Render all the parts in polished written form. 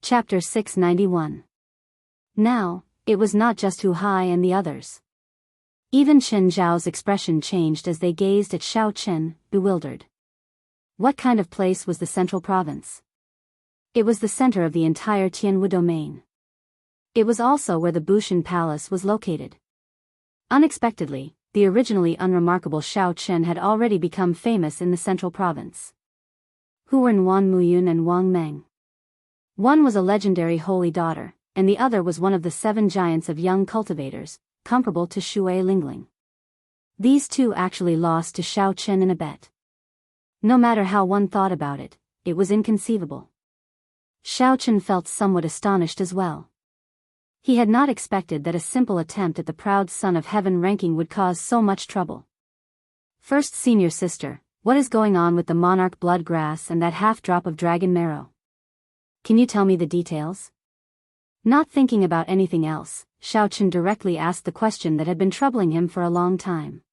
Chapter 691. Now, it was not just Hu Hai and the others. Even Chen Zhao's expression changed as they gazed at Xiao Chen, bewildered. What kind of place was the central province? It was the center of the entire Tianwu domain. It was also where the Bushan Palace was located. Unexpectedly, the originally unremarkable Xiao Chen had already become famous in the central province. Who were Nguan Muyun and Wang Meng? One was a legendary holy daughter, and the other was one of the 7 giants of young cultivators, comparable to Shui Lingling. These two actually lost to Xiao Chen in a bet. No matter how one thought about it, it was inconceivable. Xiao Chen felt somewhat astonished as well. He had not expected that a simple attempt at the proud son of heaven ranking would cause so much trouble. First senior sister, what is going on with the monarch blood grass and that half drop of dragon marrow? Can you tell me the details? Not thinking about anything else, Xiao Chen directly asked the question that had been troubling him for a long time.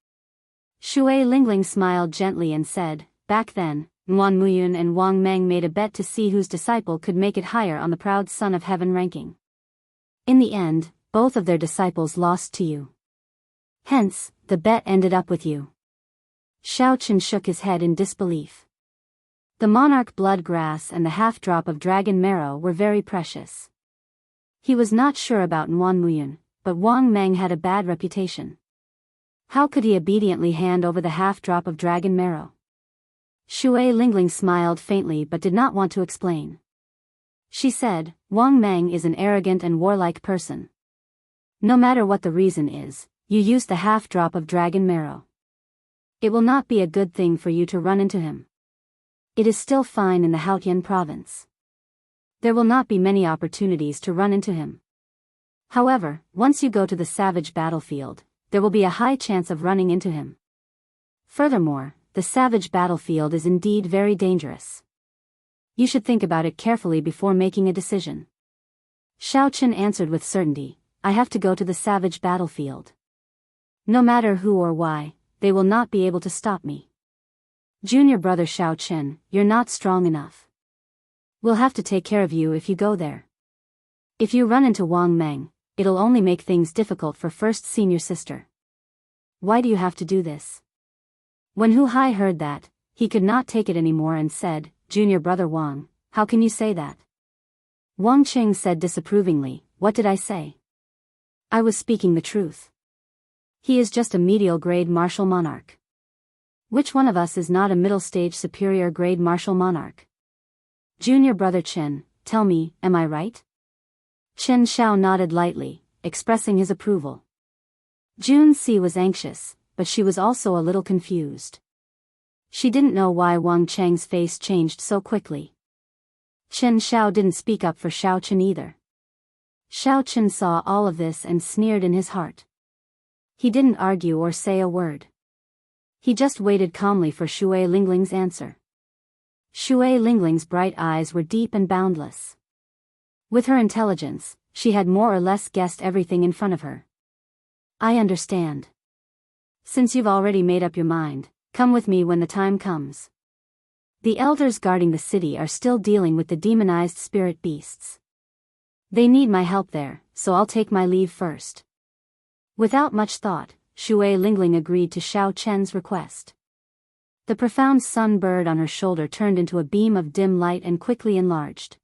Shui Lingling smiled gently and said, back then, Nguan Muyun and Wang Meng made a bet to see whose disciple could make it higher on the proud son of heaven ranking. In the end, both of their disciples lost to you. Hence, the bet ended up with you. Xiao Chen shook his head in disbelief. The monarch blood grass and the half drop of dragon marrow were very precious. He was not sure about Nguan Muyun, but Wang Meng had a bad reputation. How could he obediently hand over the half drop of dragon marrow? Shui Lingling smiled faintly but did not want to explain. She said, Wang Meng is an arrogant and warlike person. No matter what the reason is, you used the half drop of dragon marrow. It will not be a good thing for you to run into him. It is still fine in the Haotian province. There will not be many opportunities to run into him. However, once you go to the savage battlefield, there will be a high chance of running into him. Furthermore, the savage battlefield is indeed very dangerous. You should think about it carefully before making a decision. Xiao Chen answered with certainty, I have to go to the savage battlefield. No matter who or why, they will not be able to stop me. Junior brother Xiao Chen, you're not strong enough. We'll have to take care of you if you go there. If you run into Wang Meng, it'll only make things difficult for first senior sister. Why do you have to do this? When Hu Hai heard that, he could not take it anymore and said, Junior brother Wang, how can you say that? Wang Qing said disapprovingly, what did I say? I was speaking the truth. He is just a medial grade martial monarch. Which one of us is not a middle stage superior grade martial monarch? Junior brother Chen, tell me, am I right? Chen Xiao nodded lightly, expressing his approval. Jun Si was anxious, but she was also a little confused. She didn't know why Wang Cheng's face changed so quickly. Chen Xiao didn't speak up for Xiao Chen either. Xiao Chen saw all of this and sneered in his heart. He didn't argue or say a word. He just waited calmly for Shui Lingling's answer. Shui Lingling's bright eyes were deep and boundless. With her intelligence, she had more or less guessed everything in front of her. I understand. Since you've already made up your mind, come with me when the time comes. The elders guarding the city are still dealing with the demonized spirit beasts. They need my help there, so I'll take my leave first. Without much thought, Shui Lingling agreed to Xiao Chen's request. The profound sun bird on her shoulder turned into a beam of dim light and quickly enlarged.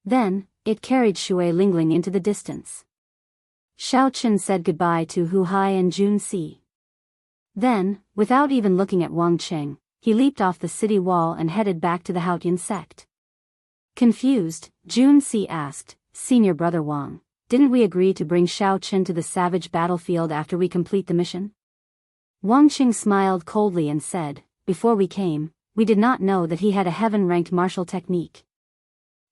Then, it carried Shui Lingling into the distance. Xiao Chen said goodbye to Hu Hai and Jun Si. Then, without even looking at Wang Qing, he leaped off the city wall and headed back to the Haotian sect. Confused, Jun Si asked, Senior brother Wang, didn't we agree to bring Xiao Chen to the savage battlefield after we complete the mission? Wang Qing smiled coldly and said, before we came, we did not know that he had a heaven-ranked martial technique.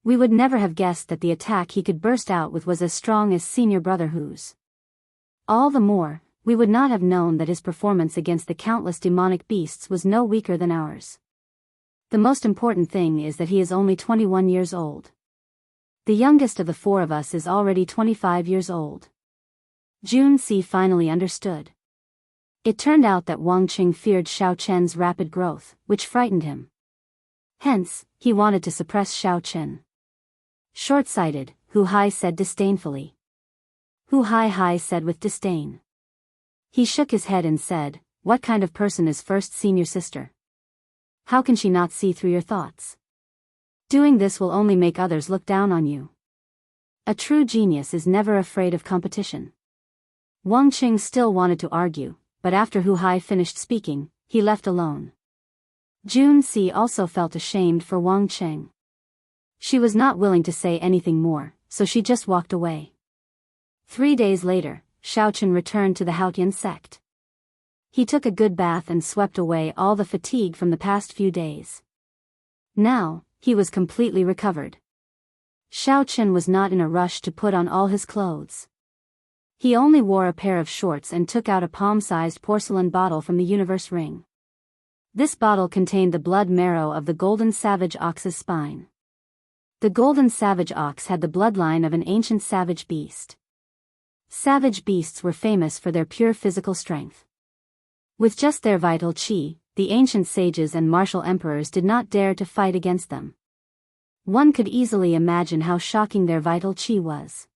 We would never have guessed that the attack he could burst out with was as strong as senior brother Hu's. All the more, we would not have known that his performance against the countless demonic beasts was no weaker than ours. The most important thing is that he is only 21 years old. The youngest of the 4 of us is already 25 years old. Jun Si finally understood. It turned out that Wang Qing feared Xiao Chen's rapid growth, which frightened him. Hence, he wanted to suppress Xiao Chen. Short-sighted, Hu Hai said disdainfully. Hu Hai said with disdain. He shook his head and said, "What kind of person is first seen your sister? How can she not see through your thoughts? Doing this will only make others look down on you. A true genius is never afraid of competition." Wang Qing still wanted to argue, but after Hu Hai finished speaking, he left alone. Jun Si also felt ashamed for Wang Qing. She was not willing to say anything more, so she just walked away. 3 days later, Xiaoqun returned to the Haotian sect. He took a good bath and swept away all the fatigue from the past few days. Now, he was completely recovered. Xiaoqun was not in a rush to put on all his clothes. He only wore a pair of shorts and took out a palm-sized porcelain bottle from the universe ring. This bottle contained the blood marrow of the golden savage ox's spine. The golden savage ox had the bloodline of an ancient savage beast. Savage beasts were famous for their pure physical strength. With just their vital qi, the ancient sages and martial emperors did not dare to fight against them. One could easily imagine how shocking their vital qi was.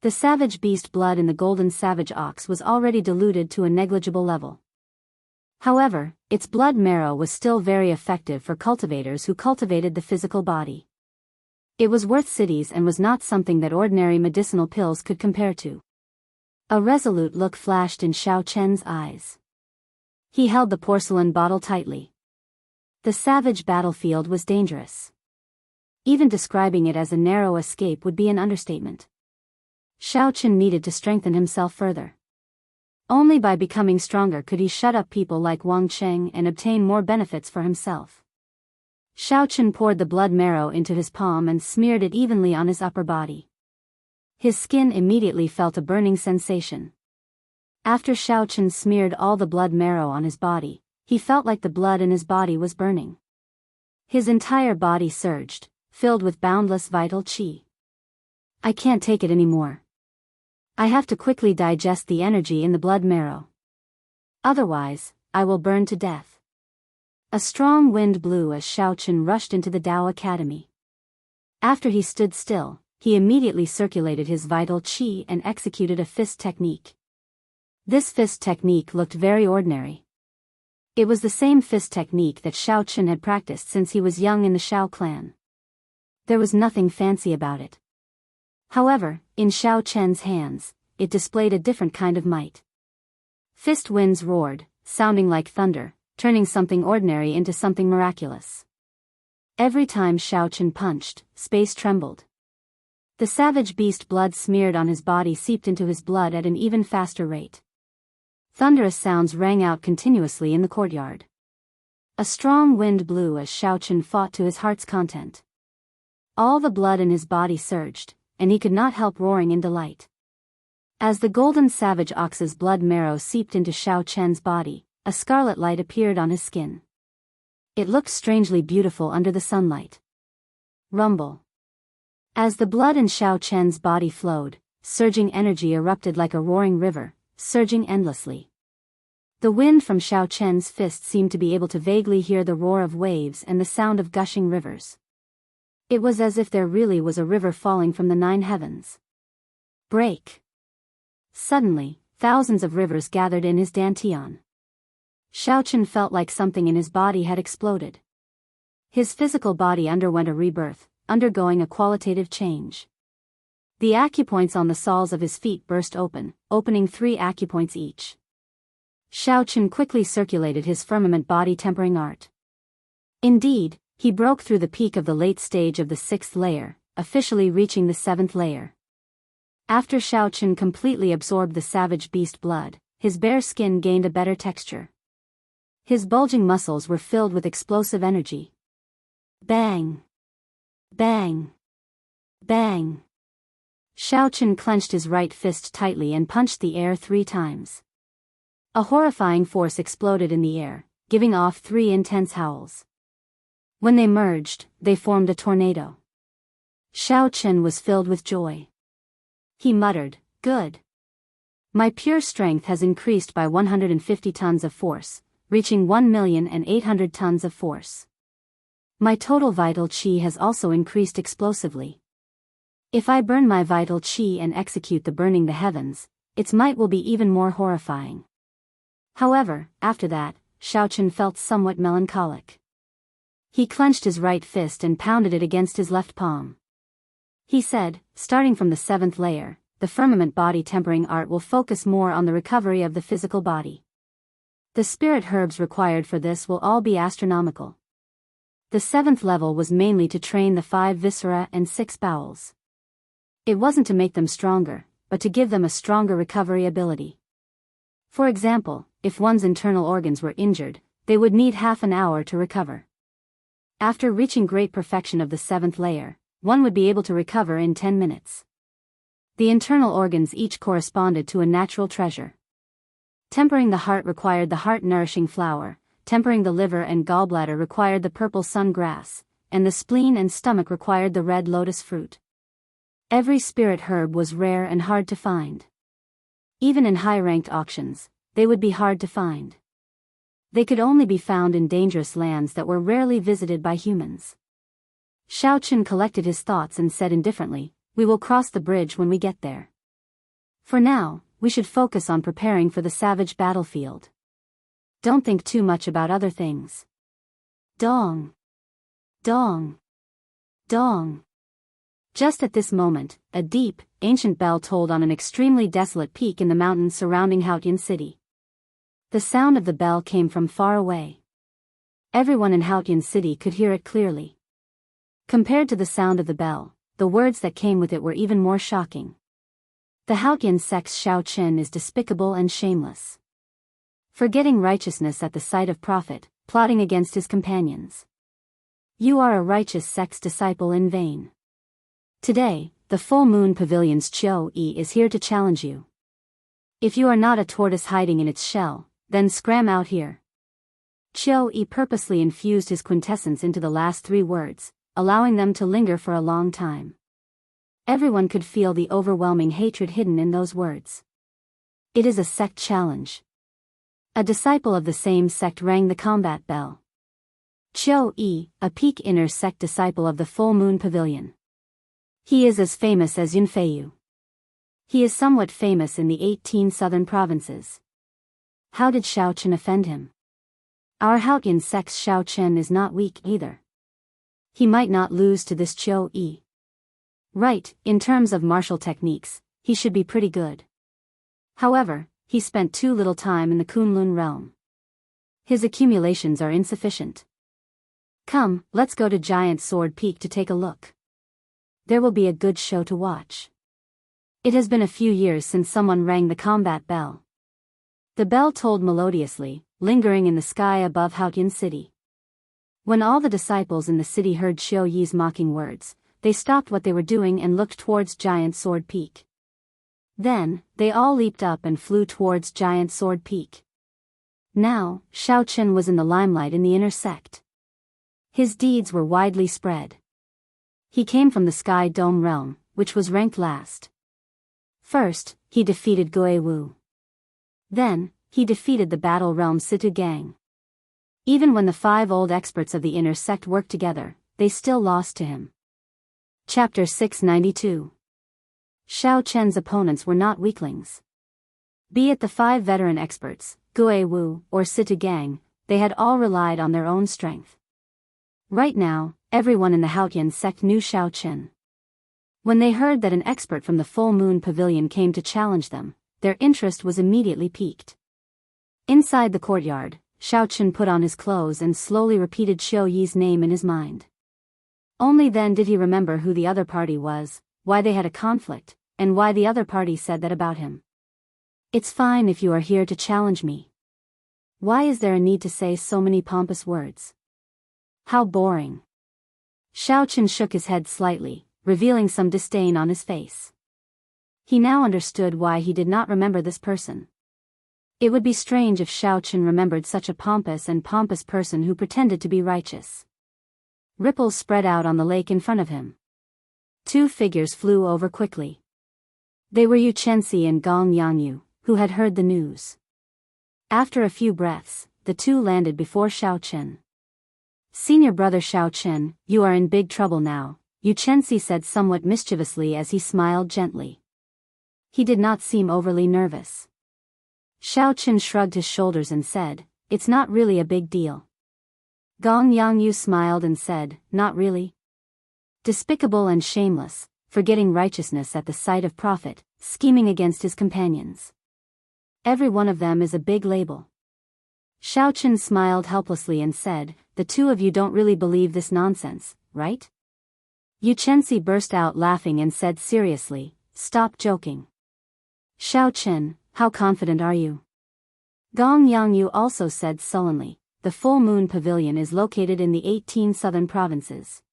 The savage beast blood in the golden savage ox was already diluted to a negligible level. However, its blood marrow was still very effective for cultivators who cultivated the physical body. It was worth cities and was not something that ordinary medicinal pills could compare to. A resolute look flashed in Xiaoqun's eyes. He held the porcelain bottle tightly. The savage battlefield was dangerous. Even describing it as a narrow escape would be an understatement. Xiaoqun needed to strengthen himself further. Only by becoming stronger could he shut up people like Wang Qing and obtain more benefits for himself. Xiaoqun poured the blood marrow into his palm and smeared it evenly on his upper body. His skin immediately felt a burning sensation. After Xiaoqun smeared all the blood marrow on his body, he felt like the blood in his body was burning. His entire body surged, filled with boundless vital qi. "I can't take it anymore. I have to quickly digest the energy in the blood marrow. Otherwise, I will burn to death." A strong wind blew as Xiaoqun rushed into the Dao Academy. After he stood still, he immediately circulated his vital qi and executed a fist technique. This fist technique looked very ordinary. It was the same fist technique that Xiaoqun had practiced since he was young in the Xiao clan. There was nothing fancy about it. However, in Xiaoqun's hands, it displayed a different kind of might. Fist winds roared, sounding like thunder, turning something ordinary into something miraculous. Every time Xiaoqun punched, space trembled. The savage beast blood smeared on his body seeped into his blood at an even faster rate. Thunderous sounds rang out continuously in the courtyard. A strong wind blew as Xiaoqun fought to his heart's content. All the blood in his body surged, and he could not help roaring in delight. As the golden savage ox's blood marrow seeped into Xiaoqun's body, a scarlet light appeared on his skin. It looked strangely beautiful under the sunlight. Rumble. As the blood in Xiaoqun's body flowed, surging energy erupted like a roaring river, surging endlessly. The wind from Xiaoqun's fist seemed to be able to vaguely hear the roar of waves and the sound of gushing rivers. It was as if there really was a river falling from the 9 heavens. Break. Suddenly, thousands of rivers gathered in his dantian. Xiaoqun felt like something in his body had exploded. His physical body underwent a rebirth, undergoing a qualitative change. The acupoints on the soles of his feet burst open, opening 3 acupoints each. Xiaoqun quickly circulated his firmament body tempering art. Indeed, he broke through the peak of the late stage of the 6th layer, officially reaching the 7th layer. After Xiaoqun completely absorbed the savage beast blood, his bare skin gained a better texture. His bulging muscles were filled with explosive energy. Bang! Bang! Bang! Xiaoqun clenched his right fist tightly and punched the air 3 times. A horrifying force exploded in the air, giving off 3 intense howls. When they merged, they formed a tornado. Xiaoqun was filled with joy. He muttered, "Good. My pure strength has increased by 150 tons of force, reaching 1,800,000 tons of force. My total vital qi has also increased explosively. If I burn my vital qi and execute the burning the heavens, its might will be even more horrifying. However, after that, Xiaochen felt somewhat melancholic. He clenched his right fist and pounded it against his left palm. He said, starting from the 7th layer, the firmament body tempering art will focus more on the recovery of the physical body. The spirit herbs required for this will all be astronomical. The 7th level was mainly to train the 5 viscera and 6 bowels. It wasn't to make them stronger, but to give them a stronger recovery ability. For example, if one's internal organs were injured, they would need half an hour to recover. After reaching great perfection of the 7th layer, one would be able to recover in 10 minutes. The internal organs each corresponded to a natural treasure. Tempering the heart required the heart-nourishing flower, tempering the liver and gallbladder required the purple sun grass, and the spleen and stomach required the red lotus fruit. Every spirit herb was rare and hard to find. Even in high-ranked auctions, they would be hard to find. They could only be found in dangerous lands that were rarely visited by humans. Xiaochen collected his thoughts and said indifferently, "We will cross the bridge when we get there. For now, we should focus on preparing for the savage battlefield. Don't think too much about other things." Dong! Dong! Dong! Just at this moment, a deep, ancient bell tolled on an extremely desolate peak in the mountains surrounding Haotian City. The sound of the bell came from far away. Everyone in Haotian City could hear it clearly. Compared to the sound of the bell, the words that came with it were even more shocking. The Haotian sect's Xiaochen is despicable and shameless. Forgetting righteousness at the sight of profit, plotting against his companions. You are a righteous sect's disciple in vain. Today, the full moon pavilion's Qiu Yi is here to challenge you. If you are not a tortoise hiding in its shell, then scram out here. Qiu Yi purposely infused his quintessence into the last 3 words, allowing them to linger for a long time. Everyone could feel the overwhelming hatred hidden in those words. It is a sect challenge. A disciple of the same sect rang the combat bell. Qiu Yi, a peak inner sect disciple of the full moon pavilion. He is as famous as Yunfeiyu. He is somewhat famous in the 18 southern provinces. How did Xiaochen offend him? Our Haotian sect's Xiaochen is not weak either. He might not lose to this Qiu Yi. Right, in terms of martial techniques, he should be pretty good. However, he spent too little time in the Kunlun realm. His accumulations are insufficient. Come, let's go to Giant Sword Peak to take a look. There will be a good show to watch. It has been a few years since someone rang the combat bell. The bell tolled melodiously, lingering in the sky above Haotian City. When all the disciples in the city heard Qiu Yi's mocking words, they stopped what they were doing and looked towards Giant Sword Peak. Then, they all leaped up and flew towards Giant Sword Peak. Now, Xiaochen was in the limelight in the inner sect. His deeds were widely spread. He came from the Sky Dome realm, which was ranked last. First, he defeated Gui Wu. Then, he defeated the battle realm Situ Gang. Even when the 5 old experts of the inner sect worked together, they still lost to him. Chapter 692. Xiaochen's opponents were not weaklings. Be it the 5 veteran experts, Gui Wu, or Situ Gang, they had all relied on their own strength. Right now, everyone in the Haotian sect knew Xiaochen. When they heard that an expert from the Full Moon Pavilion came to challenge them, their interest was immediately piqued. Inside the courtyard, Xiaochen put on his clothes and slowly repeated Qiu Yi's name in his mind. Only then did he remember who the other party was, why they had a conflict, and why the other party said that about him. It's fine if you are here to challenge me. Why is there a need to say so many pompous words? How boring. Xiaochen shook his head slightly, revealing some disdain on his face. He now understood why he did not remember this person. It would be strange if Xiaochen remembered such a pompous person who pretended to be righteous. Ripples spread out on the lake in front of him. 2 figures flew over quickly. They were Yu Chenxi and Gong Yangyu, who had heard the news. After a few breaths, the 2 landed before Xiaochen. Senior brother Xiaochen, you are in big trouble now, Yu Chenxi said somewhat mischievously as he smiled gently. He did not seem overly nervous. Xiao Qin shrugged his shoulders and said, "It's not really a big deal." Gong Yangyu smiled and said, "Not really?" Despicable and shameless, forgetting righteousness at the sight of profit, scheming against his companions. Every one of them is a big label. Xiao Qin smiled helplessly and said, "The two of you don't really believe this nonsense, right?" Yu Chenxi burst out laughing and said seriously, "Stop joking." Xiao Qin, how confident are you? Gong Yangyu also said sullenly, "The Full Moon Pavilion is located in the 18 southern provinces.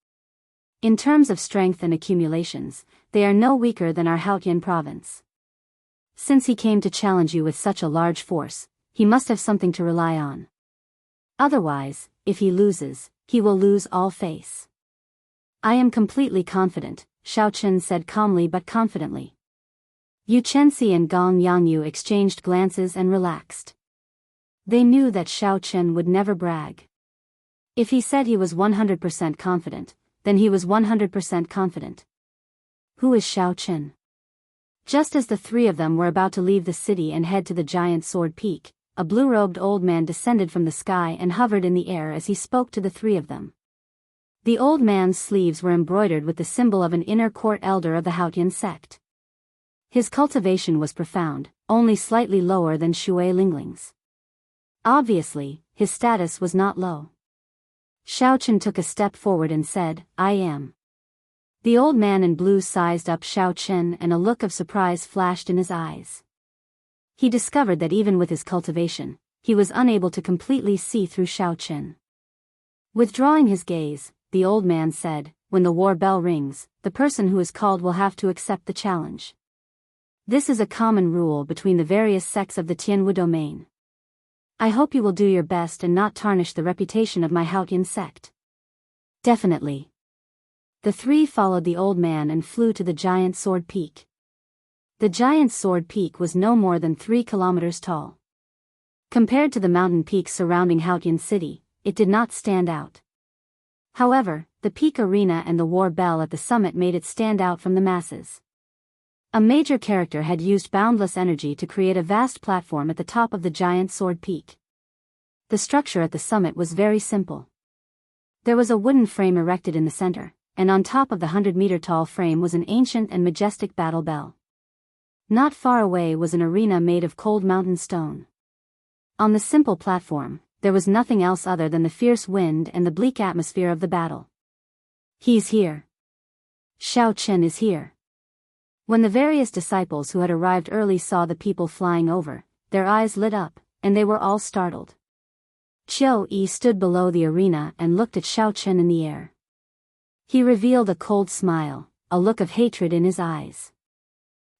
In terms of strength and accumulations, they are no weaker than our Haotian province. Since he came to challenge you with such a large force, he must have something to rely on. Otherwise, if he loses, he will lose all face." "I am completely confident," Xiao Qin said calmly but confidently. Yu Chenxi and Gong Yangyu exchanged glances and relaxed. They knew that Xiao Qin would never brag. If he said he was 100% confident, then he was 100% confident. Who is Xiao Qin? Just as the three of them were about to leave the city and head to the giant sword peak, a blue-robed old man descended from the sky and hovered in the air as he spoke to the three of them. The old man's sleeves were embroidered with the symbol of an inner court elder of the Haotian sect. His cultivation was profound, only slightly lower than Shui Lingling's. Obviously, his status was not low. Xiao Qin took a step forward and said, "I am." The old man in blue sized up Xiao Qin and a look of surprise flashed in his eyes. He discovered that even with his cultivation, he was unable to completely see through Xiao Qin. Withdrawing his gaze, the old man said, "When the war bell rings, the person who is called will have to accept the challenge. This is a common rule between the various sects of the Tianwu domain. I hope you will do your best and not tarnish the reputation of my Haotian sect." "Definitely." The three followed the old man and flew to the giant sword peak. The giant sword peak was no more than 3 kilometers tall. Compared to the mountain peaks surrounding Haotian City, it did not stand out. However, the peak arena and the war bell at the summit made it stand out from the masses. A major character had used boundless energy to create a vast platform at the top of the giant sword peak. The structure at the summit was very simple. There was a wooden frame erected in the center, and on top of the 100-meter-tall frame was an ancient and majestic battle bell. Not far away was an arena made of cold mountain stone. On the simple platform, there was nothing else other than the fierce wind and the bleak atmosphere of the battle. "He's here. Xiao Qin is here." When the various disciples who had arrived early saw the people flying over, their eyes lit up, and they were all startled. Qiu Yi stood below the arena and looked at Xiao Qin in the air. He revealed a cold smile, a look of hatred in his eyes.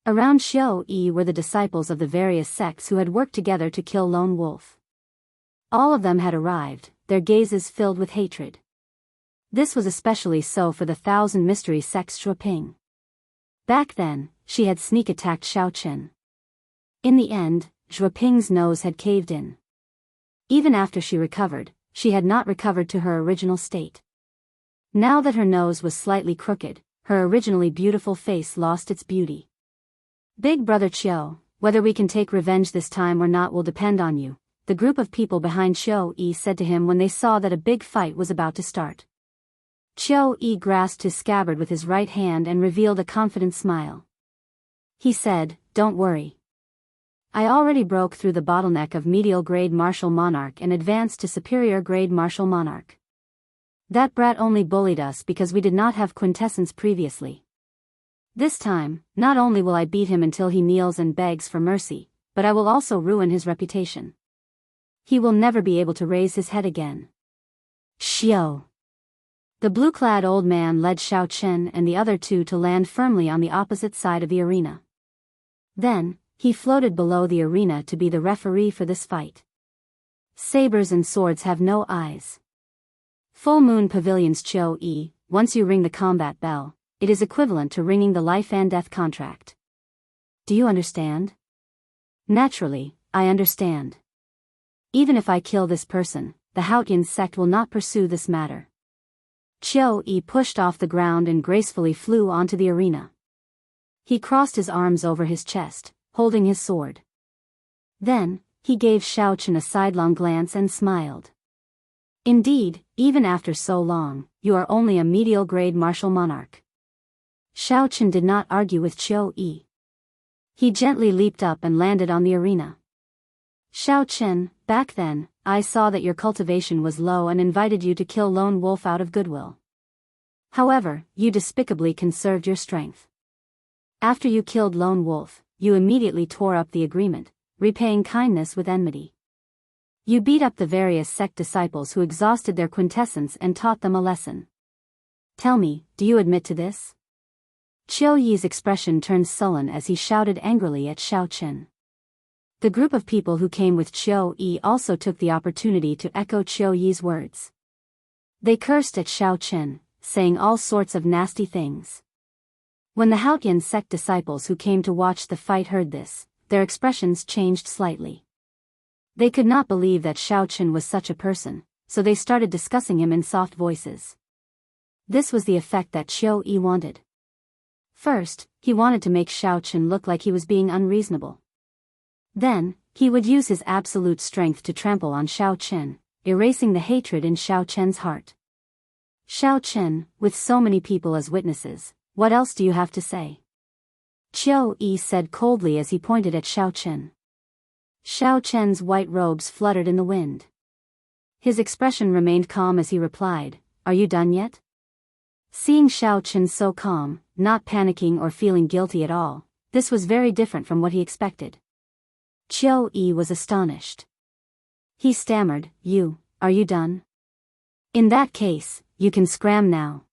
Around Qiu Yi were the disciples of the various sects who had worked together to kill Lone Wolf. All of them had arrived, their gazes filled with hatred. This was especially so for the Thousand Mystery Sect's Zhuoping. Back then, she had sneak attacked Xiao Qin. In the end, Zhuoping's nose had caved in. Even after she recovered, she had not recovered to her original state. Now that her nose was slightly crooked, her originally beautiful face lost its beauty. "Big brother Qiu, whether we can take revenge this time or not will depend on you," the group of people behind Qiu Yi said to him when they saw that a big fight was about to start. Qiu Yi grasped his scabbard with his right hand and revealed a confident smile. He said, "Don't worry. I already broke through the bottleneck of medial grade martial monarch and advanced to superior grade martial monarch. That brat only bullied us because we did not have quintessence previously. This time, not only will I beat him until he kneels and begs for mercy, but I will also ruin his reputation. He will never be able to raise his head again." "Xiu." The blue-clad old man led Xiao Qin and the other two to land firmly on the opposite side of the arena. Then, he floated below the arena to be the referee for this fight. Sabers and swords have no eyes. Full Moon Pavilion's Qiu Yi, once you ring the combat bell, it is equivalent to ringing the life and death contract. Do you understand? Naturally, I understand. Even if I kill this person, the Haotian sect will not pursue this matter. Qiu Yi pushed off the ground and gracefully flew onto the arena. He crossed his arms over his chest, holding his sword. Then, he gave Xiaochen a sidelong glance and smiled. Indeed, even after so long, you are only a medial-grade martial monarch. Xiaochen did not argue with Qiu Yi. He gently leaped up and landed on the arena. Xiaochen, back then, I saw that your cultivation was low and invited you to kill Lone Wolf out of goodwill. However, you despicably conserved your strength. After you killed Lone Wolf, you immediately tore up the agreement, repaying kindness with enmity. You beat up the various sect disciples who exhausted their quintessence and taught them a lesson. Tell me, do you admit to this? Qiu Yi's expression turned sullen as he shouted angrily at Xiaochen. The group of people who came with Qiu Yi also took the opportunity to echo Qiu Yi's words. They cursed at Xiaochen, saying all sorts of nasty things. When the Haotian sect disciples who came to watch the fight heard this, their expressions changed slightly. They could not believe that Xiaochen was such a person, so they started discussing him in soft voices. This was the effect that Qiu Yi wanted. First, he wanted to make Xiaochen look like he was being unreasonable. Then, he would use his absolute strength to trample on Xiaochen, erasing the hatred in Xiaochen's heart. Xiaochen, with so many people as witnesses, what else do you have to say? Qiu Yi said coldly as he pointed at Xiaochen. Xiaochen's white robes fluttered in the wind. His expression remained calm as he replied, Are you done yet? Seeing Xiaochen so calm, not panicking or feeling guilty at all, this was very different from what he expected. Qiu Yi was astonished. He stammered, Are you done? In that case, you can scram now.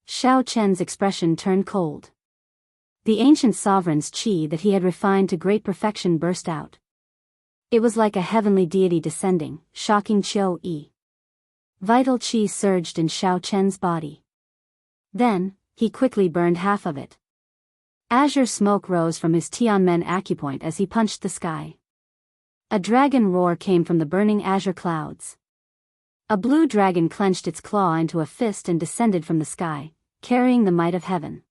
Xiaochen's expression turned cold. The ancient sovereign's qi that he had refined to great perfection burst out. It was like a heavenly deity descending, shocking Qiu Yi. Vital qi surged in Xiaochen's body. Then, he quickly burned half of it. Azure smoke rose from his Tianmen acupoint as he punched the sky. A dragon roar came from the burning azure clouds. A blue dragon clenched its claw into a fist and descended from the sky, carrying the might of heaven.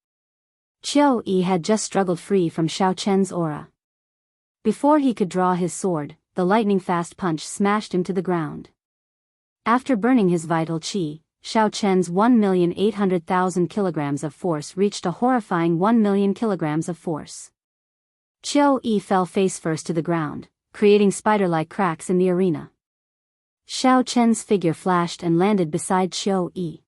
Qiu Yi had just struggled free from Xiaochen's aura. Before he could draw his sword, the lightning-fast punch smashed him to the ground. After burning his vital qi, Xiaochen's 1,800,000 kilograms of force reached a horrifying 1 million kilograms of force. Qiu Yi fell face-first to the ground, creating spider-like cracks in the arena. Xiaochen's figure flashed and landed beside Qiu Yi.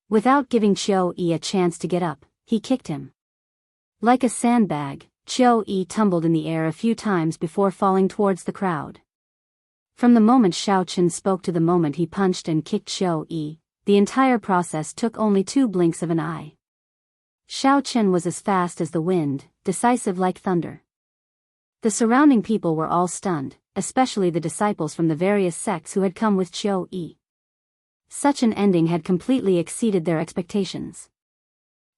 Without giving Qiu Yi a chance to get up, he kicked him. Like a sandbag, Qiu Yi tumbled in the air a few times before falling towards the crowd. From the moment Xiaochen spoke to the moment he punched and kicked Qiu Yi, the entire process took only 2 blinks of an eye. Xiaochen was as fast as the wind, decisive like thunder. The surrounding people were all stunned, especially the disciples from the various sects who had come with Qiu Yi. Such an ending had completely exceeded their expectations.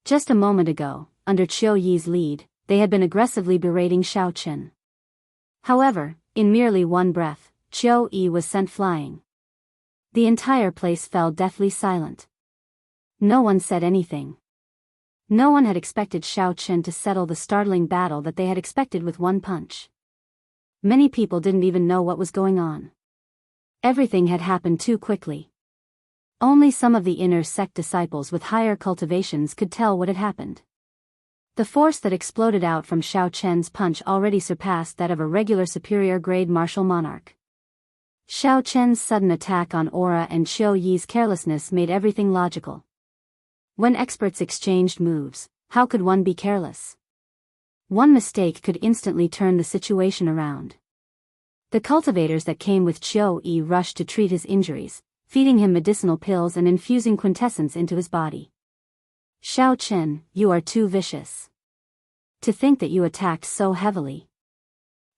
Just a moment ago, under Qiu Yi's lead, they had been aggressively berating Xiaochen. However, in merely one breath, Qiu Yi was sent flying. The entire place fell deathly silent. No one said anything. No one had expected Xiaochen to settle the startling battle that they had expected with one punch. Many people didn't even know what was going on. Everything had happened too quickly. Only some of the inner sect disciples with higher cultivations could tell what had happened. The force that exploded out from Xiaochen's punch already surpassed that of a regular superior-grade martial monarch. Xiaochen's sudden attack on aura and Qiu Yi's carelessness made everything logical. When experts exchanged moves, how could one be careless? One mistake could instantly turn the situation around. The cultivators that came with Qiu Yi rushed to treat his injuries, feeding him medicinal pills and infusing quintessence into his body. Xiaochen, you are too vicious. To think that you attacked so heavily.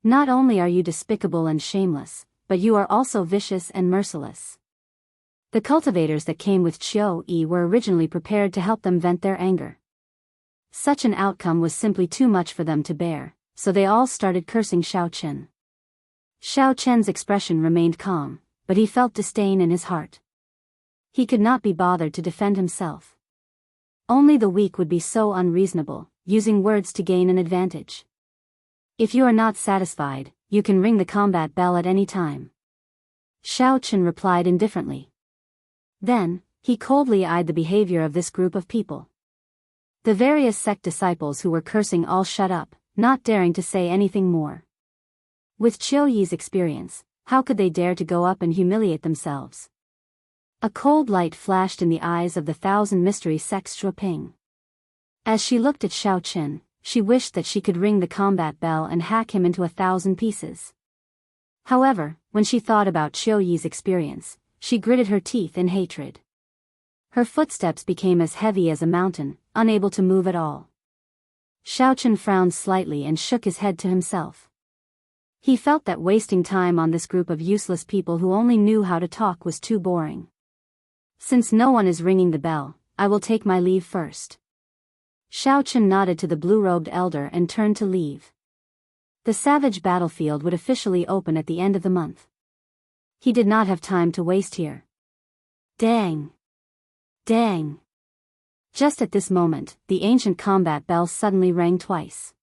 Not only are you despicable and shameless, but you are also vicious and merciless. The cultivators that came with Qiu Yi were originally prepared to help them vent their anger. Such an outcome was simply too much for them to bear, so they all started cursing Xiaochen. Xiaochen's expression remained calm, but he felt disdain in his heart. He could not be bothered to defend himself. Only the weak would be so unreasonable, using words to gain an advantage. If you are not satisfied, you can ring the combat bell at any time. Xiao Chen replied indifferently. Then, he coldly eyed the behavior of this group of people. The various sect disciples who were cursing all shut up, not daring to say anything more. With Qiu Yi's experience, how could they dare to go up and humiliate themselves? A cold light flashed in the eyes of the thousand mystery sects Shuoping. As she looked at Xiao Chen, she wished that she could ring the combat bell and hack him into 1,000 pieces. However, when she thought about Qiu Yi's experience, she gritted her teeth in hatred. Her footsteps became as heavy as a mountain, unable to move at all. Xiao Chen frowned slightly and shook his head to himself. He felt that wasting time on this group of useless people who only knew how to talk was too boring. Since no one is ringing the bell, I will take my leave first. Xiao Chen nodded to the blue-robed elder and turned to leave. The savage battlefield would officially open at the end of the month. He did not have time to waste here. Dang! Dang! Just at this moment, the ancient combat bell suddenly rang twice.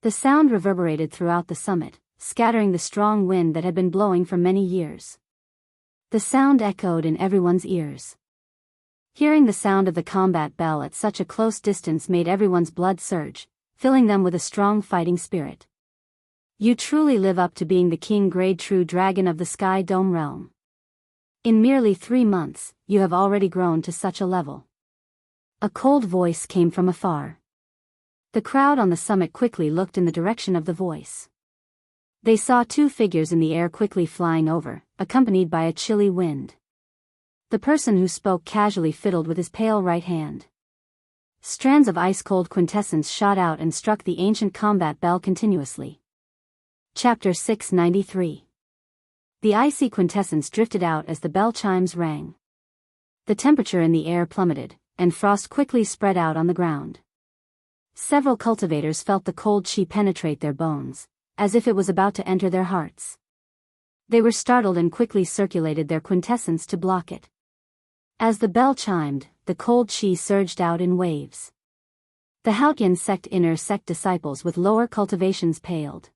The sound reverberated throughout the summit, scattering the strong wind that had been blowing for many years. The sound echoed in everyone's ears. Hearing the sound of the combat bell at such a close distance made everyone's blood surge, filling them with a strong fighting spirit. You truly live up to being the king-grade true dragon of the Sky Dome realm. In merely 3 months, you have already grown to such a level. A cold voice came from afar. The crowd on the summit quickly looked in the direction of the voice. They saw 2 figures in the air quickly flying over, accompanied by a chilly wind. The person who spoke casually fiddled with his pale right hand. Strands of ice-cold quintessence shot out and struck the ancient combat bell continuously. Chapter 693. The icy quintessence drifted out as the bell chimes rang. The temperature in the air plummeted, and frost quickly spread out on the ground. Several cultivators felt the cold chi penetrate their bones, as if it was about to enter their hearts. They were startled and quickly circulated their quintessence to block it. As the bell chimed, the cold chi surged out in waves. The Haotian sect inner sect disciples with lower cultivations paled.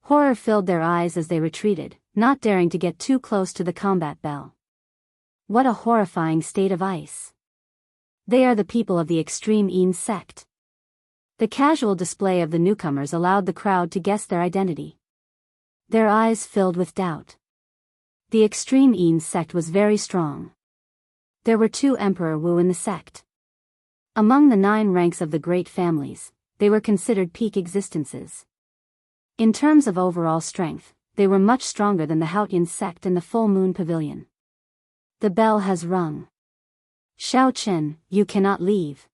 Horror filled their eyes as they retreated, not daring to get too close to the combat bell. What a horrifying state of ice. They are the people of the extreme Yin sect. The casual display of the newcomers allowed the crowd to guess their identity. Their eyes filled with doubt. The extreme Yin sect was very strong. There were 2 Emperor Wu in the sect. Among the 9 ranks of the great families, they were considered peak existences. In terms of overall strength, they were much stronger than the Haotian sect and the Full Moon Pavilion. The bell has rung. Xiao Chen, you cannot leave.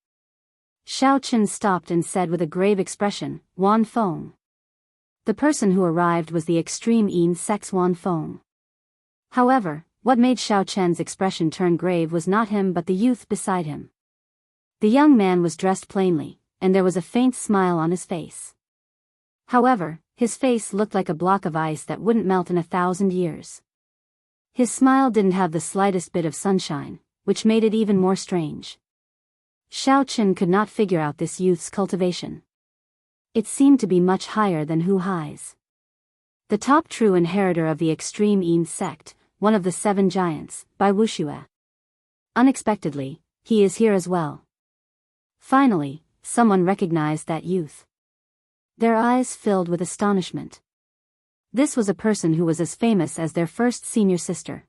Xiao Chen stopped and said with a grave expression, Wan Feng. The person who arrived was the extreme Yin sect's Wan Feng. However, what made Xiao Chen's expression turn grave was not him but the youth beside him. The young man was dressed plainly, and there was a faint smile on his face. However, his face looked like a block of ice that wouldn't melt in 1,000 years. His smile didn't have the slightest bit of sunshine, which made it even more strange. Xiao Chen could not figure out this youth's cultivation. It seemed to be much higher than Hu Hai's. The top true inheritor of the extreme Yin sect, one of the 7 giants, by Wuxia. Unexpectedly, he is here as well. Finally, someone recognized that youth. Their eyes filled with astonishment. This was a person who was as famous as their first senior sister.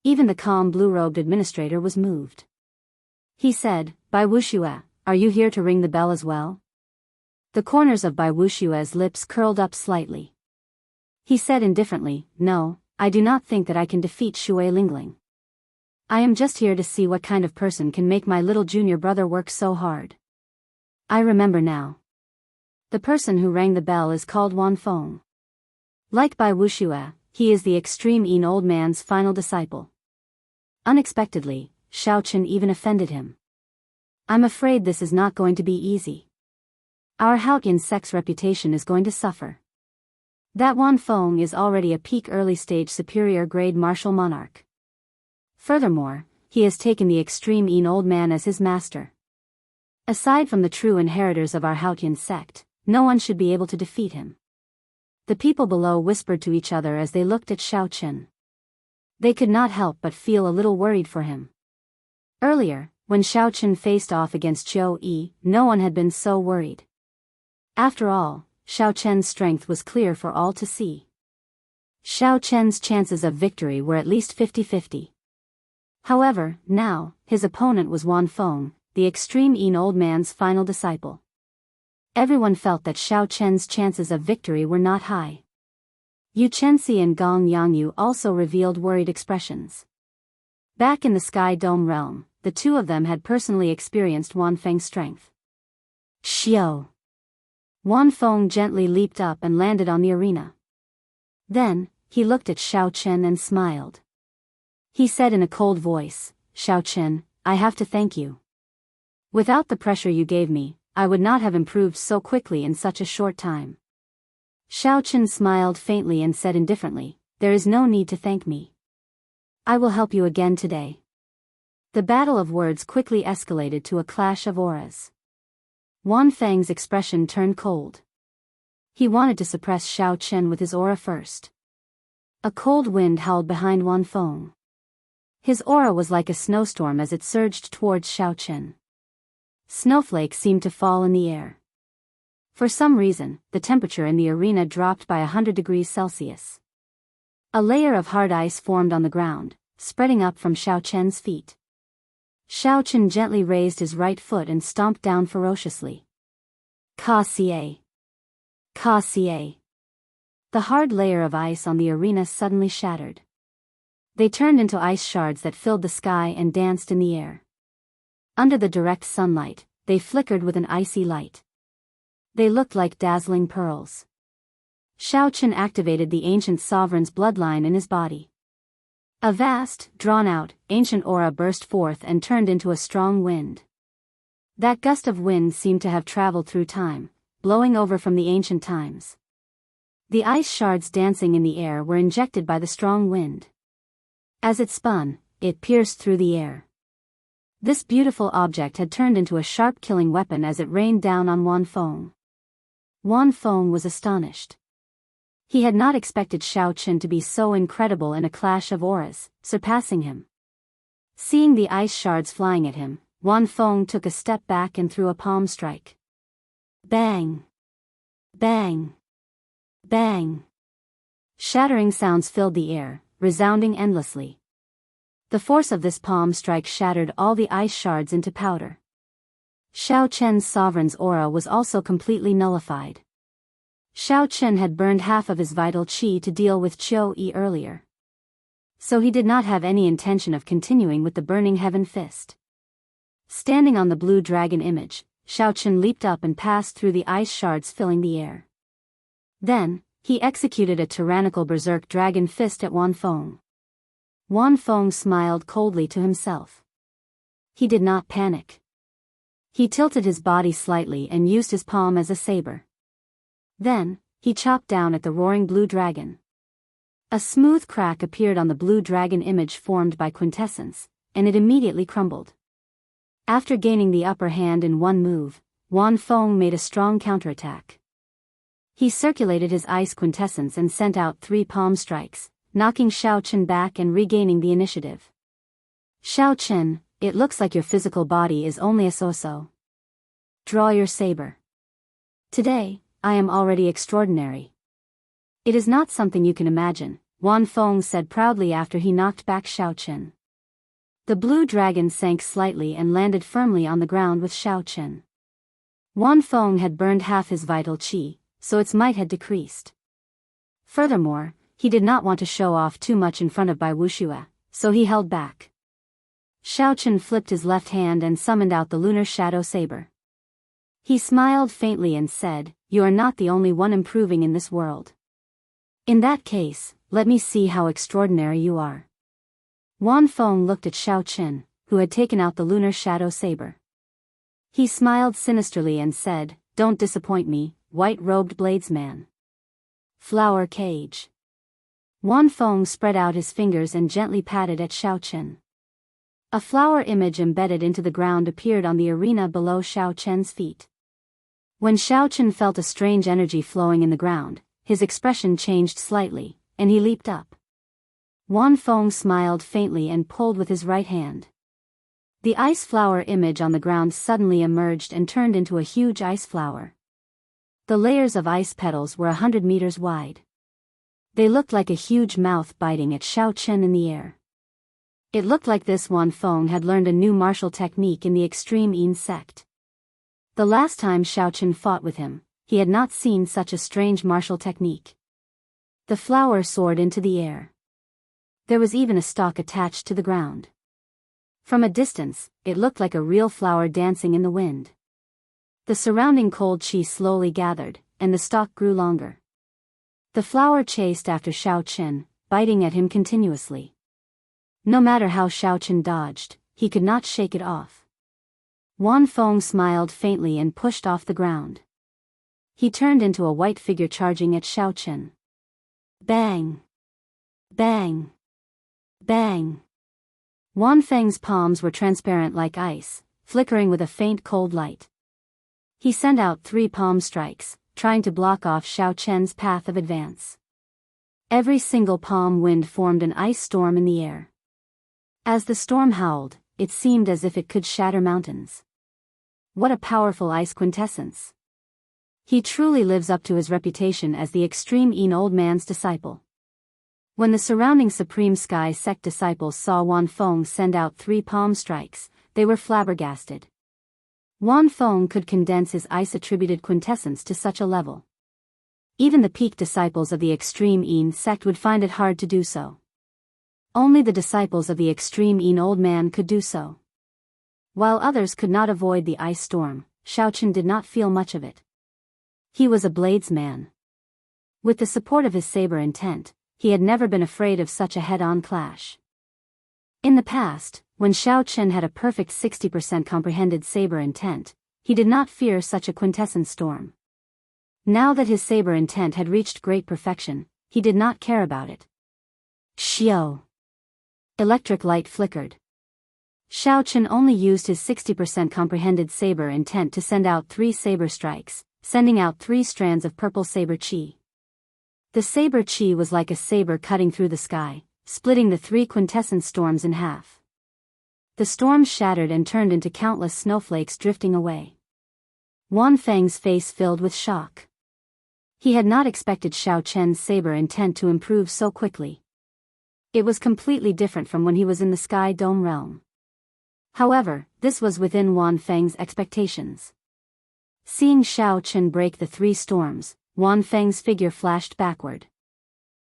Even the calm blue-robed administrator was moved. He said, Bai Wuxia, are you here to ring the bell as well? The corners of Bai Wuxia's lips curled up slightly. He said indifferently, No, I do not think that I can defeat Shui Lingling. I am just here to see what kind of person can make my little junior brother work so hard. I remember now. The person who rang the bell is called Wan Feng. Like Bai Wuxia, he is the extreme Yin old man's final disciple. Unexpectedly, Xiao Chen even offended him. I'm afraid this is not going to be easy. Our Haotian sect's reputation is going to suffer. That Wan Feng is already a peak early-stage superior-grade martial monarch. Furthermore, he has taken the extreme Yin old man as his master. Aside from the true inheritors of our Haotian sect, no one should be able to defeat him. The people below whispered to each other as they looked at Xiaoqin. They could not help but feel a little worried for him. Earlier, when Xiaoqin faced off against Zhou Yi, no one had been so worried. After all, Xiaoqian's strength was clear for all to see. Xiaoqian's chances of victory were at least 50-50. However, now, his opponent was Wan Feng, the extreme Yin old man's final disciple. Everyone felt that Xiaoqian's chances of victory were not high. Yu Chenxi and Gong Yangyu also revealed worried expressions. Back in the Sky Dome realm, the two of them had personally experienced Wan Feng's strength. Xiao! Wan Feng gently leaped up and landed on the arena. Then, he looked at Xiaoqin and smiled. He said in a cold voice, "Xiaoqin, I have to thank you. Without the pressure you gave me, I would not have improved so quickly in such a short time." Xiaoqin smiled faintly and said indifferently, "There is no need to thank me. I will help you again today." The battle of words quickly escalated to a clash of auras. Wan Feng's expression turned cold. He wanted to suppress Xiaoqin with his aura first. A cold wind howled behind Wan Feng. His aura was like a snowstorm as it surged towards Xiaoqin. Snowflakes seemed to fall in the air. For some reason, the temperature in the arena dropped by 100 degrees Celsius. A layer of hard ice formed on the ground, spreading up from Xiaoqian's feet. Xiaoqin gently raised his right foot and stomped down ferociously. Ka Xie! Ka Xie! The hard layer of ice on the arena suddenly shattered. They turned into ice shards that filled the sky and danced in the air. Under the direct sunlight, they flickered with an icy light. They looked like dazzling pearls. Xiaoqin activated the ancient sovereign's bloodline in his body. A vast, drawn-out, ancient aura burst forth and turned into a strong wind. That gust of wind seemed to have traveled through time, blowing over from the ancient times. The ice shards dancing in the air were injected by the strong wind. As it spun, it pierced through the air. This beautiful object had turned into a sharp killing weapon as it rained down on Wan Feng. Wan Feng was astonished. He had not expected Xiaoqin to be so incredible in a clash of auras, surpassing him. Seeing the ice shards flying at him, Wan Feng took a step back and threw a palm strike. Bang! Bang! Bang! Shattering sounds filled the air, resounding endlessly. The force of this palm strike shattered all the ice shards into powder. Xiaoqian's sovereign's aura was also completely nullified. Xiaoqin had burned half of his vital qi to deal with Zhou Yi earlier. So he did not have any intention of continuing with the burning heaven fist. Standing on the blue dragon image, Xiaoqin leaped up and passed through the ice shards filling the air. Then, he executed a tyrannical berserk dragon fist at Wan Feng. Wan Feng smiled coldly to himself. He did not panic. He tilted his body slightly and used his palm as a saber. Then, he chopped down at the roaring blue dragon. A smooth crack appeared on the blue dragon image formed by quintessence, and it immediately crumbled. After gaining the upper hand in one move, Wan Feng made a strong counterattack. He circulated his ice quintessence and sent out 3 palm strikes, knocking Xiaoqin back and regaining the initiative. Xiaoqin, it looks like your physical body is only a so-so. Draw your saber. Today, I am already extraordinary. It is not something you can imagine, Wan Feng said proudly after he knocked back Xiaoqin. The blue dragon sank slightly and landed firmly on the ground with Xiaoqin. Wan Feng had burned half his vital qi, so its might had decreased. Furthermore, he did not want to show off too much in front of Bai Wuxia, so he held back. Xiaoqin flipped his left hand and summoned out the lunar shadow saber. He smiled faintly and said, "You are not the only one improving in this world. In that case, let me see how extraordinary you are." Wan Feng looked at Xiaoqin, who had taken out the lunar shadow saber. He smiled sinisterly and said, "Don't disappoint me, white-robed bladesman." Flower cage. Wan Feng spread out his fingers and gently patted at Xiaoqin. A flower image embedded into the ground appeared on the arena below Xiao Chen's feet. When Xiao Chen felt a strange energy flowing in the ground, his expression changed slightly, and he leaped up. Wan Feng smiled faintly and pulled with his right hand. The ice flower image on the ground suddenly emerged and turned into a huge ice flower. The layers of ice petals were 100 meters wide. They looked like a huge mouth biting at Xiao Chen in the air. It looked like this Wan Feng had learned a new martial technique in the extreme Yin sect. The last time Xiao Chen fought with him, he had not seen such a strange martial technique. The flower soared into the air. There was even a stalk attached to the ground. From a distance, it looked like a real flower dancing in the wind. The surrounding cold qi slowly gathered, and the stalk grew longer. The flower chased after Xiao Chen, biting at him continuously. No matter how Xiao Chen dodged, he could not shake it off. Wan Feng smiled faintly and pushed off the ground. He turned into a white figure charging at Xiao Chen. Bang! Bang! Bang! Wan Feng's palms were transparent like ice, flickering with a faint cold light. He sent out 3 palm strikes, trying to block off Xiao Chen's path of advance. Every single palm wind formed an ice storm in the air. As the storm howled, it seemed as if it could shatter mountains. What a powerful ice quintessence! He truly lives up to his reputation as the extreme Yin old man's disciple. When the surrounding Supreme Sky sect disciples saw Wan Feng send out 3 palm strikes, they were flabbergasted. Wan Feng could condense his ice-attributed quintessence to such a level. Even the peak disciples of the extreme Yin sect would find it hard to do so. Only the disciples of the extreme Yin old man could do so. While others could not avoid the ice storm, Xiao Chen did not feel much of it. He was a bladesman. With the support of his saber intent, he had never been afraid of such a head-on clash. In the past, when Xiao Chen had a perfect 60% comprehended saber intent, he did not fear such a quintessence storm. Now that his saber intent had reached great perfection, he did not care about it. Xiao! Electric light flickered. Xiao Chen only used his 60% comprehended saber intent to send out 3 saber strikes, sending out 3 strands of purple saber qi. The saber qi was like a saber cutting through the sky, splitting the 3 quintessence storms in half. The storms shattered and turned into countless snowflakes drifting away. Wan Feng's face filled with shock. He had not expected Xiao Chen's saber intent to improve so quickly. It was completely different from when he was in the Sky Dome realm. However, this was within Wan Feng's expectations. Seeing Xiao Chen break the 3 storms, Wan Feng's figure flashed backward.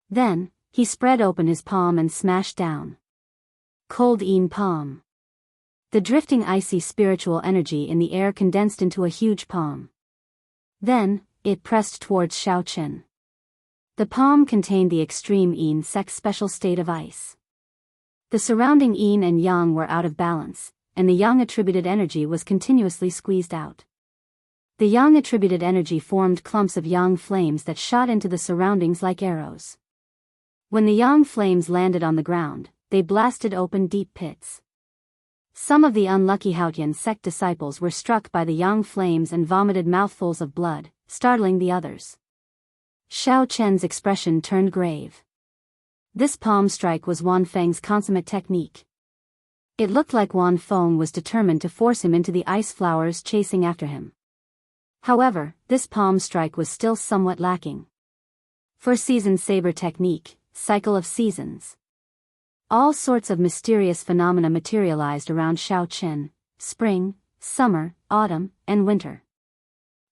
Then, he spread open his palm and smashed down. Cold Yin palm. The drifting icy spiritual energy in the air condensed into a huge palm. Then, it pressed towards Xiao Chen. The palm contained the extreme Yin sect's special state of ice. The surrounding Yin and Yang were out of balance, and the Yang attributed energy was continuously squeezed out. The Yang attributed energy formed clumps of Yang flames that shot into the surroundings like arrows. When the Yang flames landed on the ground, they blasted open deep pits. Some of the unlucky Haotian sect disciples were struck by the Yang flames and vomited mouthfuls of blood, startling the others. Xiao Chen's expression turned grave. This palm strike was Wan Feng's consummate technique. It looked like Wan Feng was determined to force him into the ice flowers chasing after him. However, this palm strike was still somewhat lacking. 4-season saber technique, cycle of seasons. All sorts of mysterious phenomena materialized around Xiao Chen: spring, summer, autumn, and winter.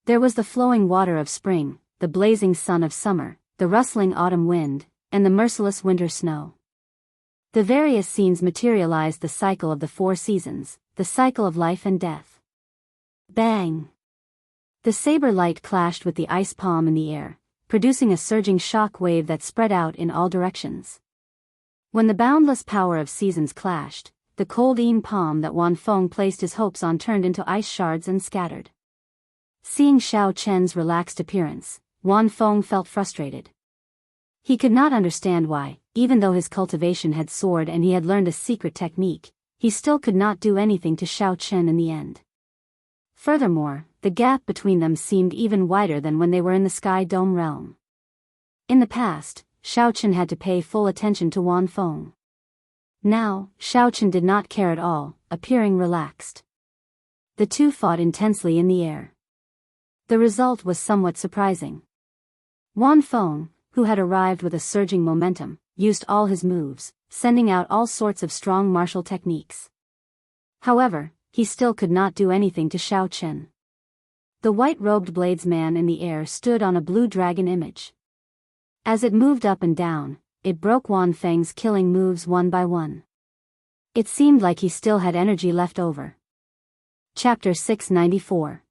There was the flowing water of spring, the blazing sun of summer, the rustling autumn wind, and the merciless winter snow. The various scenes materialized the cycle of the 4 seasons, the cycle of life and death. Bang! The saber light clashed with the ice palm in the air, producing a surging shock wave that spread out in all directions. When the boundless power of seasons clashed, the cold Yin palm that Wan Feng placed his hopes on turned into ice shards and scattered. Seeing Xiao Chen's relaxed appearance, Wan Feng felt frustrated. He could not understand why, even though his cultivation had soared and he had learned a secret technique, he still could not do anything to Xiao Chen in the end. Furthermore, the gap between them seemed even wider than when they were in the Sky Dome realm. In the past, Xiao Chen had to pay full attention to Wan Feng. Now, Xiao Chen did not care at all, appearing relaxed. The two fought intensely in the air. The result was somewhat surprising. Wan Feng, who had arrived with a surging momentum, used all his moves, sending out all sorts of strong martial techniques. However, he still could not do anything to Xiao Chen. The white-robed bladesman in the air stood on a blue dragon image. As it moved up and down, it broke Wan Feng's killing moves one by one. It seemed like he still had energy left over. Chapter 694.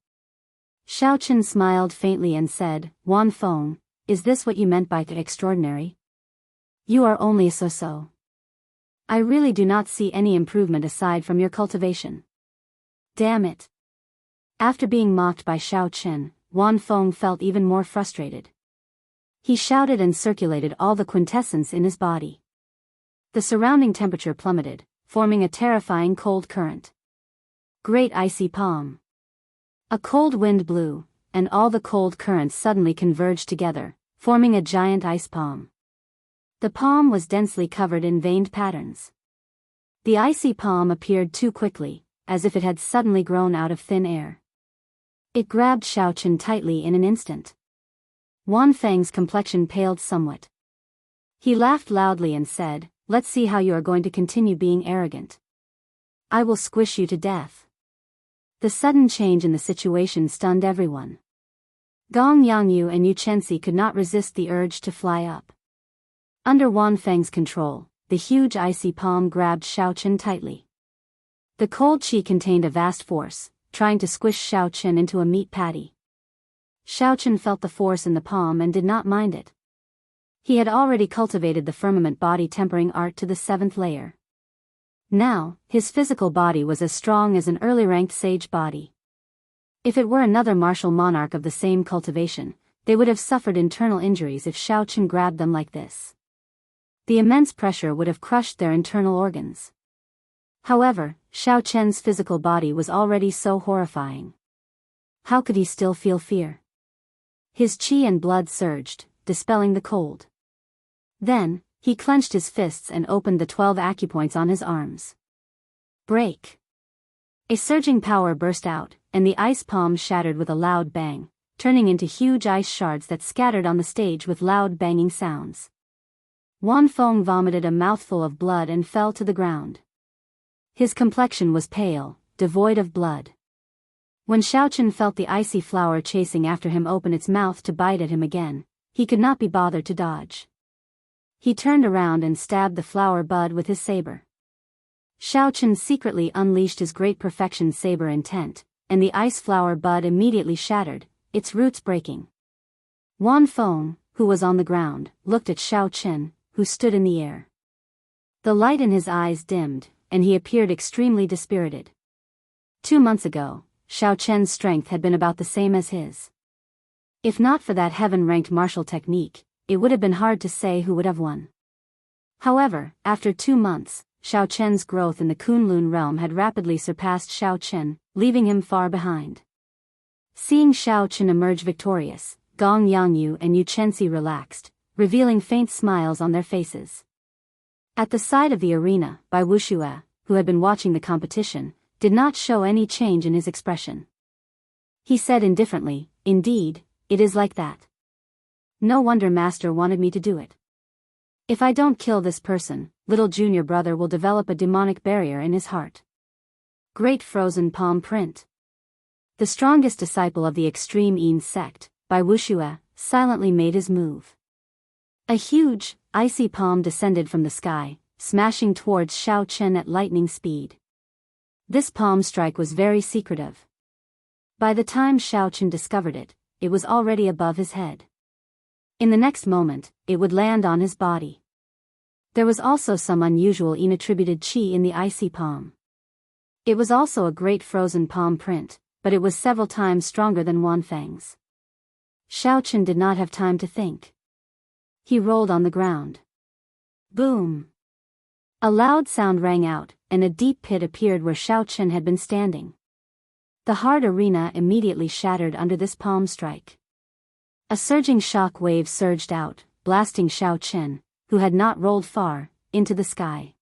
Xiao Chen smiled faintly and said, "Wan Feng, is this what you meant by the extraordinary? You are only so-so. I really do not see any improvement aside from your cultivation." Damn it. After being mocked by Xiao Chen, Wan Feng felt even more frustrated. He shouted and circulated all the quintessence in his body. The surrounding temperature plummeted, forming a terrifying cold current. Great icy palm. A cold wind blew, and all the cold currents suddenly converged together, forming a giant ice palm. The palm was densely covered in veined patterns. The icy palm appeared too quickly, as if it had suddenly grown out of thin air. It grabbed Xiao Chen tightly in an instant. Wan Feng's complexion paled somewhat. He laughed loudly and said, "Let's see how you are going to continue being arrogant. I will squish you to death." The sudden change in the situation stunned everyone. Gong Yangyu and Yu Chenxi could not resist the urge to fly up. Under Wan Feng's control, the huge icy palm grabbed Xiao Chen tightly. The cold chi contained a vast force, trying to squish Xiao Chen into a meat patty. Xiao Chen felt the force in the palm and did not mind it. He had already cultivated the firmament body tempering art to the 7th layer. Now, his physical body was as strong as an early-ranked sage body. If it were another martial monarch of the same cultivation, they would have suffered internal injuries if Xiao Chen grabbed them like this. The immense pressure would have crushed their internal organs. However, Xiao Chen's physical body was already so horrifying. How could he still feel fear? His chi and blood surged, dispelling the cold. Then, he clenched his fists and opened the 12 acupoints on his arms. Break! A surging power burst out, and the ice palm shattered with a loud bang, turning into huge ice shards that scattered on the stage with loud banging sounds. Wan Feng vomited a mouthful of blood and fell to the ground. His complexion was pale, devoid of blood. When Xiao Chen felt the icy flower chasing after him open its mouth to bite at him again, he could not be bothered to dodge. He turned around and stabbed the flower bud with his saber. Xiao Chen secretly unleashed his great perfection saber intent, and the ice flower bud immediately shattered, its roots breaking. Wan Feng, who was on the ground, looked at Xiao Chen, who stood in the air. The light in his eyes dimmed, and he appeared extremely dispirited. 2 months ago, Xiao Chen's strength had been about the same as his. If not for that heaven-ranked martial technique, it would have been hard to say who would have won. However, after 2 months, Xiao Chen's growth in the Kunlun realm had rapidly surpassed Xiao Chen, leaving him far behind. Seeing Xiao Chen emerge victorious, Gong Yangyu and Yu Chenxi relaxed, revealing faint smiles on their faces. At the side of the arena, Bai Wuxia, who had been watching the competition, did not show any change in his expression. He said indifferently, "Indeed, it is like that. No wonder Master wanted me to do it. If I don't kill this person, little junior brother will develop a demonic barrier in his heart." Great frozen palm print. The strongest disciple of the extreme Yin sect, Bai Wuxia, silently made his move. A huge, icy palm descended from the sky, smashing towards Xiao Chen at lightning speed. This palm strike was very secretive. By the time Xiao Chen discovered it, it was already above his head. In the next moment, it would land on his body. There was also some unusual Yin-attributed qi in the icy palm. It was also a great frozen palm print, but it was several times stronger than Wan Feng's. Xiao Chen did not have time to think. He rolled on the ground. Boom! A loud sound rang out, and a deep pit appeared where Xiao Chen had been standing. The hard arena immediately shattered under this palm strike. A surging shock wave surged out, blasting Xiao Chen, who had not rolled far, into the sky.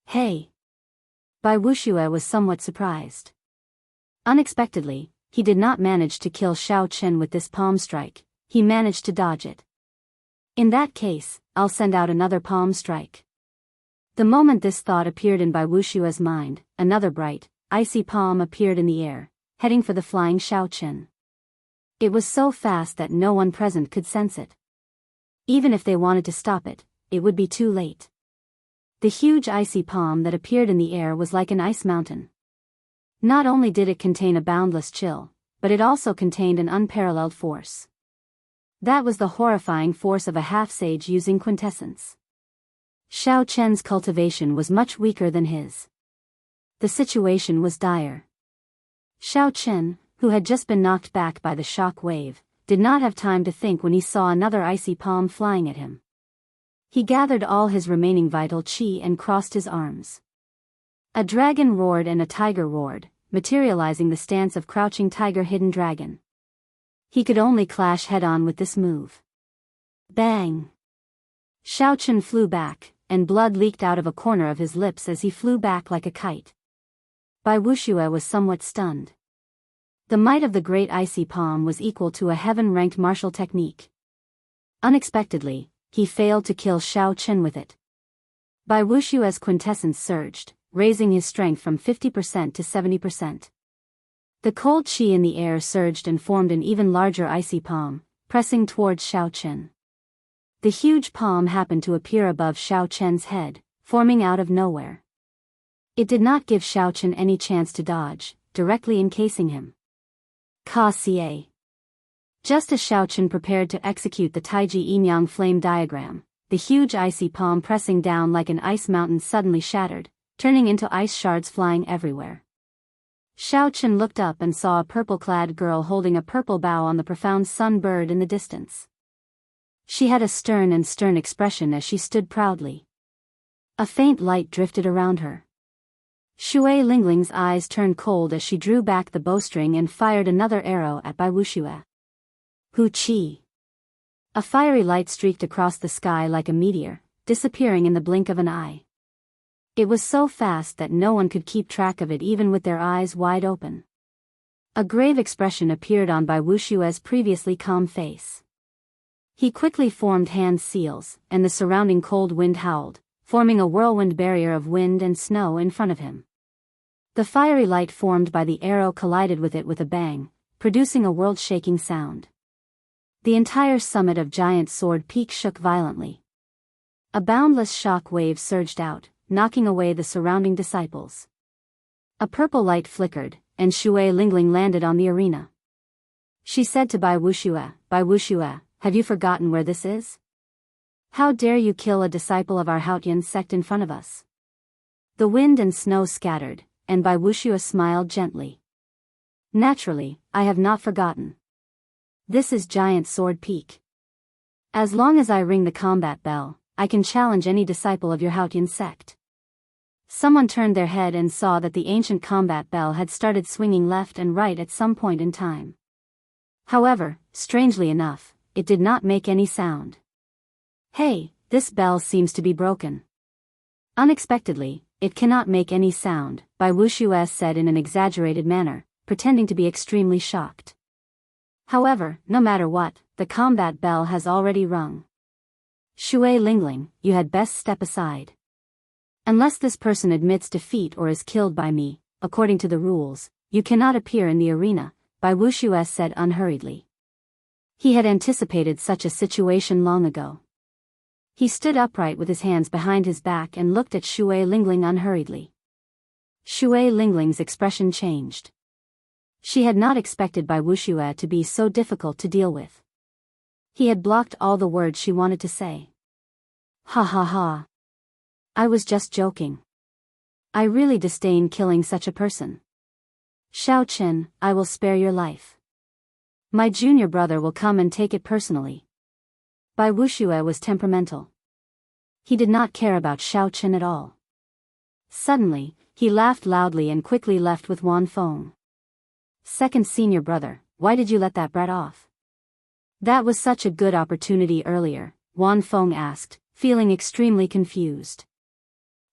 Hey! Bai Wuxia was somewhat surprised. Unexpectedly, he did not manage to kill Xiao Chen with this palm strike, he managed to dodge it. In that case, I'll send out another palm strike. The moment this thought appeared in Bai Wuxia's mind, another bright, icy palm appeared in the air, heading for the flying Xiao Chen. It was so fast that no one present could sense it. Even if they wanted to stop it, it would be too late. The huge icy palm that appeared in the air was like an ice mountain. Not only did it contain a boundless chill, but it also contained an unparalleled force. That was the horrifying force of a half-sage using quintessence. Xiao Chen's cultivation was much weaker than his. The situation was dire. Xiao Chen, who had just been knocked back by the shock wave, did not have time to think when he saw another icy palm flying at him. He gathered all his remaining vital qi and crossed his arms. A dragon roared and a tiger roared, materializing the stance of crouching tiger hidden dragon. He could only clash head-on with this move. Bang! Xiao Chen flew back, and blood leaked out of a corner of his lips as he flew back like a kite. Bai Wuxia was somewhat stunned. The might of the great icy palm was equal to a heaven-ranked martial technique. Unexpectedly, he failed to kill Xiao Chen with it. Bai Wuxia's quintessence surged, raising his strength from 50% to 70%. The cold qi in the air surged and formed an even larger icy palm, pressing towards Xiao Chen. The huge palm happened to appear above Xiao Chen's head, forming out of nowhere. It did not give Xiao Chen any chance to dodge, directly encasing him. Ka-ca. Just as Xiao Chen prepared to execute the Taiji Yin-Yang flame diagram, the huge icy palm pressing down like an ice mountain suddenly shattered, turning into ice shards flying everywhere. Xiao Chen looked up and saw a purple-clad girl holding a purple bough on the profound sun bird in the distance. She had a stern expression as she stood proudly. A faint light drifted around her. Shui Lingling's eyes turned cold as she drew back the bowstring and fired another arrow at Bai Wuxia. Hu Qi. A fiery light streaked across the sky like a meteor, disappearing in the blink of an eye. It was so fast that no one could keep track of it even with their eyes wide open. A grave expression appeared on Bai Wuxia's previously calm face. He quickly formed hand seals, and the surrounding cold wind howled, forming a whirlwind barrier of wind and snow in front of him. The fiery light formed by the arrow collided with it with a bang, producing a world-shaking sound. The entire summit of Giant Sword Peak shook violently. A boundless shock wave surged out, knocking away the surrounding disciples. A purple light flickered, and Shui Lingling landed on the arena. She said to Bai Wuxia, have you forgotten where this is? How dare you kill a disciple of our Haotian sect in front of us? The wind and snow scattered, and Bai Wuxia smiled gently. Naturally, I have not forgotten. This is Giant Sword Peak. As long as I ring the combat bell, I can challenge any disciple of your Haotian sect. Someone turned their head and saw that the ancient combat bell had started swinging left and right at some point in time. However, strangely enough, it did not make any sound. Hey, this bell seems to be broken. Unexpectedly, it cannot make any sound, Bai Wuxia said in an exaggerated manner, pretending to be extremely shocked. However, no matter what, the combat bell has already rung. Shui Lingling, you had best step aside. Unless this person admits defeat or is killed by me, according to the rules, you cannot appear in the arena, Bai Wuxia said unhurriedly. He had anticipated such a situation long ago. He stood upright with his hands behind his back and looked at Shui Lingling unhurriedly. Shui Lingling's expression changed. She had not expected Bai Wuxia to be so difficult to deal with. He had blocked all the words she wanted to say. Ha ha ha. I was just joking. I really disdain killing such a person. Xiao Chen, I will spare your life. My junior brother will come and take it personally. Bai Wuxia was temperamental. He did not care about Xiao Chen at all. Suddenly, he laughed loudly and quickly left with Wan Feng. "Second senior brother, why did you let that brat off?" "That was such a good opportunity earlier," Wan Feng asked, feeling extremely confused.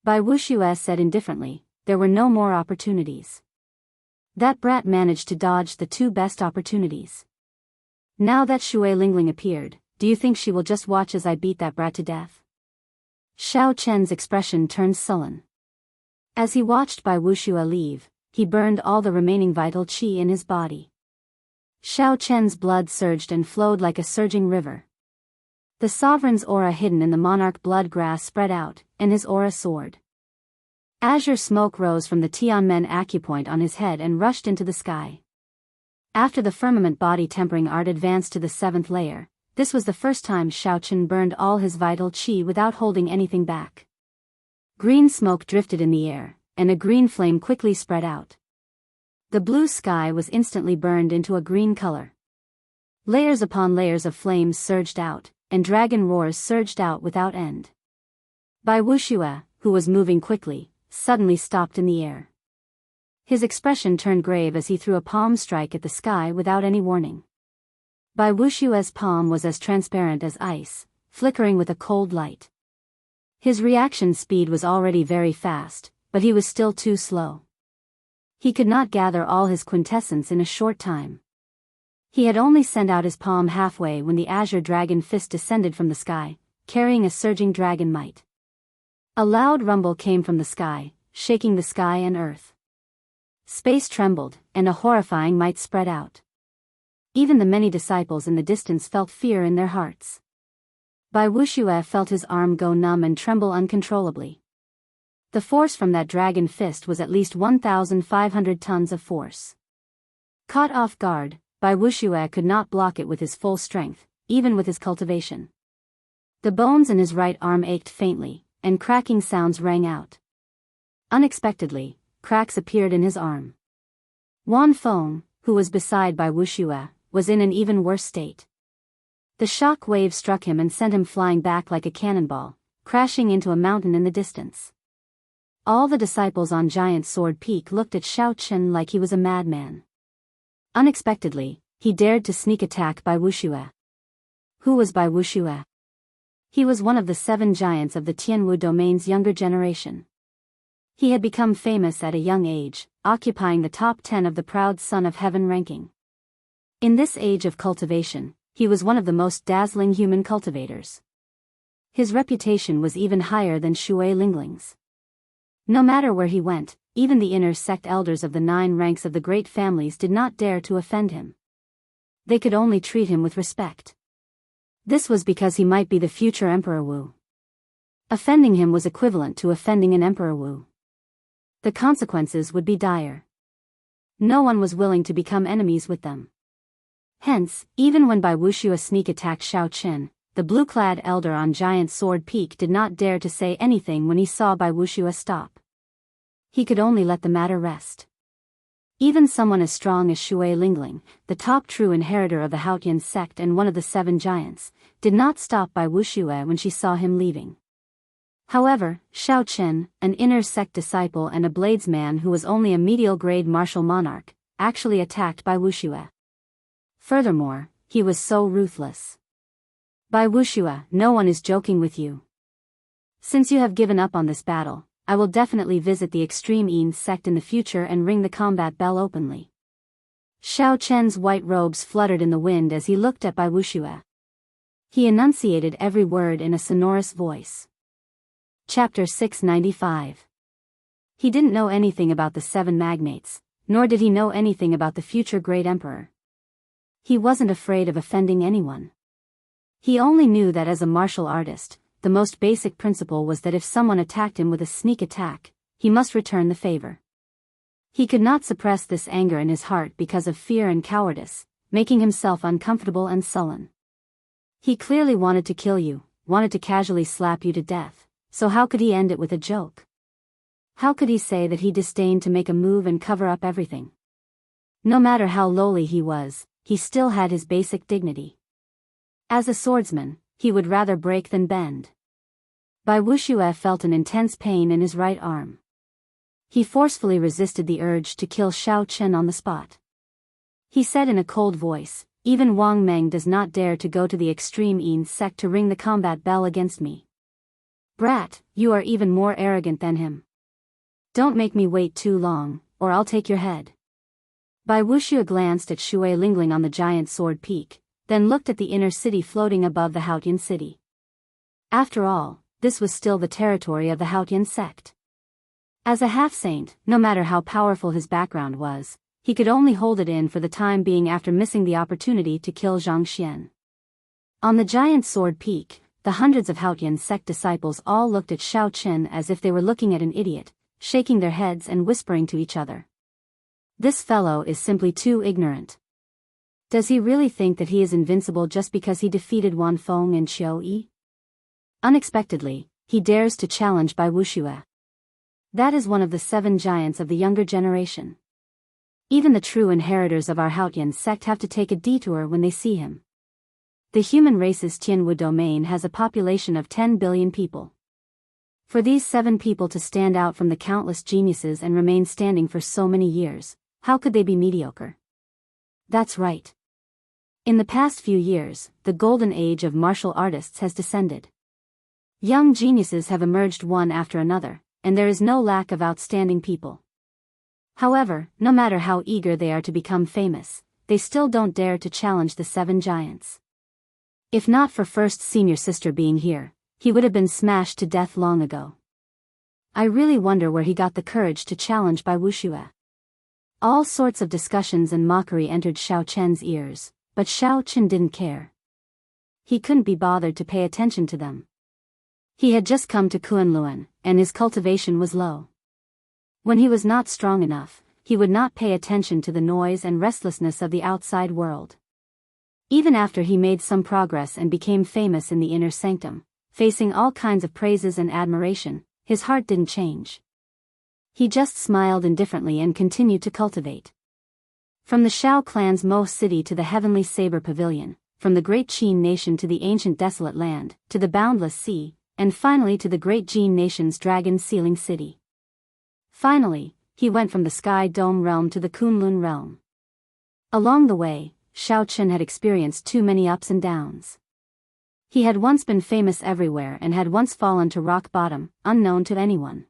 Bai Wuxia said indifferently, "There were no more opportunities. That brat managed to dodge the two best opportunities. Now that Shui Lingling appeared, do you think she will just watch as I beat that brat to death?" Xiao Chen's expression turned sullen. As he watched Bai Wuxia leave, he burned all the remaining vital qi in his body. Xiao Chen's blood surged and flowed like a surging river. The sovereign's aura hidden in the monarch blood grass spread out, and his aura soared. Azure smoke rose from the Tianmen acupoint on his head and rushed into the sky. After the firmament body tempering art advanced to the 7th layer, this was the first time Xiao Chen burned all his vital qi without holding anything back. Green smoke drifted in the air, and a green flame quickly spread out. The blue sky was instantly burned into a green color. Layers upon layers of flames surged out, and dragon roars surged out without end. Bai Wuxia, who was moving quickly, suddenly stopped in the air. His expression turned grave as he threw a palm strike at the sky without any warning. Bai Wuxia's palm was as transparent as ice, flickering with a cold light. His reaction speed was already very fast, but he was still too slow. He could not gather all his quintessence in a short time. He had only sent out his palm halfway when the azure dragon fist descended from the sky, carrying a surging dragon might. A loud rumble came from the sky, shaking the sky and earth. Space trembled, and a horrifying might spread out. Even the many disciples in the distance felt fear in their hearts. Bai Wuxia felt his arm go numb and tremble uncontrollably. The force from that dragon fist was at least 1,500 tons of force. Caught off guard, Bai Wuxia could not block it with his full strength, even with his cultivation. The bones in his right arm ached faintly, and cracking sounds rang out. Unexpectedly, cracks appeared in his arm. Wan Feng, who was beside Bai Wuxia, was in an even worse state. The shock wave struck him and sent him flying back like a cannonball, crashing into a mountain in the distance. All the disciples on Giant Sword Peak looked at Xiao Chen like he was a madman. Unexpectedly, he dared to sneak attack Bai Wuxia. Who was Bai Wuxia? He was one of the 7 giants of the Tianwu domain's younger generation. He had become famous at a young age, occupying the top 10 of the Proud Son of Heaven ranking. In this age of cultivation, he was one of the most dazzling human cultivators. His reputation was even higher than Shui Lingling's. No matter where he went, even the inner sect elders of the 9 ranks of the great families did not dare to offend him. They could only treat him with respect. This was because he might be the future Emperor Wu. Offending him was equivalent to offending an Emperor Wu. The consequences would be dire. No one was willing to become enemies with them. Hence, even when Bai Wuxia sneak attacked Xiao Chen, the blue-clad elder on Giant Sword Peak did not dare to say anything when he saw Bai Wuxia stop. He could only let the matter rest. Even someone as strong as Shui Lingling, the top true inheritor of the Haotian sect and one of the 7 giants, did not stop Bai Wuxia when she saw him leaving. However, Xiao Chen, an inner sect disciple and a bladesman who was only a medial grade martial monarch, actually attacked Bai Wuxia. Furthermore, he was so ruthless. Bai Wuxia, no one is joking with you. Since you have given up on this battle, I will definitely visit the extreme Yin sect in the future and ring the combat bell openly. Xiao Chen's white robes fluttered in the wind as he looked at Bai Wuxia. He enunciated every word in a sonorous voice. Chapter 695. He didn't know anything about the 7 magnates, nor did he know anything about the future great emperor. He wasn't afraid of offending anyone. He only knew that as a martial artist, the most basic principle was that if someone attacked him with a sneak attack, he must return the favor. He could not suppress this anger in his heart because of fear and cowardice, making himself uncomfortable and sullen. He clearly wanted to kill you, wanted to casually slap you to death, so how could he end it with a joke? How could he say that he disdained to make a move and cover up everything? No matter how lowly he was, he still had his basic dignity. As a swordsman, he would rather break than bend. Bai Wuxia felt an intense pain in his right arm. He forcefully resisted the urge to kill Xiao Chen on the spot. He said in a cold voice, "Even Wang Meng does not dare to go to the extreme Yin sect to ring the combat bell against me. Brat, you are even more arrogant than him. Don't make me wait too long, or I'll take your head." Bai Wuxia glanced at Shui Lingling on the giant sword peak, then looked at the inner city floating above the Haotian city. After all, this was still the territory of the Haotian sect. As a half-saint, no matter how powerful his background was, he could only hold it in for the time being after missing the opportunity to kill Zhang Xian. On the giant sword peak, the hundreds of Haotian sect disciples all looked at Xiao Chen as if they were looking at an idiot, shaking their heads and whispering to each other. This fellow is simply too ignorant. Does he really think that he is invincible just because he defeated Wan Feng and Qiu Yi? Unexpectedly, he dares to challenge Bai Wuxia. That is one of the 7 giants of the younger generation. Even the true inheritors of our Haotian sect have to take a detour when they see him. The human race's Tianwu domain has a population of 10 billion people. For these 7 people to stand out from the countless geniuses and remain standing for so many years, how could they be mediocre? That's right. In the past few years, the golden age of martial artists has descended. Young geniuses have emerged one after another, and there is no lack of outstanding people. However, no matter how eager they are to become famous, they still don't dare to challenge the 7 giants. If not for first senior sister being here, he would have been smashed to death long ago. I really wonder where he got the courage to challenge Bai Wuxia. All sorts of discussions and mockery entered Xiao Chen's ears, but Xiao Chen didn't care. He couldn't be bothered to pay attention to them. He had just come to Kunlun, and his cultivation was low. When he was not strong enough, he would not pay attention to the noise and restlessness of the outside world. Even after he made some progress and became famous in the inner sanctum, facing all kinds of praises and admiration, his heart didn't change. He just smiled indifferently and continued to cultivate. From the Shao clan's Mo city to the heavenly saber pavilion, from the great Qin nation to the ancient desolate land, to the boundless sea, and finally to the great Jin nation's dragon sealing city. Finally, he went from the Sky Dome realm to the Kunlun realm. Along the way, Xiao Chen had experienced too many ups and downs. He had once been famous everywhere and had once fallen to rock bottom, unknown to anyone.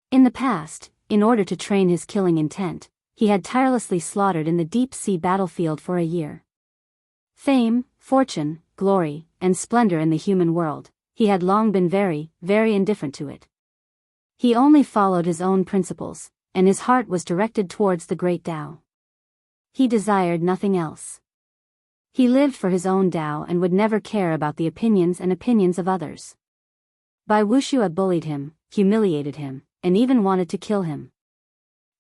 In the past, in order to train his killing intent, he had tirelessly slaughtered in the deep-sea battlefield for a year. Fame, fortune, glory, and splendor in the human world, he had long been very, very indifferent to it. He only followed his own principles, and his heart was directed towards the great Tao. He desired nothing else. He lived for his own Tao and would never care about the opinions of others. Bai Wuxia bullied him, humiliated him, and even wanted to kill him.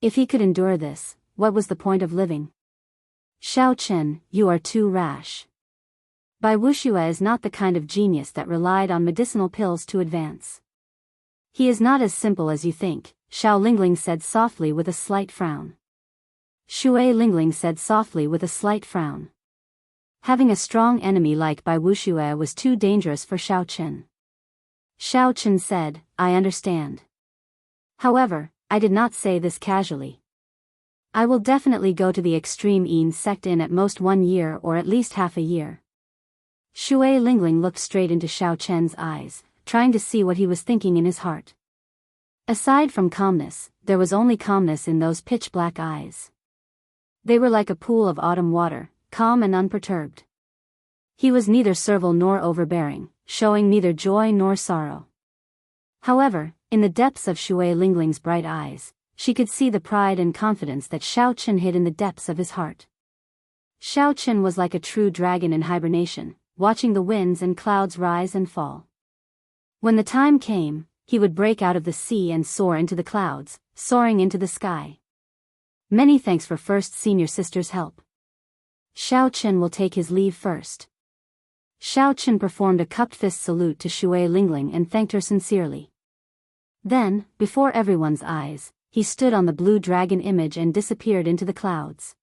If he could endure this, what was the point of living? Xiao Chen, you are too rash. Bai Wuxia is not the kind of genius that relied on medicinal pills to advance. He is not as simple as you think, Xiao Lingling said softly with a slight frown. Shui Lingling said softly with a slight frown. Having a strong enemy like Bai Wuxia was too dangerous for Xiao Chen. Xiao Chen said, I understand. However, I did not say this casually. I will definitely go to the extreme Yin sect in at most 1 year or at least half a year. Shui Lingling looked straight into Xiao Chen's eyes, trying to see what he was thinking in his heart. Aside from calmness, there was only calmness in those pitch-black eyes. They were like a pool of autumn water, calm and unperturbed. He was neither servile nor overbearing, showing neither joy nor sorrow. However, in the depths of Shui Lingling's bright eyes, she could see the pride and confidence that Xiao Chen hid in the depths of his heart. Xiao Chen was like a true dragon in hibernation, watching the winds and clouds rise and fall. When the time came, he would break out of the sea and soar into the clouds, soaring into the sky. Many thanks for first senior sister's help. Xiao Chen will take his leave first. Xiao Chen performed a cupped fist salute to Shui Lingling and thanked her sincerely. Then, before everyone's eyes, he stood on the blue dragon image and disappeared into the clouds.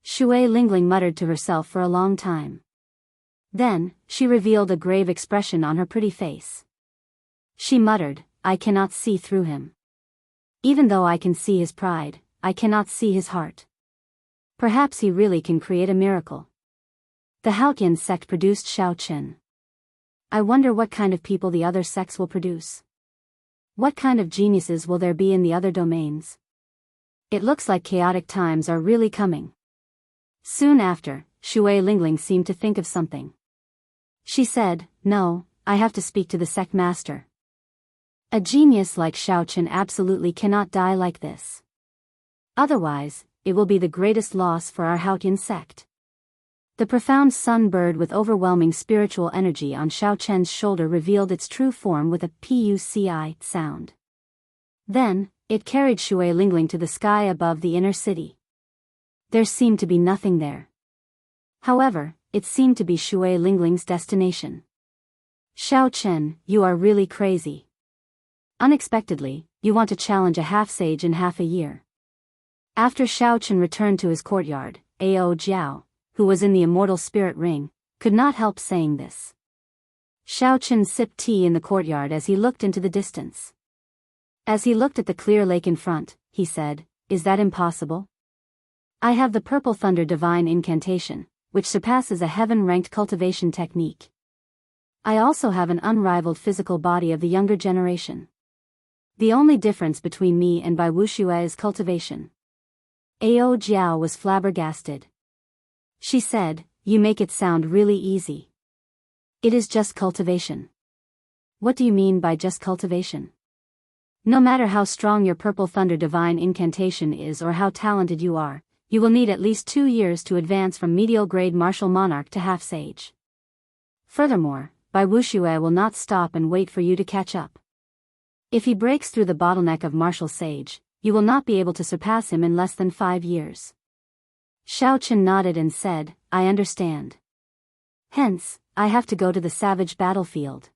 Shui Lingling muttered to herself for a long time. Then, she revealed a grave expression on her pretty face. She muttered, I cannot see through him. Even though I can see his pride, I cannot see his heart. Perhaps he really can create a miracle. The Haotian sect produced Xiaoqin. I wonder what kind of people the other sects will produce. What kind of geniuses will there be in the other domains? It looks like chaotic times are really coming. Soon after, Shui Lingling seemed to think of something. She said, "No, I have to speak to the sect master. A genius like Xiaoqin absolutely cannot die like this. Otherwise, it will be the greatest loss for our Haotian sect." The profound sun bird with overwhelming spiritual energy on Xiaoqian's shoulder revealed its true form with a puci sound. Then, it carried Shui Lingling to the sky above the inner city. There seemed to be nothing there. However, it seemed to be Shui Lingling's destination. "Xiaoqian, you are really crazy. Unexpectedly, you want to challenge a half-sage in half a year." After Xiaoqian returned to his courtyard, Ao Jiao, who was in the immortal spirit ring, could not help saying this. Xiaoqian sipped tea in the courtyard as he looked into the distance. As he looked at the clear lake in front, he said, "Is that impossible? I have the Purple Thunder Divine Incantation, which surpasses a heaven-ranked cultivation technique. I also have an unrivaled physical body of the younger generation. The only difference between me and Bai Wuxia is cultivation." Ao Jiao was flabbergasted. She said, "You make it sound really easy. It is just cultivation." "What do you mean by just cultivation?" "No matter how strong your Purple Thunder Divine Incantation is or how talented you are, you will need at least 2 years to advance from medial grade martial monarch to half-sage. Furthermore, Bai Wuxia will not stop and wait for you to catch up. If he breaks through the bottleneck of martial sage, you will not be able to surpass him in less than 5 years. Xiaoqian nodded and said, "I understand. Hence, I have to go to the savage battlefield.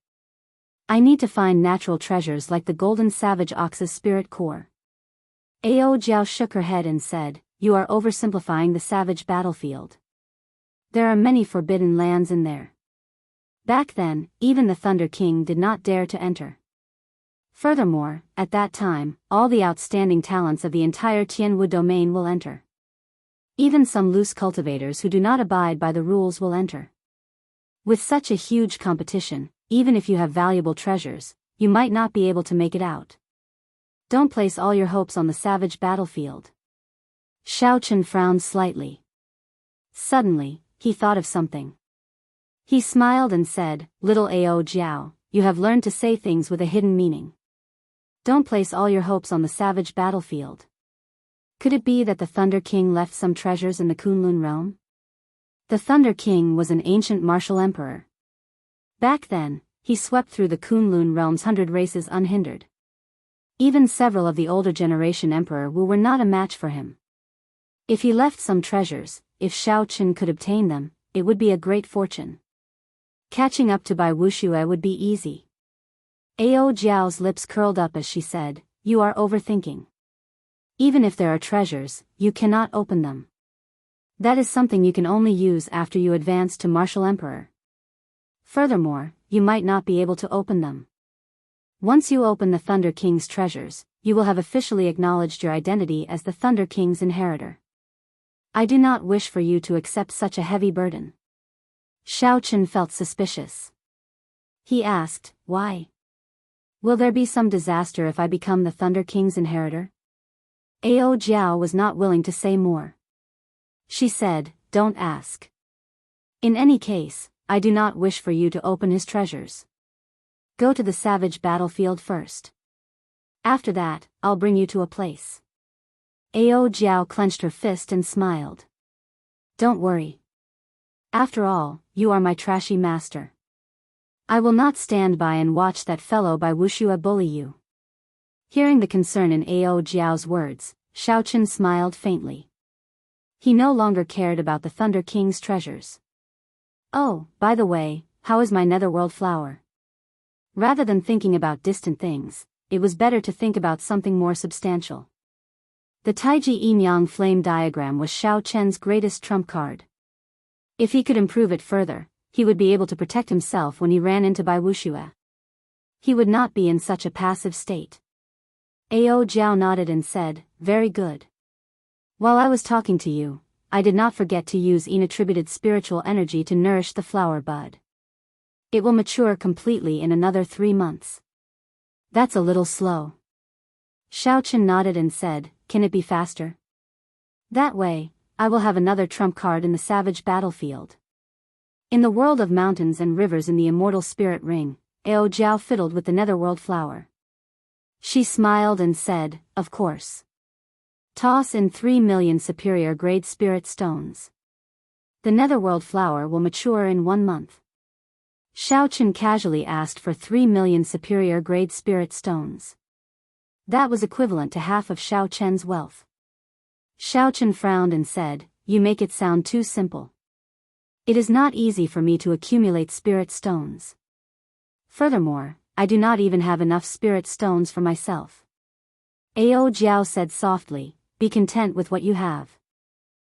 I need to find natural treasures like the golden savage ox's spirit core." Ao Jiao shook her head and said, "You are oversimplifying the savage battlefield. There are many forbidden lands in there. Back then, even the Thunder King did not dare to enter. Furthermore, at that time, all the outstanding talents of the entire Tianwu domain will enter. Even some loose cultivators who do not abide by the rules will enter. With such a huge competition, even if you have valuable treasures, you might not be able to make it out. Don't place all your hopes on the savage battlefield." Xiaoqian frowned slightly. Suddenly, he thought of something. He smiled and said, "Little Ao Jiao, you have learned to say things with a hidden meaning. Don't place all your hopes on the savage battlefield. Could it be that the Thunder King left some treasures in the Kunlun realm?" The Thunder King was an ancient martial emperor. Back then, he swept through the Kunlun realm's 100 races unhindered. Even several of the older generation emperor were not a match for him. If he left some treasures, if Xiaoqian could obtain them, it would be a great fortune. Catching up to Bai Wuxia would be easy. Ao Jiao's lips curled up as she said, "You are overthinking. Even if there are treasures, you cannot open them. That is something you can only use after you advance to martial emperor. Furthermore, you might not be able to open them. Once you open the Thunder King's treasures, you will have officially acknowledged your identity as the Thunder King's inheritor. I do not wish for you to accept such a heavy burden." Xiaoqian felt suspicious. He asked, "Why? Will there be some disaster if I become the Thunder King's inheritor?" Ao Jiao was not willing to say more. She said, "Don't ask. In any case, I do not wish for you to open his treasures. Go to the savage battlefield first. After that, I'll bring you to a place." Ao Jiao clenched her fist and smiled. "Don't worry. After all, you are my trashy master. I will not stand by and watch that fellow Bai Wuxia bully you." Hearing the concern in Ao Jiao's words, Xiaoqian smiled faintly. He no longer cared about the Thunder King's treasures. "Oh, by the way, how is my netherworld flower?" Rather than thinking about distant things, it was better to think about something more substantial. The Taiji Yin-Yang flame diagram was Xiaoqian's greatest trump card. If he could improve it further, he would be able to protect himself when he ran into Bai Wuxia. He would not be in such a passive state. Ao Jiao nodded and said, very good. While I was talking to you, I did not forget to use inattributed spiritual energy to nourish the flower bud. It will mature completely in another 3 months. That's a little slow. Xiaochen nodded and said, can it be faster? That way, I will have another trump card in the savage battlefield. In the world of mountains and rivers in the immortal spirit ring, Ao Jiao fiddled with the netherworld flower. She smiled and said, of course. Toss in 3 million superior grade spirit stones. The netherworld flower will mature in 1 month. Xiaochen casually asked for 3 million superior grade spirit stones. That was equivalent to half of Xiaochen's wealth. Xiaochen frowned and said, you make it sound too simple. It is not easy for me to accumulate spirit stones. Furthermore, I do not even have enough spirit stones for myself. Ao Jiao said softly, be content with what you have.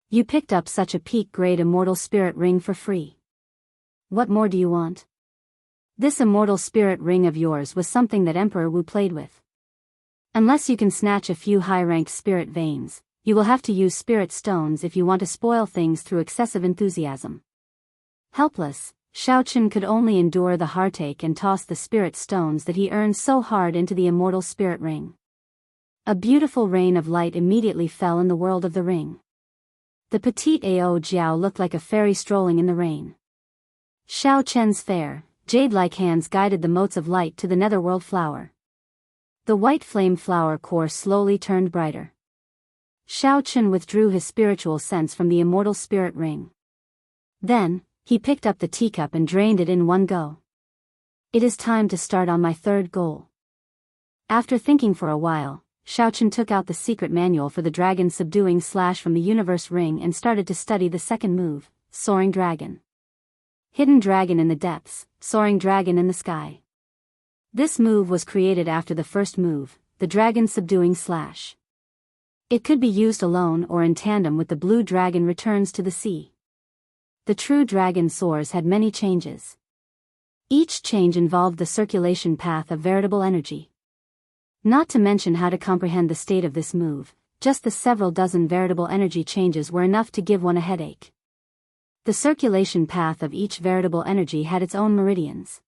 You picked up such a peak-grade immortal spirit ring for free. What more do you want? This immortal spirit ring of yours was something that Emperor Wu played with. Unless you can snatch a few high-ranked spirit veins, you will have to use spirit stones if you want to spoil things through excessive enthusiasm. Helpless, Xiaochen could only endure the heartache and toss the spirit stones that he earned so hard into the immortal spirit ring. A beautiful rain of light immediately fell in the world of the ring. The petite Ao Jiao looked like a fairy strolling in the rain. Xiaochen's fair, jade-like hands guided the motes of light to the netherworld flower. The white flame flower core slowly turned brighter. Xiaochen withdrew his spiritual sense from the immortal spirit ring. Then, he picked up the teacup and drained it in one go. It is time to start on my third goal. After thinking for a while, Xiaochen took out the secret manual for the dragon subduing slash from the universe ring and started to study the second move, Soaring Dragon. Hidden dragon in the depths, soaring dragon in the sky. This move was created after the first move, the dragon subduing slash. It could be used alone or in tandem with the blue dragon returns to the sea. The true dragon soars had many changes. Each change involved the circulation path of veritable energy. Not to mention how to comprehend the state of this move, just the several dozen veritable energy changes were enough to give one a headache. The circulation path of each veritable energy had its own meridians.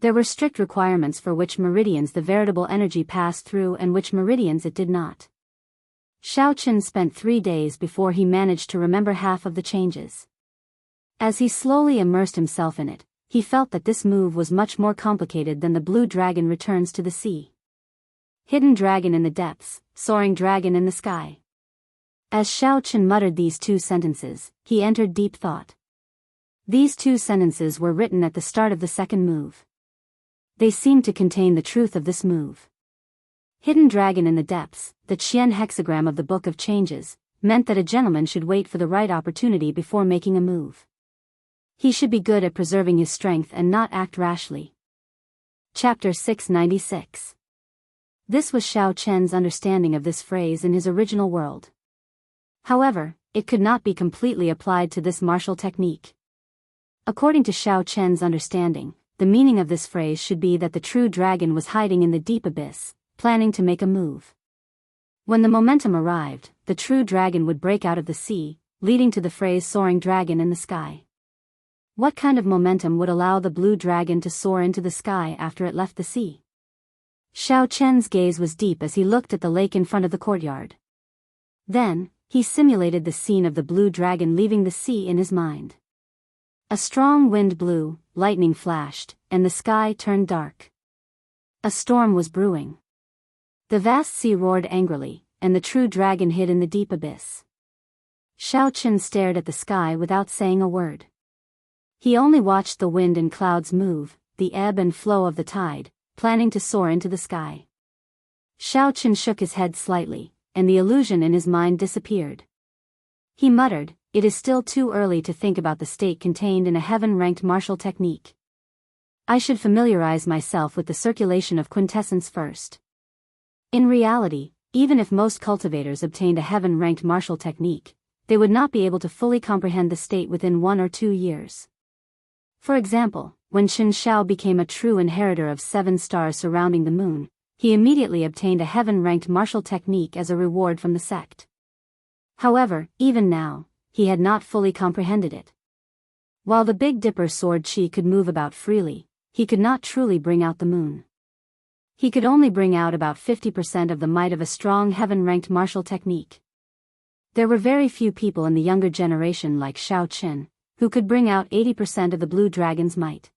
There were strict requirements for which meridians the veritable energy passed through and which meridians it did not. Xiaochen spent 3 days before he managed to remember half of the changes. As he slowly immersed himself in it, he felt that this move was much more complicated than the blue dragon returns to the sea. Hidden dragon in the depths, soaring dragon in the sky. As Xiaochen muttered these 2 sentences, he entered deep thought. These 2 sentences were written at the start of the second move. They seemed to contain the truth of this move. Hidden dragon in the depths, the Qian hexagram of the Book of Changes, meant that a gentleman should wait for the right opportunity before making a move. He should be good at preserving his strength and not act rashly. Chapter 696. This was Xiaochen's understanding of this phrase in his original world. However, it could not be completely applied to this martial technique. According to Xiaochen's understanding, the meaning of this phrase should be that the true dragon was hiding in the deep abyss, planning to make a move. When the momentum arrived, the true dragon would break out of the sea, leading to the phrase soaring dragon in the sky. What kind of momentum would allow the blue dragon to soar into the sky after it left the sea? Xiaochen's gaze was deep as he looked at the lake in front of the courtyard. Then, he simulated the scene of the blue dragon leaving the sea in his mind. A strong wind blew, lightning flashed, and the sky turned dark. A storm was brewing. The vast sea roared angrily, and the true dragon hid in the deep abyss. Xiaochen stared at the sky without saying a word. He only watched the wind and clouds move, the ebb and flow of the tide, planning to soar into the sky. Xiaochen shook his head slightly, and the illusion in his mind disappeared. He muttered, "It is still too early to think about the state contained in a heaven-ranked martial technique. I should familiarize myself with the circulation of quintessence first." In reality, even if most cultivators obtained a heaven-ranked martial technique, they would not be able to fully comprehend the state within 1 or 2 years. For example, when Chen Xiao became a true inheritor of 7 stars surrounding the moon, He immediately obtained a heaven-ranked martial technique as a reward from the sect. However, even now, he had not fully comprehended it. While the Big Dipper sword chi could move about freely, he could not truly bring out the moon. He could only bring out about 50% of the might of a strong heaven-ranked martial technique. There were very few people in the younger generation like Xiao Qin, who could bring out 80% of the blue dragon's might.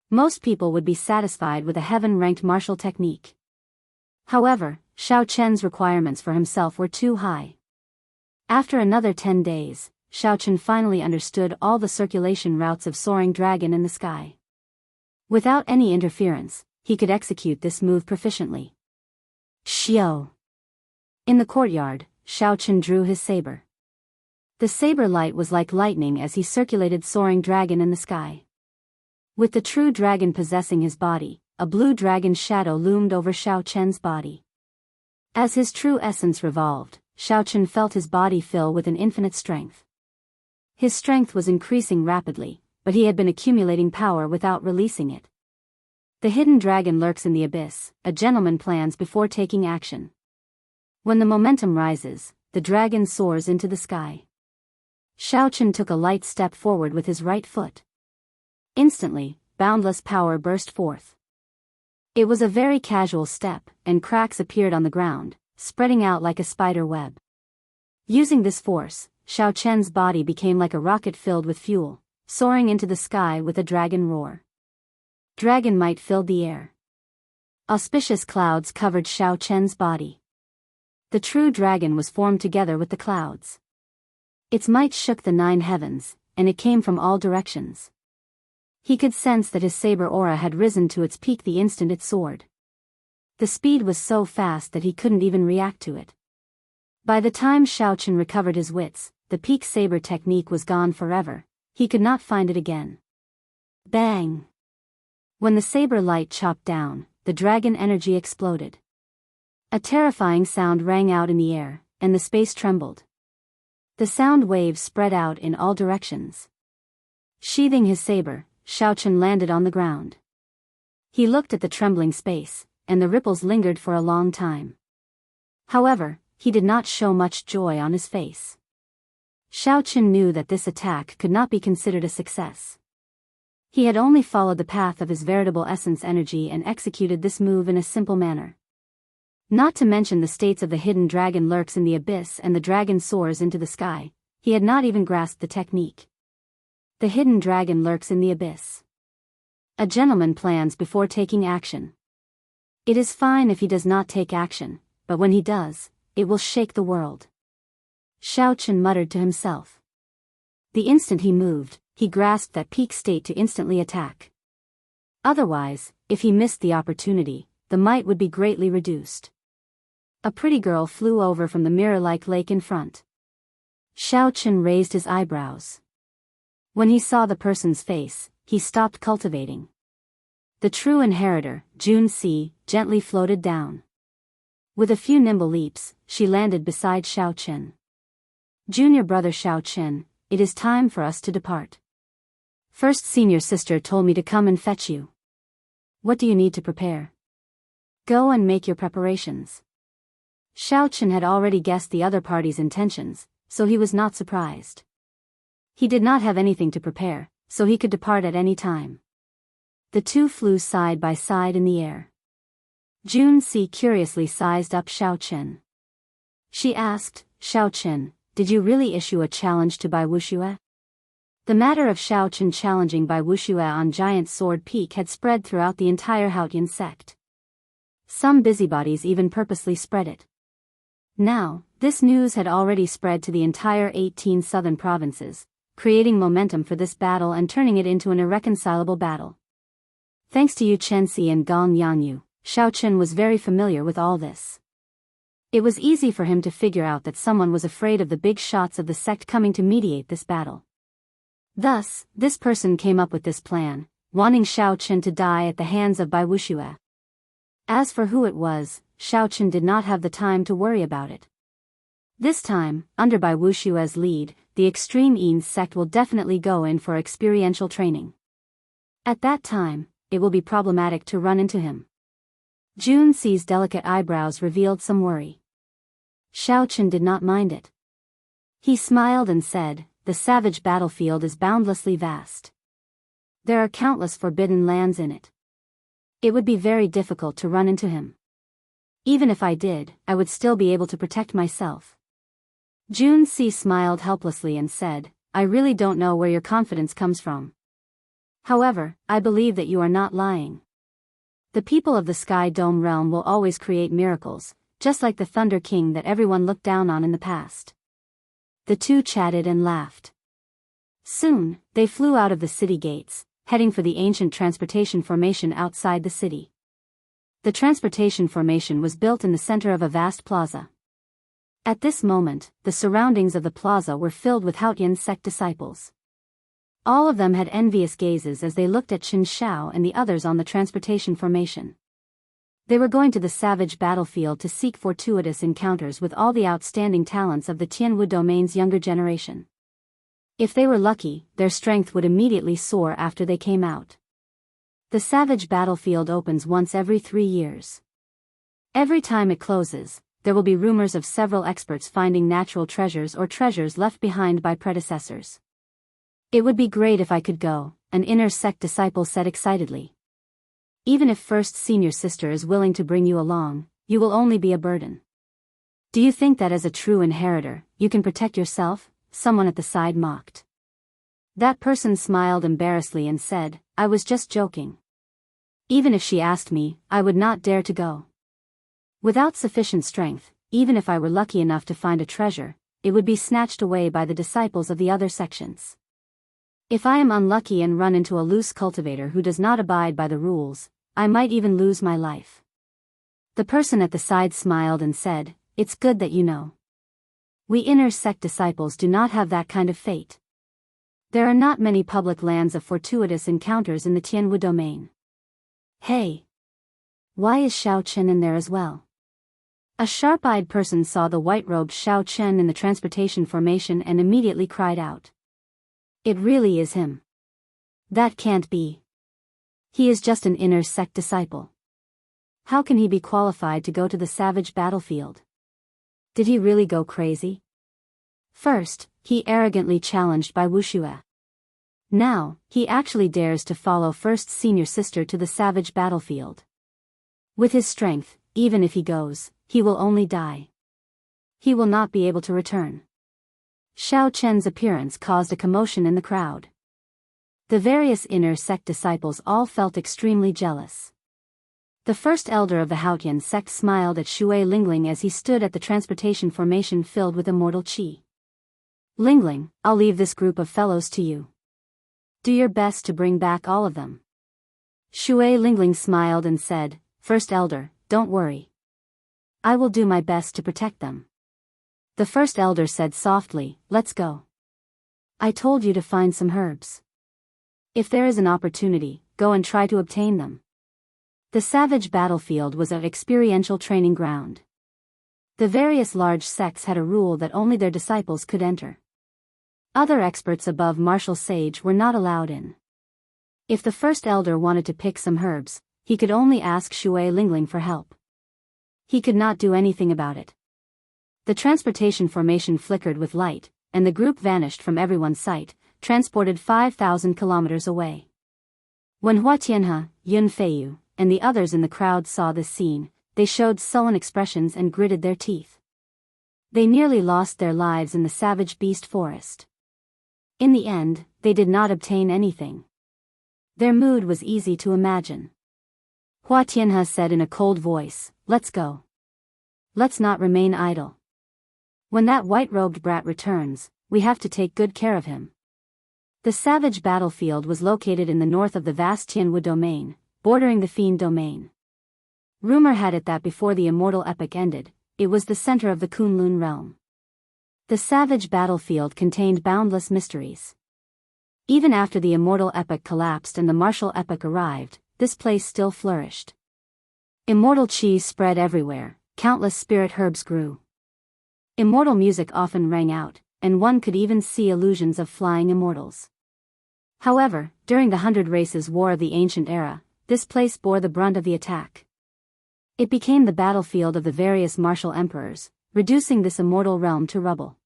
Most people would be satisfied with a heaven-ranked martial technique. However, Xiao Chen's requirements for himself were too high. After another 10 days, Xiao Chen finally understood all the circulation routes of soaring dragon in the sky. Without any interference, he could execute this move proficiently. Xiao. In the courtyard, Xiao Chen drew his saber. The saber light was like lightning as he circulated soaring dragon in the sky. With the true dragon possessing his body, a blue dragon shadow loomed over Xiao Chen's body. As his true essence revolved, Xiao Chen felt his body fill with an infinite strength. His strength was increasing rapidly, but he had been accumulating power without releasing it. The hidden dragon lurks in the abyss, a gentleman plans before taking action. When the momentum rises, the dragon soars into the sky. Xiao Chen took a light step forward with his right foot. Instantly, boundless power burst forth. It was a very casual step, and cracks appeared on the ground, spreading out like a spider web. Using this force, Xiao Chen's body became like a rocket filled with fuel, soaring into the sky with a dragon roar. Dragon might filled the air. Auspicious clouds covered Xiao Chen's body. The true dragon was formed together with the clouds. Its might shook the 9 heavens, and it came from all directions. He could sense that his saber aura had risen to its peak the instant it soared. The speed was so fast that he couldn't even react to it. By the time Xiao Chen recovered his wits, the peak saber technique was gone forever. He could not find it again. Bang! When the saber light chopped down, the dragon energy exploded. A terrifying sound rang out in the air, and the space trembled. The sound waves spread out in all directions. Sheathing his saber, Xiao Chen landed on the ground. He looked at the trembling space, and the ripples lingered for a long time. However, he did not show much joy on his face. Xiao Chen knew that this attack could not be considered a success. He had only followed the path of his veritable essence energy and executed this move in a simple manner. Not to mention the states of the hidden dragon lurks in the abyss and the dragon soars into the sky, he had not even grasped the technique. The hidden dragon lurks in the abyss. A gentleman plans before taking action. It is fine if he does not take action, but when he does, it will shake the world. Xiao Chen muttered to himself. The instant he moved, he grasped that peak state to instantly attack. Otherwise, if he missed the opportunity, the might would be greatly reduced. A pretty girl flew over from the mirror-like lake in front. Xiao Chen raised his eyebrows. When he saw the person's face, he stopped cultivating. The true inheritor, Jun Si, gently floated down. With a few nimble leaps, she landed beside Xiao Chen. Junior brother Xiao Chen, it is time for us to depart. First senior sister told me to come and fetch you. What do you need to prepare? Go and make your preparations. Xiao Chen had already guessed the other party's intentions, so he was not surprised. He did not have anything to prepare, so he could depart at any time. The two flew side by side in the air. Jun Si curiously sized up Xiao Chen. She asked, Xiao Chen, did you really issue a challenge to Bai Wuxia? The matter of Xiao Chen challenging Bai Wuxia on Giant Sword Peak had spread throughout the entire Haotian sect. Some busybodies even purposely spread it. Now, this news had already spread to the entire 18 southern provinces, creating momentum for this battle and turning it into an irreconcilable battle. Thanks to Yu Chenxi and Gong Yangyu, Xiao Chen was very familiar with all this. It was easy for him to figure out that someone was afraid of the big shots of the sect coming to mediate this battle. Thus, this person came up with this plan, wanting Xiao Chen to die at the hands of Bai Wuxia. As for who it was, Xiao Chen did not have the time to worry about it. This time, under Bai Wuxia's lead, the extreme Yin sect will definitely go in for experiential training. At that time, it will be problematic to run into him. Junxi's delicate eyebrows revealed some worry. Xiaochen did not mind it. He smiled and said, "The savage battlefield is boundlessly vast. There are countless forbidden lands in it. It would be very difficult to run into him. Even if I did, I would still be able to protect myself." Junxi smiled helplessly and said, "I really don't know where your confidence comes from. However, I believe that you are not lying. The people of the Sky Dome realm will always create miracles, just like the Thunder King that everyone looked down on in the past." The two chatted and laughed. Soon, they flew out of the city gates, heading for the ancient transportation formation outside the city. The transportation formation was built in the center of a vast plaza. At this moment, the surroundings of the plaza were filled with Haotian sect disciples. All of them had envious gazes as they looked at Qin Shao and the others on the transportation formation. They were going to the savage battlefield to seek fortuitous encounters with all the outstanding talents of the Tianwu domain's younger generation. If they were lucky, their strength would immediately soar after they came out. The savage battlefield opens once every 3 years. Every time it closes, there will be rumors of several experts finding natural treasures or treasures left behind by predecessors. "It would be great if I could go," an inner sect disciple said excitedly. "Even if first senior sister is willing to bring you along, you will only be a burden." "Do you think that as a true inheritor, you can protect yourself?" someone at the side mocked. That person smiled embarrassedly and said, "I was just joking. Even if she asked me, I would not dare to go. Without sufficient strength, even if I were lucky enough to find a treasure, it would be snatched away by the disciples of the other sections. If I am unlucky and run into a loose cultivator who does not abide by the rules, I might even lose my life." The person at the side smiled and said, "It's good that you know. We inner sect disciples do not have that kind of fate. There are not many public lands of fortuitous encounters in the Tianwu domain." "Hey! Why is Xiao Chen in there as well?" A sharp-eyed person saw the white-robed Xiao Chen in the transportation formation and immediately cried out. "It really is him. That can't be. He is just an inner sect disciple. How can he be qualified to go to the savage battlefield? Did he really go crazy? First, he arrogantly challenged by Wuxia. Now, he actually dares to follow first senior sister to the savage battlefield. With his strength, even if he goes, he will only die. He will not be able to return." Xiao Chen's appearance caused a commotion in the crowd. The various inner sect disciples all felt extremely jealous. The first elder of the Haotian sect smiled at Shui Lingling as he stood at the transportation formation filled with immortal qi. "Lingling, I'll leave this group of fellows to you. Do your best to bring back all of them." Shui Lingling smiled and said, "First elder, don't worry. I will do my best to protect them." The first elder said softly, "Let's go. I told you to find some herbs. If there is an opportunity, go and try to obtain them." The savage battlefield was an experiential training ground. The various large sects had a rule that only their disciples could enter. Other experts above martial sage were not allowed in. If the first elder wanted to pick some herbs, he could only ask Shui Lingling for help. He could not do anything about it. The transportation formation flickered with light, and the group vanished from everyone's sight, transported 5,000 kilometers away. When Hua Tianhe, Yun Feiyu, and the others in the crowd saw this scene, they showed sullen expressions and gritted their teeth. They nearly lost their lives in the savage beast forest. In the end, they did not obtain anything. Their mood was easy to imagine. Hua Tianhe said in a cold voice, "Let's go. Let's not remain idle. When that white-robed brat returns, we have to take good care of him." The savage battlefield was located in the north of the vast Tianwu domain, bordering the Fiend domain. Rumor had it that before the immortal epic ended, it was the center of the Kunlun realm. The savage battlefield contained boundless mysteries. Even after the immortal epic collapsed and the martial epic arrived, this place still flourished. Immortal qi spread everywhere, countless spirit herbs grew. Immortal music often rang out, and one could even see illusions of flying immortals. However, during the 100 Races War of the Ancient Era, this place bore the brunt of the attack. It became the battlefield of the various martial emperors, reducing this immortal realm to rubble.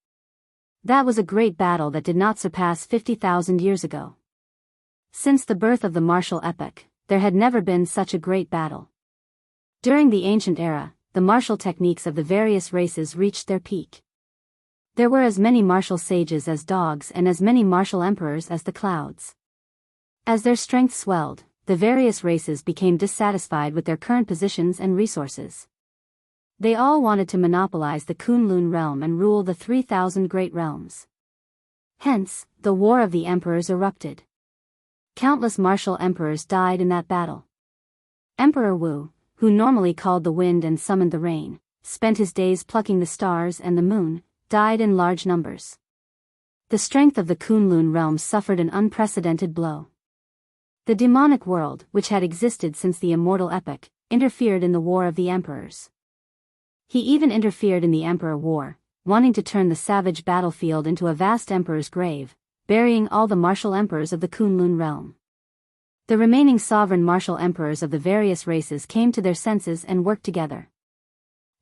That was a great battle that did not surpass 50,000 years ago. Since the birth of the martial epoch, there had never been such a great battle. During the ancient era, the martial techniques of the various races reached their peak. There were as many martial sages as dogs and as many martial emperors as the clouds. As their strength swelled, the various races became dissatisfied with their current positions and resources. They all wanted to monopolize the Kunlun realm and rule the 3,000 great realms. Hence, the War of the Emperors erupted. Countless martial emperors died in that battle. Emperor Wu, who normally called the wind and summoned the rain, spent his days plucking the stars and the moon, died in large numbers. The strength of the Kunlun realm suffered an unprecedented blow. The demonic world, which had existed since the immortal epoch, interfered in the War of the Emperors. He even interfered in the Emperor War, wanting to turn the savage battlefield into a vast emperor's grave, burying all the martial emperors of the Kunlun realm. The remaining sovereign martial emperors of the various races came to their senses and worked together.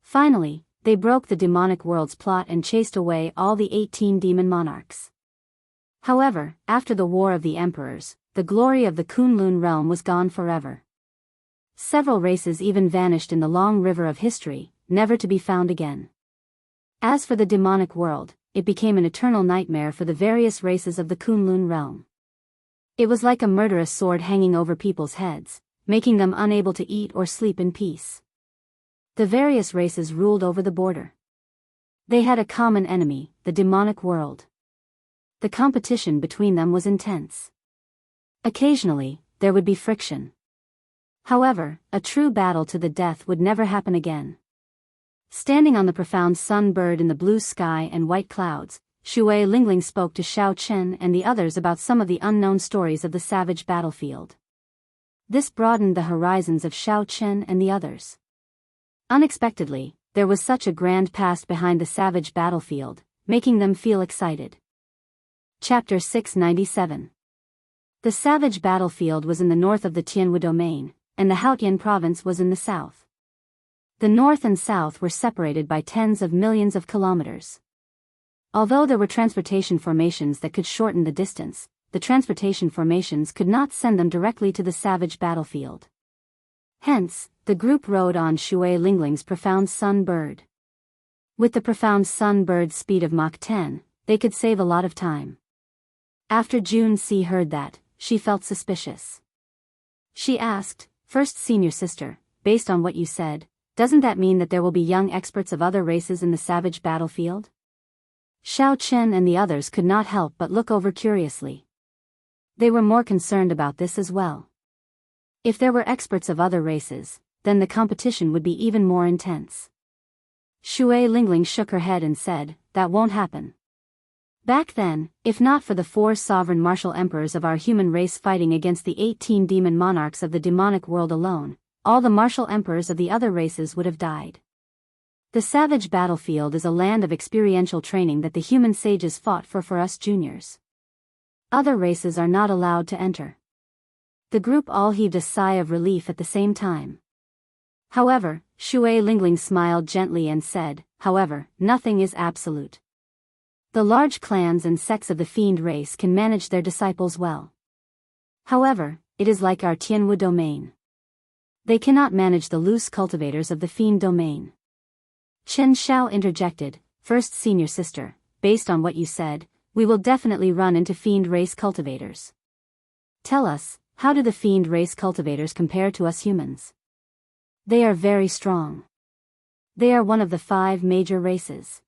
Finally, they broke the demonic world's plot and chased away all the 18 demon monarchs. However, after the War of the Emperors, the glory of the Kunlun realm was gone forever. Several races even vanished in the long river of history, never to be found again. As for the demonic world, it became an eternal nightmare for the various races of the Kunlun realm. It was like a murderous sword hanging over people's heads, making them unable to eat or sleep in peace. The various races ruled over the border. They had a common enemy, the demonic world. The competition between them was intense. Occasionally, there would be friction. However, a true battle to the death would never happen again. Standing on the profound sun bird in the blue sky and white clouds, Shui Lingling spoke to Xiao Chen and the others about some of the unknown stories of the savage battlefield. This broadened the horizons of Xiao Chen and the others. Unexpectedly, there was such a grand past behind the savage battlefield, making them feel excited. Chapter 697. The savage battlefield was in the north of the Tianwu domain, and the Haotian province was in the south. The north and south were separated by tens of millions of kilometers. Although there were transportation formations that could shorten the distance, the transportation formations could not send them directly to the savage battlefield. Hence, the group rode on Shui Lingling's profound sun bird. With the profound sun bird's speed of Mach 10, they could save a lot of time. After Jun Si heard that, she felt suspicious. She asked, "First senior sister, based on what you said, doesn't that mean that there will be young experts of other races in the savage battlefield?" Xiao Chen and the others could not help but look over curiously. They were more concerned about this as well. If there were experts of other races, then the competition would be even more intense. Shui Lingling shook her head and said, "That won't happen. Back then, if not for the 4 sovereign martial emperors of our human race fighting against the 18 demon monarchs of the demonic world alone, all the martial emperors of the other races would have died. The savage battlefield is a land of experiential training that the human sages fought for us juniors. Other races are not allowed to enter." The group all heaved a sigh of relief at the same time. However, Shui Lingling smiled gently and said, "However, nothing is absolute. The large clans and sects of the fiend race can manage their disciples well. However, it is like our Tianwu domain. They cannot manage the loose cultivators of the fiend domain." Chen Xiao interjected, "First senior sister, based on what you said, we will definitely run into fiend race cultivators. Tell us, how do the fiend race cultivators compare to us humans?" "They are very strong. They are one of the 5 major races."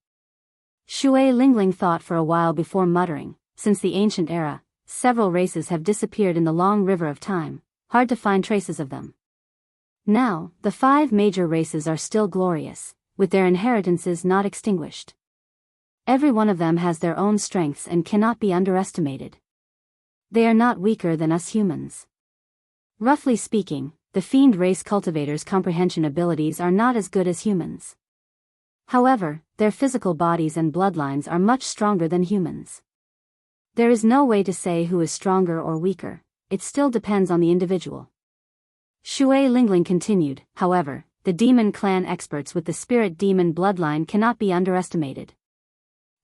Shui Lingling thought for a while before muttering, "Since the ancient era, several races have disappeared in the long river of time, hard to find traces of them. Now, the 5 major races are still glorious, with their inheritances not extinguished. Every one of them has their own strengths and cannot be underestimated. They are not weaker than us humans. Roughly speaking, the fiend race cultivators' comprehension abilities are not as good as humans. However, their physical bodies and bloodlines are much stronger than humans. There is no way to say who is stronger or weaker, it still depends on the individual." Shui Lingling continued, "However, the demon clan experts with the spirit demon bloodline cannot be underestimated.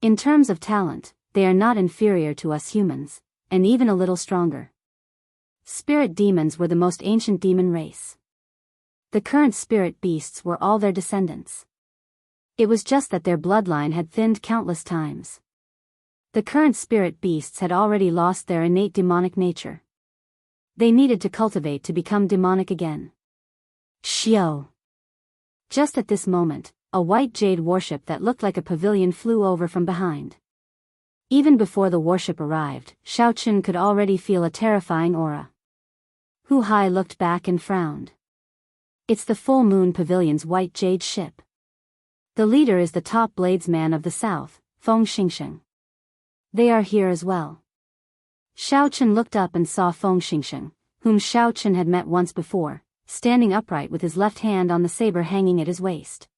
In terms of talent, they are not inferior to us humans, and even a little stronger. Spirit demons were the most ancient demon race. The current spirit beasts were all their descendants. It was just that their bloodline had thinned countless times. The current spirit beasts had already lost their innate demonic nature. They needed to cultivate to become demonic again. Xiao. Just at this moment, a white jade warship that looked like a pavilion flew over from behind. Even before the warship arrived, Xiaoqun could already feel a terrifying aura. Hu Hai looked back and frowned. It's the full moon pavilion's white jade ship. The leader is the top bladesman of the south, Feng Xingxing. They are here as well. Xiaoqun looked up and saw Feng Xingxing, whom Xiaoqun had met once before, standing upright with his left hand on the saber hanging at his waist.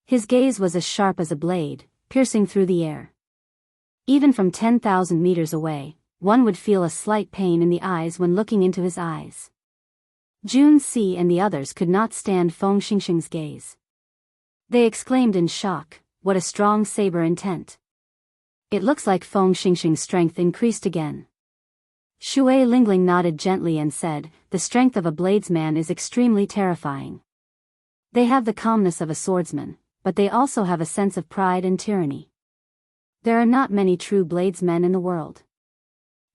His gaze was as sharp as a blade, piercing through the air. Even from 10,000 meters away, one would feel a slight pain in the eyes when looking into his eyes. Jun Si and the others could not stand Feng Xingxing's gaze. They exclaimed in shock, "What a strong saber intent." It looks like Feng Xingxing's strength increased again. Shui Lingling nodded gently and said, "The strength of a bladesman is extremely terrifying. They have the calmness of a swordsman, but they also have a sense of pride and tyranny. There are not many true bladesmen in the world.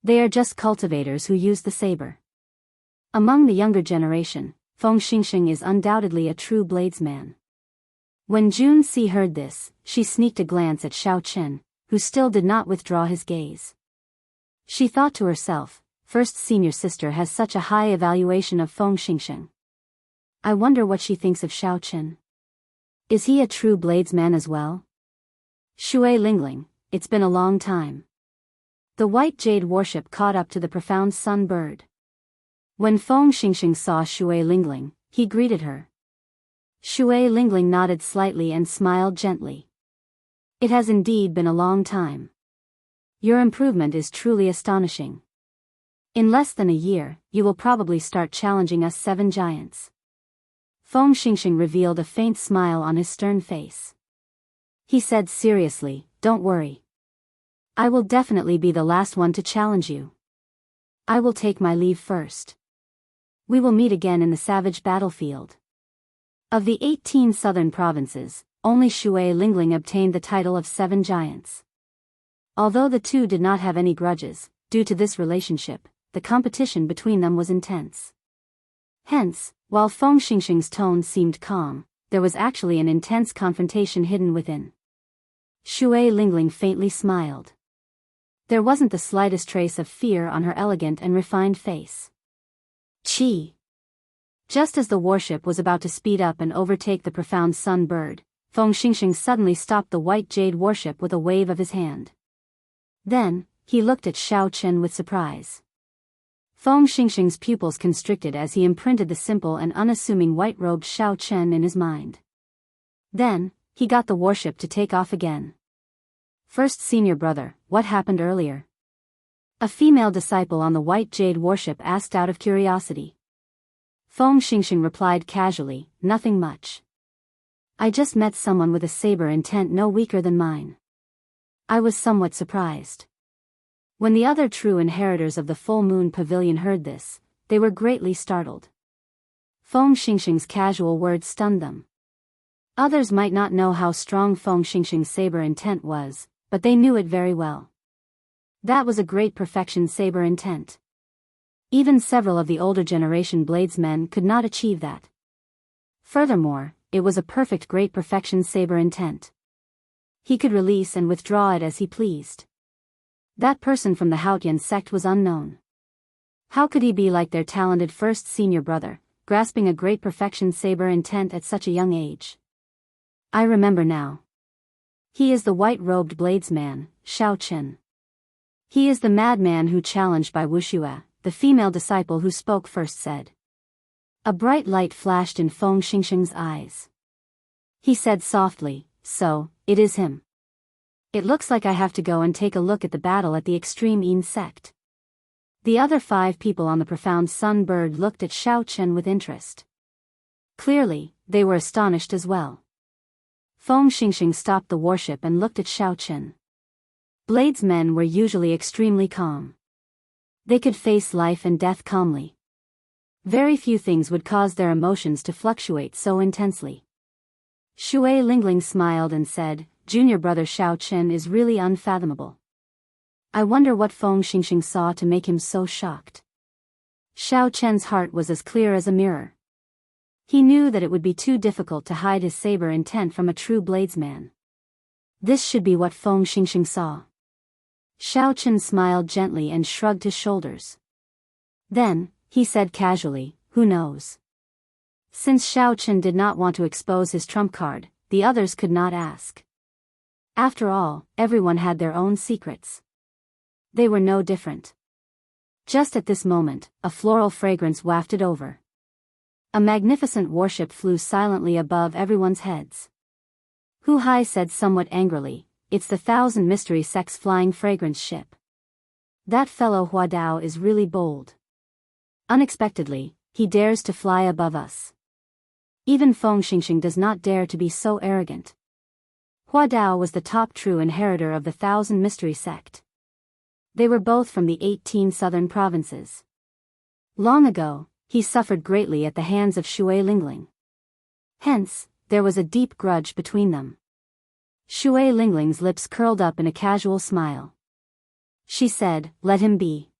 They are just cultivators who use the saber." Among the younger generation, Feng Xingxing is undoubtedly a true bladesman. When Jun Si heard this, she sneaked a glance at Xiaoqun, who still did not withdraw his gaze. She thought to herself, first senior sister has such a high evaluation of Feng Xingxing. I wonder what she thinks of Xiaoqun. Is he a true bladesman as well? Shui Lingling, it's been a long time. The white jade warship caught up to the profound sun bird. When Feng Xingxing saw Shui Lingling, he greeted her. Shui Lingling nodded slightly and smiled gently. It has indeed been a long time. Your improvement is truly astonishing. In less than a year, you will probably start challenging us 7 giants. Feng Xingxing revealed a faint smile on his stern face. He said seriously, "Don't worry. I will definitely be the last one to challenge you. I will take my leave first. We will meet again in the savage battlefield." Of the 18 southern provinces, only Shui Lingling obtained the title of 7 giants. Although the two did not have any grudges, due to this relationship, the competition between them was intense. Hence, while Feng Xingxing's tone seemed calm, there was actually an intense confrontation hidden within. Shui Lingling faintly smiled. There wasn't the slightest trace of fear on her elegant and refined face. Chi. Just as the warship was about to speed up and overtake the profound sun bird, Feng Xingxing suddenly stopped the white jade warship with a wave of his hand. Then, he looked at Xiaoqun with surprise. Feng Xingxing's pupils constricted as he imprinted the simple and unassuming white-robed Xiaoqun in his mind. Then, he got the warship to take off again. First senior brother, what happened earlier? A female disciple on the white jade warship asked out of curiosity. Feng Xingxing replied casually, "Nothing much. I just met someone with a saber intent no weaker than mine." I was somewhat surprised. When the other true inheritors of the full moon pavilion heard this, they were greatly startled. Feng Xingxing's casual words stunned them. Others might not know how strong Feng Xingxing's saber intent was, but they knew it very well. That was a great perfection saber intent. Even several of the older generation bladesmen could not achieve that. Furthermore, it was a perfect great perfection saber intent. He could release and withdraw it as he pleased. That person from the Haotian sect was unknown. How could he be like their talented first senior brother, grasping a great perfection saber intent at such a young age? I remember now. He is the white-robed bladesman, Xiaoqun. He is the madman who challenged by Wuxia, the female disciple who spoke first said. A bright light flashed in Feng Xingxing's eyes. He said softly, "So, it is him. It looks like I have to go and take a look at the battle at the extreme Yin sect." The other 5 people on the profound sun bird looked at Xiaoqun with interest. Clearly, they were astonished as well. Feng Xingxing stopped the warship and looked at Xiao Qin. Bladesmen were usually extremely calm. They could face life and death calmly. Very few things would cause their emotions to fluctuate so intensely. Shui Lingling smiled and said, "Junior brother Xiao Qin is really unfathomable. I wonder what Feng Xingxing saw to make him so shocked." Xiao Qin's heart was as clear as a mirror. He knew that it would be too difficult to hide his saber intent from a true bladesman. This should be what Feng Xingxing saw. Xiao Qin smiled gently and shrugged his shoulders. Then, he said casually, "Who knows?" Since Xiao Qin did not want to expose his trump card, the others could not ask. After all, everyone had their own secrets. They were no different. Just at this moment, a floral fragrance wafted over. A magnificent warship flew silently above everyone's heads. Hu Hai said somewhat angrily, "It's the Thousand Mystery Sect's flying fragrance ship. That fellow Hua Dao is really bold. Unexpectedly, he dares to fly above us. Even Feng Xingxing does not dare to be so arrogant." Hua Dao was the top true inheritor of the Thousand Mystery Sect. They were both from the 18 southern provinces. Long ago, he suffered greatly at the hands of Shui Lingling. Hence, there was a deep grudge between them. Shui Lingling's lips curled up in a casual smile. She said, "Let him be.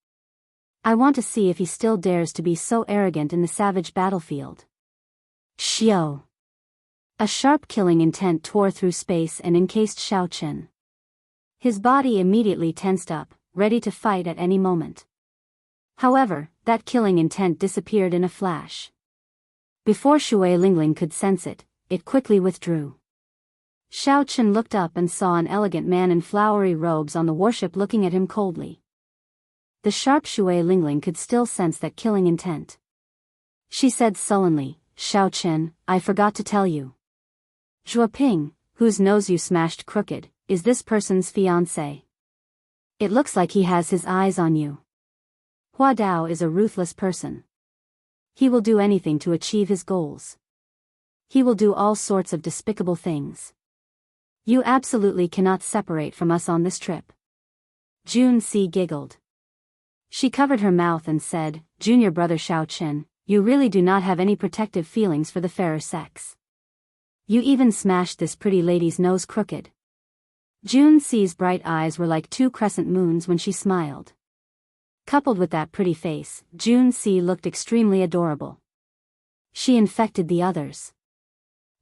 I want to see if he still dares to be so arrogant in the savage battlefield." Xiao. A sharp killing intent tore through space and encased Xiao Qin. His body immediately tensed up, ready to fight at any moment. However, that killing intent disappeared in a flash. Before Shui Lingling could sense it, it quickly withdrew. Xiao Qin looked up and saw an elegant man in flowery robes on the warship looking at him coldly. The sharp Shui Lingling could still sense that killing intent. She said sullenly, "Xiao Qin, I forgot to tell you. Zhuo Ping, whose nose you smashed crooked, is this person's fiancé. It looks like he has his eyes on you. Hua Dao is a ruthless person. He will do anything to achieve his goals. He will do all sorts of despicable things. You absolutely cannot separate from us on this trip." Jun Si giggled. She covered her mouth and said, "Junior brother Xiao Qin, you really do not have any protective feelings for the fairer sex. You even smashed this pretty lady's nose crooked." Jun Si's bright eyes were like two crescent moons when she smiled. Coupled with that pretty face, Jun Si looked extremely adorable. She infected the others.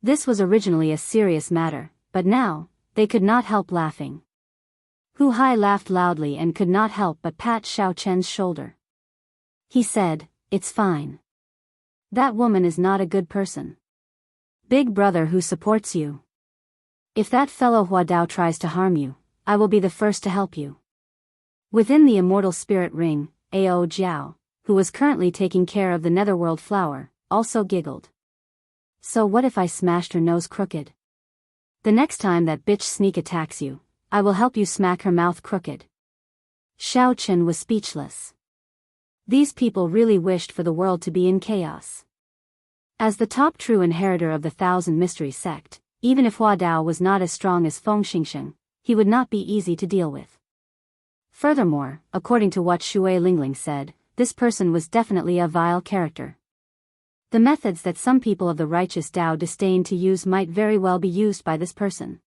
This was originally a serious matter, but now, they could not help laughing. Hu Hai laughed loudly and could not help but pat Xiao Qin's shoulder. He said, "It's fine. That woman is not a good person. Big brother who supports you. If that fellow Hua Dao tries to harm you, I will be the first to help you." Within the immortal spirit ring, Ao Jiao, who was currently taking care of the netherworld flower, also giggled. "So what if I smashed her nose crooked? The next time that bitch sneak attacks you, I will help you smack her mouth crooked." Xiao Qin was speechless. These people really wished for the world to be in chaos. As the top true inheritor of the Thousand Mystery Sect, even if Hua Dao was not as strong as Feng Xingxing, he would not be easy to deal with. Furthermore, according to what Shui Lingling said, this person was definitely a vile character. The methods that some people of the righteous Dao disdain to use might very well be used by this person.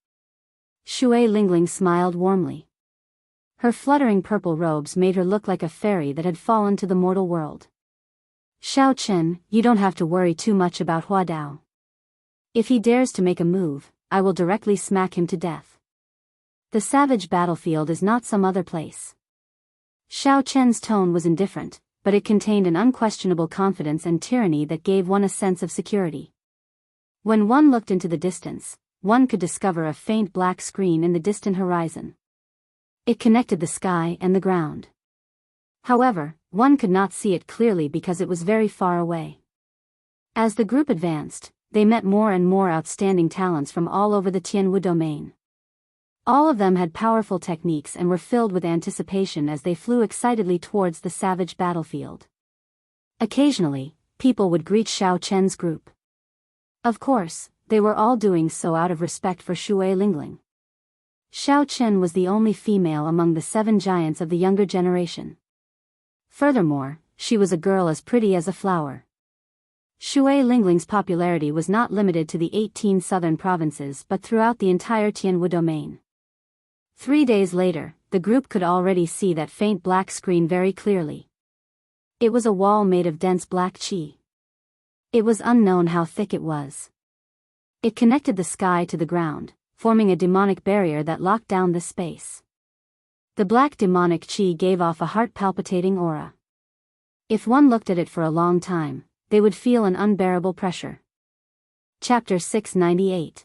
Shui Lingling smiled warmly. Her fluttering purple robes made her look like a fairy that had fallen to the mortal world. "Xiao Qin, you don't have to worry too much about Hua Dao. If he dares to make a move, I will directly smack him to death. The savage battlefield is not some other place." Xiao Qin's tone was indifferent, but it contained an unquestionable confidence and tyranny that gave one a sense of security. When one looked into the distance, one could discover a faint black screen in the distant horizon. It connected the sky and the ground. However, one could not see it clearly because it was very far away. As the group advanced, they met more and more outstanding talents from all over the Tianwu domain. All of them had powerful techniques and were filled with anticipation as they flew excitedly towards the savage battlefield. Occasionally, people would greet Xiao Qin's group. Of course, they were all doing so out of respect for Shui Lingling. Xiao Qin was the only female among the 7 giants of the younger generation. Furthermore, she was a girl as pretty as a flower. Shui Lingling's popularity was not limited to the 18 southern provinces but throughout the entire Tianwu domain. 3 days later, the group could already see that faint black screen very clearly. It was a wall made of dense black qi. It was unknown how thick it was. It connected the sky to the ground, forming a demonic barrier that locked down the space. The black demonic qi gave off a heart-palpitating aura. If one looked at it for a long time, they would feel an unbearable pressure. Chapter 698.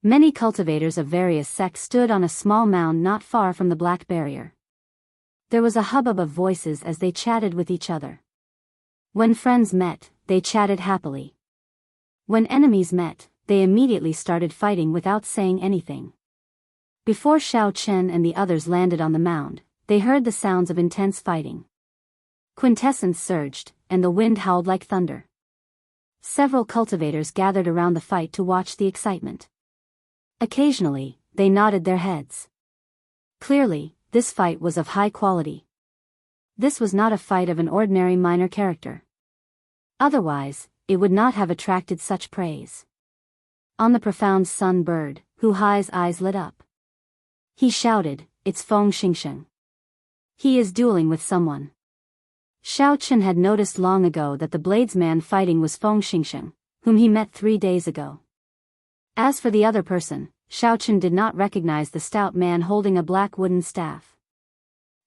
Many cultivators of various sects stood on a small mound not far from the black barrier. There was a hubbub of voices as they chatted with each other. When friends met, they chatted happily. When enemies met, they immediately started fighting without saying anything. Before Xiao Chen and the others landed on the mound, they heard the sounds of intense fighting. Quintessence surged, and the wind howled like thunder. Several cultivators gathered around the fight to watch the excitement. Occasionally, they nodded their heads. Clearly, this fight was of high quality. This was not a fight of an ordinary minor character. Otherwise, it would not have attracted such praise. On the profound sun bird, Hu Hai's eyes lit up. He shouted, "It's Feng Xingsheng. He is dueling with someone." Xiao Chen had noticed long ago that the bladesman fighting was Feng Xingsheng, whom he met 3 days ago. As for the other person, Xiao Chen did not recognize the stout man holding a black wooden staff.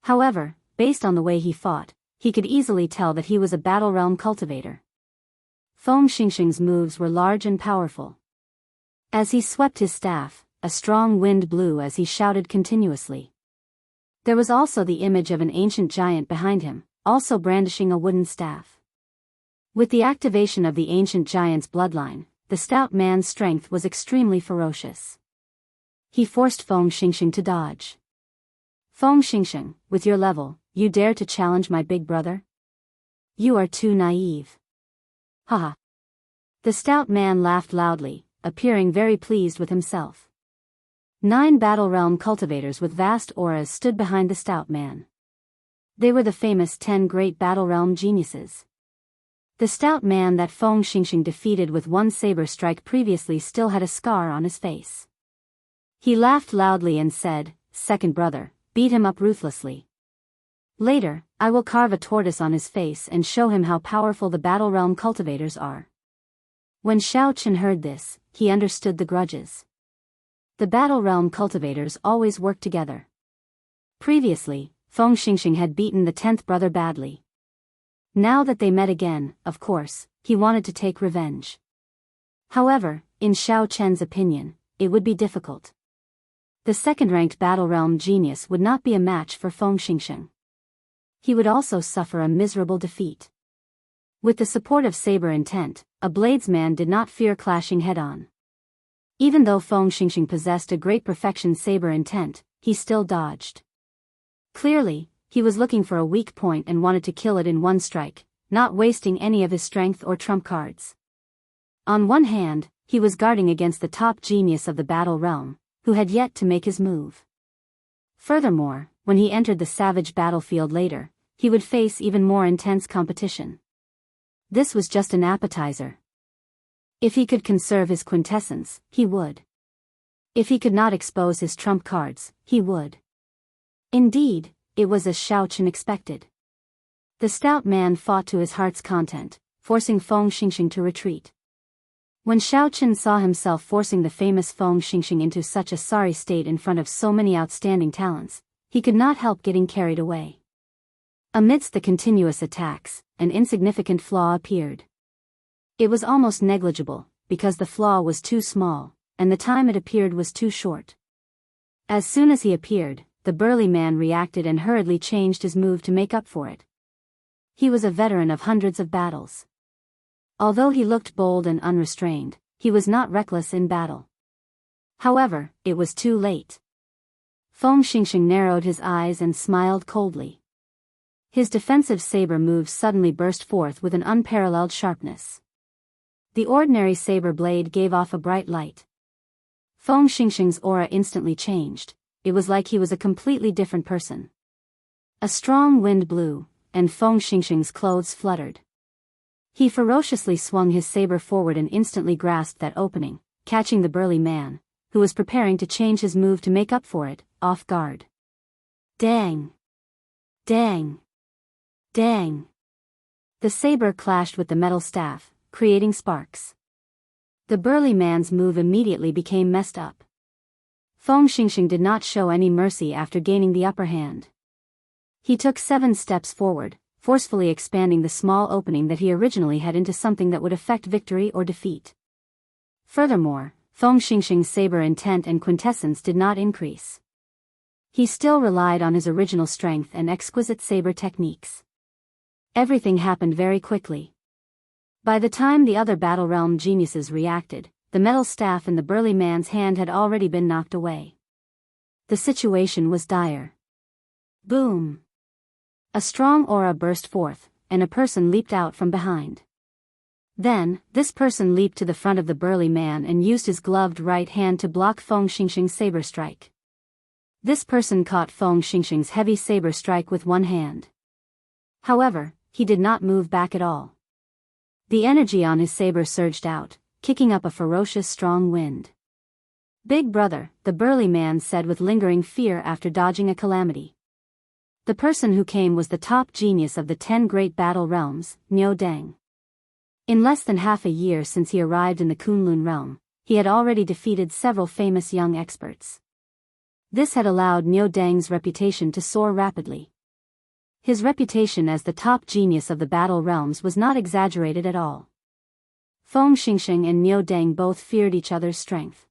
However, based on the way he fought, he could easily tell that he was a Battle Realm cultivator. Feng Xingsheng's moves were large and powerful. As he swept his staff, a strong wind blew as he shouted continuously. There was also the image of an ancient giant behind him, also brandishing a wooden staff. With the activation of the ancient giant's bloodline, the stout man's strength was extremely ferocious. He forced Feng Xingsheng to dodge. "Feng Xingsheng, with your level, you dare to challenge my big brother? You are too naive." Haha. The stout man laughed loudly, appearing very pleased with himself. 9 Battle Realm cultivators with vast auras stood behind the stout man. They were the famous 10 great Battle Realm geniuses. The stout man that Feng Xingsheng defeated with 1 saber strike previously still had a scar on his face. He laughed loudly and said, "Second brother, beat him up ruthlessly. Later, I will carve a tortoise on his face and show him how powerful the Battle Realm cultivators are." When Xiao Chen heard this, he understood the grudges. The Battle Realm cultivators always worked together. Previously, Feng Xingsheng had beaten the 10th brother badly. Now that they met again, of course, he wanted to take revenge. However, in Xiao Chen's opinion, it would be difficult. The second-ranked Battle Realm genius would not be a match for Feng Xingsheng. He would also suffer a miserable defeat. With the support of Saber Intent, a bladesman did not fear clashing head-on. Even though Feng Xingsheng possessed a great perfection Saber Intent, he still dodged. Clearly, he was looking for a weak point and wanted to kill it in 1 strike, not wasting any of his strength or trump cards. On one hand, he was guarding against the top genius of the Battle Realm, who had yet to make his move. Furthermore, when he entered the savage battlefield later, he would face even more intense competition. This was just an appetizer. If he could conserve his quintessence, he would. If he could not expose his trump cards, he would. Indeed, it was as Xiao Chen expected. The stout man fought to his heart's content, forcing Feng Xingsheng to retreat. When Xiao Chen saw himself forcing the famous Feng Xingsheng into such a sorry state in front of so many outstanding talents, he could not help getting carried away. Amidst the continuous attacks, an insignificant flaw appeared. It was almost negligible, because the flaw was too small, and the time it appeared was too short. As soon as he appeared, the burly man reacted and hurriedly changed his move to make up for it. He was a veteran of hundreds of battles. Although he looked bold and unrestrained, he was not reckless in battle. However, it was too late. Feng Xingsheng narrowed his eyes and smiled coldly. His defensive saber moves suddenly burst forth with an unparalleled sharpness. The ordinary saber blade gave off a bright light. Feng Xingxing's aura instantly changed. It was like he was a completely different person. A strong wind blew, and Feng Xingxing's clothes fluttered. He ferociously swung his saber forward and instantly grasped that opening, catching the burly man, who was preparing to change his move to make up for it, off guard. Dang! Dang! Dang! The saber clashed with the metal staff, creating sparks. The burly man's move immediately became messed up. Feng Xingxing did not show any mercy after gaining the upper hand. He took 7 steps forward, forcefully expanding the small opening that he originally had into something that would affect victory or defeat. Furthermore, Feng Xingxing's saber intent and quintessence did not increase. He still relied on his original strength and exquisite saber techniques. Everything happened very quickly. By the time the other Battle Realm geniuses reacted, the metal staff in the burly man's hand had already been knocked away. The situation was dire. Boom! A strong aura burst forth, and a person leaped out from behind. Then, this person leaped to the front of the burly man and used his gloved right hand to block Feng Xingxing's saber strike. This person caught Feng Xingxing's heavy saber strike with one hand. However, he did not move back at all. The energy on his saber surged out, kicking up a ferocious strong wind. "Big brother," the burly man said with lingering fear after dodging a calamity. The person who came was the top genius of the 10 great battle realms, Niu Deng. In less than half a year since he arrived in the Kunlun realm, he had already defeated several famous young experts. This had allowed Niu Deng's reputation to soar rapidly. His reputation as the top genius of the battle realms was not exaggerated at all. Feng Xingxing and Niu Deng both feared each other's strength.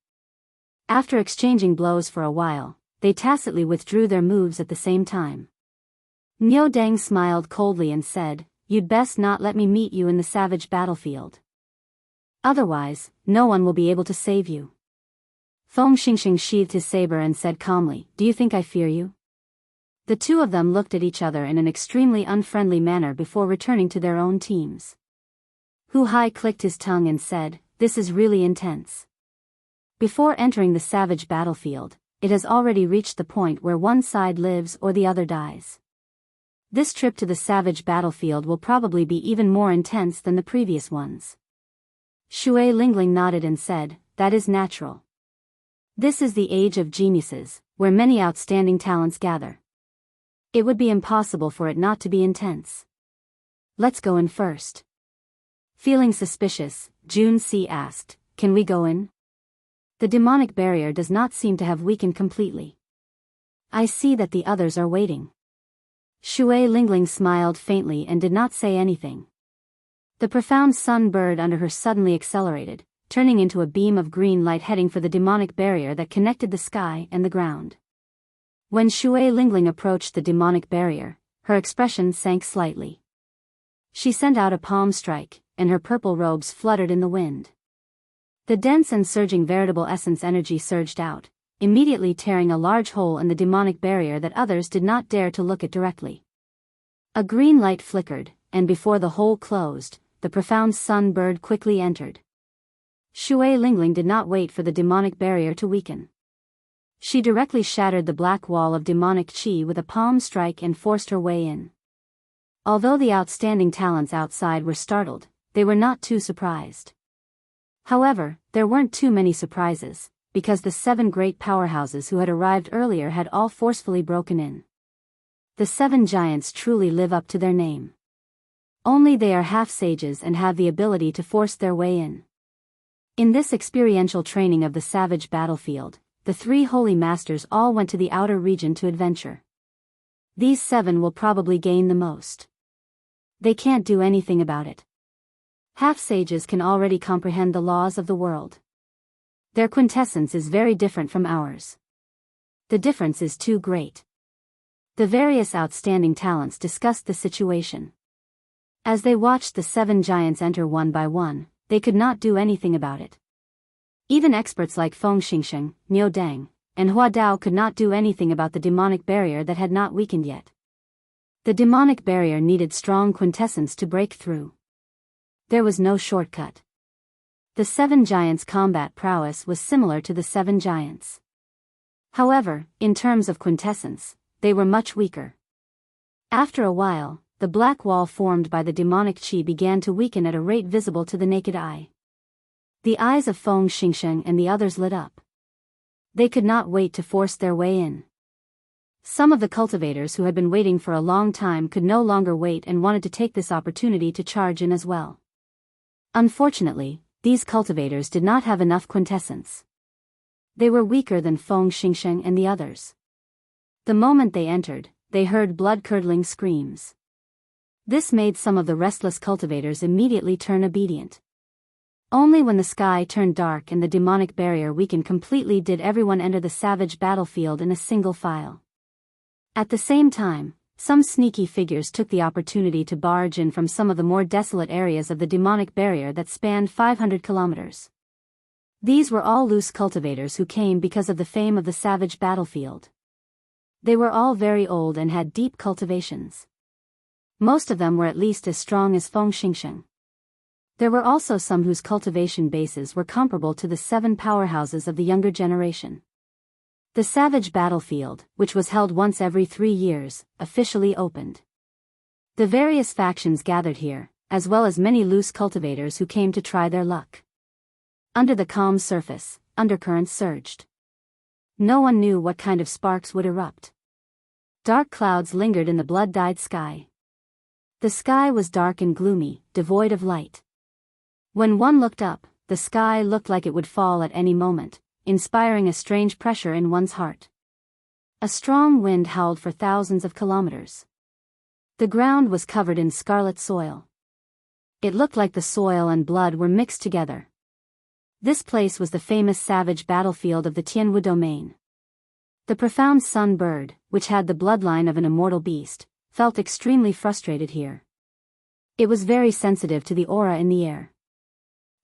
After exchanging blows for a while, they tacitly withdrew their moves at the same time. Niu Deng smiled coldly and said, "You'd best not let me meet you in the savage battlefield. Otherwise, no one will be able to save you." Feng Xingxing sheathed his saber and said calmly, "Do you think I fear you?" The two of them looked at each other in an extremely unfriendly manner before returning to their own teams. Hu Hai clicked his tongue and said, "This is really intense." Before entering the savage battlefield, it has already reached the point where one side lives or the other dies. This trip to the savage battlefield will probably be even more intense than the previous ones. Shui Lingling nodded and said, "That is natural. This is the age of geniuses, where many outstanding talents gather. It would be impossible for it not to be intense. Let's go in first." Feeling suspicious, Jun Si asked, "Can we go in? The demonic barrier does not seem to have weakened completely. I see that the others are waiting." Shui Lingling smiled faintly and did not say anything. The profound sun bird under her suddenly accelerated, turning into a beam of green light heading for the demonic barrier that connected the sky and the ground. When Shui Lingling approached the demonic barrier, her expression sank slightly. She sent out a palm strike, and her purple robes fluttered in the wind. The dense and surging veritable essence energy surged out, immediately tearing a large hole in the demonic barrier that others did not dare to look at directly. A green light flickered, and before the hole closed, the profound sun bird quickly entered. Shui Lingling did not wait for the demonic barrier to weaken. She directly shattered the black wall of demonic chi with a palm strike and forced her way in. Although the outstanding talents outside were startled, they were not too surprised. However, there weren't too many surprises, because the 7 great powerhouses who had arrived earlier had all forcefully broken in. The 7 giants truly live up to their name. Only they are half-sages and have the ability to force their way in. In this experiential training of the savage battlefield, the 3 holy masters all went to the outer region to adventure. These 7 will probably gain the most. They can't do anything about it. Half-sages can already comprehend the laws of the world. Their quintessence is very different from ours. The difference is too great. The various outstanding talents discussed the situation. As they watched the 7 giants enter one by one, they could not do anything about it. Even experts like Feng Xingxing, Niu Deng, and Hua Dao could not do anything about the demonic barrier that had not weakened yet. The demonic barrier needed strong quintessence to break through. There was no shortcut. The seven giants' combat prowess was similar to the seven giants. However, in terms of quintessence, they were much weaker. After a while, the black wall formed by the demonic qi began to weaken at a rate visible to the naked eye. The eyes of Feng Xingsheng and the others lit up. They could not wait to force their way in. Some of the cultivators who had been waiting for a long time could no longer wait and wanted to take this opportunity to charge in as well. Unfortunately, these cultivators did not have enough quintessence. They were weaker than Feng Xingsheng and the others. The moment they entered, they heard blood-curdling screams. This made some of the restless cultivators immediately turn obedient. Only when the sky turned dark and the demonic barrier weakened completely did everyone enter the savage battlefield in a single file. At the same time, some sneaky figures took the opportunity to barge in from some of the more desolate areas of the demonic barrier that spanned 500 kilometers. These were all loose cultivators who came because of the fame of the savage battlefield. They were all very old and had deep cultivations. Most of them were at least as strong as Feng Xingsheng. There were also some whose cultivation bases were comparable to the seven powerhouses of the younger generation. The savage battlefield, which was held once every 3 years, officially opened. The various factions gathered here, as well as many loose cultivators who came to try their luck. Under the calm surface, undercurrents surged. No one knew what kind of sparks would erupt. Dark clouds lingered in the blood-dyed sky. The sky was dark and gloomy, devoid of light. When one looked up, the sky looked like it would fall at any moment, inspiring a strange pressure in one's heart. A strong wind howled for thousands of kilometers. The ground was covered in scarlet soil. It looked like the soil and blood were mixed together. This place was the famous savage battlefield of the Tianwu domain. The profound sun bird, which had the bloodline of an immortal beast, felt extremely frustrated here. It was very sensitive to the aura in the air.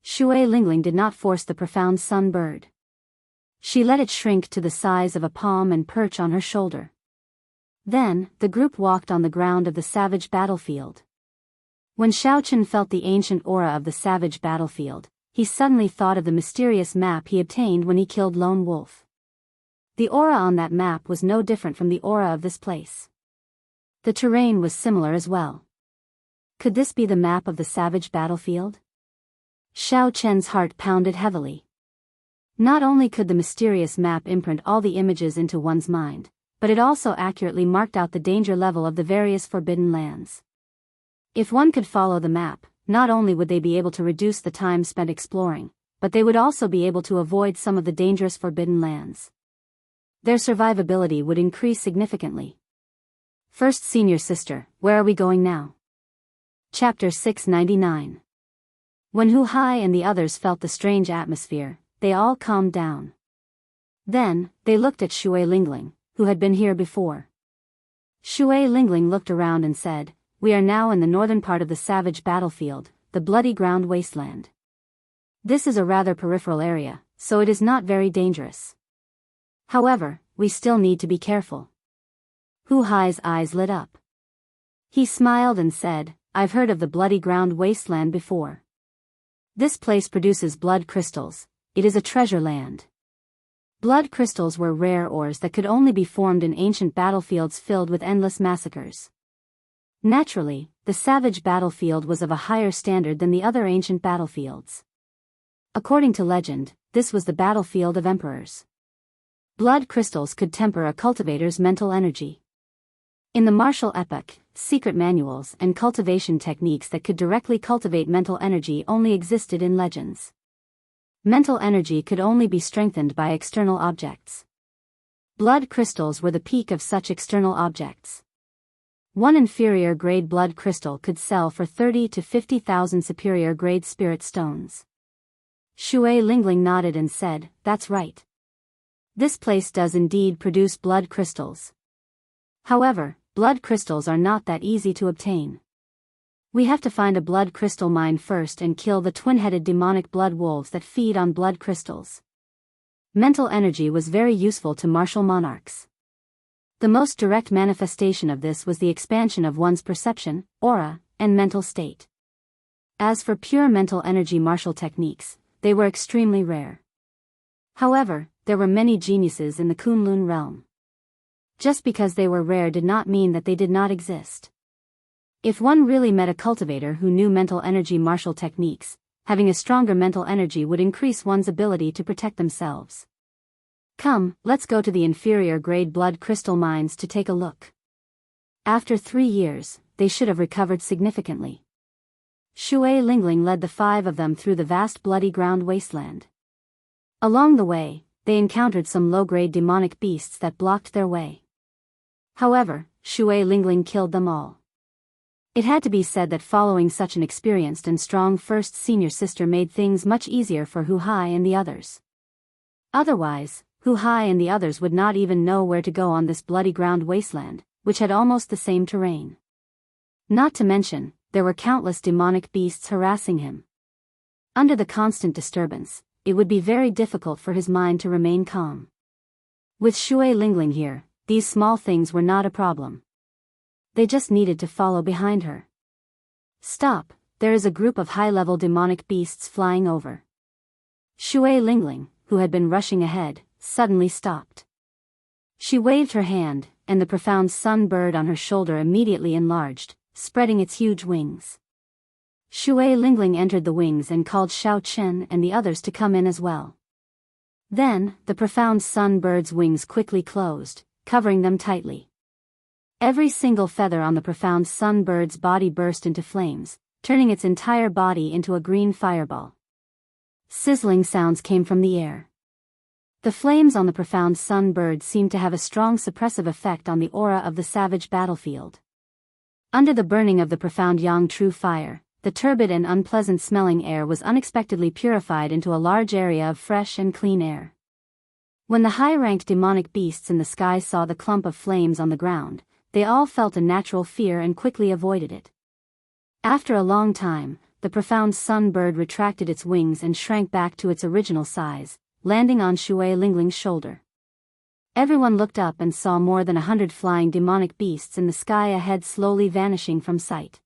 Shui Lingling did not force the profound sun bird. She let it shrink to the size of a palm and perch on her shoulder. Then, the group walked on the ground of the savage battlefield. When Xiaoqin felt the ancient aura of the savage battlefield, he suddenly thought of the mysterious map he obtained when he killed Lone Wolf. The aura on that map was no different from the aura of this place. The terrain was similar as well. Could this be the map of the savage battlefield? Xiao Chen's heart pounded heavily. Not only could the mysterious map imprint all the images into one's mind, but it also accurately marked out the danger level of the various forbidden lands. If one could follow the map, not only would they be able to reduce the time spent exploring, but they would also be able to avoid some of the dangerous forbidden lands. Their survivability would increase significantly. First Senior Sister, where are we going now? Chapter 699. When Hu Hai and the others felt the strange atmosphere, they all calmed down. Then, they looked at Shui Lingling, who had been here before. Shui Lingling looked around and said, "We are now in the northern part of the savage battlefield, the bloody ground wasteland. This is a rather peripheral area, so it is not very dangerous. However, we still need to be careful." Hu Hai's eyes lit up. He smiled and said, "I've heard of the bloody ground wasteland before. This place produces blood crystals. It is a treasure land." Blood crystals were rare ores that could only be formed in ancient battlefields filled with endless massacres. Naturally, the savage battlefield was of a higher standard than the other ancient battlefields. According to legend, this was the battlefield of emperors. Blood crystals could temper a cultivator's mental energy. In the martial epoch, secret manuals and cultivation techniques that could directly cultivate mental energy only existed in legends. Mental energy could only be strengthened by external objects. Blood crystals were the peak of such external objects. One inferior grade blood crystal could sell for 30 to 50,000 superior grade spirit stones. Shui Lingling nodded and said, "That's right. This place does indeed produce blood crystals. However, blood crystals are not that easy to obtain. We have to find a blood crystal mine first and kill the twin-headed demonic blood wolves that feed on blood crystals." Mental energy was very useful to martial monarchs. The most direct manifestation of this was the expansion of one's perception, aura, and mental state. As for pure mental energy martial techniques, they were extremely rare. However, there were many geniuses in the Kunlun realm. Just because they were rare did not mean that they did not exist. If one really met a cultivator who knew mental energy martial techniques, having a stronger mental energy would increase one's ability to protect themselves. Come, let's go to the inferior grade blood crystal mines to take a look. After 3 years, they should have recovered significantly. Shui Lingling led the 5 of them through the vast bloody ground wasteland. Along the way, they encountered some low-grade demonic beasts that blocked their way. However, Shui Lingling killed them all. It had to be said that following such an experienced and strong first senior sister made things much easier for Hu Hai and the others. Otherwise, Hu Hai and the others would not even know where to go on this bloody ground wasteland, which had almost the same terrain. Not to mention, there were countless demonic beasts harassing him. Under the constant disturbance, it would be very difficult for his mind to remain calm. With Shui Lingling here, these small things were not a problem. They just needed to follow behind her. Stop, there is a group of high-level demonic beasts flying over. Shui Lingling, who had been rushing ahead, suddenly stopped. She waved her hand, and the profound sun bird on her shoulder immediately enlarged, spreading its huge wings. Shui Lingling entered the wings and called Xiao Chen and the others to come in as well. Then, the profound sun bird's wings quickly closed, covering them tightly. Every single feather on the profound sun bird's body burst into flames, turning its entire body into a green fireball. Sizzling sounds came from the air. The flames on the profound sun bird seemed to have a strong suppressive effect on the aura of the savage battlefield. Under the burning of the profound yang true fire, the turbid and unpleasant-smelling air was unexpectedly purified into a large area of fresh and clean air. When the high-ranked demonic beasts in the sky saw the clump of flames on the ground, they all felt a natural fear and quickly avoided it. After a long time, the profound sun bird retracted its wings and shrank back to its original size, landing on Shui Lingling's shoulder. Everyone looked up and saw more than 100 flying demonic beasts in the sky ahead slowly vanishing from sight.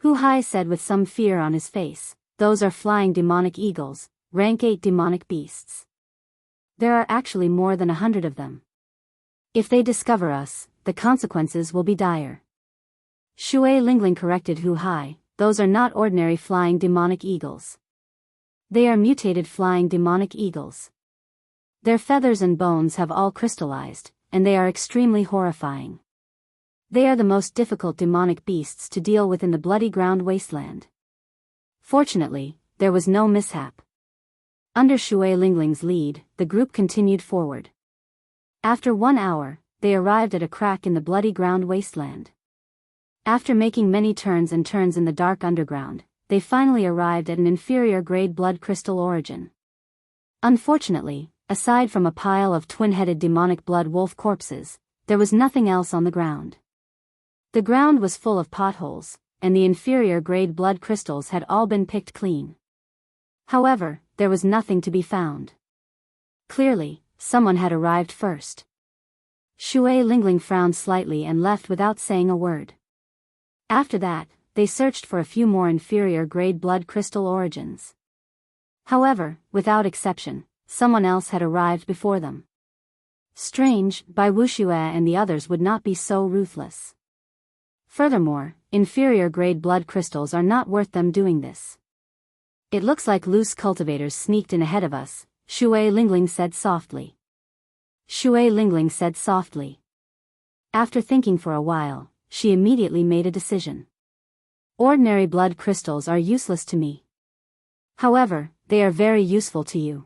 Hu Hai said with some fear on his face, "Those are flying demonic eagles, rank 8 demonic beasts. There are actually more than 100 of them. If they discover us, the consequences will be dire." Shui Lingling corrected Hu Hai, "Those are not ordinary flying demonic eagles. They are mutated flying demonic eagles. Their feathers and bones have all crystallized, and they are extremely horrifying. They are the most difficult demonic beasts to deal with in the bloody ground wasteland." Fortunately, there was no mishap. Under Shui Lingling's lead, the group continued forward. After 1 hour, they arrived at a crack in the bloody ground wasteland. After making many turns and turns in the dark underground, they finally arrived at an inferior grade blood crystal origin. Unfortunately, aside from a pile of twin-headed demonic blood wolf corpses, there was nothing else on the ground. The ground was full of potholes, and the inferior grade blood crystals had all been picked clean. However, there was nothing to be found. Clearly, someone had arrived first. Shui Lingling frowned slightly and left without saying a word. After that, they searched for a few more inferior grade blood crystal origins. However, without exception, someone else had arrived before them. Strange, Bai Wuxia and the others would not be so ruthless. Furthermore, inferior grade blood crystals are not worth them doing this. "It looks like loose cultivators sneaked in ahead of us," Shui Lingling said softly. Shui Lingling said softly. After thinking for a while, she immediately made a decision. "Ordinary blood crystals are useless to me. However, they are very useful to you.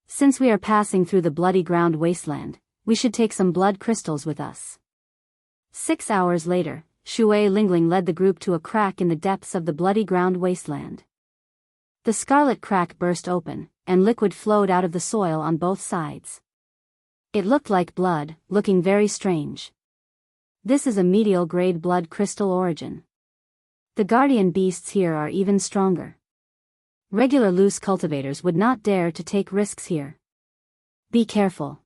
Since we are passing through the bloody ground wasteland, we should take some blood crystals with us." 6 hours later, Shui Lingling led the group to a crack in the depths of the bloody ground wasteland. The scarlet crack burst open, and liquid flowed out of the soil on both sides. It looked like blood, looking very strange. This is a medial grade blood crystal origin. The guardian beasts here are even stronger. Regular loose cultivators would not dare to take risks here. Be careful.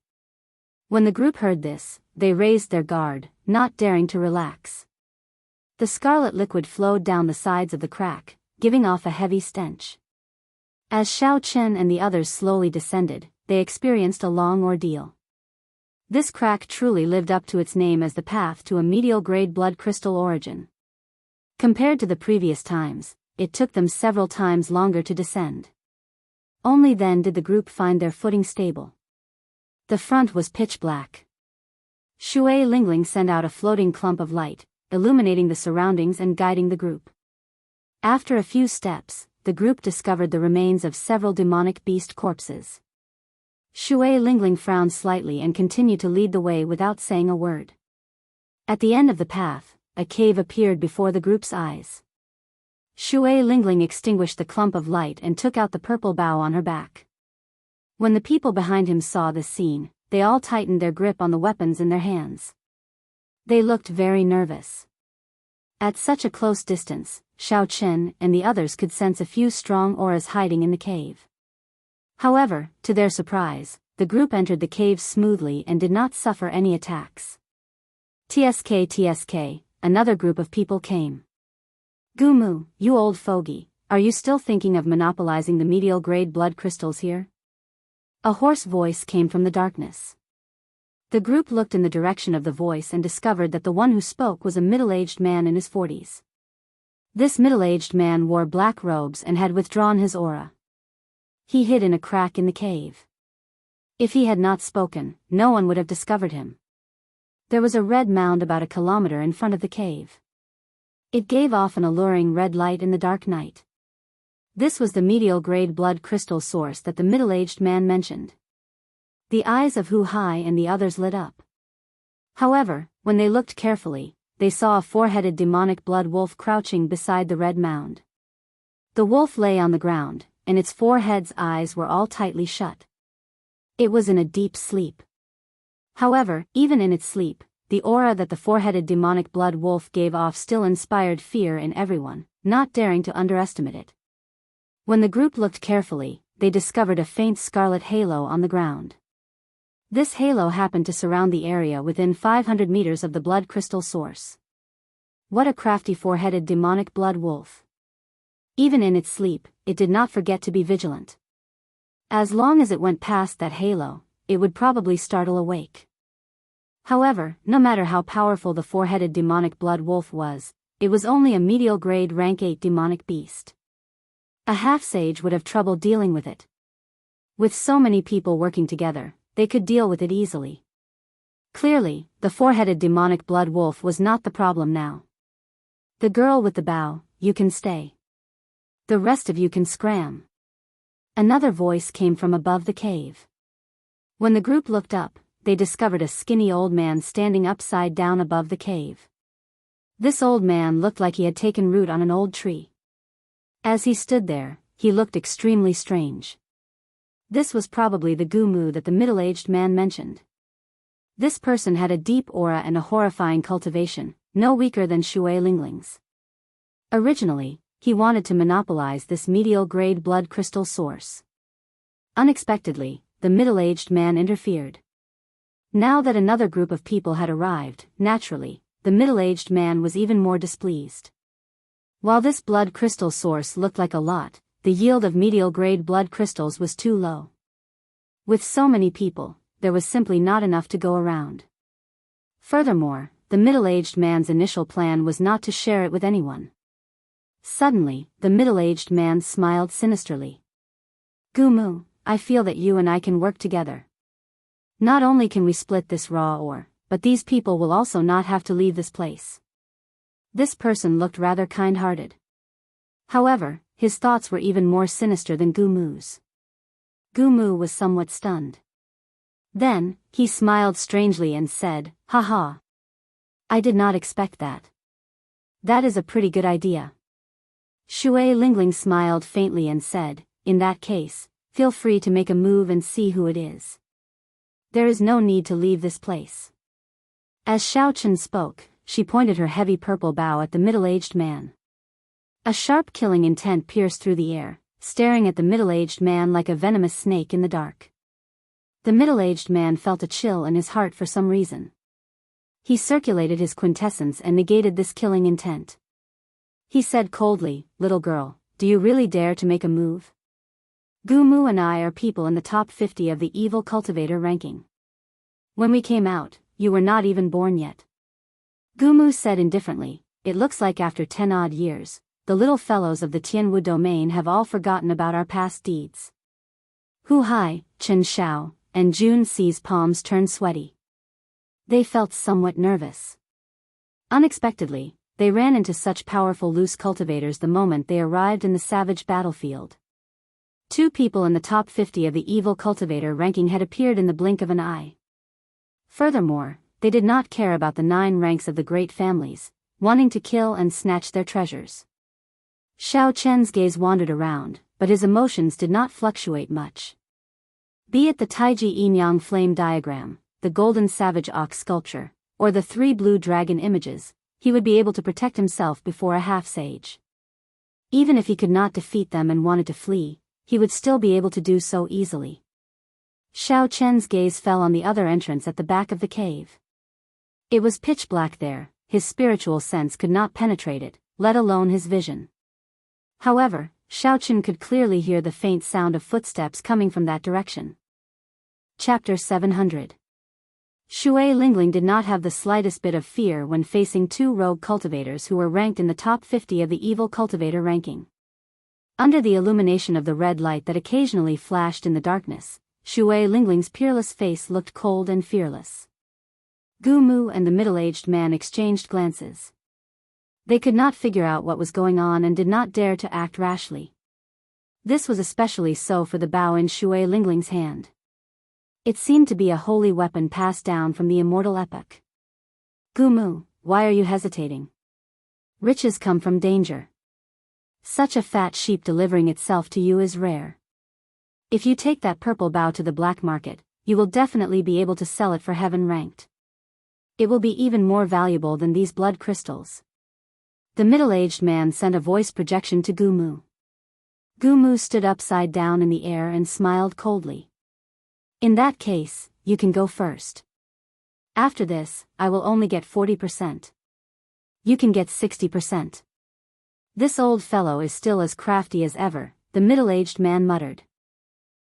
When the group heard this, they raised their guard, not daring to relax. The scarlet liquid flowed down the sides of the crack, giving off a heavy stench. As Xiao Chen and the others slowly descended, they experienced a long ordeal. This crack truly lived up to its name as the path to a medial-grade blood crystal origin. Compared to the previous times, it took them several times longer to descend. Only then did the group find their footing stable. The front was pitch black. Shui Lingling sent out a floating clump of light, illuminating the surroundings and guiding the group. After a few steps, the group discovered the remains of several demonic beast corpses. Shui Lingling frowned slightly and continued to lead the way without saying a word. At the end of the path, a cave appeared before the group's eyes. Shui Lingling extinguished the clump of light and took out the purple bow on her back. When the people behind him saw this scene, they all tightened their grip on the weapons in their hands. They looked very nervous. At such a close distance, Xiao Chen and the others could sense a few strong auras hiding in the cave. However, to their surprise, the group entered the cave smoothly and did not suffer any attacks. TSK, another group of people came. Gumu, you old fogey, are you still thinking of monopolizing the medial-grade blood crystals here? A hoarse voice came from the darkness. The group looked in the direction of the voice and discovered that the one who spoke was a middle-aged man in his 40s. This middle-aged man wore black robes and had withdrawn his aura. He hid in a crack in the cave. If he had not spoken, no one would have discovered him. There was a red mound about a kilometer in front of the cave. It gave off an alluring red light in the dark night. This was the medial-grade blood crystal source that the middle-aged man mentioned. The eyes of Hu Hai and the others lit up. However, when they looked carefully, they saw a four-headed demonic blood wolf crouching beside the red mound. The wolf lay on the ground, and its four heads' eyes were all tightly shut. It was in a deep sleep. However, even in its sleep, the aura that the four-headed demonic blood wolf gave off still inspired fear in everyone, not daring to underestimate it. When the group looked carefully, they discovered a faint scarlet halo on the ground. This halo happened to surround the area within 500 meters of the blood crystal source. What a crafty four-headed demonic blood wolf. Even in its sleep, it did not forget to be vigilant. As long as it went past that halo, it would probably startle awake. However, no matter how powerful the four-headed demonic blood wolf was, it was only a medial-grade rank 8 demonic beast. A half-sage would have trouble dealing with it. With so many people working together, they could deal with it easily. Clearly, the four-headed demonic blood wolf was not the problem now. The girl with the bow, you can stay. The rest of you can scram. Another voice came from above the cave. When the group looked up, they discovered a skinny old man standing upside down above the cave. This old man looked like he had taken root on an old tree. As he stood there, he looked extremely strange. This was probably the Gumu that the middle-aged man mentioned. This person had a deep aura and a horrifying cultivation, no weaker than Shui Lingling's. Originally, he wanted to monopolize this medial-grade blood crystal source. Unexpectedly, the middle-aged man interfered. Now that another group of people had arrived, naturally, the middle-aged man was even more displeased. While this blood crystal source looked like a lot, the yield of medial-grade blood crystals was too low. With so many people, there was simply not enough to go around. Furthermore, the middle-aged man's initial plan was not to share it with anyone. Suddenly, the middle-aged man smiled sinisterly. Gumu, I feel that you and I can work together. Not only can we split this raw ore, but these people will also not have to leave this place. This person looked rather kind-hearted. However, his thoughts were even more sinister than Gumu's. Gumu was somewhat stunned. Then, he smiled strangely and said, "Haha. I did not expect that. That is a pretty good idea." Shui Lingling smiled faintly and said, "In that case, feel free to make a move and see who it is. There is no need to leave this place." As Xiao Chen spoke, she pointed her heavy purple bow at the middle-aged man. A sharp killing intent pierced through the air, staring at the middle-aged man like a venomous snake in the dark. The middle-aged man felt a chill in his heart for some reason. He circulated his quintessence and negated this killing intent. He said coldly, "Little girl, do you really dare to make a move?" Gumu and I are people in the top 50 of the evil cultivator ranking. When we came out, you were not even born yet. Gumu said indifferently, it looks like after 10 odd years, the little fellows of the Tianwu domain have all forgotten about our past deeds. Hu Hai, Chen Xiao, and Jun Si's palms turned sweaty. They felt somewhat nervous. Unexpectedly, they ran into such powerful loose cultivators the moment they arrived in the savage battlefield. 2 people in the top 50 of the evil cultivator ranking had appeared in the blink of an eye. Furthermore, they did not care about the 9 ranks of the great families, wanting to kill and snatch their treasures. Xiao Chen's gaze wandered around, but his emotions did not fluctuate much. Be it the Taiji Yin-Yang flame diagram, the golden savage ox sculpture, or the 3 blue dragon images, he would be able to protect himself before a half-sage. Even if he could not defeat them and wanted to flee, he would still be able to do so easily. Xiao Chen's gaze fell on the other entrance at the back of the cave. It was pitch black there, his spiritual sense could not penetrate it, let alone his vision. However, Xiao Chen could clearly hear the faint sound of footsteps coming from that direction. Chapter 700. Shui Lingling did not have the slightest bit of fear when facing 2 rogue cultivators who were ranked in the top 50 of the evil cultivator ranking. Under the illumination of the red light that occasionally flashed in the darkness, Shui Lingling's peerless face looked cold and fearless. Gumu and the middle-aged man exchanged glances. They could not figure out what was going on and did not dare to act rashly. This was especially so for the bow in Shui Lingling's hand. It seemed to be a holy weapon passed down from the immortal epoch. Gumu, why are you hesitating? Riches come from danger. Such a fat sheep delivering itself to you is rare. If you take that purple bow to the black market, you will definitely be able to sell it for heaven ranked. It will be even more valuable than these blood crystals. The middle-aged man sent a voice projection to Gumu. Gumu stood upside down in the air and smiled coldly. In that case, you can go first. After this, I will only get 40%. You can get 60%. This old fellow is still as crafty as ever, the middle-aged man muttered.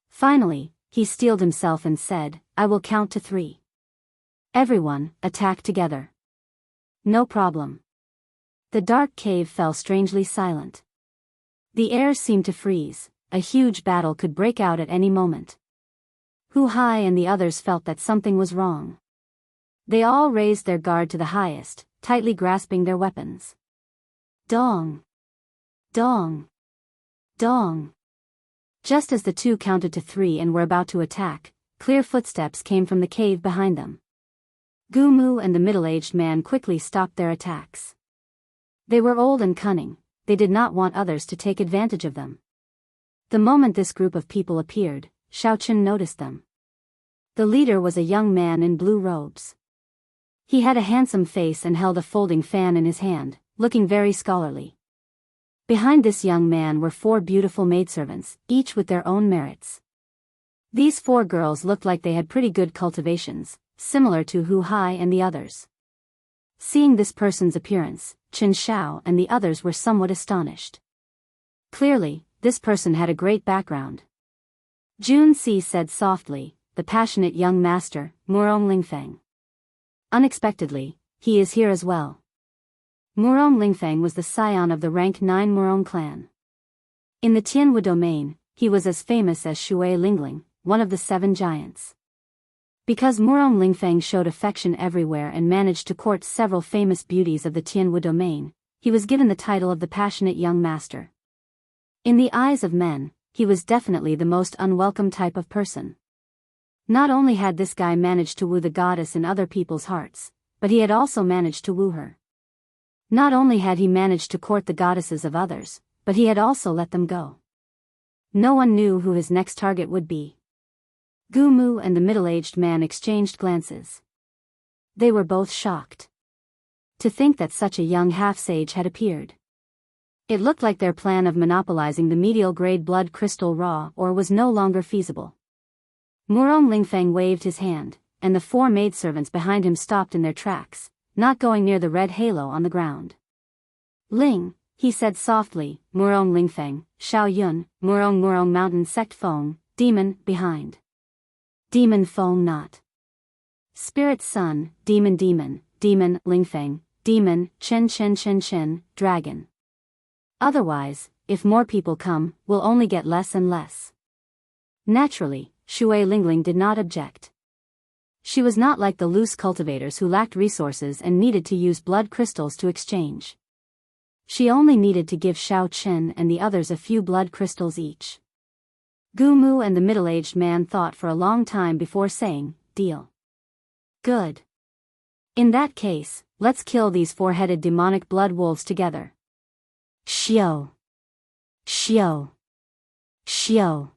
Finally, he steeled himself and said, I will count to 3. Everyone, attack together. No problem. The dark cave fell strangely silent. The air seemed to freeze, a huge battle could break out at any moment. Hu Hai and the others felt that something was wrong. They all raised their guard to the highest, tightly grasping their weapons. Dong! Dong! Dong! Just as the 2 counted to 3 and were about to attack, clear footsteps came from the cave behind them. Gumu and the middle-aged man quickly stopped their attacks. They were old and cunning, they did not want others to take advantage of them. The moment this group of people appeared, Xiao Chen noticed them. The leader was a young man in blue robes. He had a handsome face and held a folding fan in his hand, looking very scholarly. Behind this young man were 4 beautiful maidservants, each with their own merits. These 4 girls looked like they had pretty good cultivations, similar to Hu Hai and the others. Seeing this person's appearance, Chen Xiao and the others were somewhat astonished. Clearly, this person had a great background. Jun Si said softly, the passionate young master, Murong Lingfeng. Unexpectedly, he is here as well. Murong Lingfeng was the scion of the rank 9 Murong clan. In the Tianwu domain, he was as famous as Shui Lingling, one of the 7 giants. Because Murong Lingfeng showed affection everywhere and managed to court several famous beauties of the Tianwu domain, he was given the title of the passionate young master. In the eyes of men, he was definitely the most unwelcome type of person. Not only had this guy managed to woo the goddess in other people's hearts, but he had also managed to woo her. Not only had he managed to court the goddesses of others, but he had also let them go. No one knew who his next target would be. Gumu and the middle-aged man exchanged glances. They were both shocked. To think that such a young half-sage had appeared. It looked like their plan of monopolizing the medial-grade blood crystal raw ore was no longer feasible. Murong Lingfeng waved his hand, and the 4 maidservants behind him stopped in their tracks, not going near the red halo on the ground. Ling, he said softly, Murong Lingfeng, Xiao Yun, Murong Mountain Sect Feng, Demon, behind. Demon Feng not. Spirit Sun, Demon Lingfeng, Demon, Chen, Dragon. Otherwise, if more people come, we'll only get less and less. Naturally, Shui Lingling did not object. She was not like the loose cultivators who lacked resources and needed to use blood crystals to exchange. She only needed to give Xiao Chen and the others a few blood crystals each. Gu Mu and the middle-aged man thought for a long time before saying, deal. Good. In that case, let's kill these four-headed demonic blood wolves together. Xiao. Xiao. Xiao.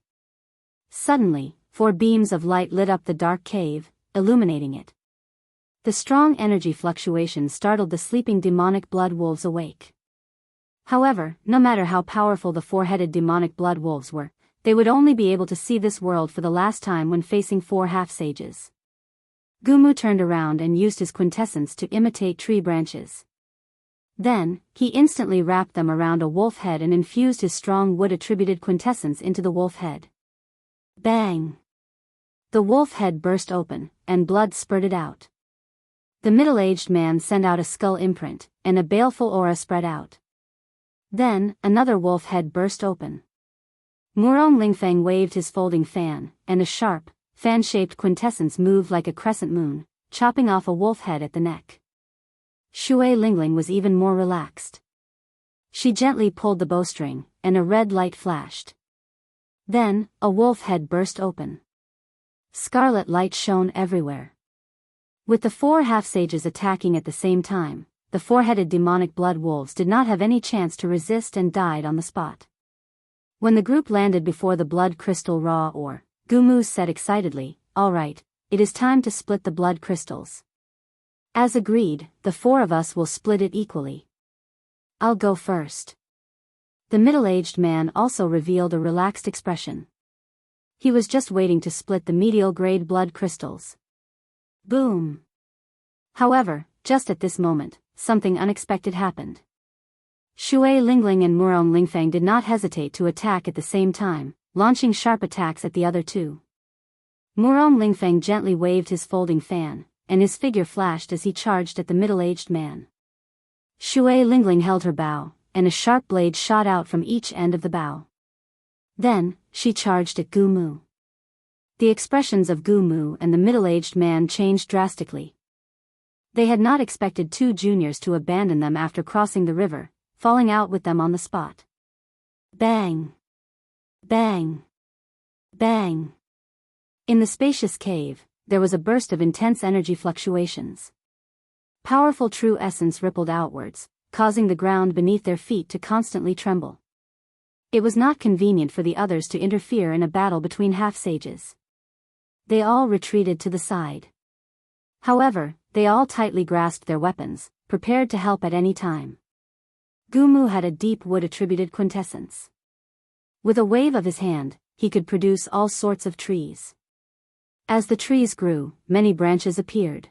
Suddenly, 4 beams of light lit up the dark cave, illuminating it. The strong energy fluctuation startled the sleeping demonic blood wolves awake. However, no matter how powerful the 4-headed demonic blood wolves were, they would only be able to see this world for the last time when facing 4 half-sages. Gumu turned around and used his quintessence to imitate tree branches. Then, he instantly wrapped them around a wolf head and infused his strong wood-attributed quintessence into the wolf head. Bang! The wolf head burst open, and blood spurted out. The middle-aged man sent out a skull imprint, and a baleful aura spread out. Then, another wolf head burst open. Murong Lingfeng waved his folding fan, and a sharp, fan-shaped quintessence moved like a crescent moon, chopping off a wolf head at the neck. Shui Lingling was even more relaxed. She gently pulled the bowstring, and a red light flashed. Then, a wolf head burst open. Scarlet light shone everywhere. With the 4 half-sages attacking at the same time, the 4-headed demonic blood wolves did not have any chance to resist and died on the spot. When the group landed before the blood crystal raw ore, Gumu said excitedly, all right, it is time to split the blood crystals. As agreed, the 4 of us will split it equally. I'll go first. The middle-aged man also revealed a relaxed expression. He was just waiting to split the medial-grade blood crystals. Boom! However, just at this moment, something unexpected happened. Shui Lingling and Murong Lingfeng did not hesitate to attack at the same time, launching sharp attacks at the other 2. Murong Lingfeng gently waved his folding fan, and his figure flashed as he charged at the middle-aged man. Shui Lingling held her bow, and a sharp blade shot out from each end of the bow. Then, she charged at Gu Mu. The expressions of Gu Mu and the middle-aged man changed drastically. They had not expected 2 juniors to abandon them after crossing the river, falling out with them on the spot. Bang! Bang! Bang! In the spacious cave, there was a burst of intense energy fluctuations. Powerful true essence rippled outwards, causing the ground beneath their feet to constantly tremble. It was not convenient for the others to interfere in a battle between half-sages. They all retreated to the side. However, they all tightly grasped their weapons, prepared to help at any time. Gumu had a deep wood-attributed quintessence. With a wave of his hand, he could produce all sorts of trees. As the trees grew, many branches appeared.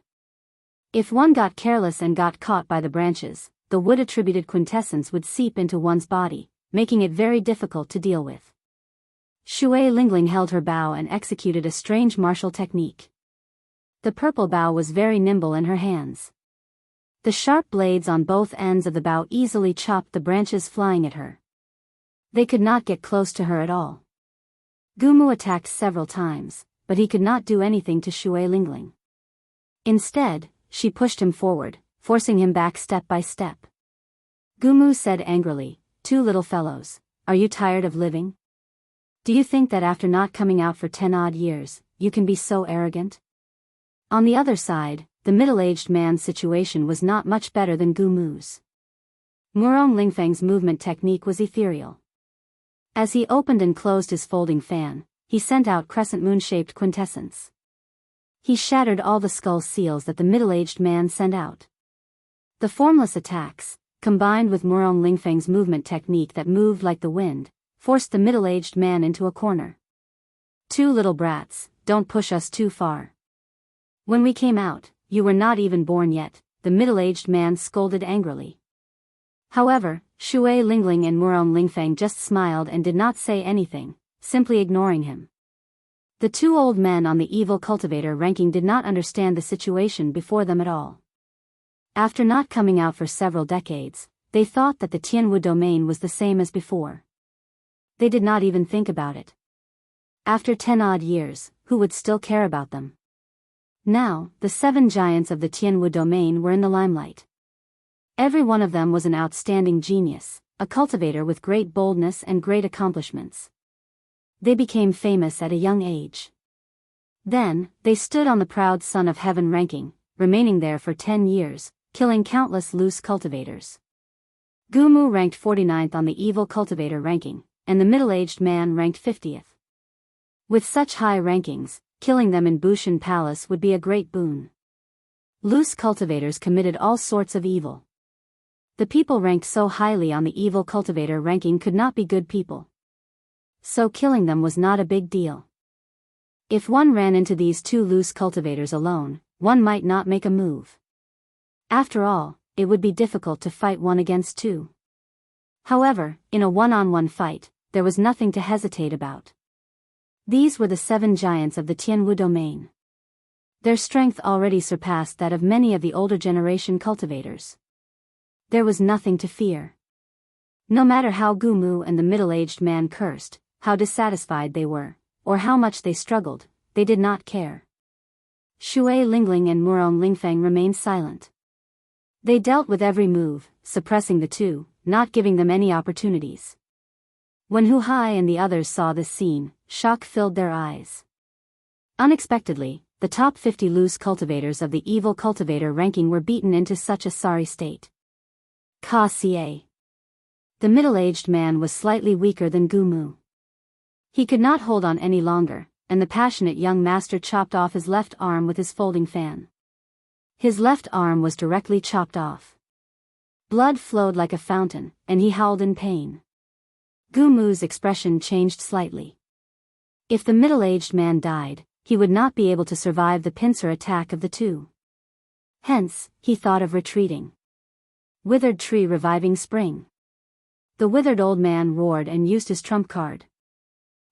If one got careless and got caught by the branches, the wood-attributed quintessence would seep into one's body, making it very difficult to deal with. Shui Lingling held her bow and executed a strange martial technique. The purple bow was very nimble in her hands. The sharp blades on both ends of the bow easily chopped the branches flying at her. They could not get close to her at all. Gumu attacked several times, but he could not do anything to Shui Lingling. Instead, she pushed him forward, forcing him back step by step. Gumu said angrily, 2 little fellows, are you tired of living? Do you think that after not coming out for 10-odd years, you can be so arrogant? On the other side, the middle-aged man's situation was not much better than Gumu's. Murong Lingfeng's movement technique was ethereal. As he opened and closed his folding fan, he sent out crescent moon-shaped quintessence. He shattered all the skull seals that the middle-aged man sent out. The formless attacks, combined with Murong Lingfeng's movement technique that moved like the wind, forced the middle-aged man into a corner. 2 little brats, don't push us too far. When we came out, you were not even born yet, the middle-aged man scolded angrily. However, Shui Lingling and Murong Lingfeng just smiled and did not say anything, simply ignoring him. The two old men on the evil cultivator ranking did not understand the situation before them at all. After not coming out for several decades, they thought that the Tianwu domain was the same as before. They did not even think about it. After 10 odd years, who would still care about them? Now, the 7 giants of the Tianwu domain were in the limelight. Every one of them was an outstanding genius, a cultivator with great boldness and great accomplishments. They became famous at a young age. Then, they stood on the proud Son of Heaven ranking, remaining there for 10 years, killing countless loose cultivators. Gumu ranked 49th on the evil cultivator ranking, and the middle-aged man ranked 50th. With such high rankings, killing them in Bushan Palace would be a great boon. Loose cultivators committed all sorts of evil. The people ranked so highly on the evil cultivator ranking could not be good people. So killing them was not a big deal. If one ran into these 2 loose cultivators alone, one might not make a move. After all, it would be difficult to fight 1 against 2. However, in a one-on-one fight, there was nothing to hesitate about. These were the 7 giants of the Tianwu domain. Their strength already surpassed that of many of the older generation cultivators. There was nothing to fear. No matter how Gumu and the middle-aged man cursed, how dissatisfied they were, or how much they struggled, they did not care. Shui Lingling and Murong Lingfeng remained silent. They dealt with every move, suppressing the 2, not giving them any opportunities. When Hu Hai and the others saw this scene, shock filled their eyes. Unexpectedly, the top 50 loose cultivators of the evil cultivator ranking were beaten into such a sorry state. Ka Xie. The middle-aged man was slightly weaker than Gumu. He could not hold on any longer, and the passionate young master chopped off his left arm with his folding fan. His left arm was directly chopped off. Blood flowed like a fountain, and he howled in pain. Gumu's expression changed slightly. If the middle-aged man died, he would not be able to survive the pincer attack of the 2. Hence, he thought of retreating. Withered tree reviving spring. The withered old man roared and used his trump card.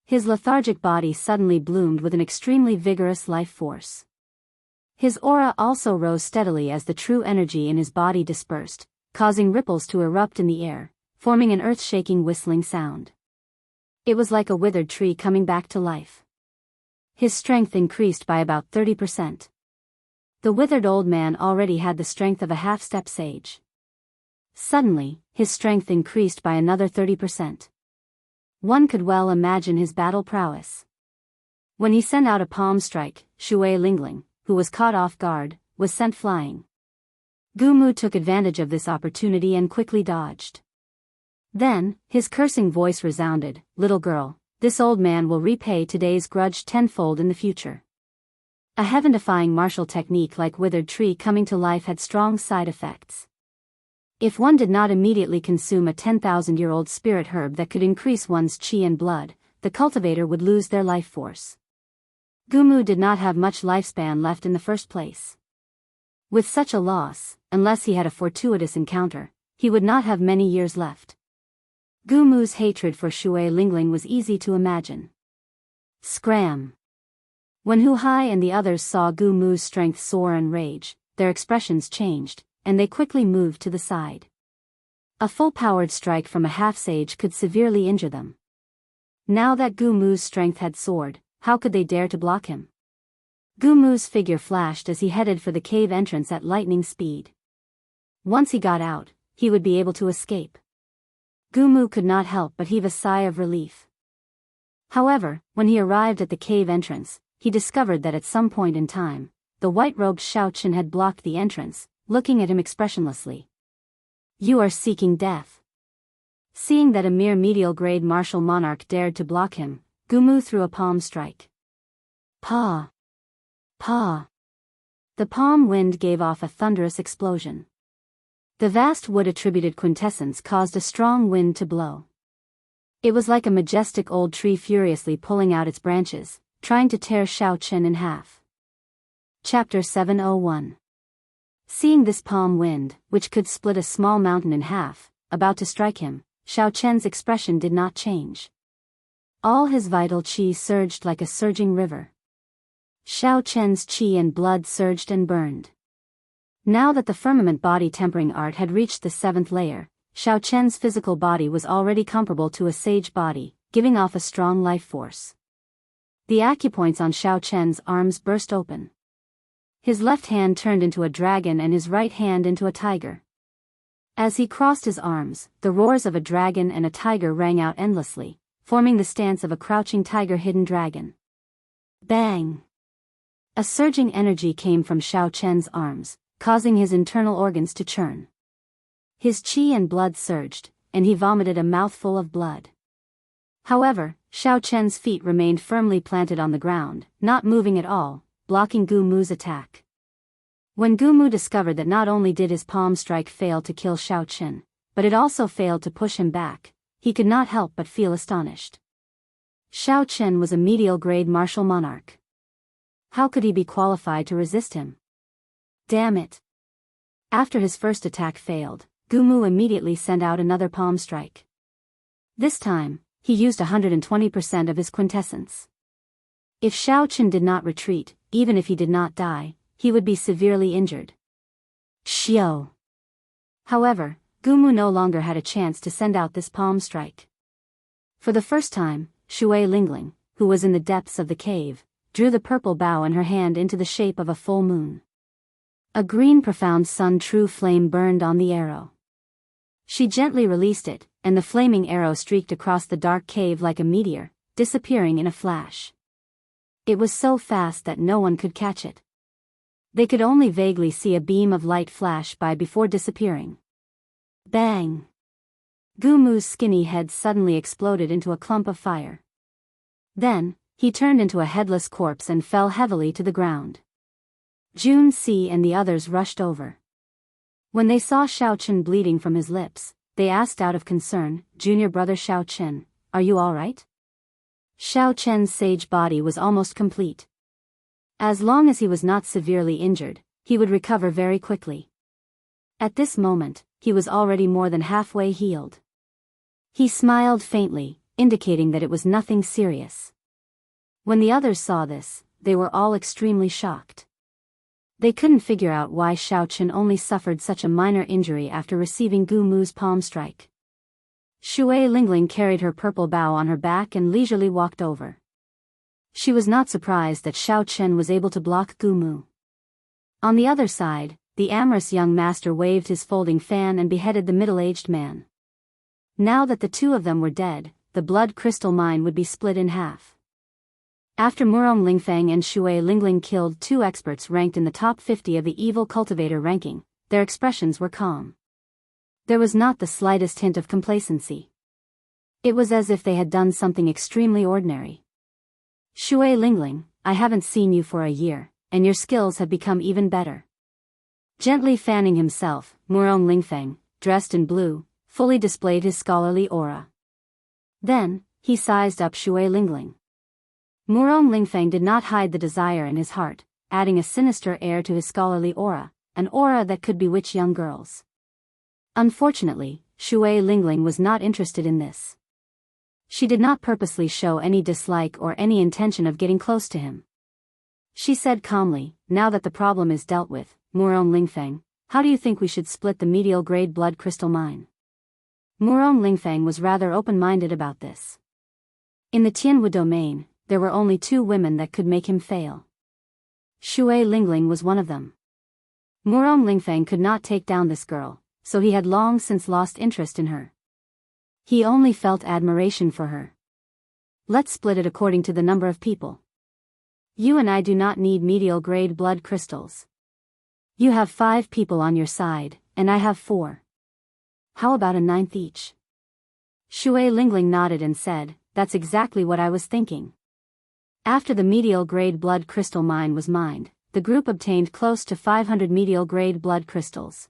His lethargic body suddenly bloomed with an extremely vigorous life force. His aura also rose steadily as the true energy in his body dispersed, causing ripples to erupt in the air, forming an earth-shaking whistling sound. It was like a withered tree coming back to life. His strength increased by about 30%. The withered old man already had the strength of a half-step sage. Suddenly, his strength increased by another 30%. One could well imagine his battle prowess. When he sent out a palm strike, Shui Lingling, who was caught off guard, was sent flying. Gumu took advantage of this opportunity and quickly dodged. Then, his cursing voice resounded, "Little girl, this old man will repay today's grudge tenfold in the future." A heaven-defying martial technique like withered tree coming to life had strong side effects. If one did not immediately consume a 10,000-year-old spirit herb that could increase one's chi and blood, the cultivator would lose their life force. Gumu did not have much lifespan left in the first place. With such a loss, unless he had a fortuitous encounter, he would not have many years left. Gumu's hatred for Shui Lingling was easy to imagine. Scram! When Hu Hai and the others saw Gumu's strength soar and rage, their expressions changed, and they quickly moved to the side. A full-powered strike from a half-sage could severely injure them. Now that Gumu's strength had soared, how could they dare to block him? Gumu's figure flashed as he headed for the cave entrance at lightning speed. Once he got out, he would be able to escape. Gumu could not help but heave a sigh of relief. However, when he arrived at the cave entrance, he discovered that at some point in time, the white-robed Xiaoqin had blocked the entrance, looking at him expressionlessly. "You are seeking death." Seeing that a mere medial-grade martial monarch dared to block him, Gumu threw a palm strike. Pa! Pa! The palm wind gave off a thunderous explosion. The vast wood-attributed quintessence caused a strong wind to blow. It was like a majestic old tree furiously pulling out its branches, trying to tear Xiaoqin in half. Chapter 701. Seeing this palm wind, which could split a small mountain in half, about to strike him, Xiao Chen's expression did not change. All his vital qi surged like a surging river. Xiao Chen's qi and blood surged and burned. Now that the firmament body tempering art had reached the 7th layer, Xiao Chen's physical body was already comparable to a sage body, giving off a strong life force. The acupoints on Xiao Chen's arms burst open. His left hand turned into a dragon and his right hand into a tiger. As he crossed his arms, the roars of a dragon and a tiger rang out endlessly, forming the stance of a crouching tiger-hidden dragon. Bang! A surging energy came from Xiao Chen's arms, causing his internal organs to churn. His qi and blood surged, and he vomited a mouthful of blood. However, Xiao Chen's feet remained firmly planted on the ground, not moving at all, blocking Gu Mu's attack. When Gu Mu discovered that not only did his palm strike fail to kill Xiao Chen, but it also failed to push him back, he could not help but feel astonished. Xiao Chen was a medial-grade martial monarch. How could he be qualified to resist him? Damn it! After his first attack failed, Gu Mu immediately sent out another palm strike. This time, he used 120% of his quintessence. If Xiao Chen did not retreat, even if he did not die, he would be severely injured. Xiao! However, Gu Mu no longer had a chance to send out this palm strike. For the first time, Shui Lingling, who was in the depths of the cave, drew the purple bow in her hand into the shape of a full moon. A green profound sun true flame burned on the arrow. She gently released it, and the flaming arrow streaked across the dark cave like a meteor, disappearing in a flash. It was so fast that no one could catch it. They could only vaguely see a beam of light flash by before disappearing. Bang! Gu Mu's skinny head suddenly exploded into a clump of fire. Then, he turned into a headless corpse and fell heavily to the ground. Jun Si and the others rushed over. When they saw Xiao Chen bleeding from his lips, they asked out of concern, "Junior brother Xiao Chen, are you all right?" Xiao Chen's sage body was almost complete. As long as he was not severely injured, he would recover very quickly. At this moment, he was already more than halfway healed. He smiled faintly, indicating that it was nothing serious. When the others saw this, they were all extremely shocked. They couldn't figure out why Xiao Chen only suffered such a minor injury after receiving Gu Mu's palm strike. Shui Lingling carried her purple bow on her back and leisurely walked over. She was not surprised that Xiao Chen was able to block Gu Mu. On the other side, the amorous young master waved his folding fan and beheaded the middle-aged man. Now that the two of them were dead, the blood crystal mine would be split in half. After Murong Lingfeng and Shui Lingling killed two experts ranked in the top 50 of the evil cultivator ranking, their expressions were calm. There was not the slightest hint of complacency. It was as if they had done something extremely ordinary. "Shui Lingling, I haven't seen you for a year, and your skills have become even better." Gently fanning himself, Murong Lingfeng, dressed in blue, fully displayed his scholarly aura. Then, he sized up Shui Lingling. Murong Lingfeng did not hide the desire in his heart, adding a sinister air to his scholarly aura, an aura that could bewitch young girls. Unfortunately, Shui Lingling was not interested in this. She did not purposely show any dislike or any intention of getting close to him. She said calmly, "Now that the problem is dealt with, Murong Lingfeng, how do you think we should split the medial grade blood crystal mine?" Murong Lingfeng was rather open-minded about this. In the Tianwu domain, there were only two women that could make him fail. Shui Lingling was one of them. Murong Lingfeng could not take down this girl, so he had long since lost interest in her. He only felt admiration for her. "Let's split it according to the number of people. You and I do not need medial grade blood crystals. You have 5 people on your side, and I have 4. How about a 9th each?" Shui Lingling nodded and said, "That's exactly what I was thinking." After the medial grade blood crystal mine was mined, the group obtained close to 500 medial grade blood crystals.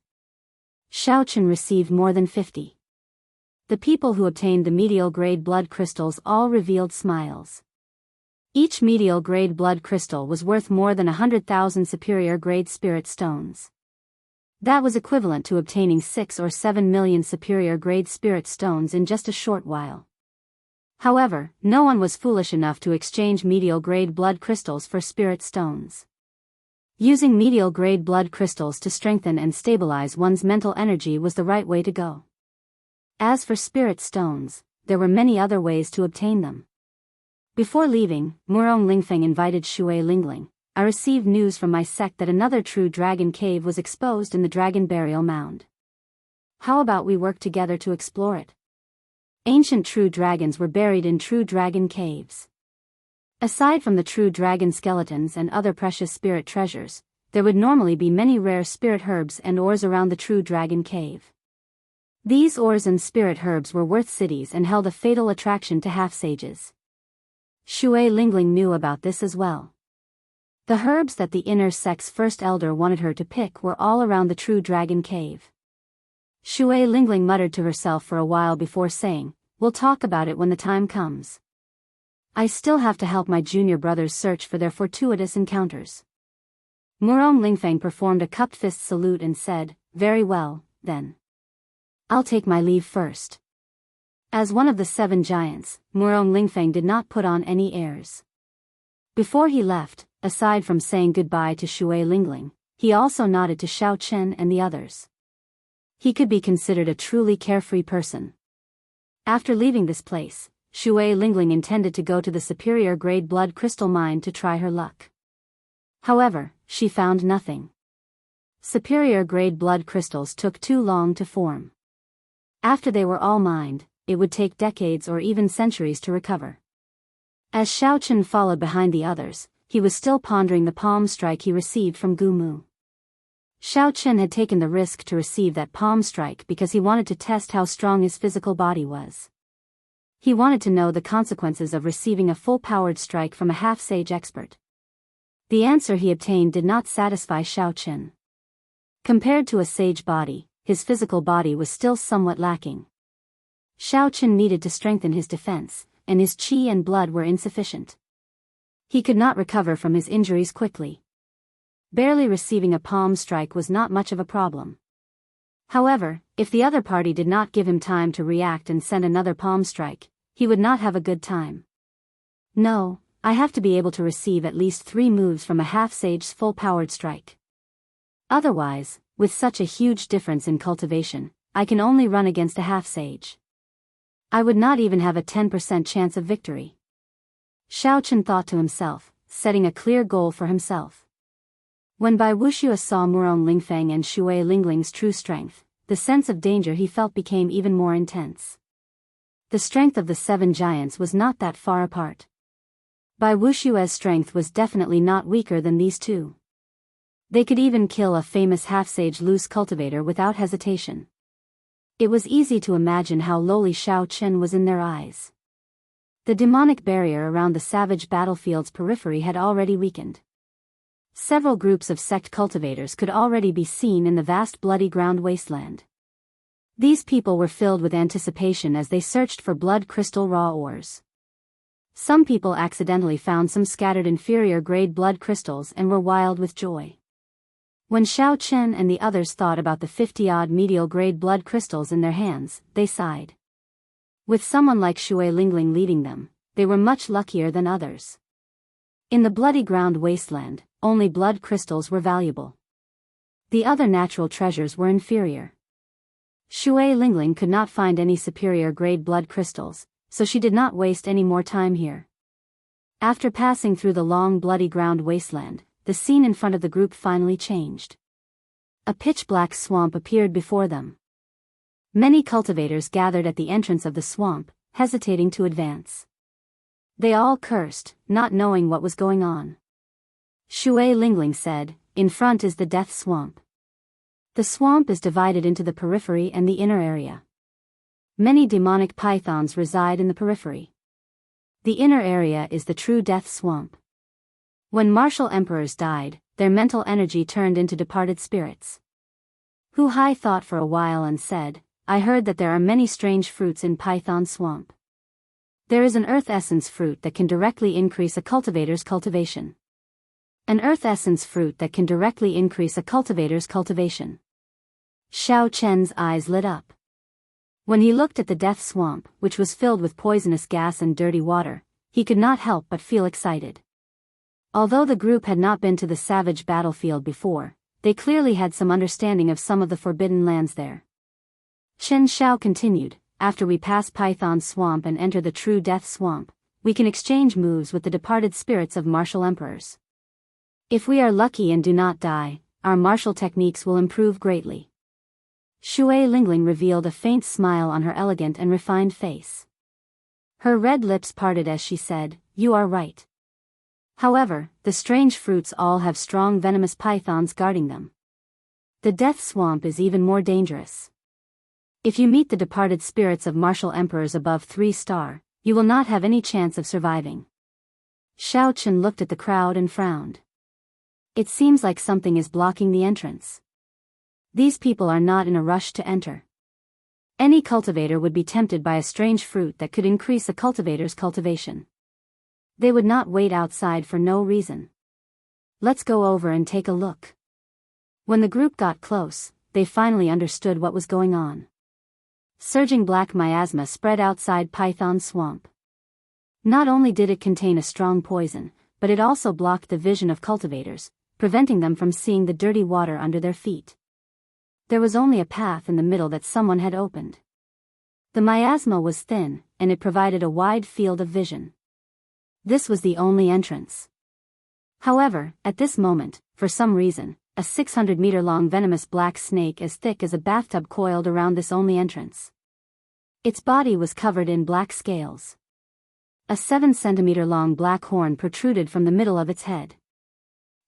Xiao Chen received more than 50. The people who obtained the medial grade blood crystals all revealed smiles. Each medial grade blood crystal was worth more than 100,000 superior grade spirit stones. That was equivalent to obtaining 6 or 7 million superior-grade spirit stones in just a short while. However, no one was foolish enough to exchange medial-grade blood crystals for spirit stones. Using medial-grade blood crystals to strengthen and stabilize one's mental energy was the right way to go. As for spirit stones, there were many other ways to obtain them. Before leaving, Murong Lingfeng invited Shui Lingling. I received news from my sect that another true dragon cave was exposed in the dragon burial mound. How about we work together to explore it? Ancient true dragons were buried in true dragon caves. Aside from the true dragon skeletons and other precious spirit treasures, there would normally be many rare spirit herbs and ores around the true dragon cave. These ores and spirit herbs were worth cities and held a fatal attraction to half-sages. Shui Lingling knew about this as well. The herbs that the inner sect's first elder wanted her to pick were all around the true dragon cave. Shui Lingling muttered to herself for a while before saying, "We'll talk about it when the time comes. I still have to help my junior brothers search for their fortuitous encounters." Murong Lingfeng performed a cupped fist salute and said, "Very well, then. I'll take my leave first." As one of the 7 giants, Murong Lingfeng did not put on any airs. Before he left, aside from saying goodbye to Shui Lingling, he also nodded to Xiao Chen and the others. He could be considered a truly carefree person. After leaving this place, Shui Lingling intended to go to the superior-grade blood crystal mine to try her luck. However, she found nothing. Superior-grade blood crystals took too long to form. After they were all mined, it would take decades or even centuries to recover. As Xiao Chen followed behind the others, he was still pondering the palm strike he received from Gu Mu. Xiao Chen had taken the risk to receive that palm strike because he wanted to test how strong his physical body was. He wanted to know the consequences of receiving a full-powered strike from a half-sage expert. The answer he obtained did not satisfy Xiao Chen. Compared to a sage body, his physical body was still somewhat lacking. Xiao Chen needed to strengthen his defense, and his qi and blood were insufficient. He could not recover from his injuries quickly. Barely receiving a palm strike was not much of a problem. However, if the other party did not give him time to react and send another palm strike, he would not have a good time. "No, I have to be able to receive at least 3 moves from a half-sage's full-powered strike. Otherwise, with such a huge difference in cultivation, I can only run against a half-sage. I would not even have a 10% chance of victory." Xiao Chen thought to himself, setting a clear goal for himself. When Bai Wuxia saw Murong Lingfeng and Shui Lingling's true strength, the sense of danger he felt became even more intense. The strength of the 7 giants was not that far apart. Bai Wuxia's strength was definitely not weaker than these 2. They could even kill a famous half-sage loose cultivator without hesitation. It was easy to imagine how lowly Xiao Chen was in their eyes. The demonic barrier around the savage battlefield's periphery had already weakened. Several groups of sect cultivators could already be seen in the vast bloody ground wasteland. These people were filled with anticipation as they searched for blood crystal raw ores. Some people accidentally found some scattered inferior-grade blood crystals and were wild with joy. When Xiao Chen and the others thought about the 50-odd medial-grade blood crystals in their hands, they sighed. With someone like Shui Lingling leading them, they were much luckier than others. In the bloody ground wasteland, only blood crystals were valuable. The other natural treasures were inferior. Shui Lingling could not find any superior-grade blood crystals, so she did not waste any more time here. After passing through the long bloody ground wasteland, the scene in front of the group finally changed. A pitch-black swamp appeared before them. Many cultivators gathered at the entrance of the swamp, hesitating to advance. They all cursed, not knowing what was going on. Shui Lingling said, "In front is the death swamp. The swamp is divided into the periphery and the inner area. Many demonic pythons reside in the periphery. The inner area is the true death swamp. When martial emperors died, their mental energy turned into departed spirits." Hu Hai thought for a while and said, "I heard that there are many strange fruits in Python Swamp. There is an earth essence fruit that can directly increase a cultivator's cultivation. An earth essence fruit that can directly increase a cultivator's cultivation. Xiao Chen's eyes lit up. When he looked at the death swamp, which was filled with poisonous gas and dirty water, he could not help but feel excited. Although the group had not been to the savage battlefield before, they clearly had some understanding of some of the forbidden lands there. Chen Xiao continued, after we pass Python Swamp and enter the true Death Swamp, we can exchange moves with the departed spirits of martial emperors. If we are lucky and do not die, our martial techniques will improve greatly. Shui Lingling revealed a faint smile on her elegant and refined face. Her red lips parted as she said, "You are right. However, the strange fruits all have strong venomous pythons guarding them. The Death Swamp is even more dangerous. If you meet the departed spirits of martial emperors above 3-star, you will not have any chance of surviving." Xiao Chen looked at the crowd and frowned. It seems like something is blocking the entrance. These people are not in a rush to enter. Any cultivator would be tempted by a strange fruit that could increase a cultivator's cultivation. They would not wait outside for no reason. Let's go over and take a look. When the group got close, they finally understood what was going on. Surging black miasma spread outside Python Swamp. Not only did it contain a strong poison, but it also blocked the vision of cultivators, preventing them from seeing the dirty water under their feet. There was only a path in the middle that someone had opened. The miasma was thin, and it provided a wide field of vision. This was the only entrance. However, at this moment, for some reason, a 600-meter-long venomous black snake as thick as a bathtub coiled around this only entrance. Its body was covered in black scales. A 7-centimeter-long black horn protruded from the middle of its head.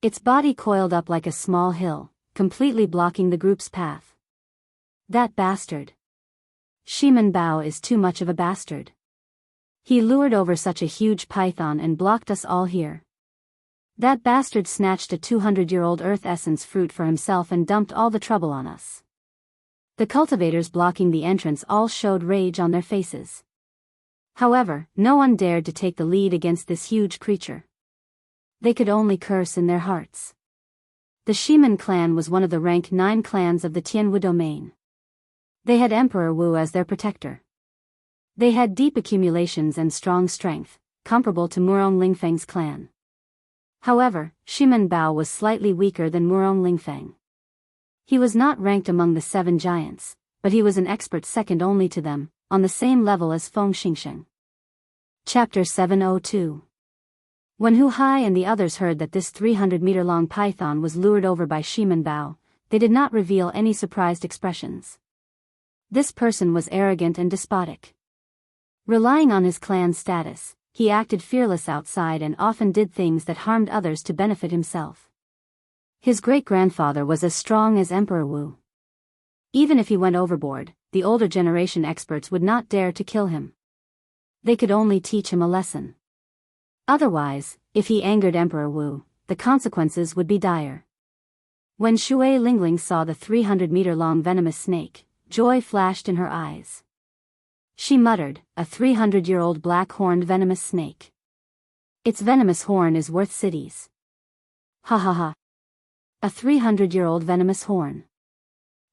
Its body coiled up like a small hill, completely blocking the group's path. That bastard. Shiman Bao is too much of a bastard. He lured over such a huge python and blocked us all here. That bastard snatched a 200-year-old earth essence fruit for himself and dumped all the trouble on us. The cultivators blocking the entrance all showed rage on their faces. However, no one dared to take the lead against this huge creature. They could only curse in their hearts. The Shiman clan was one of the rank 9 clans of the Tianwu domain. They had Emperor Wu as their protector. They had deep accumulations and strong strength, comparable to Murong Lingfeng's clan. However, Shiman Bao was slightly weaker than Murong Lingfeng. He was not ranked among the 7 giants, but he was an expert second only to them, on the same level as Feng Xingsheng. Chapter 702. When Hu Hai and the others heard that this 300-meter-long python was lured over by Shiman Bao, they did not reveal any surprised expressions. This person was arrogant and despotic. Relying on his clan's status, he acted fearless outside and often did things that harmed others to benefit himself. His great-grandfather was as strong as Emperor Wu. Even if he went overboard, the older generation experts would not dare to kill him. They could only teach him a lesson. Otherwise, if he angered Emperor Wu, the consequences would be dire. When Shui Lingling saw the 300-meter-long venomous snake, joy flashed in her eyes. She muttered, "A 300-year-old black-horned venomous snake. Its venomous horn is worth cities. Ha ha ha. A 300-year-old venomous horn.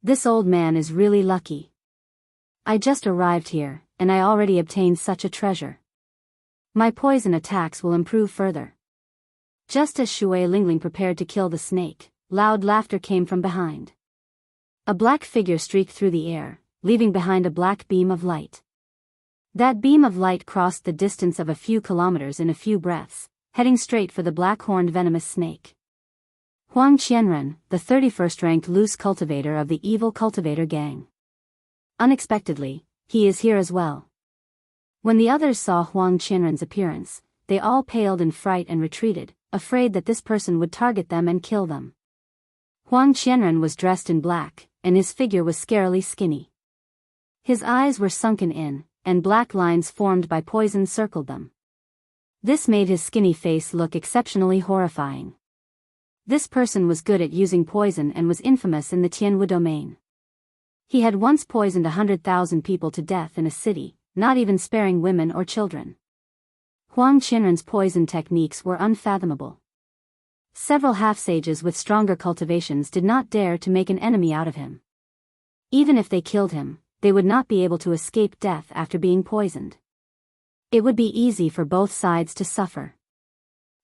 This old man is really lucky. I just arrived here, and I already obtained such a treasure. My poison attacks will improve further." Just as Shui Lingling prepared to kill the snake, loud laughter came from behind. A black figure streaked through the air, leaving behind a black beam of light. That beam of light crossed the distance of a few kilometers in a few breaths, heading straight for the black-horned venomous snake. Huang Qianren, the 31st ranked loose cultivator of the evil cultivator gang. Unexpectedly, he is here as well. When the others saw Huang Qianren's appearance, they all paled in fright and retreated, afraid that this person would target them and kill them. Huang Qianren was dressed in black, and his figure was scarily skinny. His eyes were sunken in, and black lines formed by poison circled them. This made his skinny face look exceptionally horrifying. This person was good at using poison and was infamous in the Tianwu domain. He had once poisoned 100,000 people to death in a city, not even sparing women or children. Huang Qianren's poison techniques were unfathomable. Several half-sages with stronger cultivations did not dare to make an enemy out of him. Even if they killed him, they would not be able to escape death after being poisoned. It would be easy for both sides to suffer.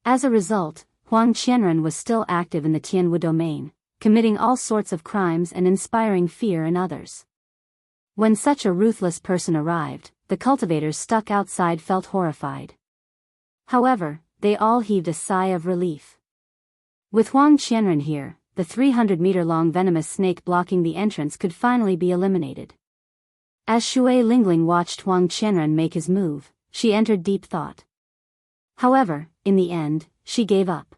As a result, Huang Qianren was still active in the Tianwu domain, committing all sorts of crimes and inspiring fear in others. When such a ruthless person arrived, the cultivators stuck outside felt horrified. However, they all heaved a sigh of relief. With Huang Qianren here, the 300-meter-long venomous snake blocking the entrance could finally be eliminated. As Shui Lingling watched Huang Qianren make his move, she entered deep thought. However, in the end, she gave up.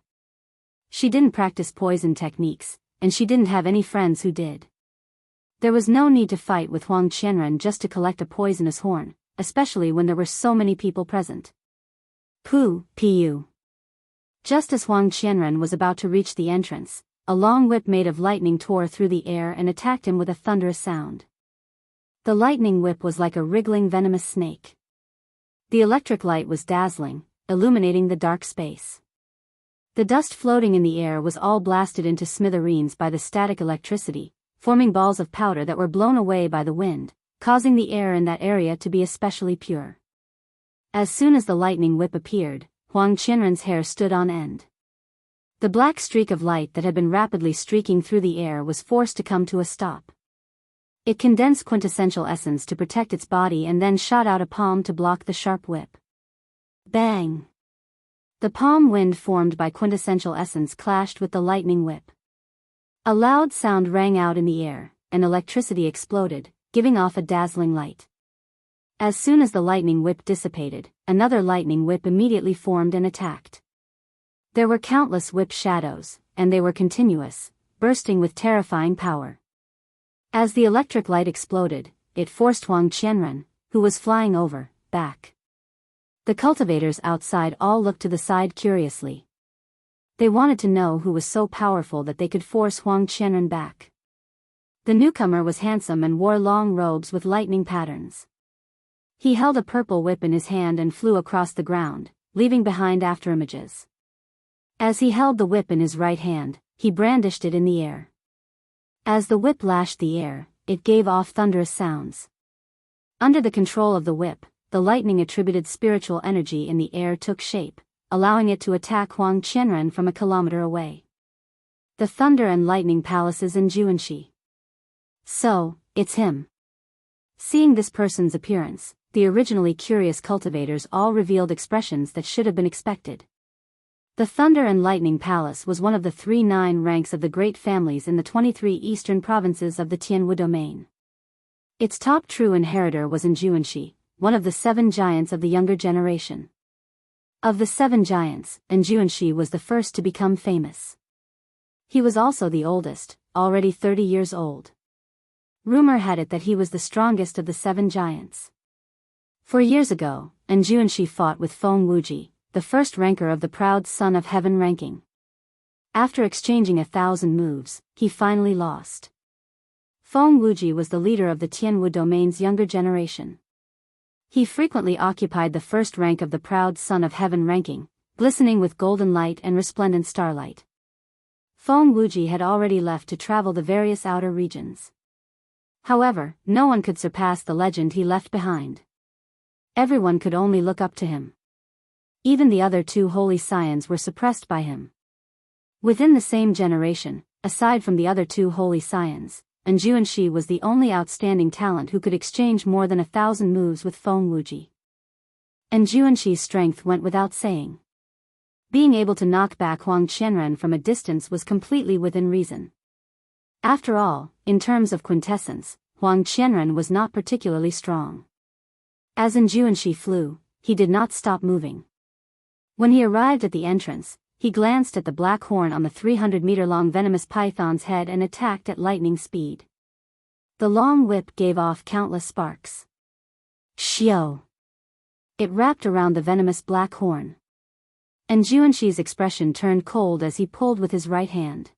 She didn't practice poison techniques, and she didn't have any friends who did. There was no need to fight with Huang Qianren just to collect a poisonous horn, especially when there were so many people present. Pu. Just as Huang Qianren was about to reach the entrance, a long whip made of lightning tore through the air and attacked him with a thunderous sound. The lightning whip was like a wriggling venomous snake. The electric light was dazzling, illuminating the dark space. The dust floating in the air was all blasted into smithereens by the static electricity, forming balls of powder that were blown away by the wind, causing the air in that area to be especially pure. As soon as the lightning whip appeared, Huang Qianren's hair stood on end. The black streak of light that had been rapidly streaking through the air was forced to come to a stop. It condensed quintessential essence to protect its body and then shot out a palm to block the sharp whip. Bang! The palm wind formed by quintessential essence clashed with the lightning whip. A loud sound rang out in the air, and electricity exploded, giving off a dazzling light. As soon as the lightning whip dissipated, another lightning whip immediately formed and attacked. There were countless whip shadows, and they were continuous, bursting with terrifying power. As the electric light exploded, it forced Huang Qianren, who was flying over, back. The cultivators outside all looked to the side curiously. They wanted to know who was so powerful that they could force Huang Qianren back. The newcomer was handsome and wore long robes with lightning patterns. He held a purple whip in his hand and flew across the ground, leaving behind afterimages. As he held the whip in his right hand, he brandished it in the air. As the whip lashed the air, it gave off thunderous sounds. Under the control of the whip, the lightning attributed spiritual energy in the air took shape, allowing it to attack Huang Qianren from a kilometer away. The thunder and lightning palaces in Jianghu. So, it's him. Seeing this person's appearance, the originally curious cultivators all revealed expressions that should have been expected. The Thunder and Lightning Palace was one of the 3 ranks of the great families in the 23 eastern provinces of the Tianwu domain. Its top true inheritor was in Jianghu, one of the 7 giants of the younger generation. Of the 7 giants, Jianghu was the first to become famous. He was also the oldest, already 30 years old. Rumor had it that he was the strongest of the 7 giants. 4 years ago, Jianghu fought with Feng Wuji, the first ranker of the proud Son of Heaven ranking. After exchanging 1,000 moves, he finally lost. Feng Wuji was the leader of the Tianwu domain's younger generation. He frequently occupied the first rank of the proud Son of Heaven ranking, glistening with golden light and resplendent starlight. Feng Wuji had already left to travel the various outer regions. However, no one could surpass the legend he left behind. Everyone could only look up to him. Even the other 2 holy scions were suppressed by him. Within the same generation, aside from the other 2 holy scions, Jianghu was the only outstanding talent who could exchange more than 1,000 moves with Feng Wuji. Jianghu's strength went without saying. Being able to knock back Huang Qianren from a distance was completely within reason. After all, in terms of quintessence, Huang Qianren was not particularly strong. As Jianghu flew, he did not stop moving. When he arrived at the entrance, he glanced at the black horn on the 300-meter-long venomous python's head and attacked at lightning speed. The long whip gave off countless sparks. Xiao! It wrapped around the venomous black horn. Jianghu's expression turned cold as he pulled with his right hand.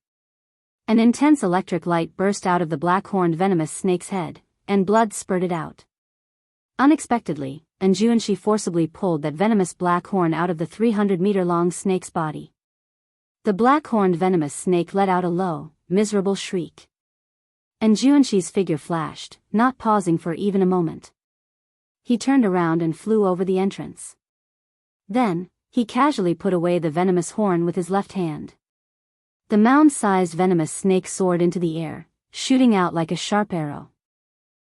An intense electric light burst out of the black-horned venomous snake's head, and blood spurted out. Unexpectedly, Jianghu forcibly pulled that venomous black horn out of the 300-meter-long snake's body. The black-horned venomous snake let out a low, miserable shriek. And Jianghu's figure flashed, not pausing for even a moment. He turned around and flew over the entrance. Then, he casually put away the venomous horn with his left hand. The mound-sized venomous snake soared into the air, shooting out like a sharp arrow.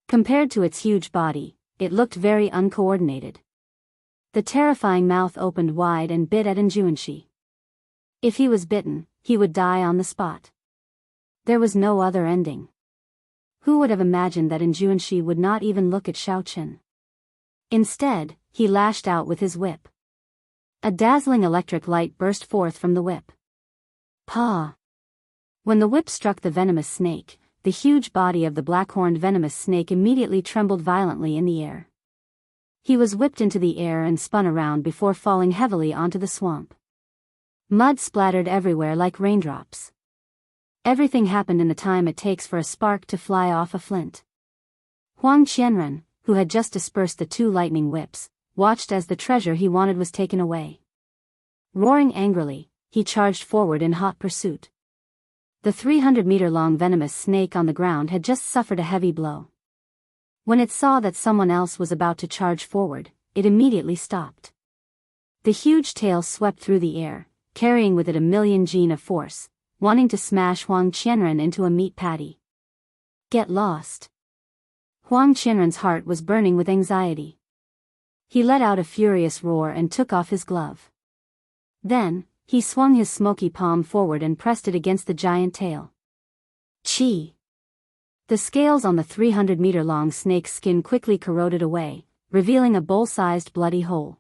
Compared to its huge body, it looked very uncoordinated. The terrifying mouth opened wide and bit at Jianghu. If he was bitten, he would die on the spot. There was no other ending. Who would have imagined that Jianghu would not even look at Xiaoqin? Instead, he lashed out with his whip. A dazzling electric light burst forth from the whip. Paw! When the whip struck the venomous snake, the huge body of the black-horned venomous snake immediately trembled violently in the air. He was whipped into the air and spun around before falling heavily onto the swamp. Mud splattered everywhere like raindrops. Everything happened in the time it takes for a spark to fly off a flint. Huang Qianren, who had just dispersed the two lightning whips, watched as the treasure he wanted was taken away. Roaring angrily, he charged forward in hot pursuit. The 300-meter-long venomous snake on the ground had just suffered a heavy blow. When it saw that someone else was about to charge forward, it immediately stopped. The huge tail swept through the air, carrying with it a million Jin of force, wanting to smash Huang Qianren into a meat patty. Get lost. Huang Qianren's heart was burning with anxiety. He let out a furious roar and took off his glove. Then, he swung his smoky palm forward and pressed it against the giant tail. Chi! The scales on the 300-meter-long snake's skin quickly corroded away, revealing a bowl-sized bloody hole.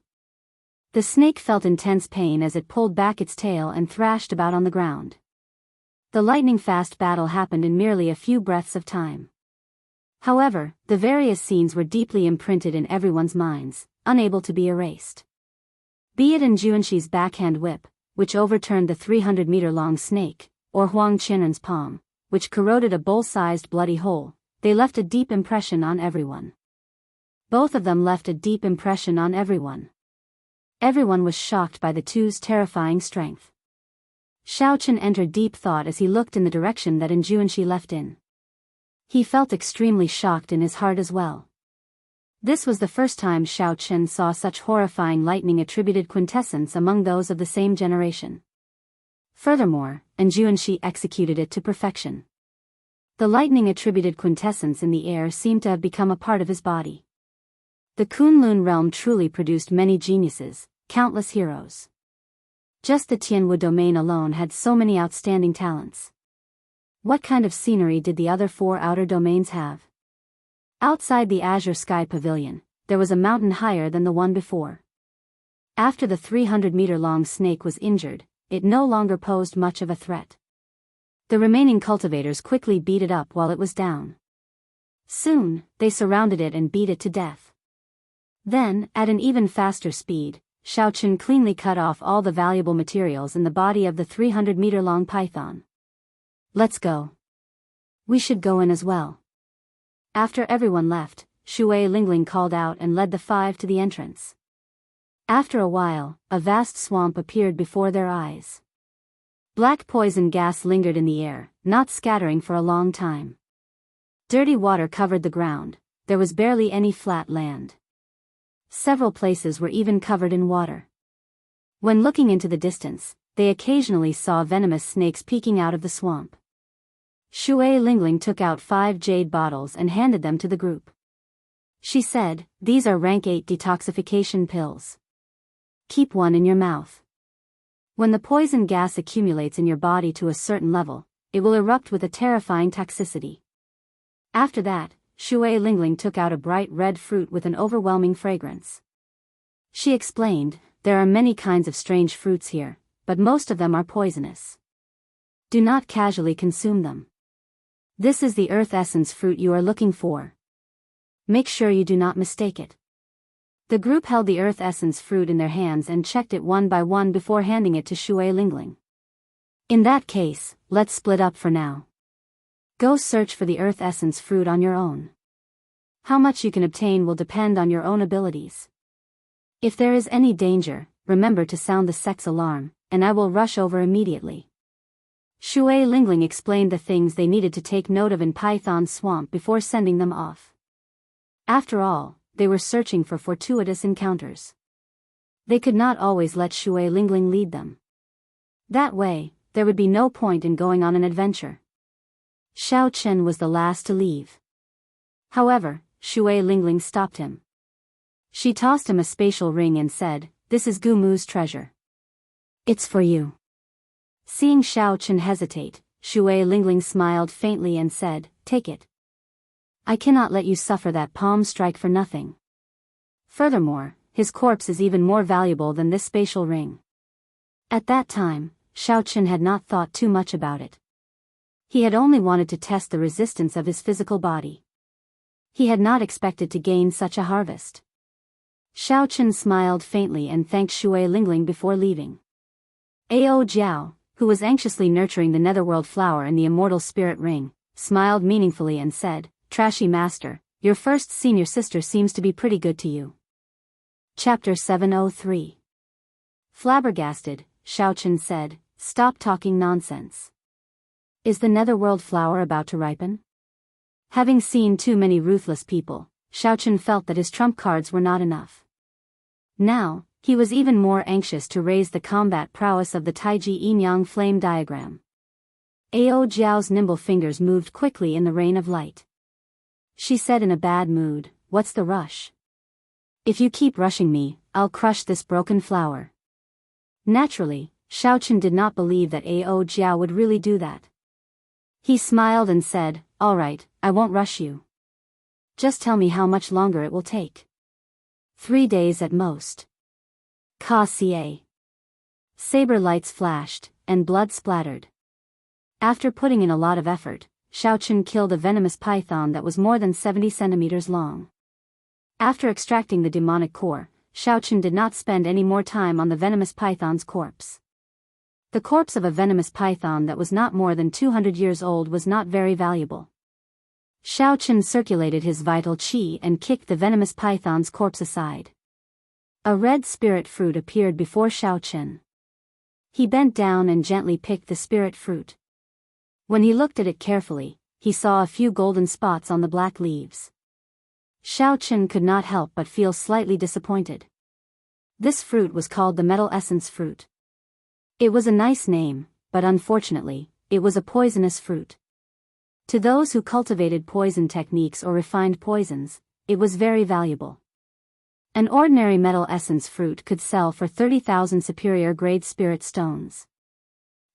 The snake felt intense pain as it pulled back its tail and thrashed about on the ground. The lightning-fast battle happened in merely a few breaths of time. However, the various scenes were deeply imprinted in everyone's minds, unable to be erased. Be it in Jianghu's backhand whip, which overturned the 300-meter-long snake, or Huang Qianren's palm, which corroded a bowl-sized bloody hole, they left a deep impression on everyone. Both of them left a deep impression on everyone. Everyone was shocked by the two's terrifying strength. Xiaoqin entered deep thought as he looked in the direction that Jianghu left in. He felt extremely shocked in his heart as well. This was the first time Xiaoqin saw such horrifying lightning-attributed quintessence among those of the same generation. Furthermore, Jianghu executed it to perfection. The lightning-attributed quintessence in the air seemed to have become a part of his body. The Kunlun realm truly produced many geniuses, countless heroes. Just the Tianwu domain alone had so many outstanding talents. What kind of scenery did the other four outer domains have? Outside the Azure Sky Pavilion, there was a mountain higher than the one before. After the 300-meter-long snake was injured, it no longer posed much of a threat. The remaining cultivators quickly beat it up while it was down. Soon, they surrounded it and beat it to death. Then, at an even faster speed, Xiaoqin cleanly cut off all the valuable materials in the body of the 300-meter-long python. Let's go. We should go in as well. After everyone left, Shui Lingling called out and led the five to the entrance. After a while, a vast swamp appeared before their eyes. Black poison gas lingered in the air, not scattering for a long time. Dirty water covered the ground, there was barely any flat land. Several places were even covered in water. When looking into the distance, they occasionally saw venomous snakes peeking out of the swamp. Shui Lingling took out 5 jade bottles and handed them to the group. She said, "These are rank 8 detoxification pills. Keep one in your mouth. When the poison gas accumulates in your body to a certain level, it will erupt with a terrifying toxicity." After that, Shui Lingling took out a bright red fruit with an overwhelming fragrance. She explained, "There are many kinds of strange fruits here, but most of them are poisonous. Do not casually consume them. This is the earth essence fruit you are looking for. Make sure you do not mistake it." The group held the earth essence fruit in their hands and checked it one by one before handing it to Shui Lingling. "In that case, let's split up for now. Go search for the earth essence fruit on your own. How much you can obtain will depend on your own abilities. If there is any danger, remember to sound the sex alarm, and I will rush over immediately." Shui Lingling explained the things they needed to take note of in Python Swamp before sending them off. After all, they were searching for fortuitous encounters. They could not always let Shui Lingling lead them. That way, there would be no point in going on an adventure. Xiao Chen was the last to leave. However, Shui Lingling stopped him. She tossed him a spatial ring and said, "This is Gumu's treasure. It's for you." Seeing Xiao Chen hesitate, Shui Lingling smiled faintly and said, "Take it. I cannot let you suffer that palm strike for nothing. Furthermore, his corpse is even more valuable than this spatial ring." At that time, Xiao Chen had not thought too much about it. He had only wanted to test the resistance of his physical body. He had not expected to gain such a harvest. Xiao Chen smiled faintly and thanked Shui Lingling before leaving. Ao Jiao, who was anxiously nurturing the netherworld flower in the immortal spirit ring, smiled meaningfully and said, "Trashy master, your first senior sister seems to be pretty good to you." Chapter 703. Flabbergasted, Xiao Chen said, "Stop talking nonsense. Is the netherworld flower about to ripen?" Having seen too many ruthless people, Xiao Chen felt that his trump cards were not enough. Now, he was even more anxious to raise the combat prowess of the Taiji Yin-Yang flame diagram. Ao Jiao's nimble fingers moved quickly in the rain of light. She said in a bad mood, "What's the rush? If you keep rushing me, I'll crush this broken flower." Naturally, Xiao Chen did not believe that Ao Jiao would really do that. He smiled and said, "All right, I won't rush you. Just tell me how much longer it will take." 3 days at most. Ka-ca. Saber lights flashed, and blood splattered. After putting in a lot of effort, Xiao Chen killed a venomous python that was more than 70 centimeters long. After extracting the demonic core, Xiao Chen did not spend any more time on the venomous python's corpse. The corpse of a venomous python that was not more than 200 years old was not very valuable. Xiao Chen circulated his vital qi and kicked the venomous python's corpse aside. A red spirit fruit appeared before Xiao Chen. He bent down and gently picked the spirit fruit. When he looked at it carefully, he saw a few golden spots on the black leaves. Xiao Chen could not help but feel slightly disappointed. This fruit was called the metal essence fruit. It was a nice name, but unfortunately, it was a poisonous fruit. To those who cultivated poison techniques or refined poisons, it was very valuable. An ordinary metal essence fruit could sell for 30,000 superior grade spirit stones.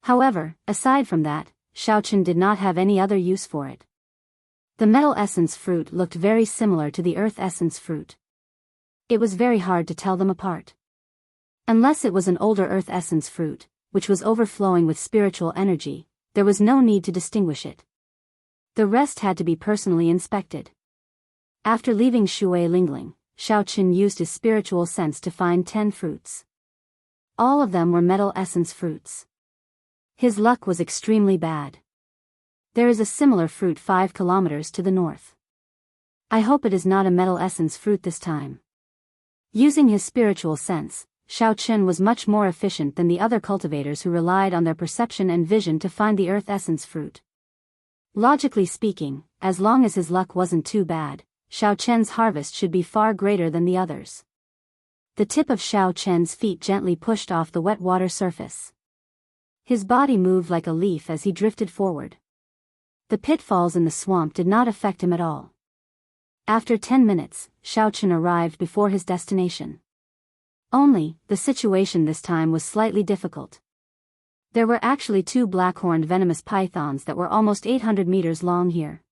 However, aside from that, Xiao Chen did not have any other use for it. The metal essence fruit looked very similar to the earth essence fruit. It was very hard to tell them apart. Unless it was an older earth essence fruit, which was overflowing with spiritual energy, there was no need to distinguish it. The rest had to be personally inspected. After leaving Shui Lingling, Xiao Chen used his spiritual sense to find 10 fruits. All of them were metal essence fruits. His luck was extremely bad. There is a similar fruit 5 kilometers to the north. I hope it is not a metal essence fruit this time. Using his spiritual sense, Xiao Chen was much more efficient than the other cultivators who relied on their perception and vision to find the earth essence fruit. Logically speaking, as long as his luck wasn't too bad, Xiao Chen's harvest should be far greater than the others. The tip of Xiao Chen's feet gently pushed off the wet water surface. His body moved like a leaf as he drifted forward. The pitfalls in the swamp did not affect him at all. After 10 minutes, Xiao Chen arrived before his destination. Only, the situation this time was slightly difficult. There were actually 2 black-horned venomous pythons that were almost 800 meters long here.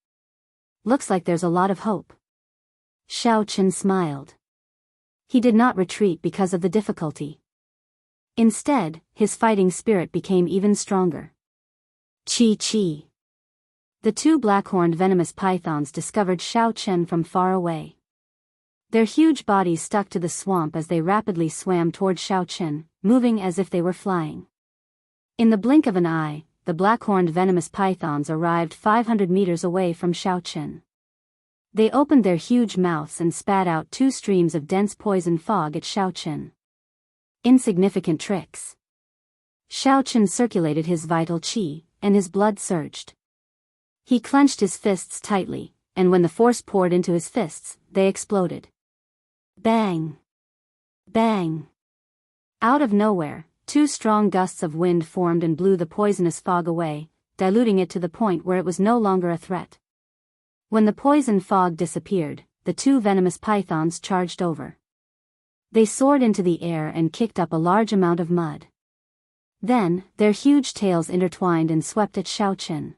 Looks like there's a lot of hope. Xiao Chen smiled. He did not retreat because of the difficulty. Instead, his fighting spirit became even stronger. Chi. The 2 black-horned venomous pythons discovered Xiao Chen from far away. Their huge bodies stuck to the swamp as they rapidly swam toward Xiao Chen, moving as if they were flying. In the blink of an eye, the black-horned venomous pythons arrived 500 meters away from Xiao Chen. They opened their huge mouths and spat out 2 streams of dense poison fog at Xiao Chen. Insignificant tricks. Xiao Chen circulated his vital qi, and his blood surged. He clenched his fists tightly, and when the force poured into his fists, they exploded. Bang! Bang! Out of nowhere, two strong gusts of wind formed and blew the poisonous fog away, diluting it to the point where it was no longer a threat. When the poison fog disappeared, the two venomous pythons charged over. They soared into the air and kicked up a large amount of mud. Then, their huge tails intertwined and swept at Xiaochen.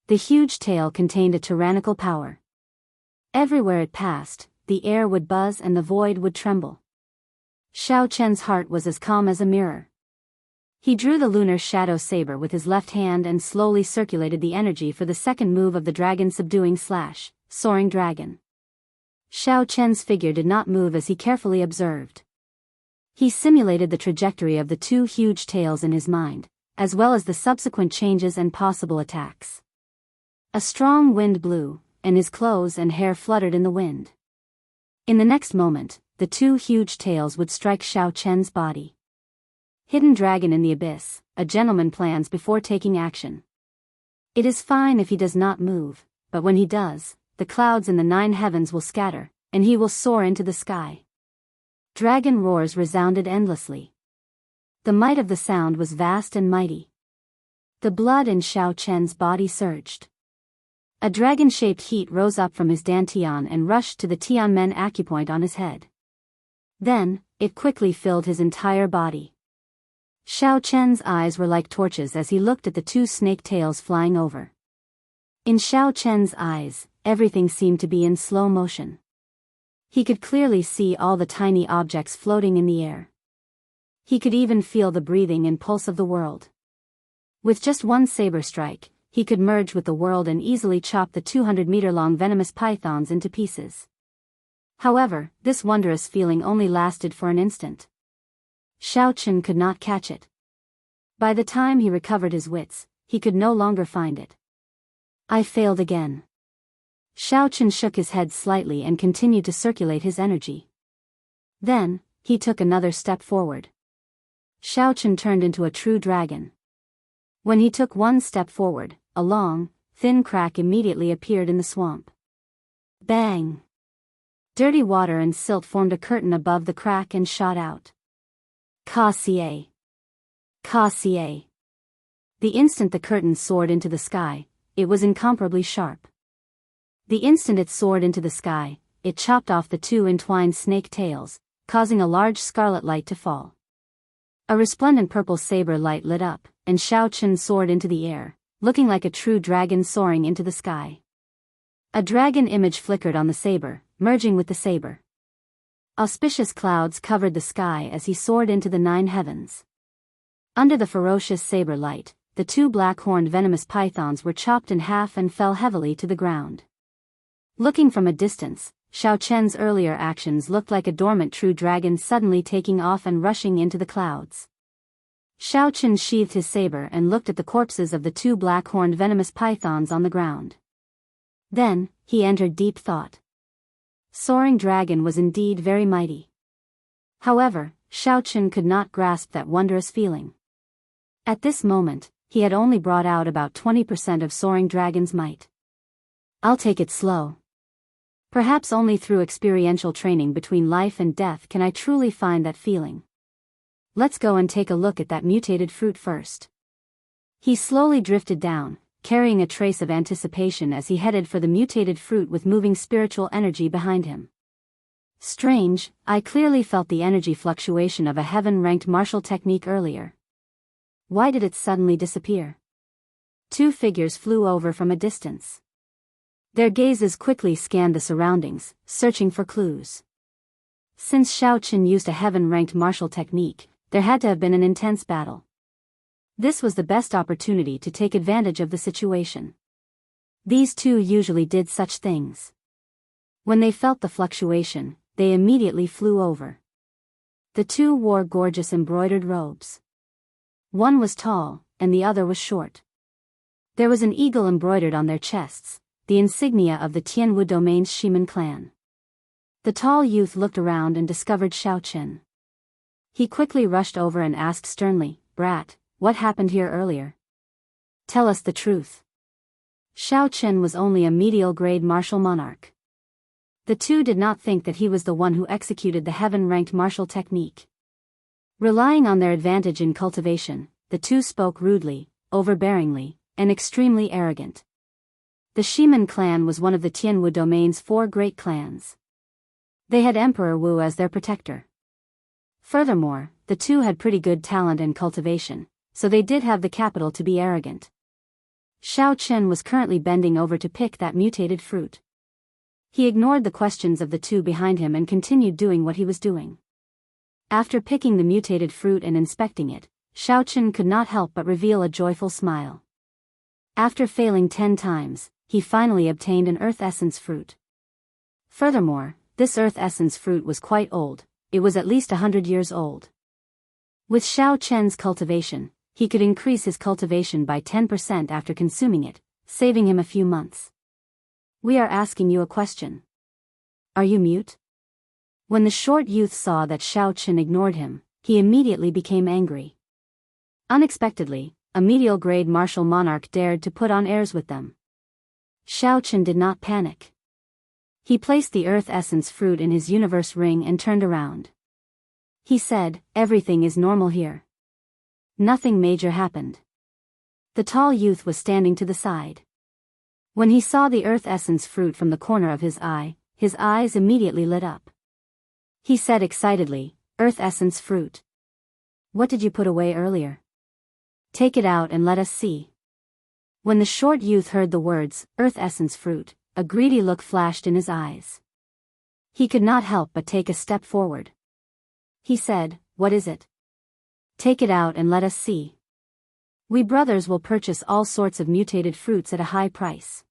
The huge tail contained a tyrannical power. Everywhere it passed, the air would buzz and the void would tremble. Xiaochen's heart was as calm as a mirror. He drew the lunar shadow saber with his left hand and slowly circulated the energy for the second move of the dragon subduing slash, soaring dragon. Xiaochen's figure did not move as he carefully observed. He simulated the trajectory of the two huge tails in his mind, as well as the subsequent changes and possible attacks. A strong wind blew, and his clothes and hair fluttered in the wind. In the next moment, the two huge tails would strike Xiaochen's body. Hidden dragon in the abyss, a gentleman plans before taking action. It is fine if he does not move, but when he does, the clouds in the 9 heavens will scatter, and he will soar into the sky. Dragon roars resounded endlessly. The might of the sound was vast and mighty. The blood in Xiaochen's body surged. A dragon-shaped heat rose up from his dantian and rushed to the Tianmen acupoint on his head. Then, it quickly filled his entire body. Xiaochen's eyes were like torches as he looked at the two snake tails flying over. In Xiaochen's eyes, everything seemed to be in slow motion. He could clearly see all the tiny objects floating in the air. He could even feel the breathing and pulse of the world. With just one saber strike, he could merge with the world and easily chop the 200-meter-long venomous pythons into pieces. However, this wondrous feeling only lasted for an instant. Xiaochen could not catch it. By the time he recovered his wits, he could no longer find it. I failed again. Xiaochen shook his head slightly and continued to circulate his energy. Then, he took another step forward. Xiaochen turned into a true dragon. When he took one step forward, a long, thin crack immediately appeared in the swamp. Bang! Dirty water and silt formed a curtain above the crack and shot out. Cassier! Cassier! The instant the curtain soared into the sky, it was incomparably sharp. The instant it soared into the sky, it chopped off the two entwined snake tails, causing a large scarlet light to fall. A resplendent purple saber light lit up, and Xiaochen soared into the air, looking like a true dragon soaring into the sky. A dragon image flickered on the saber, merging with the saber. Auspicious clouds covered the sky as he soared into the 9 heavens. Under the ferocious saber light, the two black-horned venomous pythons were chopped in half and fell heavily to the ground. Looking from a distance, Xiaochen's earlier actions looked like a dormant true dragon suddenly taking off and rushing into the clouds. Xiaochen sheathed his saber and looked at the corpses of the two black-horned venomous pythons on the ground. Then, he entered deep thought. Soaring dragon was indeed very mighty. However, Xiaochen could not grasp that wondrous feeling. At this moment, he had only brought out about 20% of soaring dragon's might. I'll take it slow. Perhaps only through experiential training between life and death can I truly find that feeling. Let's go and take a look at that mutated fruit first. He slowly drifted down, carrying a trace of anticipation as he headed for the mutated fruit with moving spiritual energy behind him. Strange, I clearly felt the energy fluctuation of a heaven-ranked martial technique earlier. Why did it suddenly disappear? Two figures flew over from a distance. Their gazes quickly scanned the surroundings, searching for clues. Since Xiaochen used a heaven-ranked martial technique, there had to have been an intense battle. This was the best opportunity to take advantage of the situation. These two usually did such things. When they felt the fluctuation, they immediately flew over. The two wore gorgeous embroidered robes. One was tall, and the other was short. There was an eagle embroidered on their chests, the insignia of the Tianwu Domain's Shiman clan. The tall youth looked around and discovered Xiaochen. He quickly rushed over and asked sternly, "Brat, what happened here earlier?" Tell us the truth. Xiao Qin was only a medial-grade martial monarch. The two did not think that he was the one who executed the heaven-ranked martial technique. Relying on their advantage in cultivation, the two spoke rudely, overbearingly, and extremely arrogant. The Shiman clan was one of the Tianwu domain's 4 great clans. They had Emperor Wu as their protector. Furthermore, the two had pretty good talent in cultivation, so they did have the capital to be arrogant. Xiao Qin was currently bending over to pick that mutated fruit. He ignored the questions of the two behind him and continued doing what he was doing. After picking the mutated fruit and inspecting it, Xiao Qin could not help but reveal a joyful smile. After failing 10 times, he finally obtained an earth essence fruit. Furthermore, this earth essence fruit was quite old, it was at least 100 years old. With Xiao Qin's cultivation, he could increase his cultivation by 10% after consuming it, saving him a few months. We are asking you a question. Are you mute? When the short youth saw that Xiao Qin ignored him, he immediately became angry. Unexpectedly, a medial-grade martial monarch dared to put on airs with them. Xiao Qin did not panic. He placed the earth essence fruit in his universe ring and turned around. He said, "Everything is normal here. Nothing major happened." The tall youth was standing to the side. When he saw the earth essence fruit from the corner of his eyes immediately lit up. He said excitedly, "Earth essence fruit. What did you put away earlier? Take it out and let us see." When the short youth heard the words, "Earth essence fruit," a greedy look flashed in his eyes. He could not help but take a step forward. He said, "What is it? Take it out and let us see. We brothers will purchase all sorts of mutated fruits at a high price."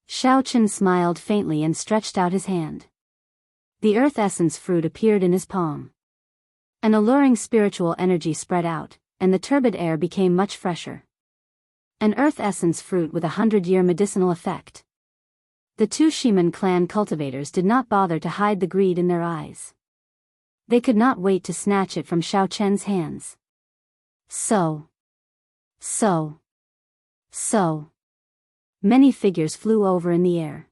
Xiao Qin smiled faintly and stretched out his hand. The earth essence fruit appeared in his palm. An alluring spiritual energy spread out, and the turbid air became much fresher. An earth essence fruit with 100-year medicinal effect. The two Shiman clan cultivators did not bother to hide the greed in their eyes. They could not wait to snatch it from Xiao Qin's hands. So. Many figures flew over in the air.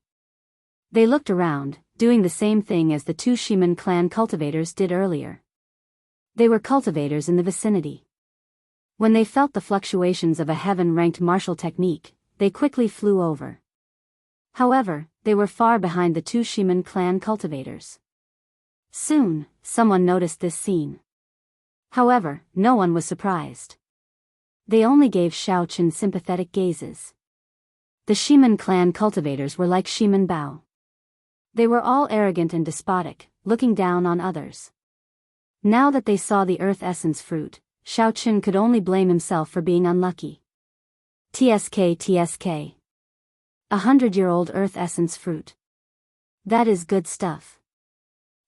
They looked around, doing the same thing as the two Shiman clan cultivators did earlier. They were cultivators in the vicinity. When they felt the fluctuations of a heaven-ranked martial technique, they quickly flew over. However, they were far behind the two Shiman clan cultivators. Soon, someone noticed this scene. However, no one was surprised. They only gave Xiao Qin sympathetic gazes. The Shiman clan cultivators were like Shiman Bao. They were all arrogant and despotic, looking down on others. Now that they saw the earth essence fruit, Xiao Qin could only blame himself for being unlucky. TSK. 100-year-old earth essence fruit. That is good stuff.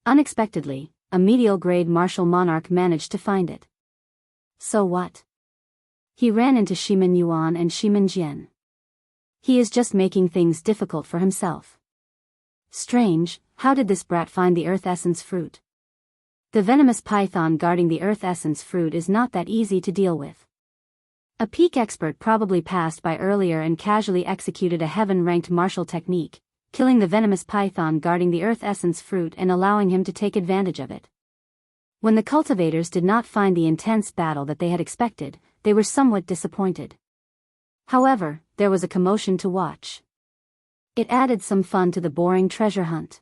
Unexpectedly, a medial-grade martial monarch managed to find it. So what? He ran into Shiman Yuan and Shiman Jian. He is just making things difficult for himself. Strange, how did this brat find the earth essence fruit? The venomous python guarding the earth essence fruit is not that easy to deal with. A peak expert probably passed by earlier and casually executed a heaven-ranked martial technique, killing the venomous python guarding the earth essence fruit and allowing him to take advantage of it. When the cultivators did not find the intense battle that they had expected, they were somewhat disappointed. However, there was a commotion to watch. It added some fun to the boring treasure hunt.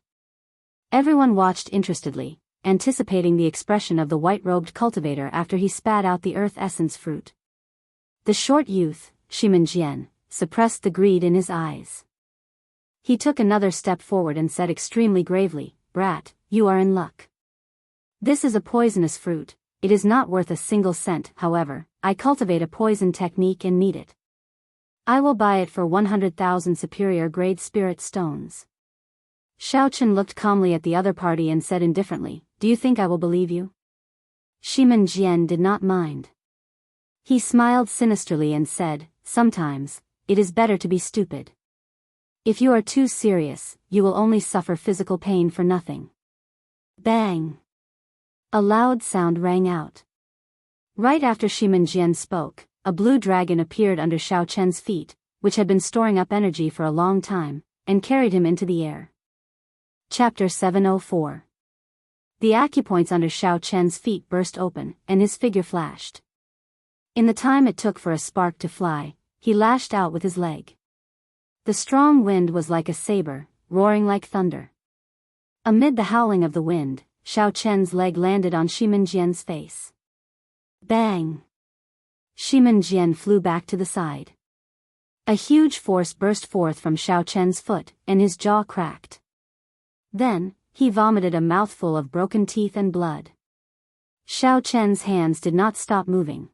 Everyone watched interestedly, anticipating the expression of the white-robed cultivator after he spat out the earth essence fruit. The short youth, Shiman Jian, suppressed the greed in his eyes. He took another step forward and said extremely gravely, "Brat, you are in luck. This is a poisonous fruit, it is not worth a single cent, however, I cultivate a poison technique and need it. I will buy it for 100,000 superior grade spirit stones." Xiao Qin looked calmly at the other party and said indifferently, "Do you think I will believe you?" Shiman Jian did not mind. He smiled sinisterly and said, "Sometimes, it is better to be stupid. If you are too serious, you will only suffer physical pain for nothing." Bang! A loud sound rang out. Right after Shiman Jian spoke, a blue dragon appeared under Xiao Chen's feet, which had been storing up energy for a long time, and carried him into the air. Chapter 704. The acupoints under Xiao Chen's feet burst open, and his figure flashed. In the time it took for a spark to fly, he lashed out with his leg. The strong wind was like a saber, roaring like thunder. Amid the howling of the wind, Xiao Chen's leg landed on Shimin Jian's face. Bang! Shimin Jian flew back to the side. A huge force burst forth from Xiao Chen's foot, and his jaw cracked. Then, he vomited a mouthful of broken teeth and blood. Xiao Chen's hands did not stop moving.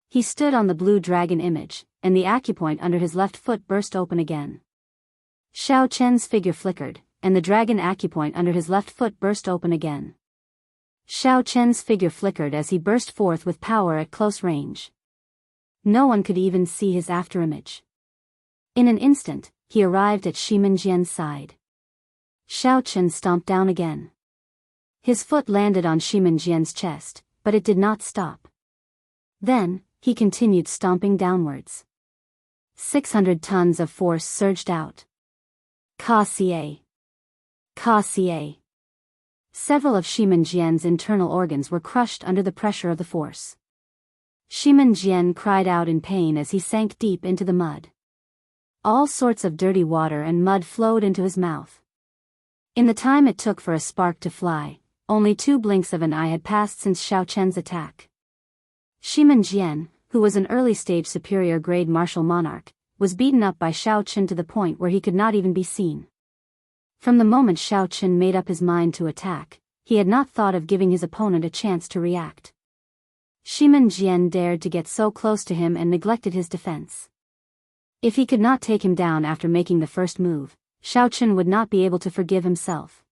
He stood on the blue dragon image, and the acupoint under his left foot burst open again. Xiao Chen's figure flickered, and the dragon acupoint under his left foot burst open again. Xiao Chen's figure flickered as he burst forth with power at close range. No one could even see his afterimage. In an instant, he arrived at Shimin Jian's side. Xiao Chen stomped down again. His foot landed on Shimin Jian's chest, but it did not stop. Then, he continued stomping downwards. 600 tons of force surged out. Ka Xie. Ka Xie. Several of Shimin Jian's internal organs were crushed under the pressure of the force. Shimin Jian cried out in pain as he sank deep into the mud. All sorts of dirty water and mud flowed into his mouth. In the time it took for a spark to fly, only 2 blinks of an eye had passed since Xiao Chen's attack. Shimin Jian, who was an early-stage superior-grade martial monarch, was beaten up by Xiao Chen to the point where he could not even be seen. From the moment Xiao Chen made up his mind to attack, he had not thought of giving his opponent a chance to react. Shimin Jian dared to get so close to him and neglected his defense. If he could not take him down after making the first move, Xiao Chen would not be able to forgive himself.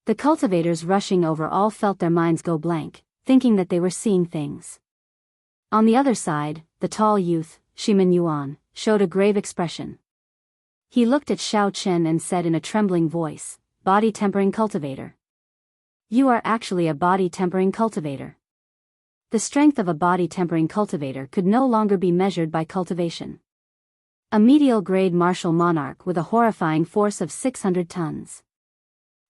The cultivators rushing over all felt their minds go blank, thinking that they were seeing things. On the other side, the tall youth, Shimin Yuan, showed a grave expression. He looked at Xiao Chen and said in a trembling voice, "Body tempering cultivator. You are actually a body tempering cultivator." The strength of a body tempering cultivator could no longer be measured by cultivation. A medial-grade martial monarch with a horrifying force of 600 tons.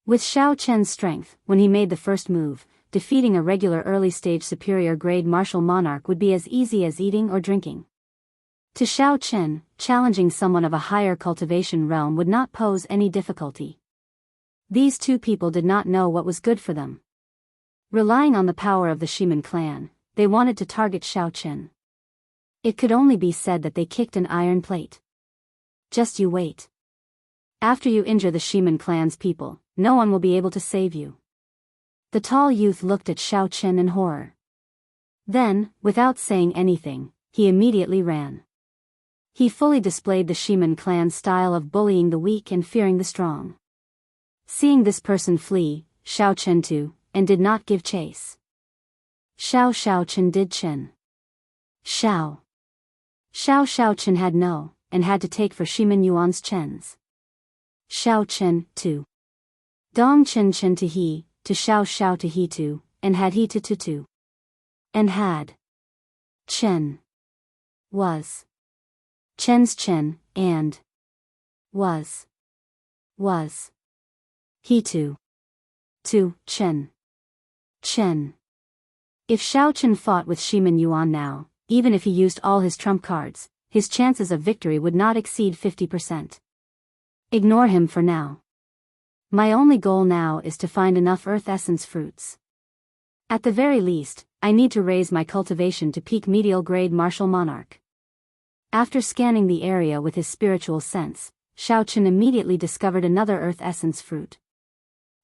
With Xiao Chen's strength, when he made the first move, defeating a regular early-stage superior-grade martial monarch would be as easy as eating or drinking. To Xiao Chen, challenging someone of a higher cultivation realm would not pose any difficulty. These 2 people did not know what was good for them. Relying on the power of the Shimin clan, they wanted to target Xiao Chen. It could only be said that they kicked an iron plate. Just you wait. After you injure the Shimin clan's people, no one will be able to save you. The tall youth looked at Xiao Chen in horror. Then, without saying anything, he immediately ran. He fully displayed the Shimin clan's style of bullying the weak and fearing the strong. Seeing this person flee, Xiao Chen too, and did not give chase. Xiao Chen did Chen. Xiao Chen had no, and had to take for Shimin Yuan's Chen's. Xiao Chen, too. Dong Chen to he, to Xiao to he too, and had he to. And had. Chen. Was. Chen's Chen, and. Was. He too. To, Chen. If Xiao Chen fought with Shimin Yuan now, even if he used all his trump cards, his chances of victory would not exceed 50%. Ignore him for now. My only goal now is to find enough earth essence fruits. At the very least, I need to raise my cultivation to peak medial grade martial monarch. After scanning the area with his spiritual sense, Xiao Chen immediately discovered another earth essence fruit.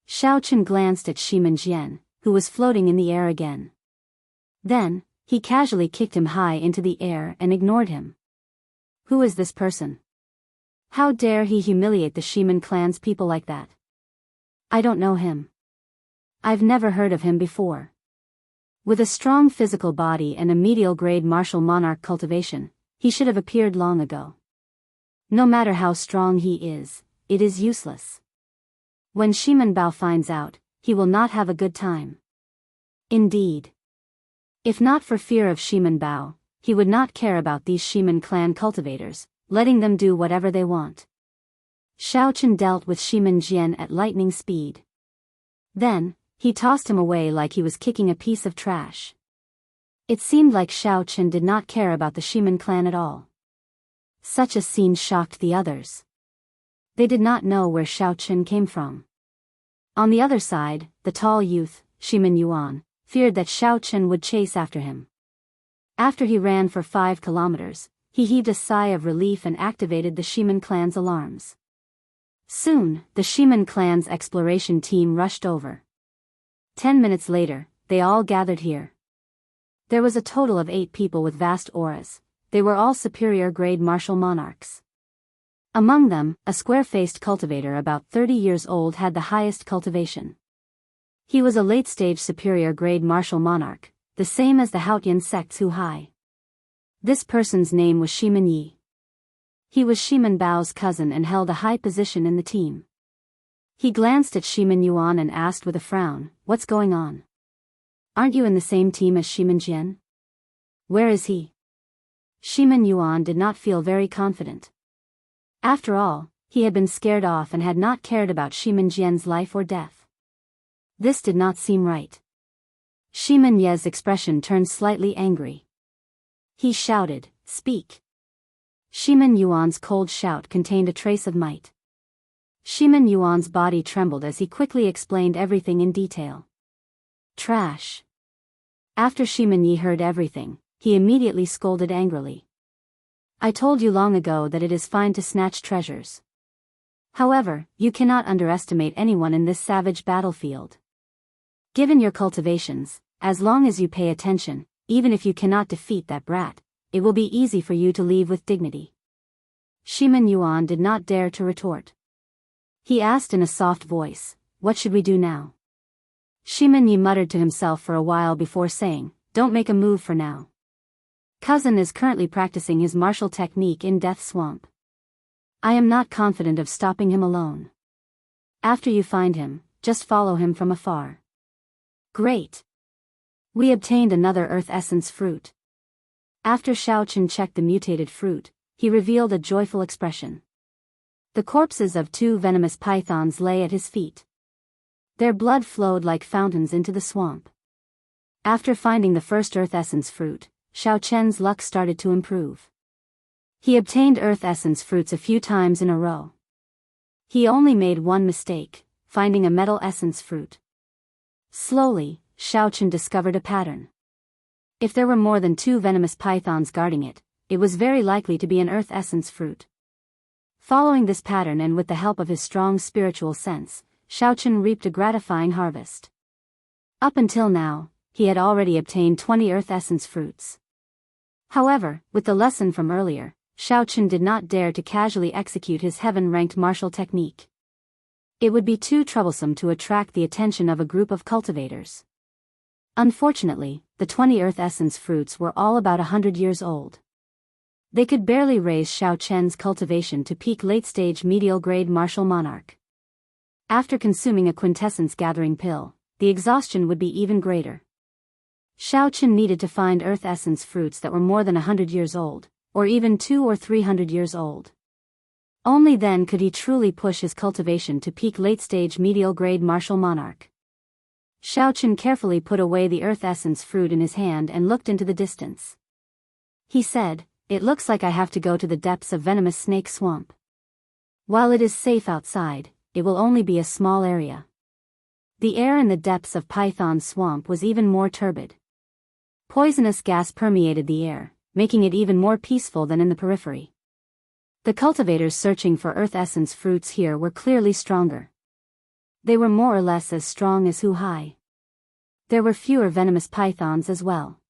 Xiao Chen glanced at Shimin Jian, who was floating in the air again. Then, he casually kicked him high into the air and ignored him. Who is this person? How dare he humiliate the Shimin clan's people like that? I don't know him. I've never heard of him before. With a strong physical body and a medial-grade martial monarch cultivation, he should have appeared long ago. No matter how strong he is, it is useless. When Shimin Bao finds out, he will not have a good time. Indeed. If not for fear of Shimin Bao, he would not care about these Shiman clan cultivators, letting them do whatever they want. Xiaochen dealt with Shiman Jian at lightning speed. Then, he tossed him away like he was kicking a piece of trash. It seemed like Xiaochen did not care about the Shiman clan at all. Such a scene shocked the others. They did not know where Xiaochen came from. On the other side, the tall youth, Shiman Yuan, feared that Xiaochen would chase after him. After he ran for 5 kilometers, he heaved a sigh of relief and activated the Shiman clan's alarms. Soon, the Shiman clan's exploration team rushed over. 10 minutes later, they all gathered here. There was a total of 8 people with vast auras. They were all superior-grade martial monarchs. Among them, a square-faced cultivator about 30 years old had the highest cultivation. He was a late-stage superior-grade martial monarch, the same as the Haotian sect's Hu Hai. This person's name was Shiman Yi. He was Shiman Bao's cousin and held a high position in the team. He glanced at Shiman Yuan and asked with a frown, "What's going on? Aren't you in the same team as Shiman Jian? Where is he?" Shiman Yuan did not feel very confident. After all, he had been scared off and had not cared about Shiman Jian's life or death. This did not seem right. Shiman Ye's expression turned slightly angry. He shouted, "Speak." Shiman Yuan's cold shout contained a trace of might. Shiman Yuan's body trembled as he quickly explained everything in detail. Trash. After Shiman Yi heard everything, he immediately scolded angrily. "I told you long ago that it is fine to snatch treasures. However, you cannot underestimate anyone in this savage battlefield. Given your cultivations, as long as you pay attention, even if you cannot defeat that brat, it will be easy for you to leave with dignity." Shiman Yuan did not dare to retort. He asked in a soft voice, "What should we do now?" Shiman Yi muttered to himself for a while before saying, "Don't make a move for now. Cousin is currently practicing his martial technique in Death Swamp. I am not confident of stopping him alone. After you find him, just follow him from afar." "Great. We obtained another Earth Essence fruit." After Xiaochen checked the mutated fruit, he revealed a joyful expression. The corpses of 2 venomous pythons lay at his feet. Their blood flowed like fountains into the swamp. After finding the first Earth Essence fruit, Xiaochen's luck started to improve. He obtained Earth Essence fruits a few times in a row. He only made one mistake, finding a Metal Essence fruit. Slowly, Xiaochen discovered a pattern. If there were more than 2 venomous pythons guarding it, it was very likely to be an Earth Essence fruit. Following this pattern and with the help of his strong spiritual sense, Xiaochen reaped a gratifying harvest. Up until now, he had already obtained 20 Earth Essence fruits. However, with the lesson from earlier, Xiaochen did not dare to casually execute his heaven-ranked martial technique. It would be too troublesome to attract the attention of a group of cultivators. Unfortunately, the 20 Earth Essence fruits were all about 100 years old. They could barely raise Xiaochen's cultivation to peak late-stage medial-grade martial monarch. After consuming a quintessence gathering pill, the exhaustion would be even greater. Xiaochen needed to find Earth Essence fruits that were more than 100 years old, or even 200 or 300 years old. Only then could he truly push his cultivation to peak late-stage medial-grade martial monarch. Xiaochen carefully put away the Earth Essence fruit in his hand and looked into the distance. He said, "It looks like I have to go to the depths of Venomous Snake Swamp. While it is safe outside, it will only be a small area." The air in the depths of Python Swamp was even more turbid. Poisonous gas permeated the air, making it even more peaceful than in the periphery. The cultivators searching for Earth Essence fruits here were clearly stronger. They were more or less as strong as Hu Hai. There were fewer venomous pythons as well.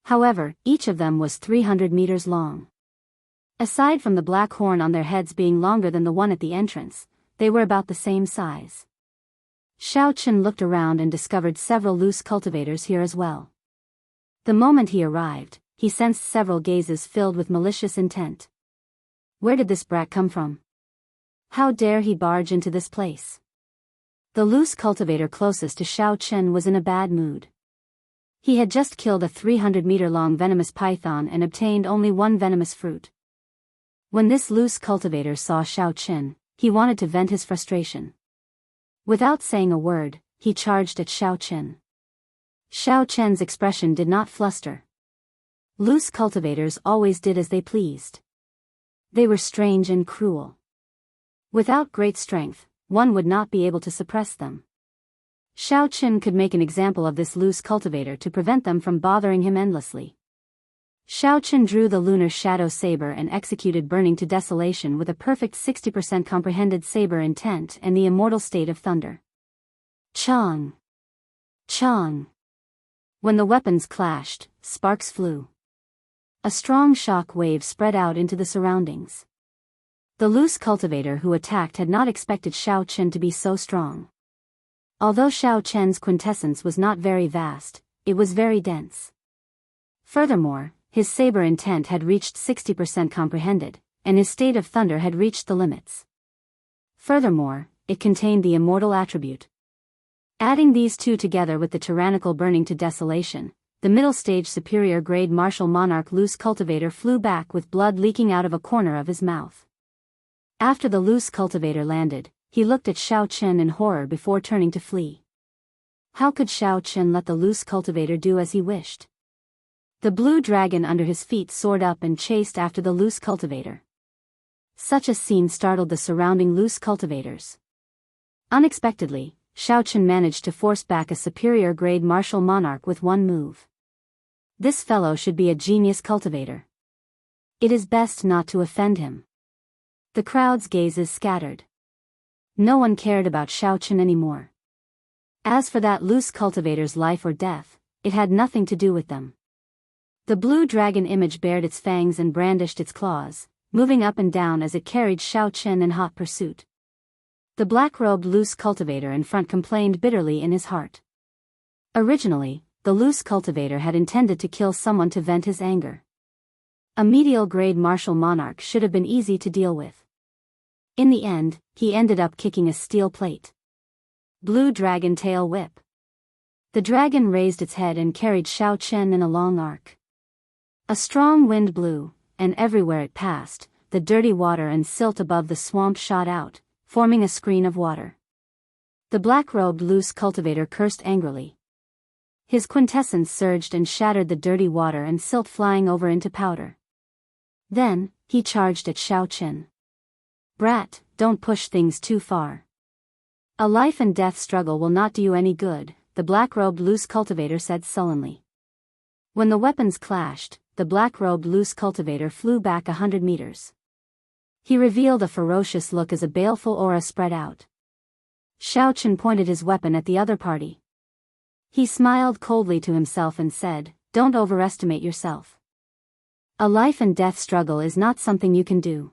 However, each of them was 300 meters long. Aside from the black horn on their heads being longer than the one at the entrance, they were about the same size. Xiaochen looked around and discovered several loose cultivators here as well. The moment he arrived, he sensed several gazes filled with malicious intent. Where did this brat come from? How dare he barge into this place? The loose cultivator closest to Xiaochen was in a bad mood. He had just killed a 300-meter-long venomous python and obtained only one venomous fruit. When this loose cultivator saw Xiao Qin, he wanted to vent his frustration. Without saying a word, he charged at Xiao Qin. Xiao Qin's expression did not fluster. Loose cultivators always did as they pleased. They were strange and cruel. Without great strength, one would not be able to suppress them. Xiao Qin could make an example of this loose cultivator to prevent them from bothering him endlessly. Xiao Qin drew the lunar shadow saber and executed burning to desolation with a perfect 60% comprehended saber intent and the immortal state of thunder. Chong! Chong! When the weapons clashed, sparks flew. A strong shock wave spread out into the surroundings. The loose cultivator who attacked had not expected Xiao Qin to be so strong. Although Xiao Qin's quintessence was not very vast, it was very dense. Furthermore, his saber intent had reached 60% comprehended, and his state of thunder had reached the limits. Furthermore, it contained the immortal attribute. Adding these two together with the tyrannical burning to desolation, the middle stage superior grade martial monarch loose cultivator flew back with blood leaking out of a corner of his mouth. After the loose cultivator landed, he looked at Xiao Qin in horror before turning to flee. How could Xiao Qin let the loose cultivator do as he wished? The blue dragon under his feet soared up and chased after the loose cultivator. Such a scene startled the surrounding loose cultivators. Unexpectedly, Xiao Qin managed to force back a superior grade martial monarch with one move. This fellow should be a genius cultivator. It is best not to offend him. The crowd's gazes scattered. No one cared about Xiao Qin anymore. As for that loose cultivator's life or death, it had nothing to do with them. The blue dragon image bared its fangs and brandished its claws, moving up and down as it carried Xiao Qin in hot pursuit. The black-robed loose cultivator in front complained bitterly in his heart. Originally, the loose cultivator had intended to kill someone to vent his anger. A medial-grade martial monarch should have been easy to deal with. In the end, he ended up kicking a steel plate. Blue dragon tail whip. The dragon raised its head and carried Xiao Qin in a long arc. A strong wind blew, and everywhere it passed, the dirty water and silt above the swamp shot out, forming a screen of water. The black-robed loose cultivator cursed angrily. His quintessence surged and shattered the dirty water and silt flying over into powder. Then, he charged at Xiao Qin. Brat, don't push things too far. A life and death struggle will not do you any good, the black-robed loose cultivator said sullenly. When the weapons clashed, the black-robed loose cultivator flew back 100 meters. He revealed a ferocious look as a baleful aura spread out. Xiao Qin pointed his weapon at the other party. He smiled coldly to himself and said, "Don't overestimate yourself. A life and death struggle is not something you can do."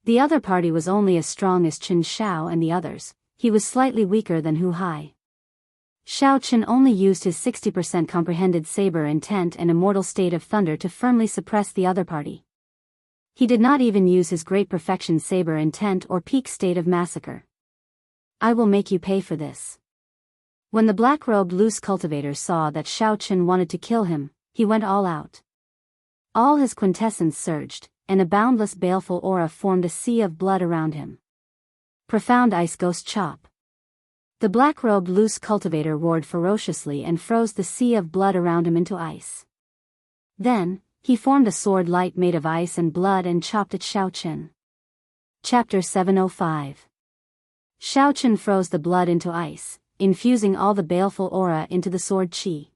The other party was only as strong as Qin Shao and the others. He was slightly weaker than Hu Hai. Xiao Qin only used his 60% comprehended saber intent and immortal state of thunder to firmly suppress the other party. He did not even use his great perfection saber intent or peak state of massacre. I will make you pay for this. When the black-robed loose cultivator saw that Xiao Qin wanted to kill him, he went all out. All his quintessence surged, and a boundless baleful aura formed a sea of blood around him. Profound ice ghost chop. The black-robed loose cultivator roared ferociously and froze the sea of blood around him into ice. Then, he formed a sword light made of ice and blood and chopped at Xiao Qin. Chapter 705. Xiao Qin froze the blood into ice, infusing all the baleful aura into the sword qi.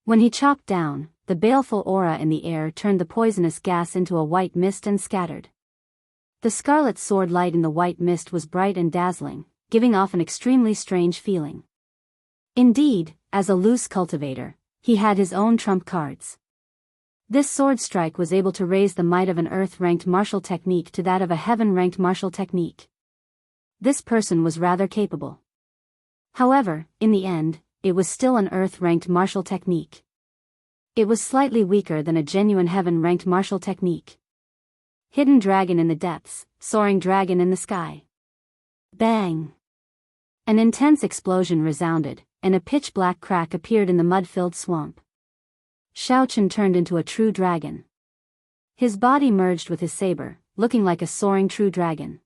When he chopped down, the baleful aura in the air turned the poisonous gas into a white mist and scattered. The scarlet sword light in the white mist was bright and dazzling, giving off an extremely strange feeling. Indeed, as a loose cultivator, he had his own trump cards. This sword strike was able to raise the might of an earth-ranked martial technique to that of a heaven-ranked martial technique. This person was rather capable. However, in the end, it was still an earth-ranked martial technique. It was slightly weaker than a genuine heaven-ranked martial technique. Hidden dragon in the depths, soaring dragon in the sky. Bang! An intense explosion resounded, and a pitch-black crack appeared in the mud-filled swamp. Xiaochen turned into a true dragon. His body merged with his saber, looking like a soaring true dragon.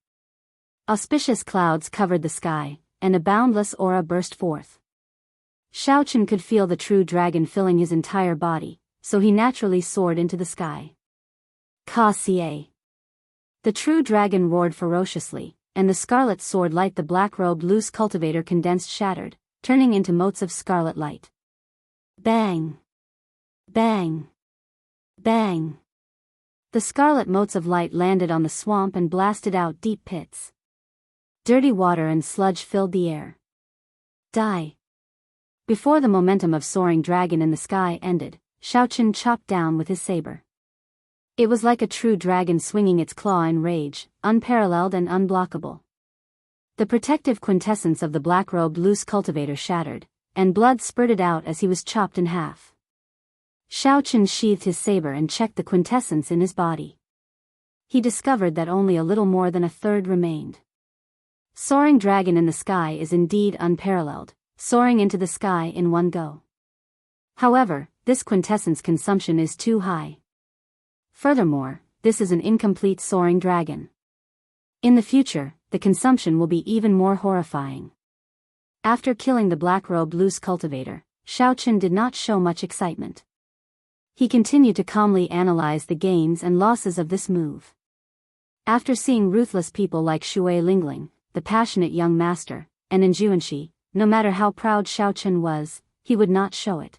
Auspicious clouds covered the sky, and a boundless aura burst forth. Xiaochen could feel the true dragon filling his entire body, so he naturally soared into the sky. Ka-ca. The true dragon roared ferociously, and the scarlet sword light the black-robed loose cultivator condensed shattered, turning into motes of scarlet light. Bang! Bang! Bang! The scarlet motes of light landed on the swamp and blasted out deep pits. Dirty water and sludge filled the air. Die! Before the momentum of soaring dragon in the sky ended, Xiaochen chopped down with his saber. It was like a true dragon swinging its claw in rage, unparalleled and unblockable. The protective quintessence of the black-robed loose cultivator shattered, and blood spurted out as he was chopped in half. Xiaochen sheathed his saber and checked the quintessence in his body. He discovered that only a little more than a third remained. Soaring dragon in the sky is indeed unparalleled, soaring into the sky in one go. However, this quintessence consumption is too high. Furthermore, this is an incomplete soaring dragon. In the future, the consumption will be even more horrifying. After killing the black-robed loose cultivator, Xiaochen did not show much excitement. He continued to calmly analyze the gains and losses of this move. After seeing ruthless people like Shui Lingling, the passionate young master, and Jianghu, no matter how proud Xiaochen was, he would not show it.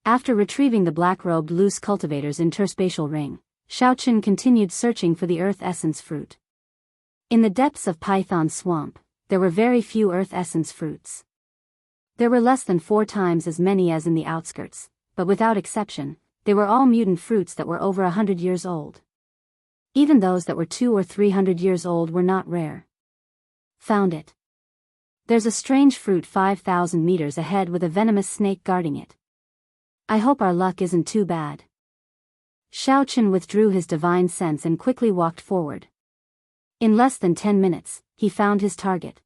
After retrieving the black-robed loose cultivator's interspatial ring, Xiaochen continued searching for the earth essence fruit. In the depths of Python Swamp, there were very few earth essence fruits. There were less than 4 times as many as in the outskirts, but without exception, they were all mutant fruits that were over 100 years old. Even those that were 200 or 300 years old were not rare. Found it. There's a strange fruit 5,000 meters ahead with a venomous snake guarding it. I hope our luck isn't too bad. Xiaochen withdrew his divine sense and quickly walked forward. In less than 10 minutes, he found his target.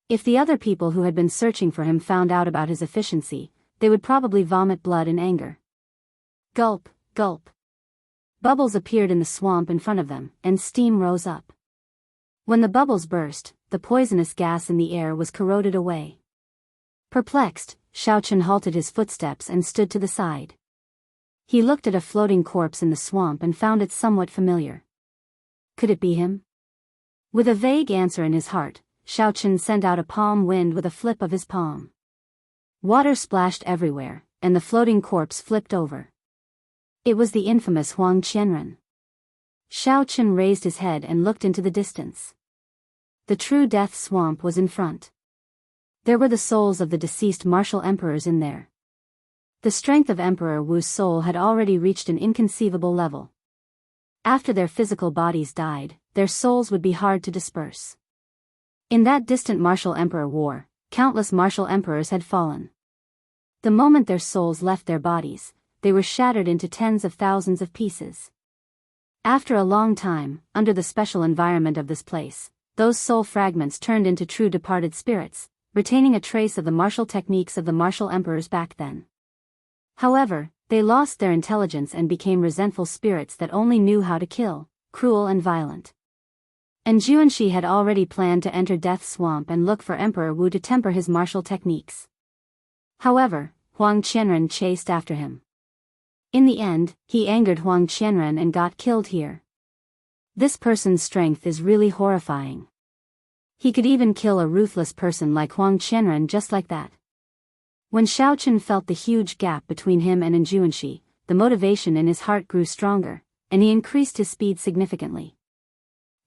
If the other people who had been searching for him found out about his efficiency, they would probably vomit blood in anger. Gulp, gulp. Bubbles appeared in the swamp in front of them, and steam rose up. When the bubbles burst, the poisonous gas in the air was corroded away. Perplexed, Xiaochen halted his footsteps and stood to the side. He looked at a floating corpse in the swamp and found it somewhat familiar. Could it be him? With a vague answer in his heart, Xiaochen sent out a palm wind with a flip of his palm. Water splashed everywhere, and the floating corpse flipped over. It was the infamous Huang Qianren. Xiaochen raised his head and looked into the distance. The true death swamp was in front. There were the souls of the deceased martial emperors in there. The strength of Emperor Wu's soul had already reached an inconceivable level. After their physical bodies died, their souls would be hard to disperse. In that distant martial emperor war, countless martial emperors had fallen. The moment their souls left their bodies, they were shattered into tens of thousands of pieces. After a long time, under the special environment of this place, those soul fragments turned into true departed spirits, retaining a trace of the martial techniques of the martial emperors back then. However, they lost their intelligence and became resentful spirits that only knew how to kill, cruel and violent. And Jianghu had already planned to enter Death Swamp and look for Emperor Wu to temper his martial techniques. However, Huang Qianren chased after him. In the end, he angered Huang Qianren and got killed here. This person's strength is really horrifying. He could even kill a ruthless person like Huang Qianren just like that. When Xiaochen felt the huge gap between him and Jianghu, the motivation in his heart grew stronger, and he increased his speed significantly.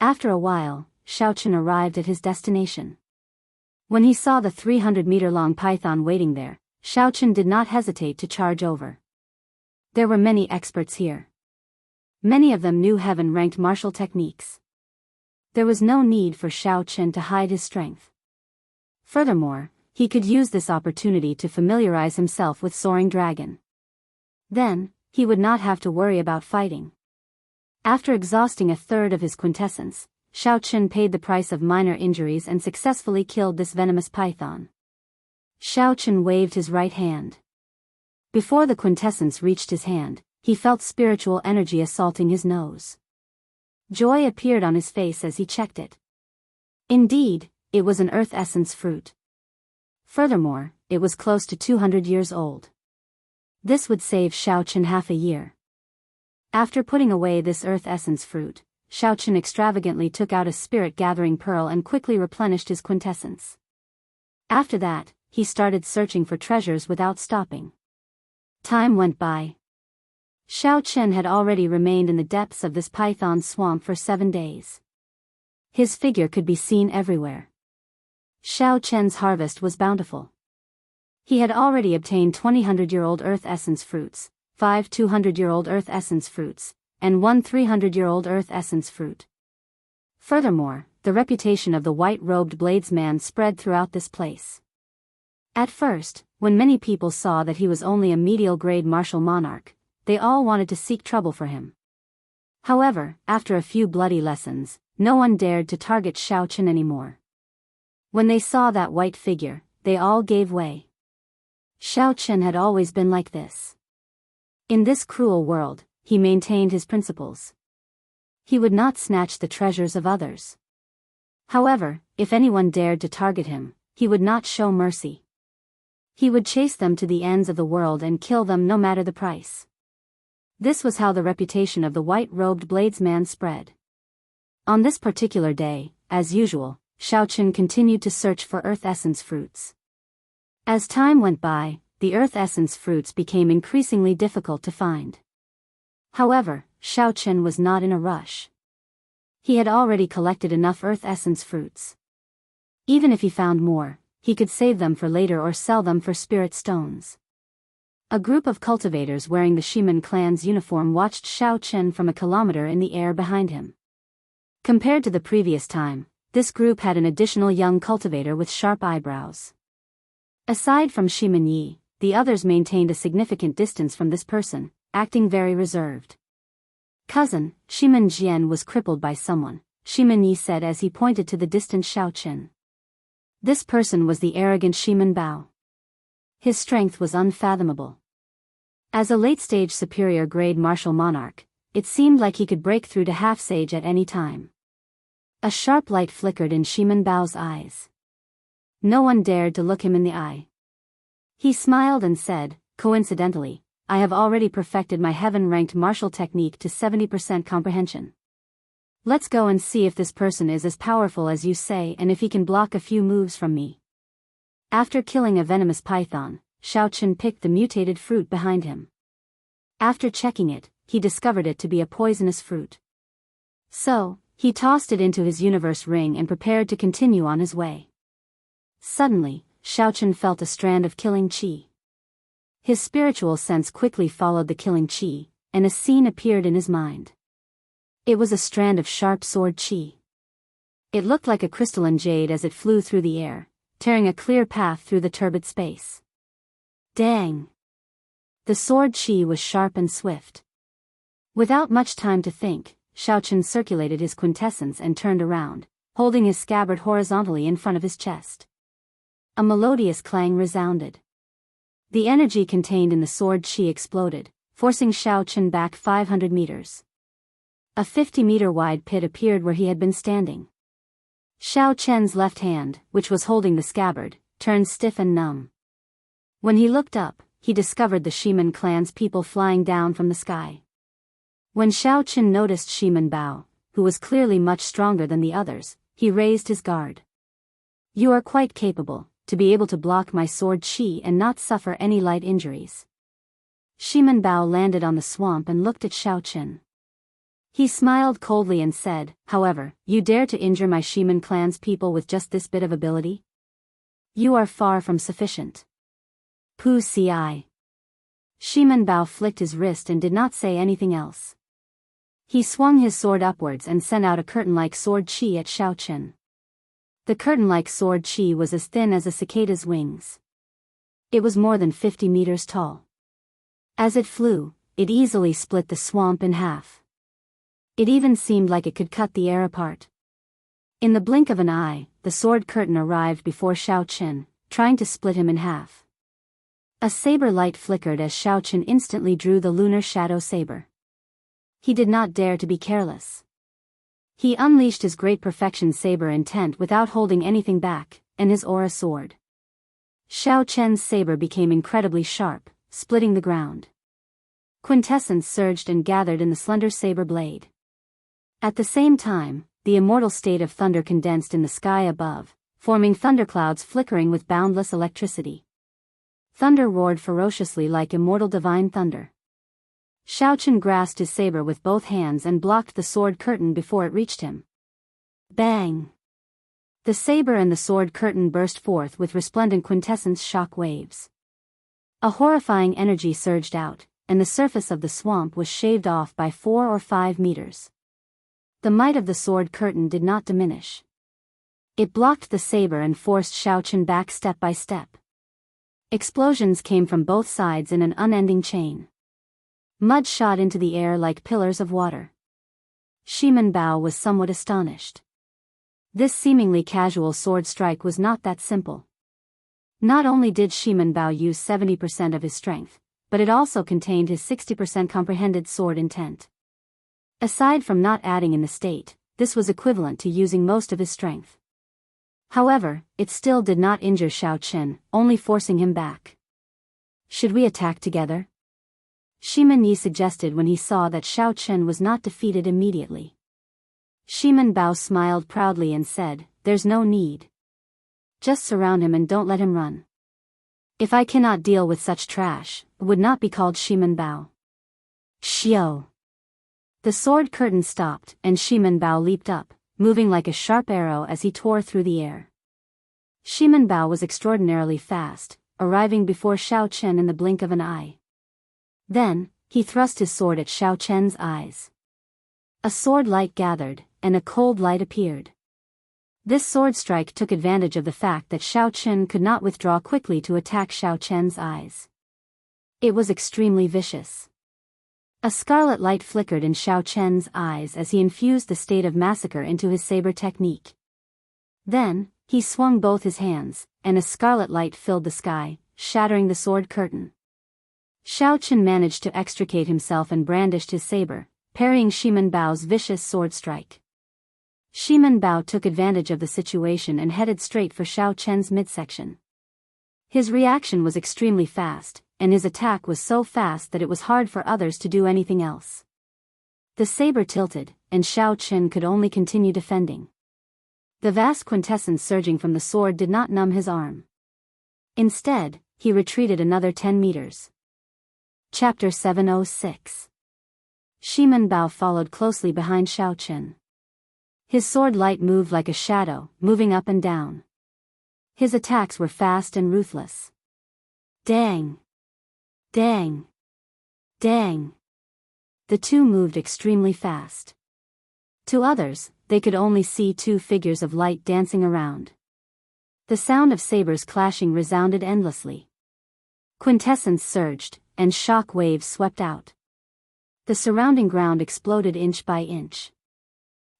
After a while, Xiaochen arrived at his destination. When he saw the 300-meter-long python waiting there, Xiaochen did not hesitate to charge over. There were many experts here. Many of them knew heaven-ranked martial techniques. There was no need for Xiaochen to hide his strength. Furthermore, he could use this opportunity to familiarize himself with Soaring Dragon. Then, he would not have to worry about fighting. After exhausting a third of his quintessence, Xiaochen paid the price of minor injuries and successfully killed this venomous python. Xiao Chen waved his right hand. Before the quintessence reached his hand, he felt spiritual energy assaulting his nose. Joy appeared on his face as he checked it. Indeed, it was an earth essence fruit. Furthermore, it was close to 200 years old. This would save Xiao Chen half a year. After putting away this earth essence fruit, Xiao Chen extravagantly took out a spirit-gathering pearl and quickly replenished his quintessence. After that, he started searching for treasures without stopping. Time went by. Xiao Chen had already remained in the depths of this python swamp for 7 days. His figure could be seen everywhere. Xiao Chen's harvest was bountiful. He had already obtained 20 100-year-old earth essence fruits, 5 200-year-old earth essence fruits, and 1 300-year-old earth essence fruit. Furthermore, the reputation of the white-robed bladesman spread throughout this place. At first, when many people saw that he was only a medial-grade martial monarch, they all wanted to seek trouble for him. However, after a few bloody lessons, no one dared to target Xiao Chen anymore. When they saw that white figure, they all gave way. Xiao Chen had always been like this. In this cruel world, he maintained his principles. He would not snatch the treasures of others. However, if anyone dared to target him, he would not show mercy. He would chase them to the ends of the world and kill them no matter the price. This was how the reputation of the white-robed bladesman spread. On this particular day, as usual, Xiao Chen continued to search for earth essence fruits. As time went by, the earth essence fruits became increasingly difficult to find. However, Xiao Chen was not in a rush. He had already collected enough earth essence fruits. Even if he found more, he could save them for later or sell them for spirit stones. A group of cultivators wearing the Shiman clan's uniform watched Xiao Chen from a kilometer in the air behind him. Compared to the previous time, this group had an additional young cultivator with sharp eyebrows. Aside from Shiman Yi, the others maintained a significant distance from this person, acting very reserved. Cousin, Shiman Jian was crippled by someone, Shiman Yi said as he pointed to the distant Xiao Chen. This person was the arrogant Shiman Bao. His strength was unfathomable. As a late-stage superior-grade martial monarch, it seemed like he could break through to half-sage at any time. A sharp light flickered in Shiman Bao's eyes. No one dared to look him in the eye. He smiled and said, coincidentally, I have already perfected my heaven-ranked martial technique to 70% comprehension. Let's go and see if this person is as powerful as you say and if he can block a few moves from me. After killing a venomous python, Xiao Chen picked the mutated fruit behind him. After checking it, he discovered it to be a poisonous fruit. So, he tossed it into his universe ring and prepared to continue on his way. Suddenly, Xiao Chen felt a strand of killing qi. His spiritual sense quickly followed the killing qi, and a scene appeared in his mind. It was a strand of sharp sword qi. It looked like a crystalline jade as it flew through the air, tearing a clear path through the turbid space. Dang! The sword qi was sharp and swift. Without much time to think, Xiao Chen circulated his quintessence and turned around, holding his scabbard horizontally in front of his chest. A melodious clang resounded. The energy contained in the sword qi exploded, forcing Xiao Chen back 500 meters. A 50-meter-wide pit appeared where he had been standing. Xiao Chen's left hand, which was holding the scabbard, turned stiff and numb. When he looked up, he discovered the Shiman clan's people flying down from the sky. When Xiao Chen noticed Shiman Bao, who was clearly much stronger than the others, he raised his guard. You are quite capable, to be able to block my sword qi and not suffer any light injuries. Shiman Bao landed on the swamp and looked at Xiao Chen. He smiled coldly and said, however, you dare to injure my Shiman clan's people with just this bit of ability? You are far from sufficient. Pu ci. Shiman Bao flicked his wrist and did not say anything else. He swung his sword upwards and sent out a curtain-like sword qi at Xiao Chen. The curtain-like sword qi was as thin as a cicada's wings. It was more than 50 meters tall. As it flew, it easily split the swamp in half. It even seemed like it could cut the air apart. In the blink of an eye, the sword curtain arrived before Xiao Chen, trying to split him in half. A saber light flickered as Xiaochen instantly drew the lunar shadow saber. He did not dare to be careless. He unleashed his great perfection saber intent without holding anything back, and his aura soared. Xiaochen's saber became incredibly sharp, splitting the ground. Quintessence surged and gathered in the slender saber blade. At the same time, the immortal state of thunder condensed in the sky above, forming thunderclouds flickering with boundless electricity. Thunder roared ferociously like immortal divine thunder. Xiaochen grasped his saber with both hands and blocked the sword curtain before it reached him. Bang! The saber and the sword curtain burst forth with resplendent quintessence shock waves. A horrifying energy surged out, and the surface of the swamp was shaved off by 4 or 5 meters. The might of the sword curtain did not diminish. It blocked the saber and forced Xiaochen back step by step. Explosions came from both sides in an unending chain. Mud shot into the air like pillars of water. Shimen Bao was somewhat astonished. This seemingly casual sword strike was not that simple. Not only did Shimen Bao use 70% of his strength, but it also contained his 60% comprehended sword intent. Aside from not adding in the state, this was equivalent to using most of his strength. However, it still did not injure Xiaochen, only forcing him back. Should we attack together? Shimen Yi suggested when he saw that Xiaochen was not defeated immediately. Shimen Bao smiled proudly and said, "There's no need. Just surround him and don't let him run." If I cannot deal with such trash, it would not be called Shimen Bao. Xiao! The sword curtain stopped, and Shimen Bao leaped up, moving like a sharp arrow as he tore through the air. Shimen Bao was extraordinarily fast, arriving before Xiaochen in the blink of an eye. Then, he thrust his sword at Xiaochen's eyes. A sword light gathered, and a cold light appeared. This sword strike took advantage of the fact that Xiaochen could not withdraw quickly to attack Xiaochen's eyes. It was extremely vicious. A scarlet light flickered in Xiaochen's eyes as he infused the state of massacre into his saber technique. Then, he swung both his hands, and a scarlet light filled the sky, shattering the sword curtain. Xiaochen managed to extricate himself and brandished his saber, parrying Shimen Bao's vicious sword strike. Shimen Bao took advantage of the situation and headed straight for Xiaochen's midsection. His reaction was extremely fast, and his attack was so fast that it was hard for others to do anything else. The saber tilted, and Xiaochen could only continue defending. The vast quintessence surging from the sword did not numb his arm. Instead, he retreated another 10 meters. Chapter 706. Shimen Bao followed closely behind Xiaochen. His sword light moved like a shadow, moving up and down. His attacks were fast and ruthless. Dang! Dang! Dang! The two moved extremely fast. To others, they could only see 2 figures of light dancing around. The sound of sabers clashing resounded endlessly. Quintessence surged, and shock waves swept out. The surrounding ground exploded inch by inch.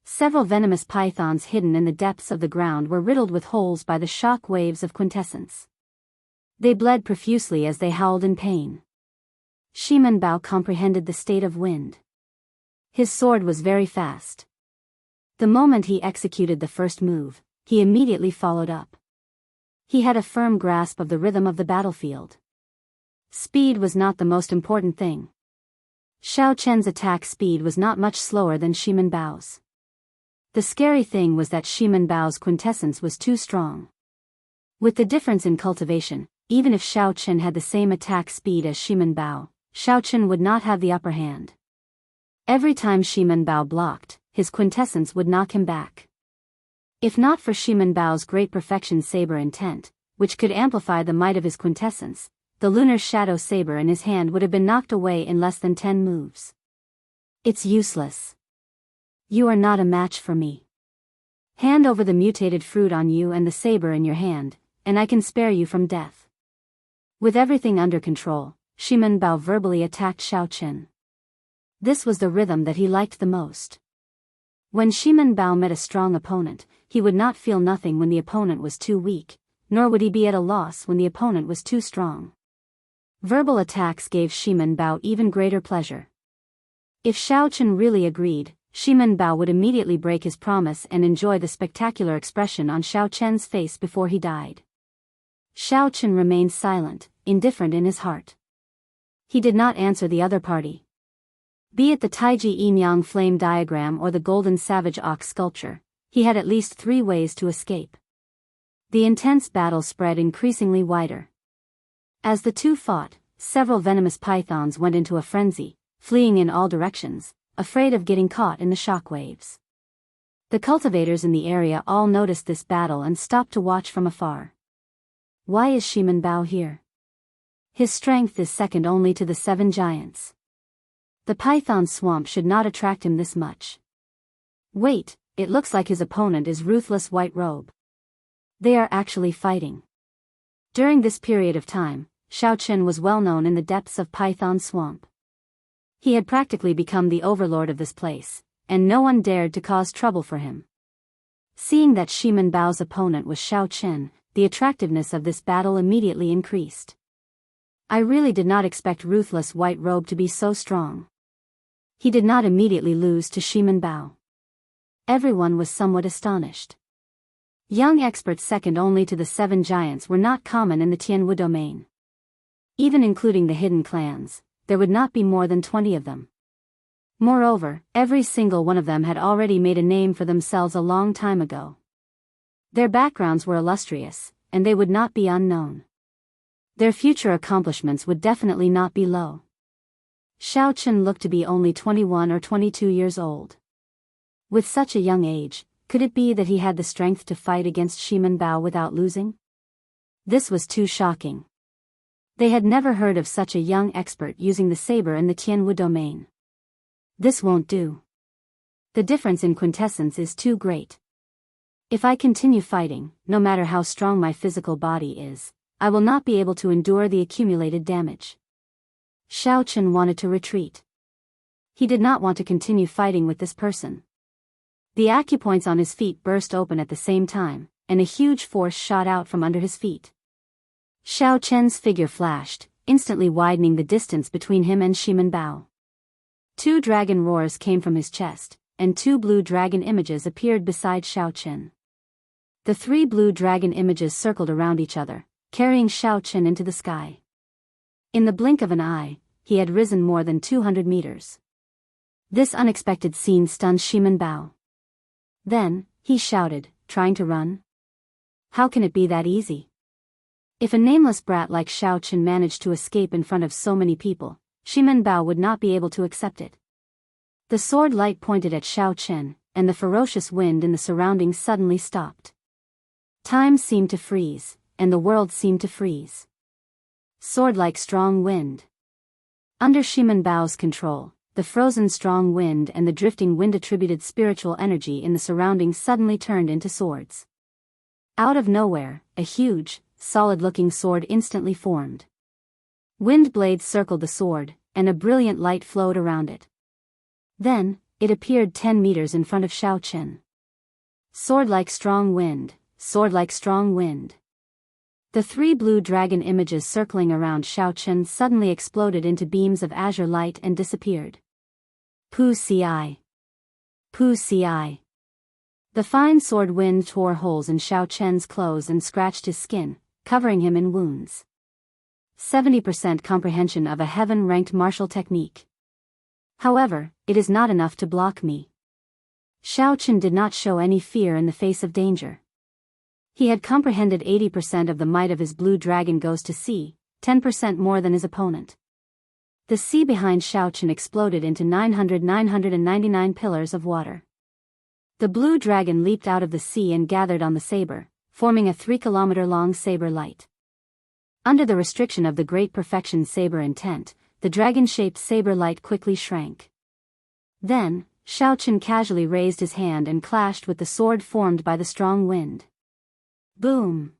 Several venomous pythons hidden in the depths of the ground were riddled with holes by the shock waves of quintessence. They bled profusely as they howled in pain. Shimen Bao comprehended the state of wind. His sword was very fast. The moment he executed the first move, he immediately followed up. He had a firm grasp of the rhythm of the battlefield. Speed was not the most important thing. Xiaochen's attack speed was not much slower than Shimen Bao's. The scary thing was that Shimen Bao's quintessence was too strong. With the difference in cultivation, even if Xiaochen had the same attack speed as Shimen Bao, Xiaochen would not have the upper hand. Every time Shimen Bao blocked, his quintessence would knock him back. If not for Shimen Bao's great perfection saber intent, which could amplify the might of his quintessence, the lunar shadow saber in his hand would have been knocked away in less than 10 moves. It's useless. You are not a match for me. Hand over the mutated fruit on you and the saber in your hand, and I can spare you from death. With everything under control, Shimen Bao verbally attacked Xiaochen. This was the rhythm that he liked the most. When Shimen Bao met a strong opponent, he would not feel nothing when the opponent was too weak, nor would he be at a loss when the opponent was too strong. Verbal attacks gave Shimen Bao even greater pleasure. If Xiaochen really agreed, Shimen Bao would immediately break his promise and enjoy the spectacular expression on Xiaochen's face before he died. Xiaochen remained silent, indifferent in his heart. He did not answer the other party. Be it the Taiji Yin-Yang flame diagram or the golden savage ox sculpture, he had at least 3 ways to escape. The intense battle spread increasingly wider. As the two fought, several venomous pythons went into a frenzy, fleeing in all directions, afraid of getting caught in the shockwaves. The cultivators in the area all noticed this battle and stopped to watch from afar. Why is Shimen Bao here? His strength is second only to the 7 giants. The python swamp should not attract him this much. Wait, it looks like his opponent is Ruthless White Robe. They are actually fighting. During this period of time, Xiaochen was well known in the depths of Python Swamp. He had practically become the overlord of this place, and no one dared to cause trouble for him. Seeing that Shimen Bao's opponent was Xiaochen, the attractiveness of this battle immediately increased. I really did not expect Ruthless White Robe to be so strong. He did not immediately lose to Shimen Bao. Everyone was somewhat astonished. Young experts second only to the 7 giants were not common in the Tianwu domain. Even including the hidden clans, there would not be more than 20 of them. Moreover, every single one of them had already made a name for themselves a long time ago. Their backgrounds were illustrious, and they would not be unknown. Their future accomplishments would definitely not be low. Xiaochen looked to be only 21 or 22 years old. With such a young age, could it be that he had the strength to fight against Shimen Bao without losing? This was too shocking. They had never heard of such a young expert using the saber in the Tianwu domain. This won't do. The difference in quintessence is too great. If I continue fighting, no matter how strong my physical body is, I will not be able to endure the accumulated damage. Xiaochen wanted to retreat. He did not want to continue fighting with this person. The acupoints on his feet burst open at the same time, and a huge force shot out from under his feet. Xiaochen's figure flashed, instantly widening the distance between him and Shimen Bao. 2 dragon roars came from his chest, and 2 blue dragon images appeared beside Xiaochen. The 3 blue dragon images circled around each other, carrying Xiaochen into the sky. In the blink of an eye, he had risen more than 200 meters. This unexpected scene stunned Shimen Bao. Then, he shouted, trying to run. How can it be that easy? If a nameless brat like Xiaochen managed to escape in front of so many people, Shimen Bao would not be able to accept it. The sword light pointed at Xiaochen, and the ferocious wind in the surroundings suddenly stopped. Time seemed to freeze, and the world seemed to freeze. Sword-like strong wind. Under Shimen Bao's control, the frozen strong wind and the drifting wind-attributed spiritual energy in the surroundings suddenly turned into swords. Out of nowhere, a huge, solid-looking sword instantly formed. Wind blades circled the sword, and a brilliant light flowed around it. Then, it appeared 10 meters in front of Xiaochen. Sword-like strong wind, sword-like strong wind. The 3 blue dragon images circling around Xiaochen suddenly exploded into beams of azure light and disappeared. Pu Ci. Pu Ci. The fine sword wind tore holes in Xiaochen's clothes and scratched his skin, covering him in wounds. 70% comprehension of a heaven-ranked martial technique. However, it is not enough to block me. Xiaochen did not show any fear in the face of danger. He had comprehended 80% of the might of his blue dragon goes to sea, 10% more than his opponent. The sea behind Xiaochen exploded into 999 pillars of water. The blue dragon leaped out of the sea and gathered on the saber, forming a 3-kilometer-long saber light. Under the restriction of the Great Perfection saber intent, the dragon-shaped saber light quickly shrank. Then, Xiaochen casually raised his hand and clashed with the sword formed by the strong wind. Boom!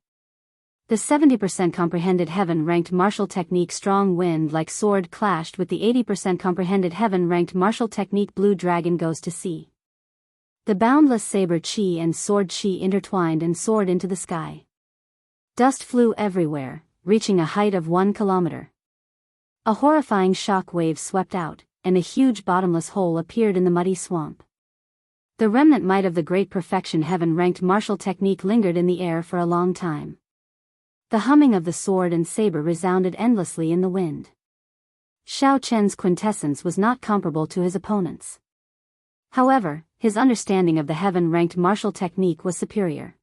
The 70% comprehended heaven-ranked martial technique strong wind-like sword clashed with the 80% comprehended heaven-ranked martial technique blue dragon goes to sea. The boundless saber chi and sword chi intertwined and soared into the sky. Dust flew everywhere, reaching a height of 1 kilometer. A horrifying shock wave swept out, and a huge bottomless hole appeared in the muddy swamp. The remnant might of the great perfection heaven-ranked martial technique lingered in the air for a long time. The humming of the sword and saber resounded endlessly in the wind. Xiao Chen's quintessence was not comparable to his opponent's. However, his understanding of the heaven-ranked martial technique was superior.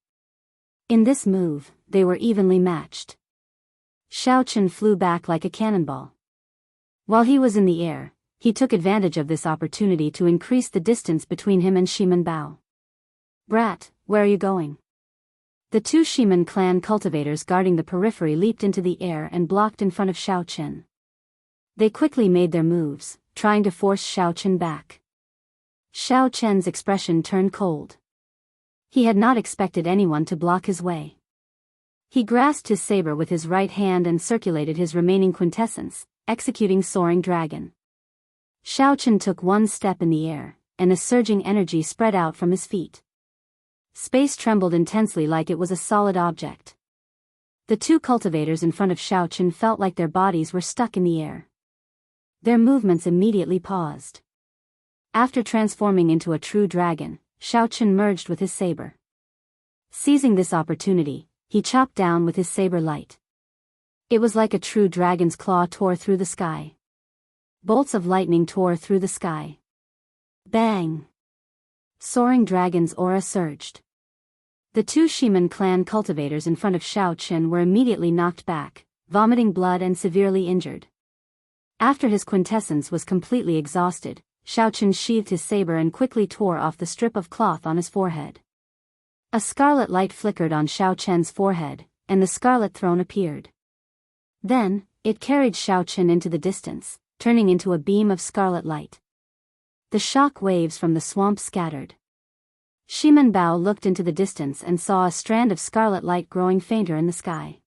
In this move, they were evenly matched. Xiao Chen flew back like a cannonball. While he was in the air, he took advantage of this opportunity to increase the distance between him and Shimen Bao. "Brat, where are you going?" The 2 Shimen clan cultivators guarding the periphery leaped into the air and blocked in front of Xiao Chen. They quickly made their moves, trying to force Xiao Chen back. Xiao Chen's expression turned cold. He had not expected anyone to block his way. He grasped his saber with his right hand and circulated his remaining quintessence, executing Soaring Dragon. Xiao Chen took 1 step in the air, and a surging energy spread out from his feet. Space trembled intensely like it was a solid object. The 2 cultivators in front of Xiao Chen felt like their bodies were stuck in the air. Their movements immediately paused. After transforming into a true dragon, Xiao Chen merged with his saber. Seizing this opportunity, he chopped down with his saber light. It was like a true dragon's claw tore through the sky. Bolts of lightning tore through the sky. Bang! Soaring Dragon's aura surged. The 2 Shimen clan cultivators in front of Xiao Chen were immediately knocked back, vomiting blood and severely injured. After his quintessence was completely exhausted, Xiao Chen sheathed his saber and quickly tore off the strip of cloth on his forehead. A scarlet light flickered on Xiao Chen's forehead, and the scarlet throne appeared. Then, it carried Xiao Chen into the distance, turning into a beam of scarlet light. The shock waves from the swamp scattered. Shimen Bao looked into the distance and saw a strand of scarlet light growing fainter in the sky.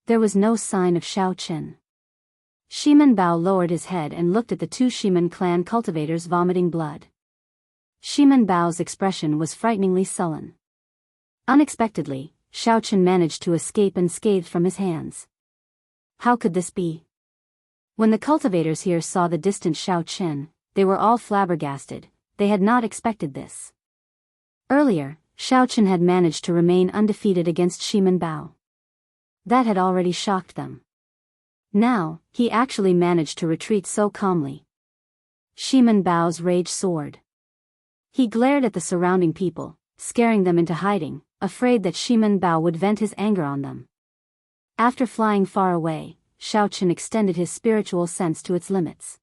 There was no sign of Xiao Chen. Shimen Bao lowered his head and looked at the 2 Shimen clan cultivators vomiting blood. Shimen Bao's expression was frighteningly sullen. Unexpectedly, Xiao Chen managed to escape unscathed from his hands. How could this be? When the cultivators here saw the distant Xiao Chen, they were all flabbergasted. They had not expected this. Earlier, Xiao Chen had managed to remain undefeated against Shimen Bao. That had already shocked them. Now, he actually managed to retreat so calmly. Shimen Bao's rage soared. He glared at the surrounding people, scaring them into hiding, afraid that Shimen Bao would vent his anger on them. After flying far away, Xiao Chen extended his spiritual sense to its limits.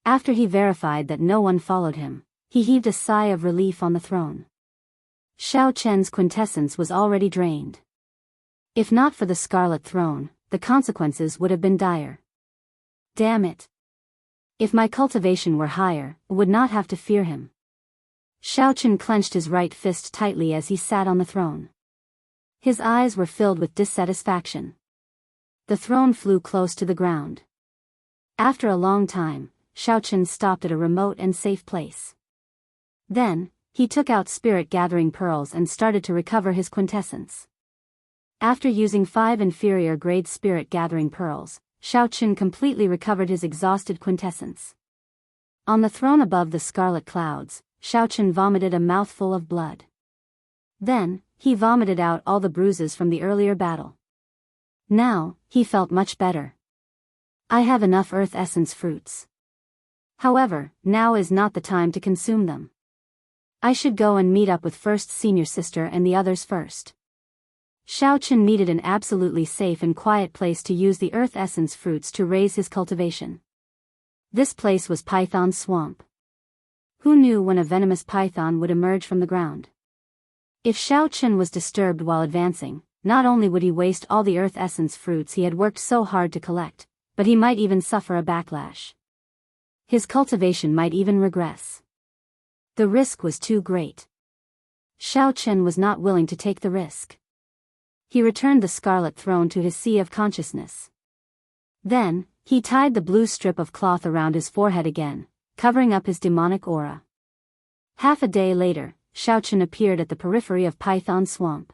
After he verified that no one followed him, he heaved a sigh of relief on the throne. Xiao Chen's quintessence was already drained. If not for the Scarlet Throne, the consequences would have been dire. Damn it! If my cultivation were higher, I would not have to fear him. Xiao Chen clenched his right fist tightly as he sat on the throne. His eyes were filled with dissatisfaction. The throne flew close to the ground. After a long time, Xiao Chen stopped at a remote and safe place. Then, he took out spirit-gathering pearls and started to recover his quintessence. After using 5 inferior-grade spirit-gathering pearls, Xiao Chen completely recovered his exhausted quintessence. On the throne above the scarlet clouds, Xiao Chen vomited a mouthful of blood. Then, he vomited out all the bruises from the earlier battle. Now, he felt much better. I have enough earth essence fruits. However, now is not the time to consume them. I should go and meet up with first senior sister and the others first. Xiao Chen needed an absolutely safe and quiet place to use the earth essence fruits to raise his cultivation. This place was Python Swamp. Who knew when a venomous python would emerge from the ground? If Xiao Chen was disturbed while advancing, not only would he waste all the earth essence fruits he had worked so hard to collect, but he might even suffer a backlash. His cultivation might even regress. The risk was too great. Xiao Chen was not willing to take the risk. He returned the scarlet throne to his sea of consciousness. Then, he tied the blue strip of cloth around his forehead again, covering up his demonic aura. Half a day later, Xiao Chen appeared at the periphery of Python Swamp.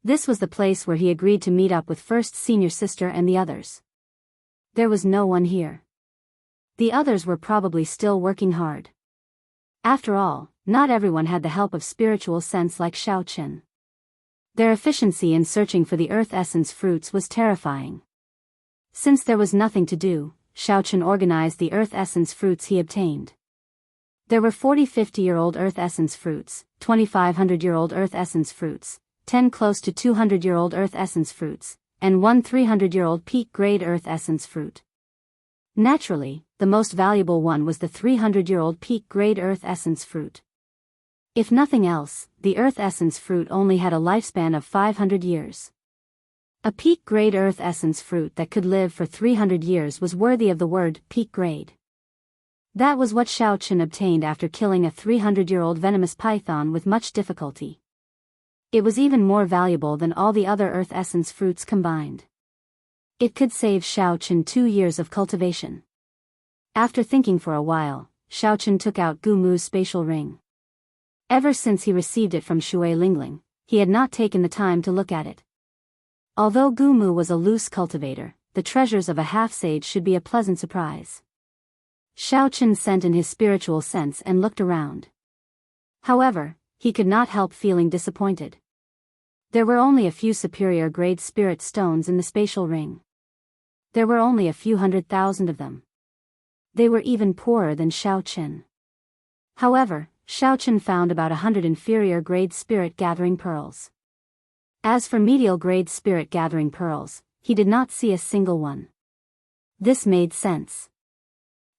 This was the place where he agreed to meet up with first senior sister and the others. There was no one here. The others were probably still working hard. After all, not everyone had the help of spiritual sense like Xiaoqin. Their efficiency in searching for the earth essence fruits was terrifying. Since there was nothing to do, Xiaoqin organized the earth essence fruits he obtained. There were 40 50-year-old earth essence fruits, 2,500-year-old earth essence fruits, 10 close to 200-year-old earth essence fruits, and 1 300-year-old peak-grade earth essence fruit. Naturally, the most valuable one was the 300-year-old peak-grade earth essence fruit. If nothing else, the earth essence fruit only had a lifespan of 500 years. A peak-grade earth essence fruit that could live for 300 years was worthy of the word peak-grade. That was what Xiaoqin obtained after killing a 300-year-old venomous python with much difficulty. It was even more valuable than all the other earth essence fruits combined. It could save Xiaoqin 2 years of cultivation. After thinking for a while, Xiaoqin took out Gu Mu's spatial ring. Ever since he received it from Shui Lingling, he had not taken the time to look at it. Although Gu Mu was a loose cultivator, the treasures of a half-sage should be a pleasant surprise. Xiaoqin sent in his spiritual sense and looked around. However, he could not help feeling disappointed. There were only a few superior-grade spirit stones in the spatial ring. There were only a few 100,000 of them. They were even poorer than Xiaoqin. However, Xiaoqin found about 100 inferior-grade spirit-gathering pearls. As for medial-grade spirit-gathering pearls, he did not see a single one. This made sense.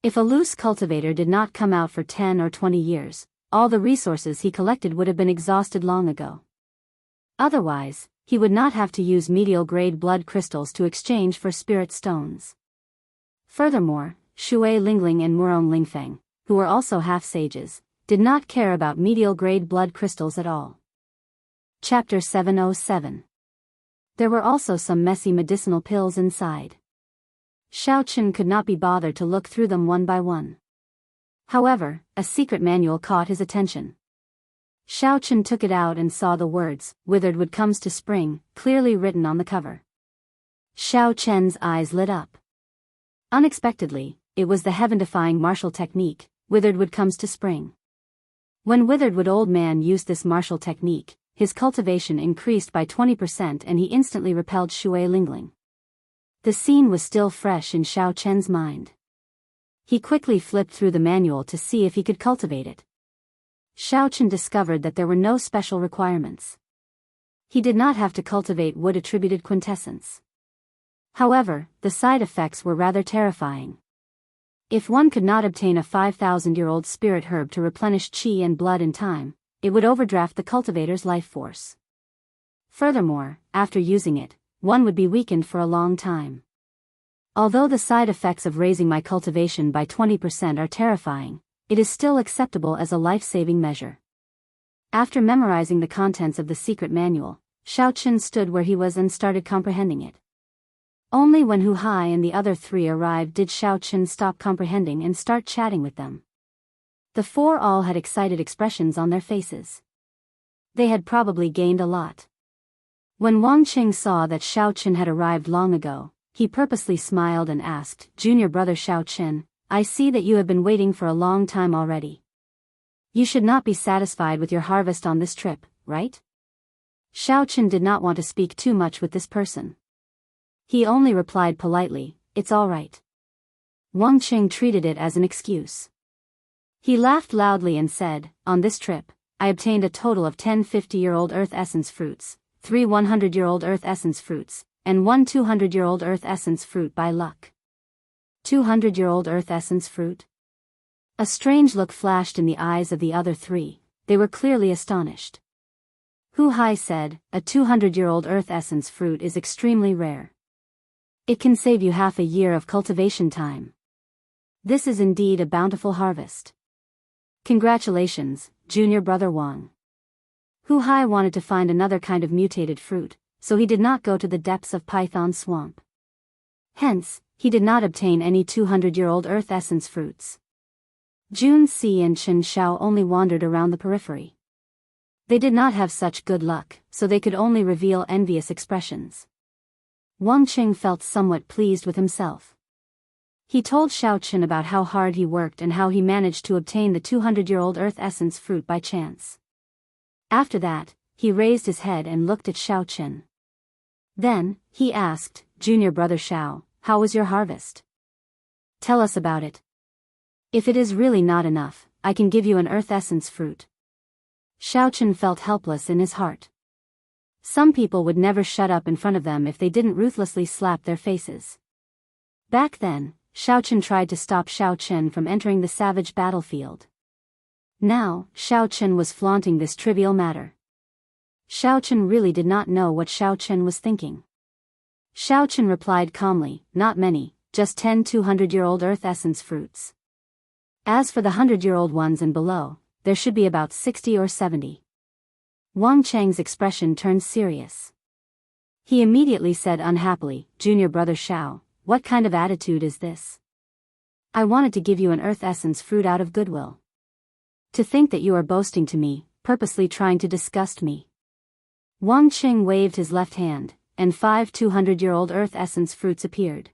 If a loose cultivator did not come out for 10 or 20 years, all the resources he collected would have been exhausted long ago. Otherwise, he would not have to use medial-grade blood crystals to exchange for spirit stones. Furthermore, Shui Lingling and Murong Lingfeng, who were also half-sages, did not care about medial-grade blood crystals at all. Chapter 707. There were also some messy medicinal pills inside. Xiaoqin could not be bothered to look through them one by one. However, a secret manual caught his attention. Xiaoqin took it out and saw the words, "Withered wood comes to spring," clearly written on the cover. Xiaoqin's eyes lit up. Unexpectedly, it was the heaven-defying martial technique, "Withered wood comes to spring." When Withered Wood Old Man used this martial technique, his cultivation increased by 20% and he instantly repelled Shui Lingling. The scene was still fresh in Xiaoqin's mind. He quickly flipped through the manual to see if he could cultivate it. Xiaoqin discovered that there were no special requirements. He did not have to cultivate wood-attributed quintessence. However, the side effects were rather terrifying. If one could not obtain a 5,000-year-old spirit herb to replenish qi and blood in time, it would overdraft the cultivator's life force. Furthermore, after using it, one would be weakened for a long time. Although the side effects of raising my cultivation by 20% are terrifying, it is still acceptable as a life-saving measure. After memorizing the contents of the secret manual, Xiaoqin stood where he was and started comprehending it. Only when Hu Hai and the other three arrived did Xiaoqin stop comprehending and start chatting with them. The four all had excited expressions on their faces. They had probably gained a lot. When Wang Qing saw that Xiaoqin had arrived long ago, he purposely smiled and asked, "Junior brother Xiaoqin, I see that you have been waiting for a long time already. You should not be satisfied with your harvest on this trip, right?" Xiaoqin did not want to speak too much with this person. He only replied politely, "It's all right." Wang Qing treated it as an excuse. He laughed loudly and said, "On this trip, I obtained a total of 10 50-year-old earth essence fruits, 3 100-year-old earth essence fruits, and 1 200-year-old earth essence fruit by luck." 200-year-old earth essence fruit? A strange look flashed in the eyes of the other three. They were clearly astonished. Hu Hai said, "A 200-year-old earth essence fruit is extremely rare. It can save you half a year of cultivation time. This is indeed a bountiful harvest. Congratulations, junior brother Wang." Hu Hai wanted to find another kind of mutated fruit, so he did not go to the depths of Python Swamp. Hence, he did not obtain any 200-year-old earth essence fruits. Jun Si and Chen Xiao only wandered around the periphery. They did not have such good luck, so they could only reveal envious expressions. Wang Qing felt somewhat pleased with himself. He told Xiao Qin about how hard he worked and how he managed to obtain the 200-year-old earth essence fruit by chance. After that, he raised his head and looked at Xiao Qin. Then, he asked, "Junior brother Xiao, how was your harvest? Tell us about it. If it is really not enough, I can give you an earth essence fruit." Xiao Qin felt helpless in his heart. Some people would never shut up in front of them if they didn't ruthlessly slap their faces. Back then, Xiao Qin tried to stop Xiao Qin from entering the savage battlefield. Now, Xiao Qin was flaunting this trivial matter. Xiao Qin really did not know what Xiao Qin was thinking. Xiao Qin replied calmly, "Not many, just 10 200-year-old earth essence fruits. As for the 100-year-old ones and below, there should be about 60 or 70. Wang Cheng's expression turned serious. He immediately said unhappily, "Junior brother Xiao, what kind of attitude is this? I wanted to give you an earth essence fruit out of goodwill. To think that you are boasting to me, purposely trying to disgust me." Wang Qing waved his left hand, and 5 200-year-old earth essence fruits appeared.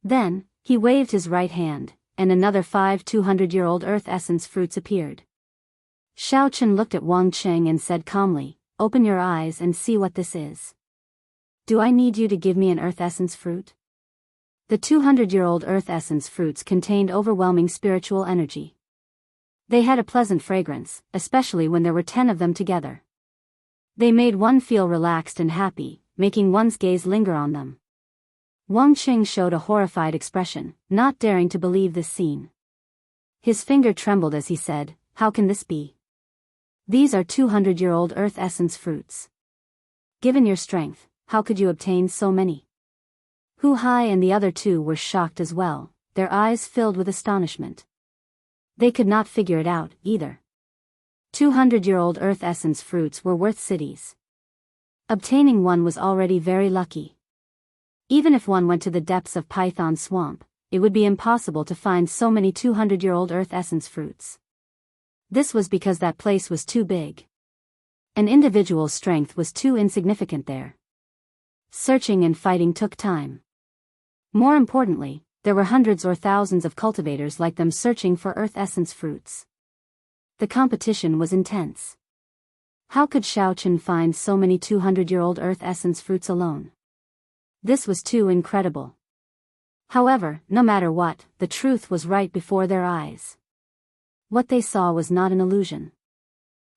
Then, he waved his right hand, and another 5 200-year-old earth essence fruits appeared. Xiao Qin looked at Wang Qing and said calmly, "Open your eyes and see what this is. Do I need you to give me an earth essence fruit?" The 200-year-old earth essence fruits contained overwhelming spiritual energy. They had a pleasant fragrance, especially when there were 10 of them together. They made one feel relaxed and happy, making one's gaze linger on them. Wang Qing showed a horrified expression, not daring to believe this scene. His finger trembled as he said, "How can this be? These are 200-year-old earth essence fruits. Given your strength, how could you obtain so many?" Hu Hai and the other two were shocked as well, their eyes filled with astonishment. They could not figure it out, either. 200-year-old earth essence fruits were worth cities. Obtaining one was already very lucky. Even if one went to the depths of Python Swamp, it would be impossible to find so many 200-year-old earth essence fruits. This was because that place was too big. An individual's strength was too insignificant there. Searching and fighting took time. More importantly, there were hundreds or thousands of cultivators like them searching for earth essence fruits. The competition was intense. How could Xiao Qin find so many 200-year-old earth essence fruits alone? This was too incredible. However, no matter what, the truth was right before their eyes. What they saw was not an illusion.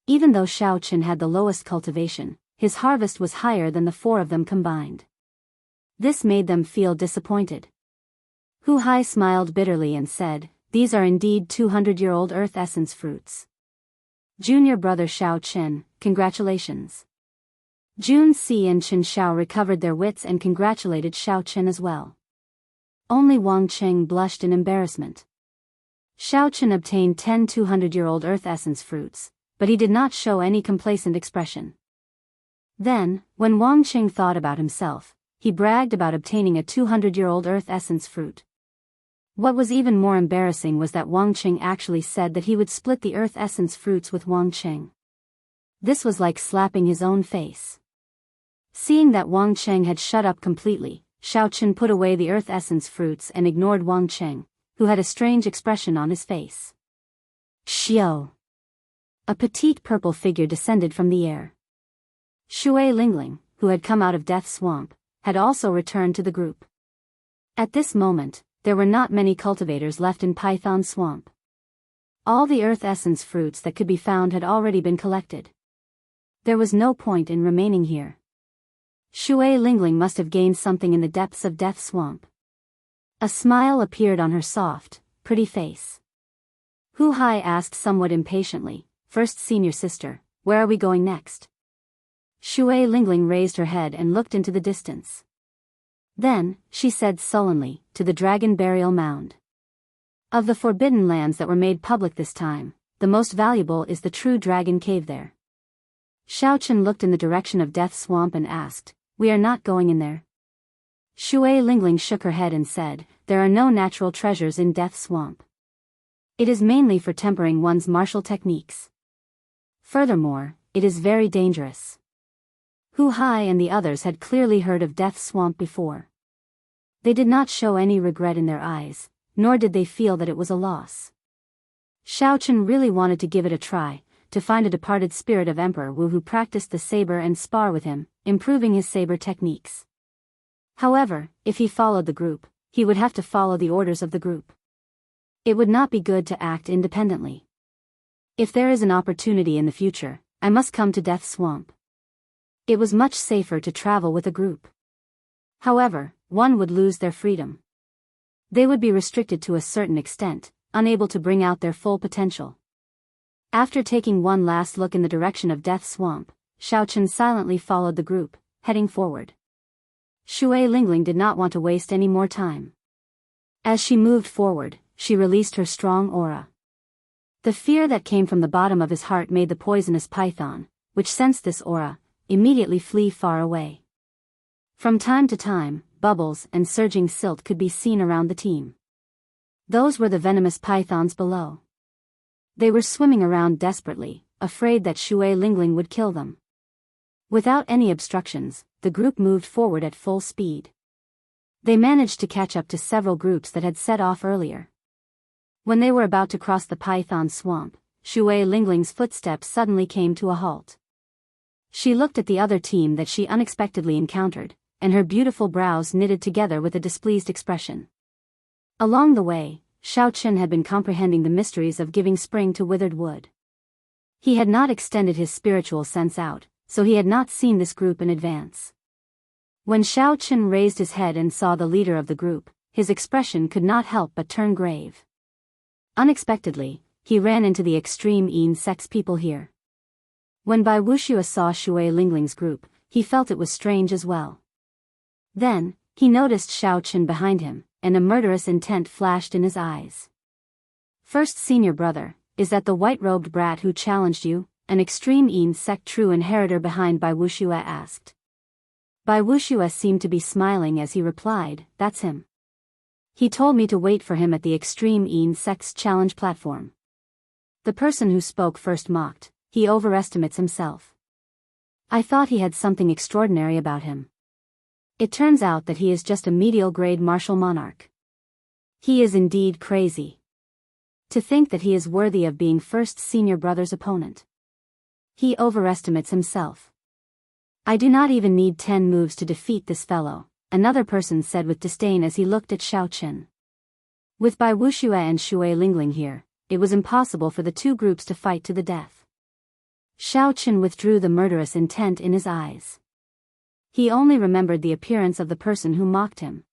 Even though Xiao Qin had the lowest cultivation, his harvest was higher than the 4 of them combined. This made them feel disappointed. Hu Hai smiled bitterly and said, "These are indeed 200-year-old earth essence fruits. Junior brother Xiao Qin, congratulations." Jun Si and Qin Xiao recovered their wits and congratulated Xiao Qin as well. Only Wang Qing blushed in embarrassment. Xiao Qin obtained 10 200-year-old earth essence fruits, but he did not show any complacent expression. Then, when Wang Qing thought about himself, he bragged about obtaining a 200-year-old earth essence fruit. What was even more embarrassing was that Wang Qing actually said that he would split the earth essence fruits with Wang Qing. This was like slapping his own face. Seeing that Wang Qing had shut up completely, Xiao Qin put away the earth essence fruits and ignored Wang Qing, who had a strange expression on his face. Xiao. A petite purple figure descended from the air. Shui Lingling, who had come out of Death Swamp, had also returned to the group. At this moment, there were not many cultivators left in Python Swamp. All the earth essence fruits that could be found had already been collected. There was no point in remaining here. Shui Lingling must have gained something in the depths of Death Swamp. A smile appeared on her soft, pretty face. Hu Hai asked somewhat impatiently, "First senior sister, where are we going next?" Shui Lingling raised her head and looked into the distance. Then, she said sullenly, "To the Dragon Burial Mound. Of the forbidden lands that were made public this time, the most valuable is the true dragon cave there." Xiao Qin looked in the direction of Death Swamp and asked, "We are not going in there?" Shui Lingling shook her head and said, "There are no natural treasures in Death Swamp. It is mainly for tempering one's martial techniques. Furthermore, it is very dangerous. Hu Hai and the others had clearly heard of Death Swamp before. They did not show any regret in their eyes, nor did they feel that it was a loss. Xiaochen really wanted to give it a try, to find a departed spirit of Emperor Wu who practiced the saber and spar with him, improving his saber techniques. However, if he followed the group, he would have to follow the orders of the group. It would not be good to act independently. If there is an opportunity in the future, I must come to Death Swamp. It was much safer to travel with a group. However, one would lose their freedom. They would be restricted to a certain extent, unable to bring out their full potential. After taking one last look in the direction of Death Swamp, Xiaochen silently followed the group, heading forward. Shui Lingling did not want to waste any more time. As she moved forward, she released her strong aura. The fear that came from the bottom of his heart made the poisonous python, which sensed this aura, immediately flee far away. From time to time, bubbles and surging silt could be seen around the team. Those were the venomous pythons below. They were swimming around desperately, afraid that Shui Lingling would kill them. Without any obstructions, the group moved forward at full speed. They managed to catch up to several groups that had set off earlier. When they were about to cross the python swamp, Shui Lingling's footsteps suddenly came to a halt. She looked at the other team that she unexpectedly encountered, and her beautiful brows knitted together with a displeased expression. Along the way, Xiaochen had been comprehending the mysteries of giving spring to withered wood. He had not extended his spiritual sense out, so he had not seen this group in advance. When Xiaochen raised his head and saw the leader of the group, his expression could not help but turn grave. Unexpectedly, he ran into the extreme Yin sect's people here. When Bai Wuxia saw Shui Lingling's group, he felt it was strange as well. Then, he noticed Xiaochen behind him, and a murderous intent flashed in his eyes. "First senior brother, is that the white-robed brat who challenged you?" An extreme Yin sect true inheritor behind Bai Wuxia asked. Bai Wuxia seemed to be smiling as he replied, "That's him. He told me to wait for him at the extreme Yin sect's challenge platform." The person who spoke first mocked, "He overestimates himself. I thought he had something extraordinary about him. It turns out that he is just a medial-grade martial monarch. He is indeed crazy. To think that he is worthy of being first senior brother's opponent. He overestimates himself. I do not even need 10 moves to defeat this fellow," another person said with disdain as he looked at Xiaochen. With Bai Wuxia and Shui Lingling here, it was impossible for the two groups to fight to the death. Xiaochen withdrew the murderous intent in his eyes. He only remembered the appearance of the person who mocked him.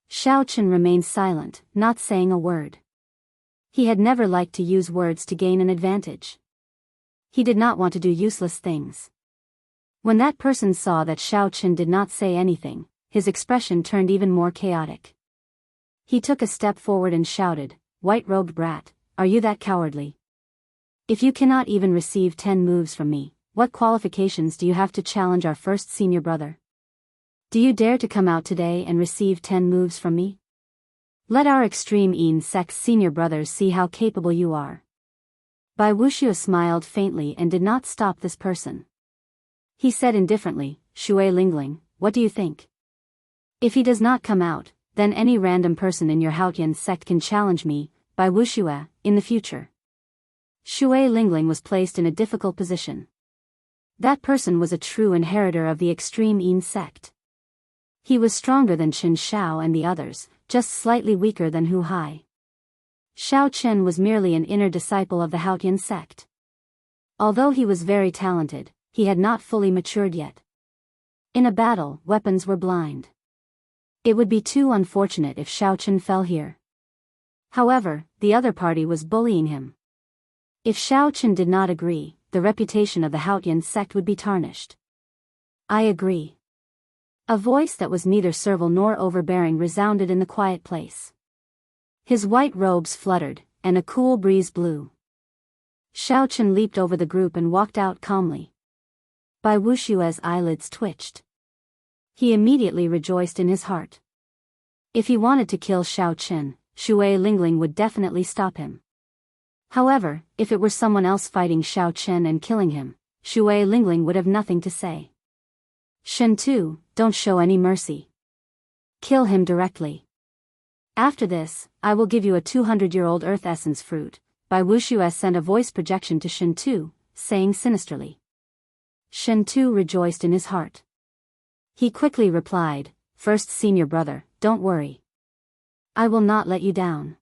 Xiaochen remained silent, not saying a word. He had never liked to use words to gain an advantage. He did not want to do useless things. When that person saw that Xiaochen did not say anything, his expression turned even more chaotic. He took a step forward and shouted, "White-robed brat, are you that cowardly? If you cannot even receive 10 moves from me, what qualifications do you have to challenge our first senior brother? Do you dare to come out today and receive 10 moves from me? Let our extreme Yin sect's senior brothers see how capable you are." Bai Wuxia smiled faintly and did not stop this person. He said indifferently, "Shui Lingling, what do you think? If he does not come out, then any random person in your Haotian sect can challenge me, Bai Wuxia, in the future." Shui Lingling was placed in a difficult position. That person was a true inheritor of the extreme Yin sect. He was stronger than Qin Shao and the others, just slightly weaker than Hu Hai. Xiaochen was merely an inner disciple of the Haotian sect. Although he was very talented, he had not fully matured yet. In a battle, weapons were blind. It would be too unfortunate if Xiaochen fell here. However, the other party was bullying him. If Xiaochen did not agree, the reputation of the Haotian sect would be tarnished. "I agree." A voice that was neither servile nor overbearing resounded in the quiet place. His white robes fluttered, and a cool breeze blew. Xiaochen leaped over the group and walked out calmly. Bai Wuxia's eyelids twitched. He immediately rejoiced in his heart. If he wanted to kill Xiaochen, Shui Lingling would definitely stop him. However, if it were someone else fighting Xiaochen and killing him, Shui Lingling would have nothing to say. Shen Tu, don't show any mercy. Kill him directly. After this, I will give you a 200-year-old earth essence fruit. Bai Wuxia sent a voice projection to Shen Tu, saying sinisterly. Shen Tu rejoiced in his heart. He quickly replied, First senior brother, don't worry. I will not let you down.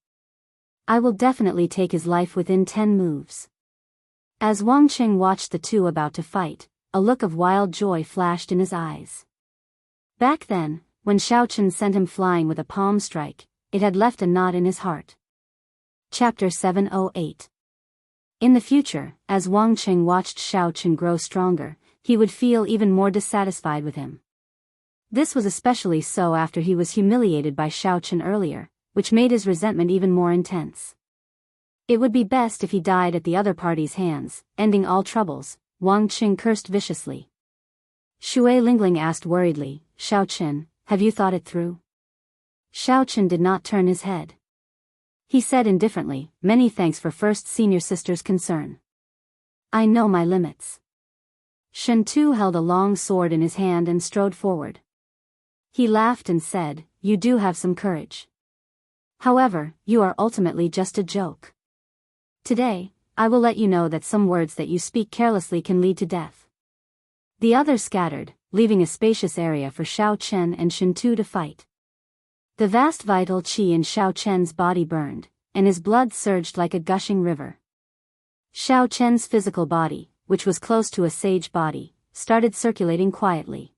I will definitely take his life within 10 moves. As Wang Qing watched the two about to fight, a look of wild joy flashed in his eyes. Back then, when Xiao Chen sent him flying with a palm strike, it had left a knot in his heart. Chapter 708. In the future, as Wang Qing watched Xiao Chen grow stronger, he would feel even more dissatisfied with him. This was especially so after he was humiliated by Xiao Chen earlier, which made his resentment even more intense. It would be best if he died at the other party's hands, ending all troubles, Wang Qing cursed viciously. Shui Lingling asked worriedly, Xiao Chen, have you thought it through? Xiao Chen did not turn his head. He said indifferently, Many thanks for first senior sister's concern. I know my limits. Shen Tu held a long sword in his hand and strode forward. He laughed and said, You do have some courage. However, you are ultimately just a joke. Today, I will let you know that some words that you speak carelessly can lead to death. The others scattered, leaving a spacious area for Xiao Chen and Shen Tu to fight. The vast vital qi in Xiao Chen's body burned, and his blood surged like a gushing river. Xiao Chen's physical body, which was close to a sage body, started circulating quietly.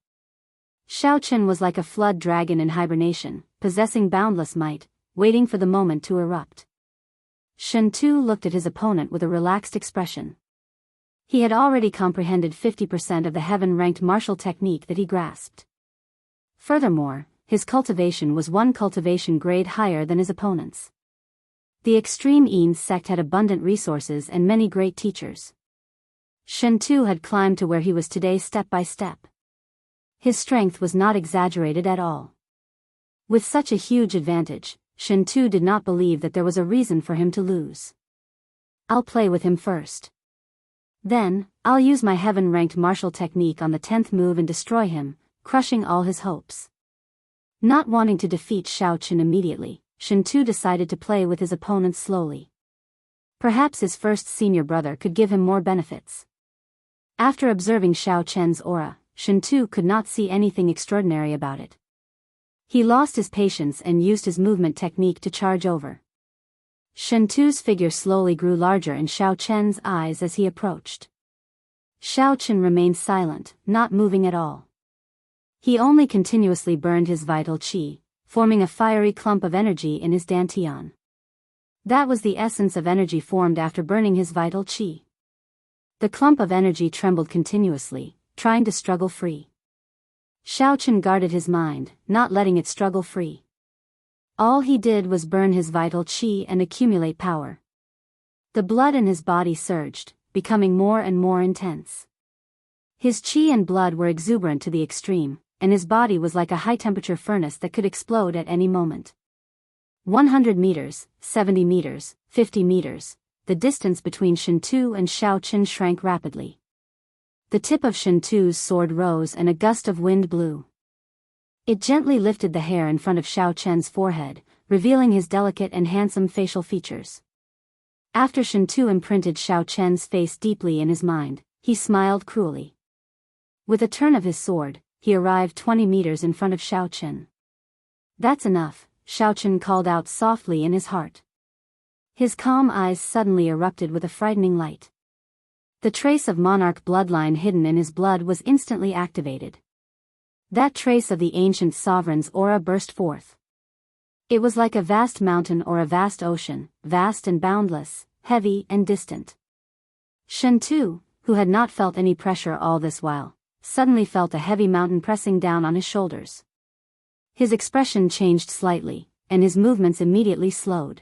Xiao Chen was like a flood dragon in hibernation, possessing boundless might, waiting for the moment to erupt. Shen Tu looked at his opponent with a relaxed expression. He had already comprehended 50% of the heaven-ranked martial technique that he grasped. Furthermore, his cultivation was one cultivation grade higher than his opponent's. The extreme Yin sect had abundant resources and many great teachers. Shen Tu had climbed to where he was today step by step. His strength was not exaggerated at all. With such a huge advantage, Shen Tu did not believe that there was a reason for him to lose. I'll play with him first. Then, I'll use my heaven-ranked martial technique on the 10th move and destroy him, crushing all his hopes. Not wanting to defeat Xiao Chen immediately, Shen Tu decided to play with his opponent slowly. Perhaps his first senior brother could give him more benefits. After observing Xiao Chen's aura, Shen Tu could not see anything extraordinary about it. He lost his patience and used his movement technique to charge over. Shen Tu's figure slowly grew larger in Xiao Chen's eyes as he approached. Xiao Chen remained silent, not moving at all. He only continuously burned his vital qi, forming a fiery clump of energy in his dantian. That was the essence of energy formed after burning his vital qi. The clump of energy trembled continuously, trying to struggle free. Xiao Chen guarded his mind, not letting it struggle free. All he did was burn his vital qi and accumulate power. The blood in his body surged, becoming more and more intense. His qi and blood were exuberant to the extreme, and his body was like a high-temperature furnace that could explode at any moment. 100 meters, 70 meters, 50 meters, the distance between Shen Tu and Xiao Chen shrank rapidly. The tip of Shen Tu's sword rose and a gust of wind blew. It gently lifted the hair in front of Xiao Chen's forehead, revealing his delicate and handsome facial features. After Shen Tu imprinted Xiao Chen's face deeply in his mind, he smiled cruelly. With a turn of his sword, he arrived 20 meters in front of Xiao Chen. That's enough, Xiao Chen called out softly in his heart. His calm eyes suddenly erupted with a frightening light. The trace of monarch bloodline hidden in his blood was instantly activated. That trace of the ancient sovereign's aura burst forth. It was like a vast mountain or a vast ocean, vast and boundless, heavy and distant. Shen Tu, who had not felt any pressure all this while, suddenly felt a heavy mountain pressing down on his shoulders. His expression changed slightly, and his movements immediately slowed.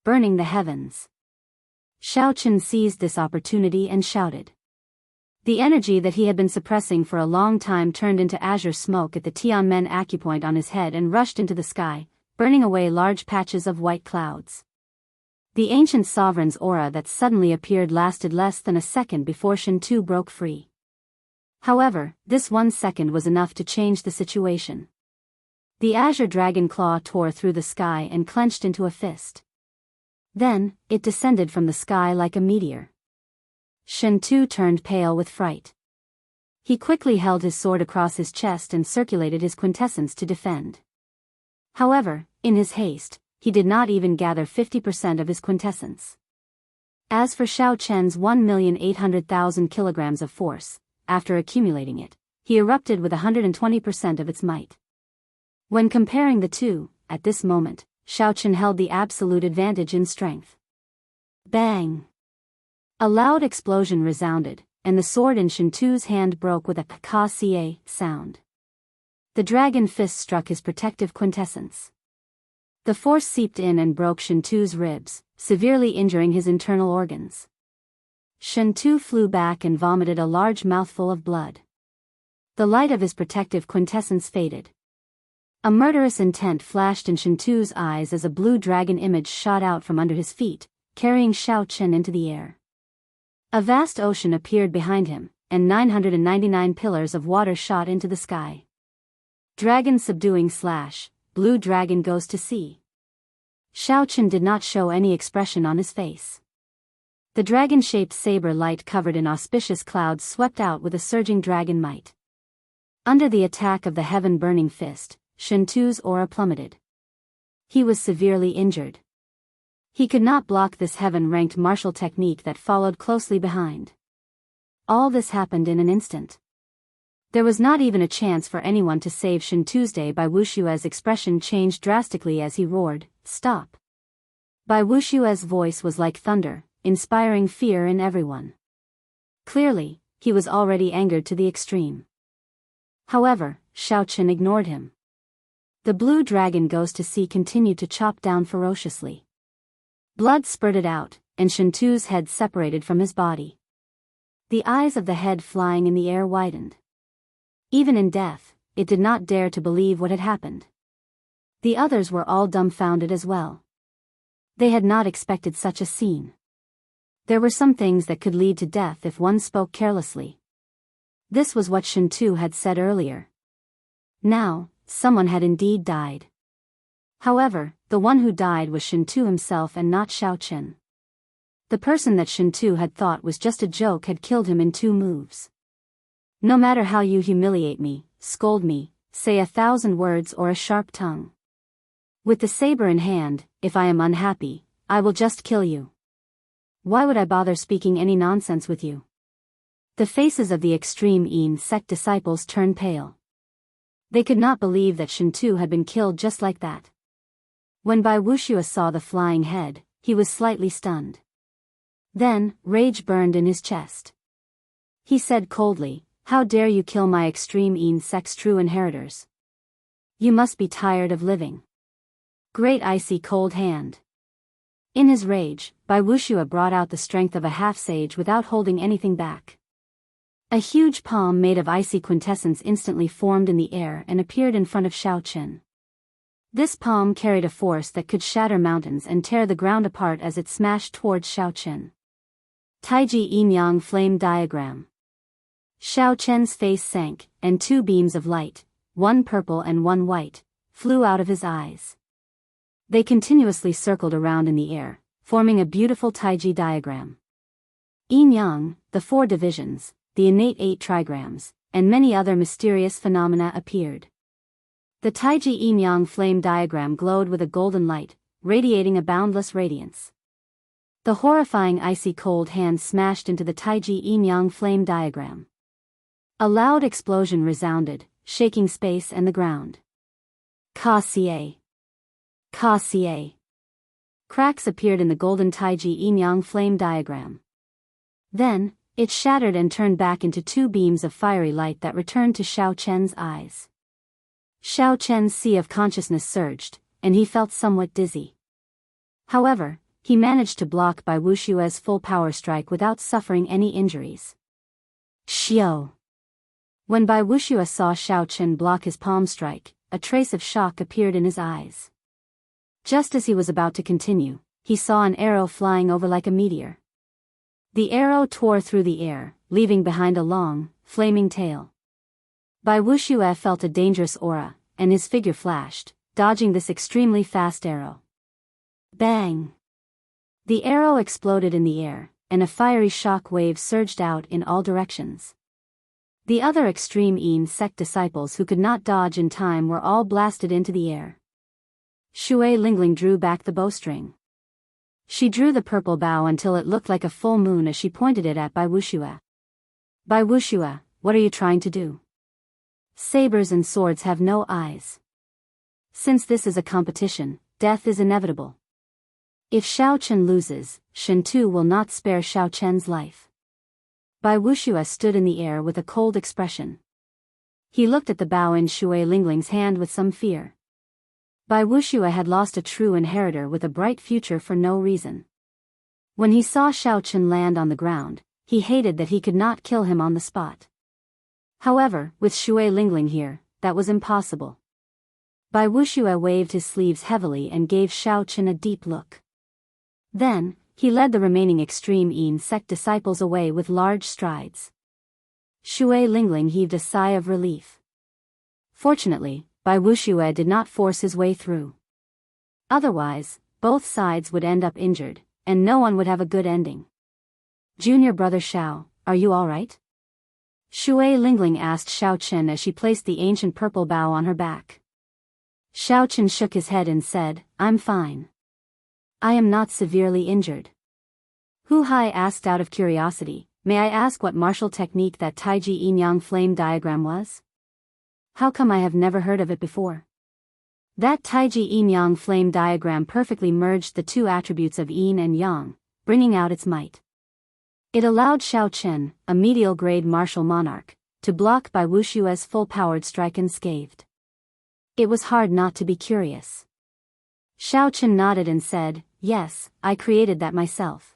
Burning the heavens. Xiao Chen seized this opportunity and shouted. The energy that he had been suppressing for a long time turned into azure smoke at the Tianmen acupoint on his head and rushed into the sky, burning away large patches of white clouds. The ancient sovereign's aura that suddenly appeared lasted less than a second before Shen-Tu broke free. However, this 1 second was enough to change the situation. The azure dragon claw tore through the sky and clenched into a fist. Then, it descended from the sky like a meteor. Shen-Tu turned pale with fright. He quickly held his sword across his chest and circulated his quintessence to defend. However, in his haste, he did not even gather 50% of his quintessence. As for Xiao Chen's 1,800,000 kilograms of force, after accumulating it, he erupted with 120% of its might. When comparing the two, at this moment, Xiao Chen held the absolute advantage in strength. Bang! A loud explosion resounded, and the sword in Shen-Tu's hand broke with a ka-cie sound. The dragon fist struck his protective quintessence. The force seeped in and broke Shen-Tu's ribs, severely injuring his internal organs. Shen-Tu flew back and vomited a large mouthful of blood. The light of his protective quintessence faded. A murderous intent flashed in Shen-Tu's eyes as a blue dragon image shot out from under his feet, carrying Xiao Chen into the air. A vast ocean appeared behind him, and 999 pillars of water shot into the sky. Dragon subduing / blue dragon goes to sea. Xiao Chen did not show any expression on his face. The dragon-shaped saber light covered in auspicious clouds swept out with a surging dragon might. Under the attack of the heaven-burning fist, Shen-Tu's aura plummeted. He was severely injured. He could not block this heaven-ranked martial technique that followed closely behind. All this happened in an instant. There was not even a chance for anyone to save Shen-Tu's day. Bai Wuxia's expression changed drastically as he roared, "Stop!" Bai Wuxia's voice was like thunder, inspiring fear in everyone. Clearly, he was already angered to the extreme. However, Xiao Chen ignored him. The blue dragon goes to sea continued to chop down ferociously. Blood spurted out, and Shen-Tu's head separated from his body. The eyes of the head flying in the air widened. Even in death, it did not dare to believe what had happened. The others were all dumbfounded as well. They had not expected such a scene. There were some things that could lead to death if one spoke carelessly. This was what Shen-Tu had said earlier. Now, someone had indeed died. However, the one who died was Shen-Tu himself and not Xiao Chen. The person that Shen-Tu had thought was just a joke had killed him in 2 moves. No matter how you humiliate me, scold me, say 1,000 words or a sharp tongue. With the saber in hand, if I am unhappy, I will just kill you. Why would I bother speaking any nonsense with you? The faces of the extreme Yin sect disciples turned pale. They could not believe that Shen-Tu had been killed just like that. When Bai Wuxia saw the flying head, he was slightly stunned. Then, rage burned in his chest. He said coldly, "How dare you kill my extreme Yin sect's true inheritors? You must be tired of living. Great icy cold hand." In his rage, Bai Wuxia brought out the strength of a half-sage without holding anything back. A huge palm made of icy quintessence instantly formed in the air and appeared in front of Xiao Chen. This palm carried a force that could shatter mountains and tear the ground apart as it smashed towards Xiao Chen. Taiji Yin-Yang Flame Diagram. Xiao Chen's face sank, and 2 beams of light, one purple and one white, flew out of his eyes. They continuously circled around in the air, forming a beautiful Taiji diagram. Yin-Yang, the 4 divisions, the innate 8 trigrams, and many other mysterious phenomena appeared. The Taiji Yin-Yang flame diagram glowed with a golden light, radiating a boundless radiance. The horrifying icy cold hand smashed into the Taiji Yin-Yang flame diagram. A loud explosion resounded, shaking space and the ground. Ka-cie. Ka-cie. Cracks appeared in the golden Taiji Yin-Yang flame diagram. Then, it shattered and turned back into 2 beams of fiery light that returned to Xiao Chen's eyes. Xiao Chen's sea of consciousness surged, and he felt somewhat dizzy. However, he managed to block Bai Wuxia's full power strike without suffering any injuries. Xiao. When Bai Wuxia saw Xiao Chen block his palm strike, a trace of shock appeared in his eyes. Just as he was about to continue, he saw an arrow flying over like a meteor. The arrow tore through the air, leaving behind a long, flaming tail. Bai Wuxia felt a dangerous aura, and his figure flashed, dodging this extremely fast arrow. Bang! The arrow exploded in the air, and a fiery shock wave surged out in all directions. The other extreme Yin sect disciples who could not dodge in time were all blasted into the air. Shui Lingling drew back the bowstring. She drew the purple bow until it looked like a full moon as she pointed it at Bai Wuxia. Bai Wuxia, what are you trying to do? Sabers and swords have no eyes. Since this is a competition, death is inevitable. If Xiao Chen loses, Shen Tu will not spare Xiao Chen's life. Bai Wuxia stood in the air with a cold expression. He looked at the bow in Shui Lingling's hand with some fear. Bai Wuxia had lost a true inheritor with a bright future for no reason. When he saw Xiao Chen land on the ground, he hated that he could not kill him on the spot. However, with Shui Lingling here, that was impossible. Bai Wuxia waved his sleeves heavily and gave Xiao Chen a deep look. Then, he led the remaining extreme Yin sect disciples away with large strides. Shui Lingling heaved a sigh of relief. Fortunately, Bai Wuxia did not force his way through. Otherwise, both sides would end up injured, and no one would have a good ending. Junior brother Xiao, are you all right? Shui Lingling asked Xiao Chen as she placed the ancient purple bow on her back. Xiao Chen shook his head and said, I'm fine. I am not severely injured. Hu Hai asked out of curiosity, may I ask what martial technique that Taiji Yin Yang flame diagram was? How come I have never heard of it before? That Taiji Yin Yang flame diagram perfectly merged the two attributes of Yin and Yang, bringing out its might. It allowed Xiao Chen, a medial-grade martial monarch, to block Bai Wuxia's full-powered strike unscathed. It was hard not to be curious. Xiao Chen nodded and said, yes, I created that myself.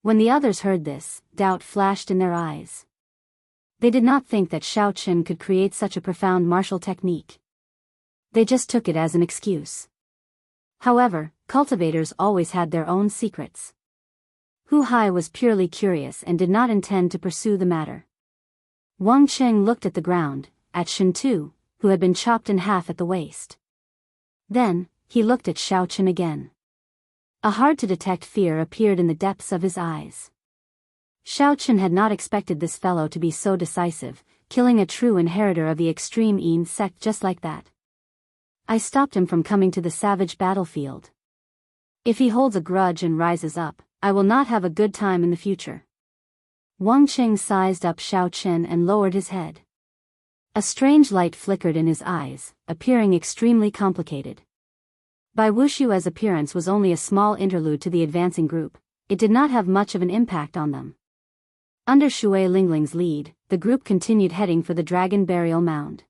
When the others heard this, doubt flashed in their eyes. They did not think that Xiao Chen could create such a profound martial technique. They just took it as an excuse. However, cultivators always had their own secrets. Hu Hai was purely curious and did not intend to pursue the matter. Wang Cheng looked at the ground, at Shen Tu, who had been chopped in half at the waist. Then, he looked at Xiao Chen again. A hard-to-detect fear appeared in the depths of his eyes. Xiao Chen had not expected this fellow to be so decisive, killing a true inheritor of the extreme Yin sect just like that. I stopped him from coming to the savage battlefield. If he holds a grudge and rises up, I will not have a good time in the future. Wang Qing sized up Xiao Chen and lowered his head. A strange light flickered in his eyes, appearing extremely complicated. Bai Wuxia's appearance was only a small interlude to the advancing group. It did not have much of an impact on them. Under Shui Lingling's lead, the group continued heading for the dragon burial mound.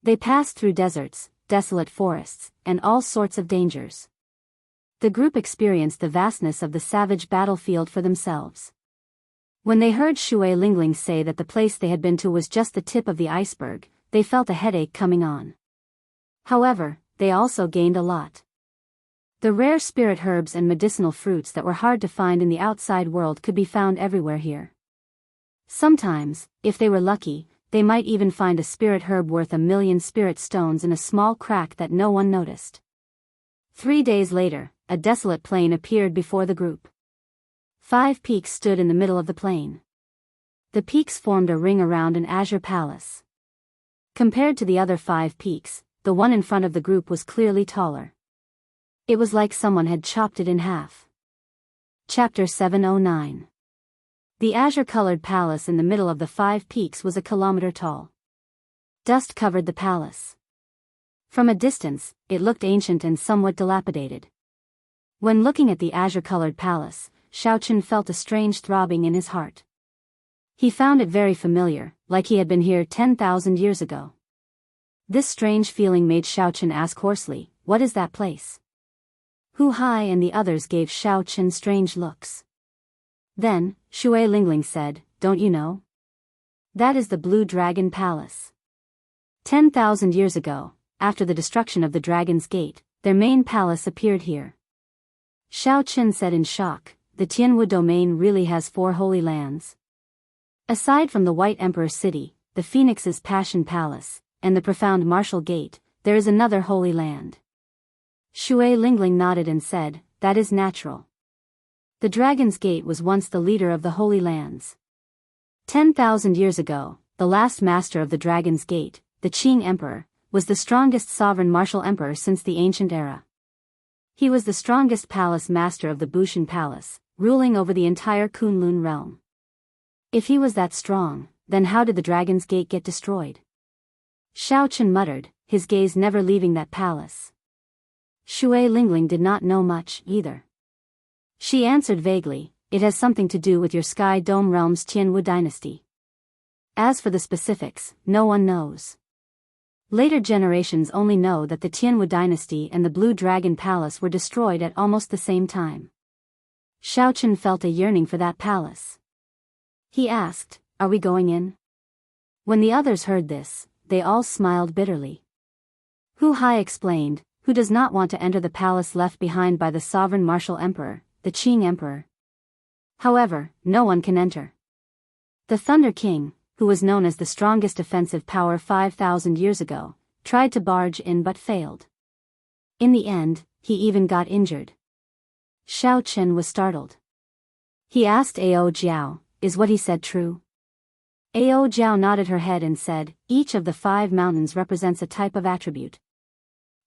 They passed through deserts, desolate forests, and all sorts of dangers. The group experienced the vastness of the savage battlefield for themselves. When they heard Shui Lingling say that the place they had been to was just the tip of the iceberg, they felt a headache coming on. However, they also gained a lot. The rare spirit herbs and medicinal fruits that were hard to find in the outside world could be found everywhere here. Sometimes, if they were lucky, they might even find a spirit herb worth 1,000,000 spirit stones in a small crack that no one noticed. 3 days later, a desolate plain appeared before the group. 5 peaks stood in the middle of the plain. The peaks formed a ring around an azure palace. Compared to the other 5 peaks, the one in front of the group was clearly taller. It was like someone had chopped it in half. Chapter 709. The azure-colored palace in the middle of the 5 peaks was a kilometer tall. Dust covered the palace. From a distance, it looked ancient and somewhat dilapidated. When looking at the azure-colored palace, Xiao Chen felt a strange throbbing in his heart. He found it very familiar, like he had been here 10,000 years ago. This strange feeling made Xiao Chen ask hoarsely, "What is that place?" Hu Hai and the others gave Xiao Chen strange looks. Then, Shui Lingling said, "Don't you know? That is the Blue Dragon Palace. 10,000 years ago, after the destruction of the Dragon's Gate, their main palace appeared here." Xiao Qin said in shock, the Tianwu domain really has 4 holy lands. Aside from the White Emperor City, the Phoenix's Passion Palace, and the profound Martial Gate, there is another holy land. Shui Lingling nodded and said, that is natural. The Dragon's Gate was once the leader of the Holy Lands. 10,000 years ago, the last master of the Dragon's Gate, the Qing Emperor, was the strongest sovereign martial emperor since the ancient era. He was the strongest palace master of the Bushan Palace, ruling over the entire Kunlun realm. If he was that strong, then how did the Dragon's Gate get destroyed? Xiao Qin muttered, his gaze never leaving that palace. Shui Lingling did not know much, either. She answered vaguely, it has something to do with your Sky Dome realm's Tianwu dynasty. As for the specifics, no one knows. Later generations only know that the Tianwu dynasty and the Blue Dragon Palace were destroyed at almost the same time. Xiao Qin felt a yearning for that palace. He asked, are we going in? When the others heard this, they all smiled bitterly. Hu Hai explained, who does not want to enter the palace left behind by the sovereign martial emperor, the Qing Emperor? However, no one can enter. The Thunder King, who was known as the strongest offensive power 5,000 years ago, tried to barge in but failed. In the end, he even got injured. Xiao Qin was startled. He asked Ao Jiao, is what he said true? Ao Jiao nodded her head and said, each of the 5 mountains represents a type of attribute.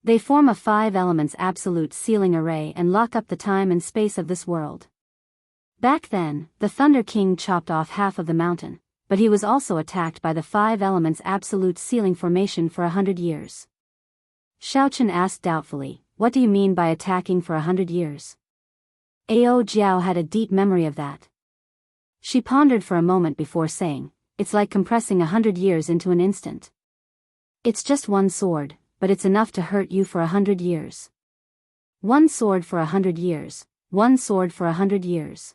They form a 5 elements absolute sealing array and lock up the time and space of this world. Back then, the Thunder King chopped off half of the mountain, but he was also attacked by the 5 elements absolute sealing formation for 100 years. Xiao Qin asked doubtfully, what do you mean by attacking for 100 years? Ao Jiao had a deep memory of that. She pondered for a moment before saying, it's like compressing 100 years into an instant. It's just one sword, but it's enough to hurt you for 100 years. One sword for 100 years, one sword for 100 years.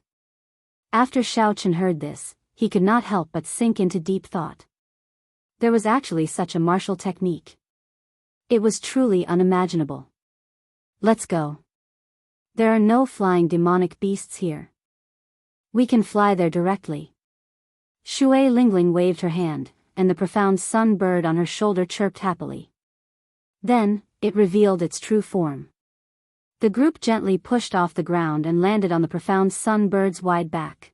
After Xiao Qin heard this, he could not help but sink into deep thought. There was actually such a martial technique. It was truly unimaginable. Let's go. There are no flying demonic beasts here. We can fly there directly. Shui Lingling waved her hand, and the profound sun bird on her shoulder chirped happily. Then, it revealed its true form. The group gently pushed off the ground and landed on the profound sun bird's wide back.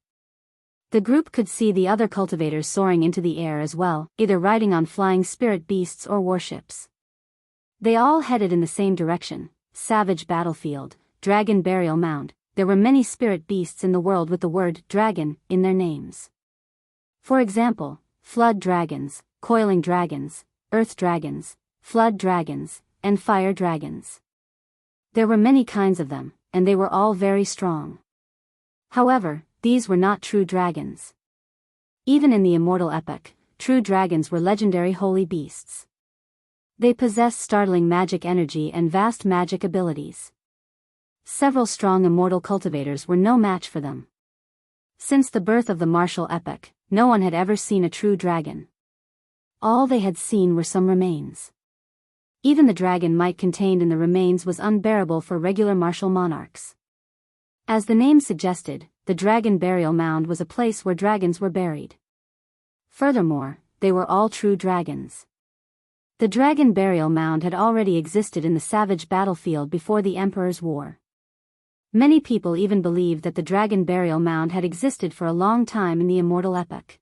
The group could see the other cultivators soaring into the air as well, either riding on flying spirit beasts or warships. They all headed in the same direction, savage battlefield, dragon burial mound. There were many spirit beasts in the world with the word dragon in their names. For example, flood dragons, coiling dragons, earth dragons, flood dragons, and fire dragons. There were many kinds of them, and they were all very strong. However, these were not true dragons. Even in the immortal epic, true dragons were legendary holy beasts. They possessed startling magic energy and vast magic abilities. Several strong immortal cultivators were no match for them. Since the birth of the martial epic, no one had ever seen a true dragon. All they had seen were some remains. Even the dragon might contained in the remains was unbearable for regular martial monarchs. As the name suggested, the dragon burial mound was a place where dragons were buried. Furthermore, they were all true dragons. The dragon burial mound had already existed in the savage battlefield before the Emperor's War. Many people even believed that the dragon burial mound had existed for a long time in the immortal epic.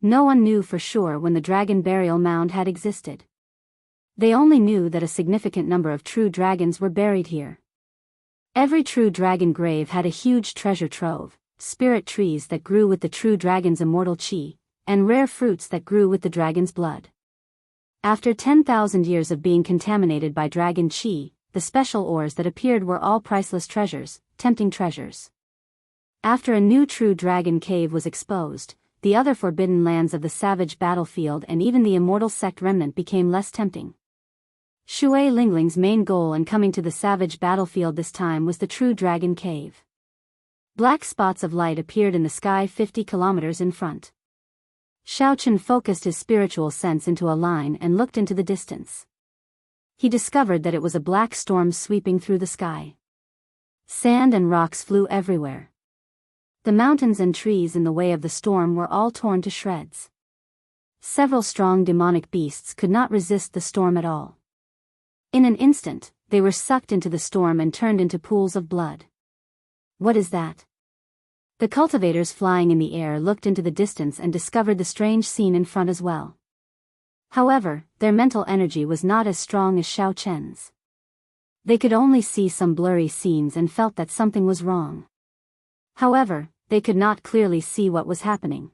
No one knew for sure when the dragon burial mound had existed. They only knew that a significant number of true dragons were buried here. Every true dragon grave had a huge treasure trove, spirit trees that grew with the true dragon's immortal chi, and rare fruits that grew with the dragon's blood. After 10,000 years of being contaminated by dragon chi, the special ores that appeared were all priceless treasures, tempting treasures. After a new true dragon cave was exposed, the other forbidden lands of the savage battlefield and even the immortal sect remnant became less tempting. Shui Lingling's main goal in coming to the savage battlefield this time was the true dragon cave. Black spots of light appeared in the sky 50 kilometers in front. Xiao Qin focused his spiritual sense into a line and looked into the distance. He discovered that it was a black storm sweeping through the sky. Sand and rocks flew everywhere. The mountains and trees in the way of the storm were all torn to shreds. Several strong demonic beasts could not resist the storm at all. In an instant, they were sucked into the storm and turned into pools of blood. What is that? The cultivators flying in the air looked into the distance and discovered the strange scene in front as well. However, their mental energy was not as strong as Xiao Chen's. They could only see some blurry scenes and felt that something was wrong. However, they could not clearly see what was happening.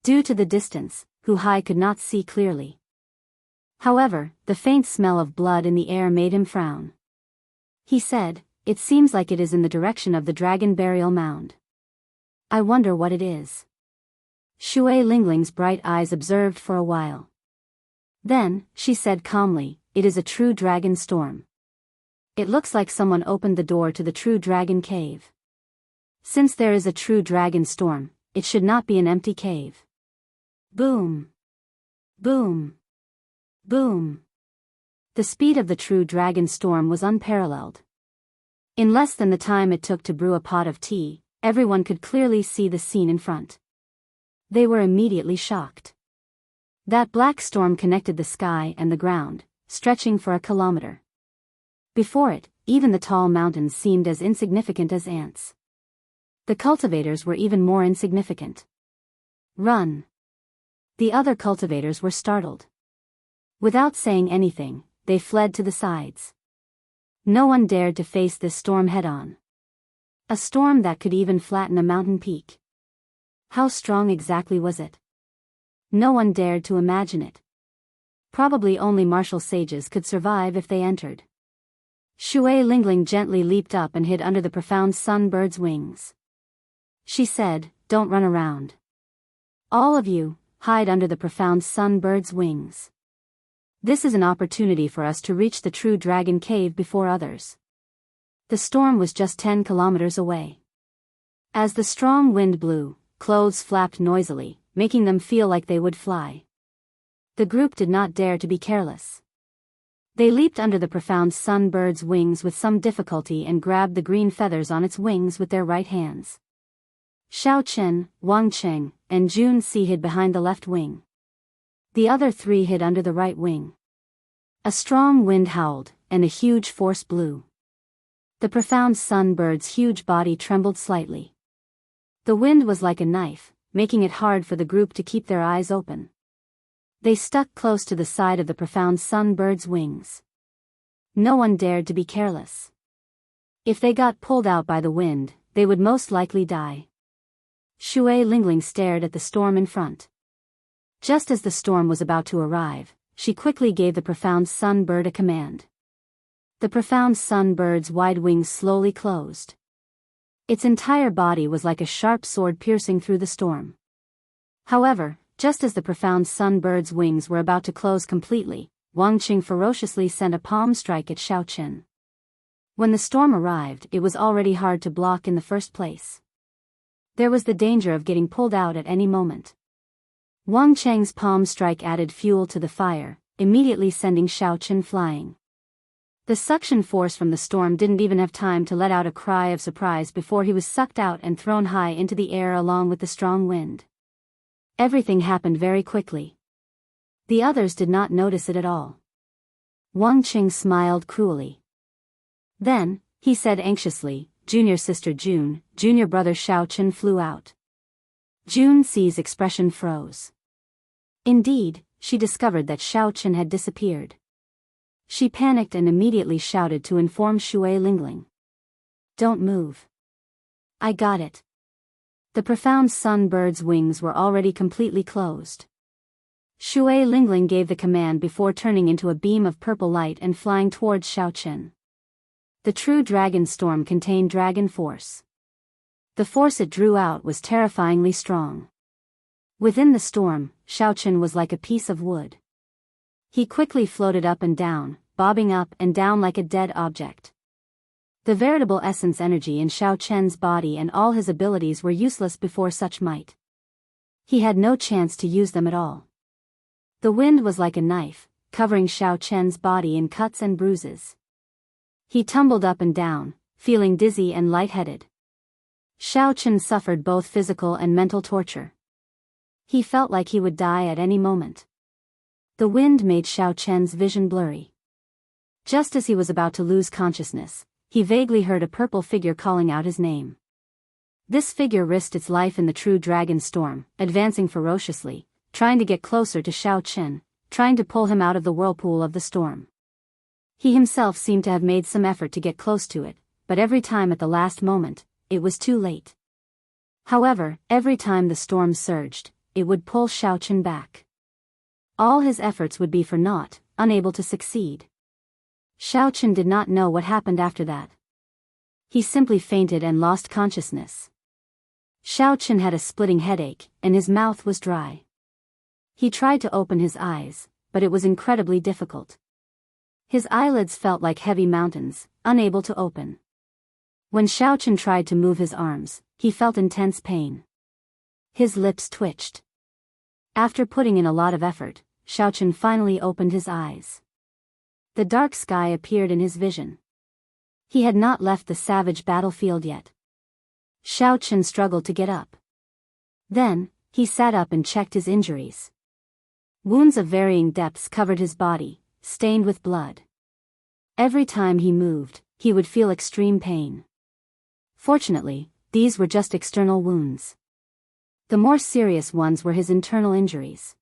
Due to the distance, Hu Hai could not see clearly. However, the faint smell of blood in the air made him frown. He said, "It seems like it is in the direction of the dragon burial mound. I wonder what it is." Shui Lingling's bright eyes observed for a while. Then, she said calmly, "It is a true dragon storm. It looks like someone opened the door to the true dragon cave. Since there is a true dragon storm, it should not be an empty cave." Boom! Boom! Boom! The speed of the true dragon storm was unparalleled. In less than the time it took to brew a pot of tea, everyone could clearly see the scene in front. They were immediately shocked. That black storm connected the sky and the ground, stretching for a kilometer. Before it, even the tall mountains seemed as insignificant as ants. The cultivators were even more insignificant. "Run!" The other cultivators were startled. Without saying anything, they fled to the sides. No one dared to face this storm head-on. A storm that could even flatten a mountain peak. How strong exactly was it? No one dared to imagine it. Probably only martial sages could survive if they entered. Shui Lingling gently leaped up and hid under the profound sun bird's wings. She said, "Don't run around. All of you, hide under the profound sun bird's wings. This is an opportunity for us to reach the true dragon cave before others." The storm was just 10 kilometers away. As the strong wind blew, clothes flapped noisily, making them feel like they would fly. The group did not dare to be careless. They leaped under the profound sun bird's wings with some difficulty and grabbed the green feathers on its wings with their right hands. Xiao Chen, Wang Cheng, and Jun Si hid behind the left wing. The other three hid under the right wing. A strong wind howled, and a huge force blew. The profound sun bird's huge body trembled slightly. The wind was like a knife, making it hard for the group to keep their eyes open. They stuck close to the side of the profound sun bird's wings. No one dared to be careless. If they got pulled out by the wind, they would most likely die. Shui Lingling stared at the storm in front. Just as the storm was about to arrive, she quickly gave the profound sun bird a command. The profound sun bird's wide wings slowly closed. Its entire body was like a sharp sword piercing through the storm. However, just as the profound sun bird's wings were about to close completely, Wang Qing ferociously sent a palm strike at Xiao Chen. When the storm arrived, it was already hard to block in the first place. There was the danger of getting pulled out at any moment. Wang Cheng's palm strike added fuel to the fire, immediately sending Xiao Chen flying. The suction force from the storm didn't even have time to let out a cry of surprise before he was sucked out and thrown high into the air along with the strong wind. Everything happened very quickly. The others did not notice it at all. Wang Qing smiled cruelly. Then, he said anxiously, "Junior sister June, junior brother Xiao Chen flew out." Jun Si's expression froze. Indeed, she discovered that Xiao Chen had disappeared. She panicked and immediately shouted to inform Shui Lingling. "Don't move. I got it." The profound sun bird's wings were already completely closed. Shui Lingling gave the command before turning into a beam of purple light and flying towards Xiao Chen. The true dragon storm contained dragon force. The force it drew out was terrifyingly strong. Within the storm, Xiao Chen was like a piece of wood. He quickly floated up and down, bobbing up and down like a dead object. The veritable essence energy in Xiao Chen's body and all his abilities were useless before such might. He had no chance to use them at all. The wind was like a knife, covering Xiao Chen's body in cuts and bruises. He tumbled up and down, feeling dizzy and lightheaded. Xiao Chen suffered both physical and mental torture. He felt like he would die at any moment. The wind made Xiao Chen's vision blurry. Just as he was about to lose consciousness, he vaguely heard a purple figure calling out his name. This figure risked its life in the true dragon storm, advancing ferociously, trying to get closer to Xiao Chen, trying to pull him out of the whirlpool of the storm. He himself seemed to have made some effort to get close to it, but every time at the last moment, it was too late. However, every time the storm surged, it would pull Xiao Chen back. All his efforts would be for naught, unable to succeed. Xiao Chen did not know what happened after that. He simply fainted and lost consciousness. Xiao Chen had a splitting headache, and his mouth was dry. He tried to open his eyes, but it was incredibly difficult. His eyelids felt like heavy mountains, unable to open. When Xiao Chen tried to move his arms, he felt intense pain. His lips twitched. After putting in a lot of effort, Xiao Chen finally opened his eyes. The dark sky appeared in his vision. He had not left the savage battlefield yet. Xiao Chen struggled to get up. Then, he sat up and checked his injuries. Wounds of varying depths covered his body, stained with blood. Every time he moved, he would feel extreme pain. Fortunately, these were just external wounds. The more serious ones were his internal injuries.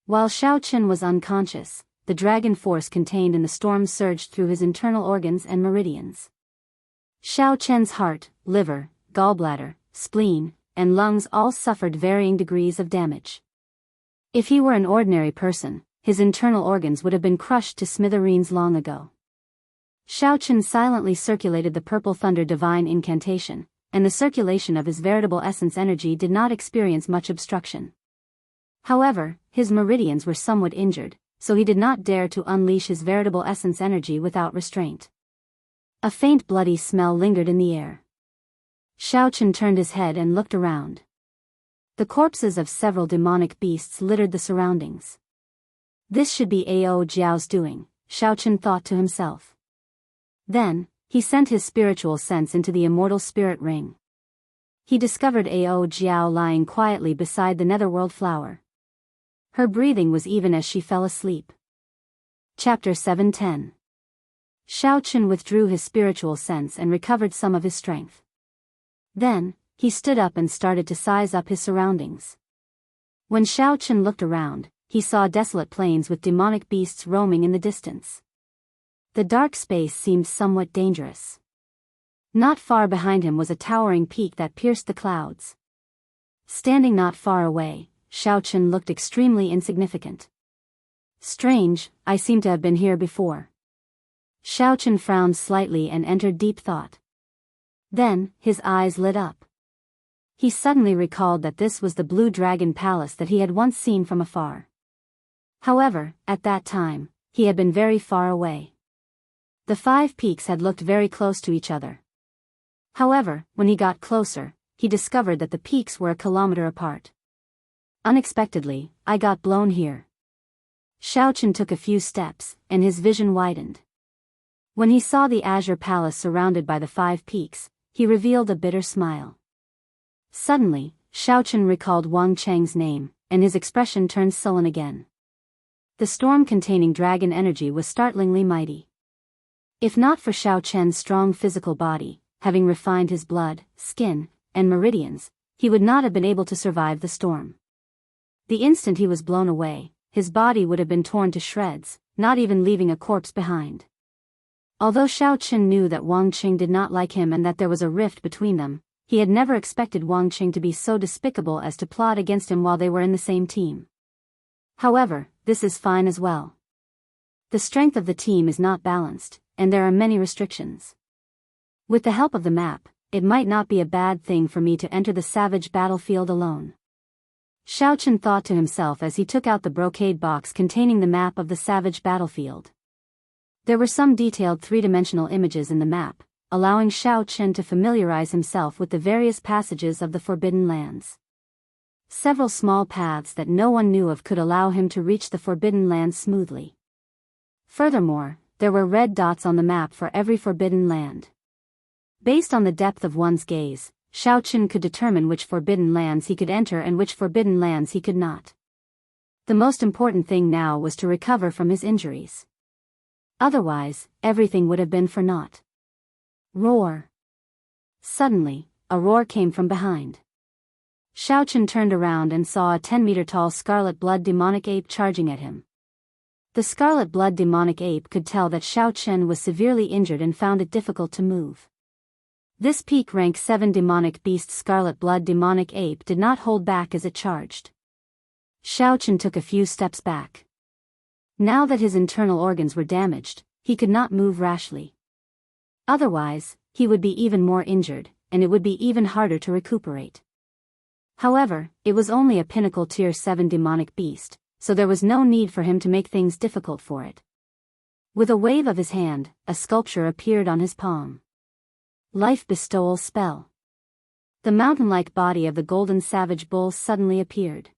While Xiao Chen was unconscious, the dragon force contained in the storm surged through his internal organs and meridians. Xiao Chen's heart, liver, gallbladder, spleen, and lungs all suffered varying degrees of damage. If he were an ordinary person, his internal organs would have been crushed to smithereens long ago. Xiao Chen silently circulated the purple thunder divine incantation, and the circulation of his veritable essence energy did not experience much obstruction. However, his meridians were somewhat injured, so he did not dare to unleash his veritable essence energy without restraint. A faint bloody smell lingered in the air. Xiao Chen turned his head and looked around. The corpses of several demonic beasts littered the surroundings. This should be Ao Jiao's doing, Xiao Chen thought to himself. Then, he sent his spiritual sense into the immortal spirit ring. He discovered Ao Jiao lying quietly beside the netherworld flower. Her breathing was even as she fell asleep. Chapter 710. Xiao Chen withdrew his spiritual sense and recovered some of his strength. Then, he stood up and started to size up his surroundings. When Xiao Chen looked around, he saw desolate plains with demonic beasts roaming in the distance. The dark space seemed somewhat dangerous. Not far behind him was a towering peak that pierced the clouds. Standing not far away, Xiao Chen looked extremely insignificant. Strange, I seem to have been here before. Xiao Chen frowned slightly and entered deep thought. Then, his eyes lit up. He suddenly recalled that this was the Blue Dragon Palace that he had once seen from afar. However, at that time, he had been very far away. The 5 peaks had looked very close to each other. However, when he got closer, he discovered that the peaks were a kilometer apart. Unexpectedly, I got blown here. Xiao Chen took a few steps, and his vision widened. When he saw the Azure Palace surrounded by the 5 peaks, he revealed a bitter smile. Suddenly, Xiao Chen recalled Wang Cheng's name, and his expression turned sullen again. The storm containing dragon energy was startlingly mighty. If not for Xiao Chen's strong physical body, having refined his blood, skin, and meridians, he would not have been able to survive the storm. The instant he was blown away, his body would have been torn to shreds, not even leaving a corpse behind. Although Xiao Chen knew that Wang Qing did not like him and that there was a rift between them, he had never expected Wang Qing to be so despicable as to plot against him while they were in the same team. However, this is fine as well. The strength of the team is not balanced, and there are many restrictions. With the help of the map, it might not be a bad thing for me to enter the savage battlefield alone. Xiao Chen thought to himself as he took out the brocade box containing the map of the savage battlefield. There were some detailed 3-dimensional images in the map, allowing Xiao Chen to familiarize himself with the various passages of the Forbidden Lands. Several small paths that no one knew of could allow him to reach the Forbidden Lands smoothly. Furthermore, there were red dots on the map for every Forbidden Land. Based on the depth of one's gaze, Xiao Chen could determine which forbidden lands he could enter and which forbidden lands he could not. The most important thing now was to recover from his injuries. Otherwise, everything would have been for naught. Roar. Suddenly, a roar came from behind. Xiao Chen turned around and saw a 10-meter-tall scarlet blood demonic ape charging at him. The scarlet blood demonic ape could tell that Xiao Chen was severely injured and found it difficult to move. This peak rank 7 demonic beast scarlet blood demonic ape did not hold back as it charged. Xiao Chen took a few steps back. Now that his internal organs were damaged, he could not move rashly. Otherwise, he would be even more injured, and it would be even harder to recuperate. However, it was only a pinnacle tier 7 demonic beast, so there was no need for him to make things difficult for it. With a wave of his hand, a sculpture appeared on his palm. Life bestowal spell. The mountain-like body of the golden savage bull suddenly appeared.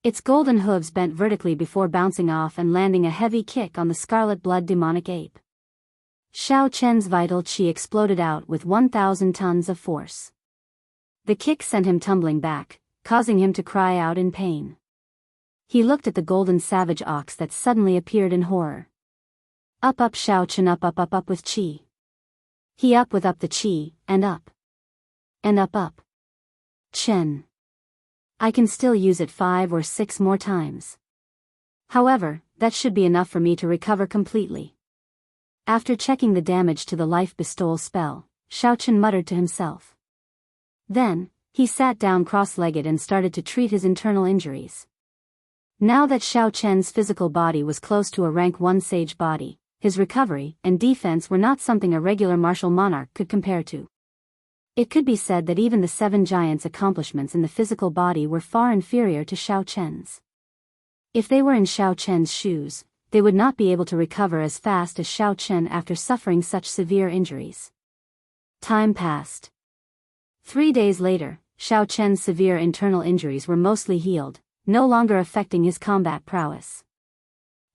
Its golden hooves bent vertically before bouncing off and landing a heavy kick on the scarlet blood demonic ape. Xiao Chen's vital qi exploded out with 1,000 tons of force. The kick sent him tumbling back, causing him to cry out in pain. He looked at the golden savage ox that suddenly appeared in horror. Up Xiao Chen up with qi. He up with the qi, and up. And up. Chen. I can still use it 5 or 6 more times. However, that should be enough for me to recover completely. After checking the damage to the life bestowal spell, Xiao Chen muttered to himself. Then, he sat down cross-legged and started to treat his internal injuries. Now that Xiao Chen's physical body was close to a rank 1 sage body, his recovery and defense were not something a regular martial monarch could compare to. It could be said that even the 7 giants' accomplishments in the physical body were far inferior to Xiao Chen's. If they were in Xiao Chen's shoes, they would not be able to recover as fast as Xiao Chen after suffering such severe injuries. Time passed. 3 days later, Xiao Chen's severe internal injuries were mostly healed, no longer affecting his combat prowess.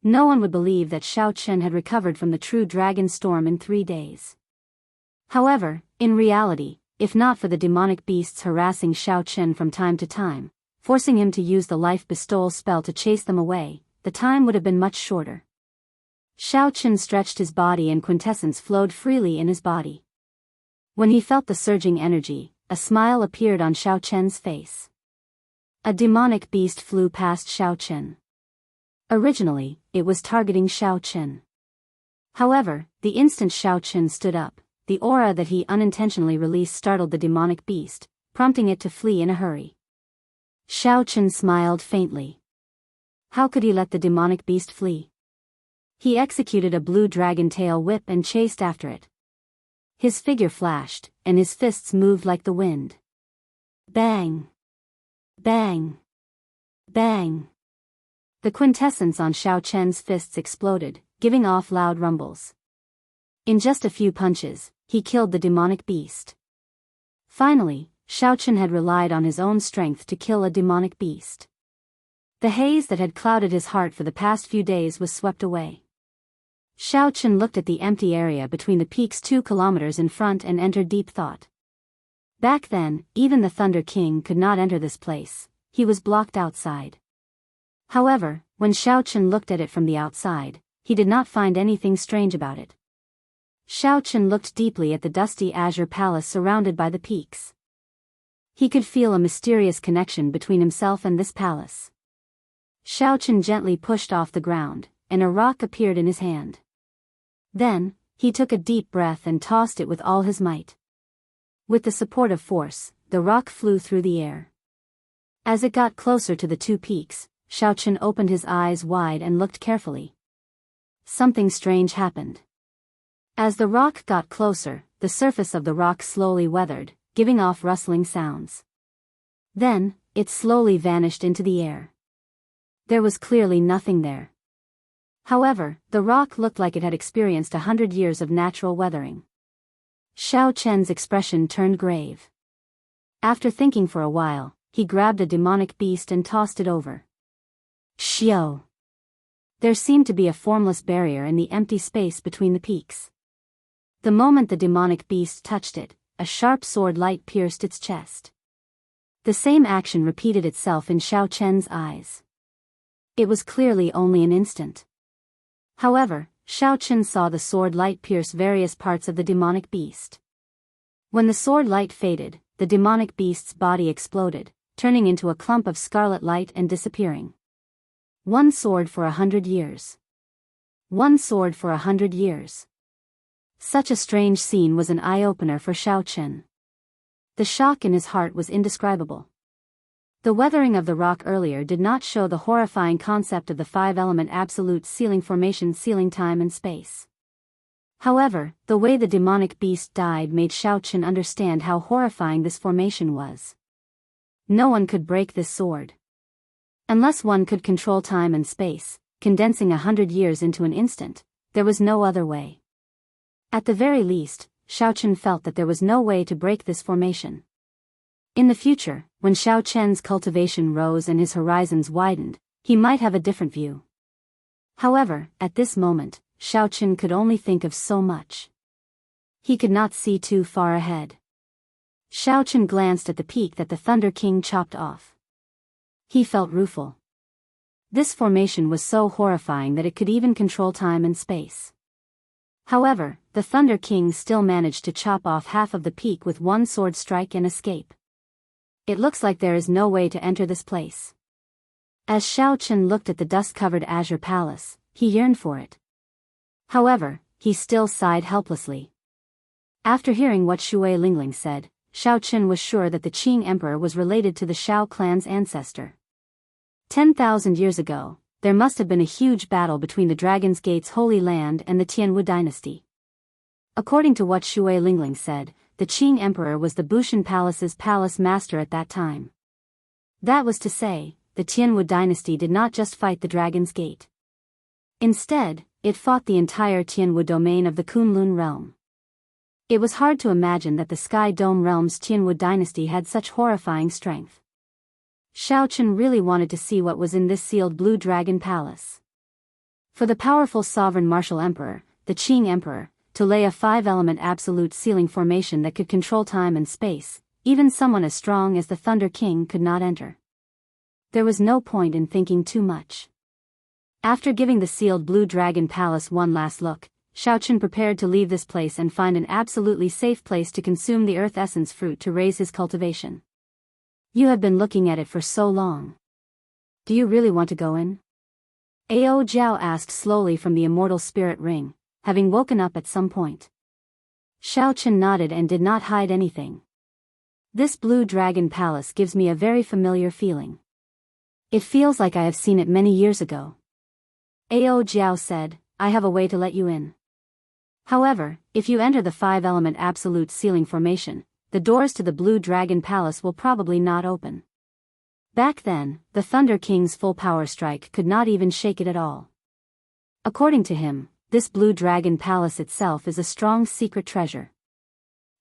No one would believe that Xiao Chen had recovered from the true dragon storm in 3 days. However, in reality, if not for the demonic beasts harassing Xiao Chen from time to time, forcing him to use the life bestowal spell to chase them away, the time would have been much shorter. Xiao Chen stretched his body and quintessence flowed freely in his body. When he felt the surging energy, a smile appeared on Xiao Chen's face. A demonic beast flew past Xiao Chen. Originally, it was targeting Xiao Chen. However, the instant Xiao Chen stood up, the aura that he unintentionally released startled the demonic beast, prompting it to flee in a hurry. Xiao Chen smiled faintly. How could he let the demonic beast flee? He executed a blue dragon tail whip and chased after it. His figure flashed, and his fists moved like the wind. Bang! Bang! Bang! The quintessence on Xiao Chen's fists exploded, giving off loud rumbles. In just a few punches, he killed the demonic beast. Finally, Xiao Chen had relied on his own strength to kill a demonic beast. The haze that had clouded his heart for the past few days was swept away. Xiao Chen looked at the empty area between the peaks 2 kilometers in front and entered deep thought. Back then, even the Thunder King could not enter this place, he was blocked outside. However, when Xiao Chen looked at it from the outside, he did not find anything strange about it. Xiao Chen looked deeply at the dusty azure palace surrounded by the peaks. He could feel a mysterious connection between himself and this palace. Xiao Chen gently pushed off the ground, and a rock appeared in his hand. Then, he took a deep breath and tossed it with all his might. With the support of force, the rock flew through the air. As it got closer to the 2 peaks, Xiao Chen opened his eyes wide and looked carefully. Something strange happened. As the rock got closer, the surface of the rock slowly weathered, giving off rustling sounds. Then, it slowly vanished into the air. There was clearly nothing there. However, the rock looked like it had experienced 100 years of natural weathering. Xiao Chen's expression turned grave. After thinking for a while, he grabbed a demonic beast and tossed it over. Xiao. There seemed to be a formless barrier in the empty space between the peaks. The moment the demonic beast touched it, a sharp sword light pierced its chest. The same action repeated itself in Xiao Chen's eyes. It was clearly only an instant. However, Xiao Chen saw the sword light pierce various parts of the demonic beast. When the sword light faded, the demonic beast's body exploded, turning into a clump of scarlet light and disappearing. 1 sword for 100 years. 1 sword for 100 years. Such a strange scene was an eye-opener for Xiao Chen. The shock in his heart was indescribable. The weathering of the rock earlier did not show the horrifying concept of the 5-element absolute sealing formation sealing time and space. However, the way the demonic beast died made Xiao Chen understand how horrifying this formation was. No one could break this sword. Unless one could control time and space, condensing 100 years into an instant, there was no other way. At the very least, Xiao Chen felt that there was no way to break this formation. In the future, when Xiao Chen's cultivation rose and his horizons widened, he might have a different view. However, at this moment, Xiao Chen could only think of so much. He could not see too far ahead. Xiao Chen glanced at the peak that the Thunder King chopped off. He felt rueful. This formation was so horrifying that it could even control time and space. However, the Thunder King still managed to chop off half of the peak with 1 sword strike and escape. It looks like there is no way to enter this place. As Xiao Chen looked at the dust-covered azure palace, he yearned for it. However, he still sighed helplessly. After hearing what Shui Lingling said, Xiao Chen was sure that the Qing Emperor was related to the Shao clan's ancestor. 10,000 years ago, there must have been a huge battle between the Dragon's Gate's Holy Land and the Tianwu dynasty. According to what Shui Lingling said, the Qing Emperor was the Bushan Palace's palace master at that time. That was to say, the Tianwu dynasty did not just fight the Dragon's Gate. Instead, it fought the entire Tianwu domain of the Kunlun realm. It was hard to imagine that the Sky Dome realm's Tianwu dynasty had such horrifying strength. Xiao Chen really wanted to see what was in this sealed blue dragon palace. For the powerful sovereign martial emperor, the Qing Emperor, to lay a 5-element absolute sealing formation that could control time and space, even someone as strong as the Thunder King could not enter. There was no point in thinking too much. After giving the sealed blue dragon palace one last look, Xiao Chen prepared to leave this place and find an absolutely safe place to consume the earth essence fruit to raise his cultivation. You have been looking at it for so long. Do you really want to go in? Ao Jiao asked slowly from the immortal spirit ring, having woken up at some point. Xiao Chen nodded and did not hide anything. This blue dragon palace gives me a very familiar feeling. It feels like I have seen it many years ago. Ao Jiao said, I have a way to let you in. However, if you enter the 5-element absolute sealing formation, the doors to the blue dragon palace will probably not open. Back then, the Thunder King's full power strike could not even shake it at all. According to him, this blue dragon palace itself is a strong secret treasure.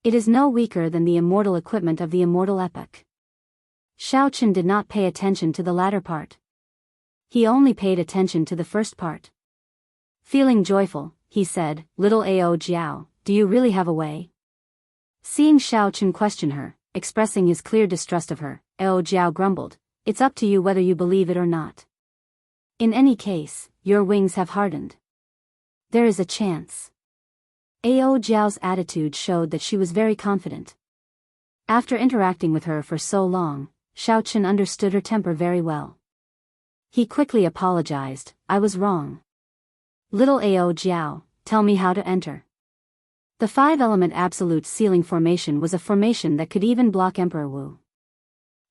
It is no weaker than the immortal equipment of the immortal epoch. Xiao Chen did not pay attention to the latter part. He only paid attention to the first part. Feeling joyful, he said, Little Ao Jiao, do you really have a way? Seeing Xiao Chen question her, expressing his clear distrust of her, Ao Jiao grumbled, It's up to you whether you believe it or not. In any case, your wings have hardened. There is a chance. Ao Jiao's attitude showed that she was very confident. After interacting with her for so long, Xiao Chen understood her temper very well. He quickly apologized, I was wrong. Little Ao Jiao, tell me how to enter. The 5-element absolute sealing formation was a formation that could even block Emperor Wu.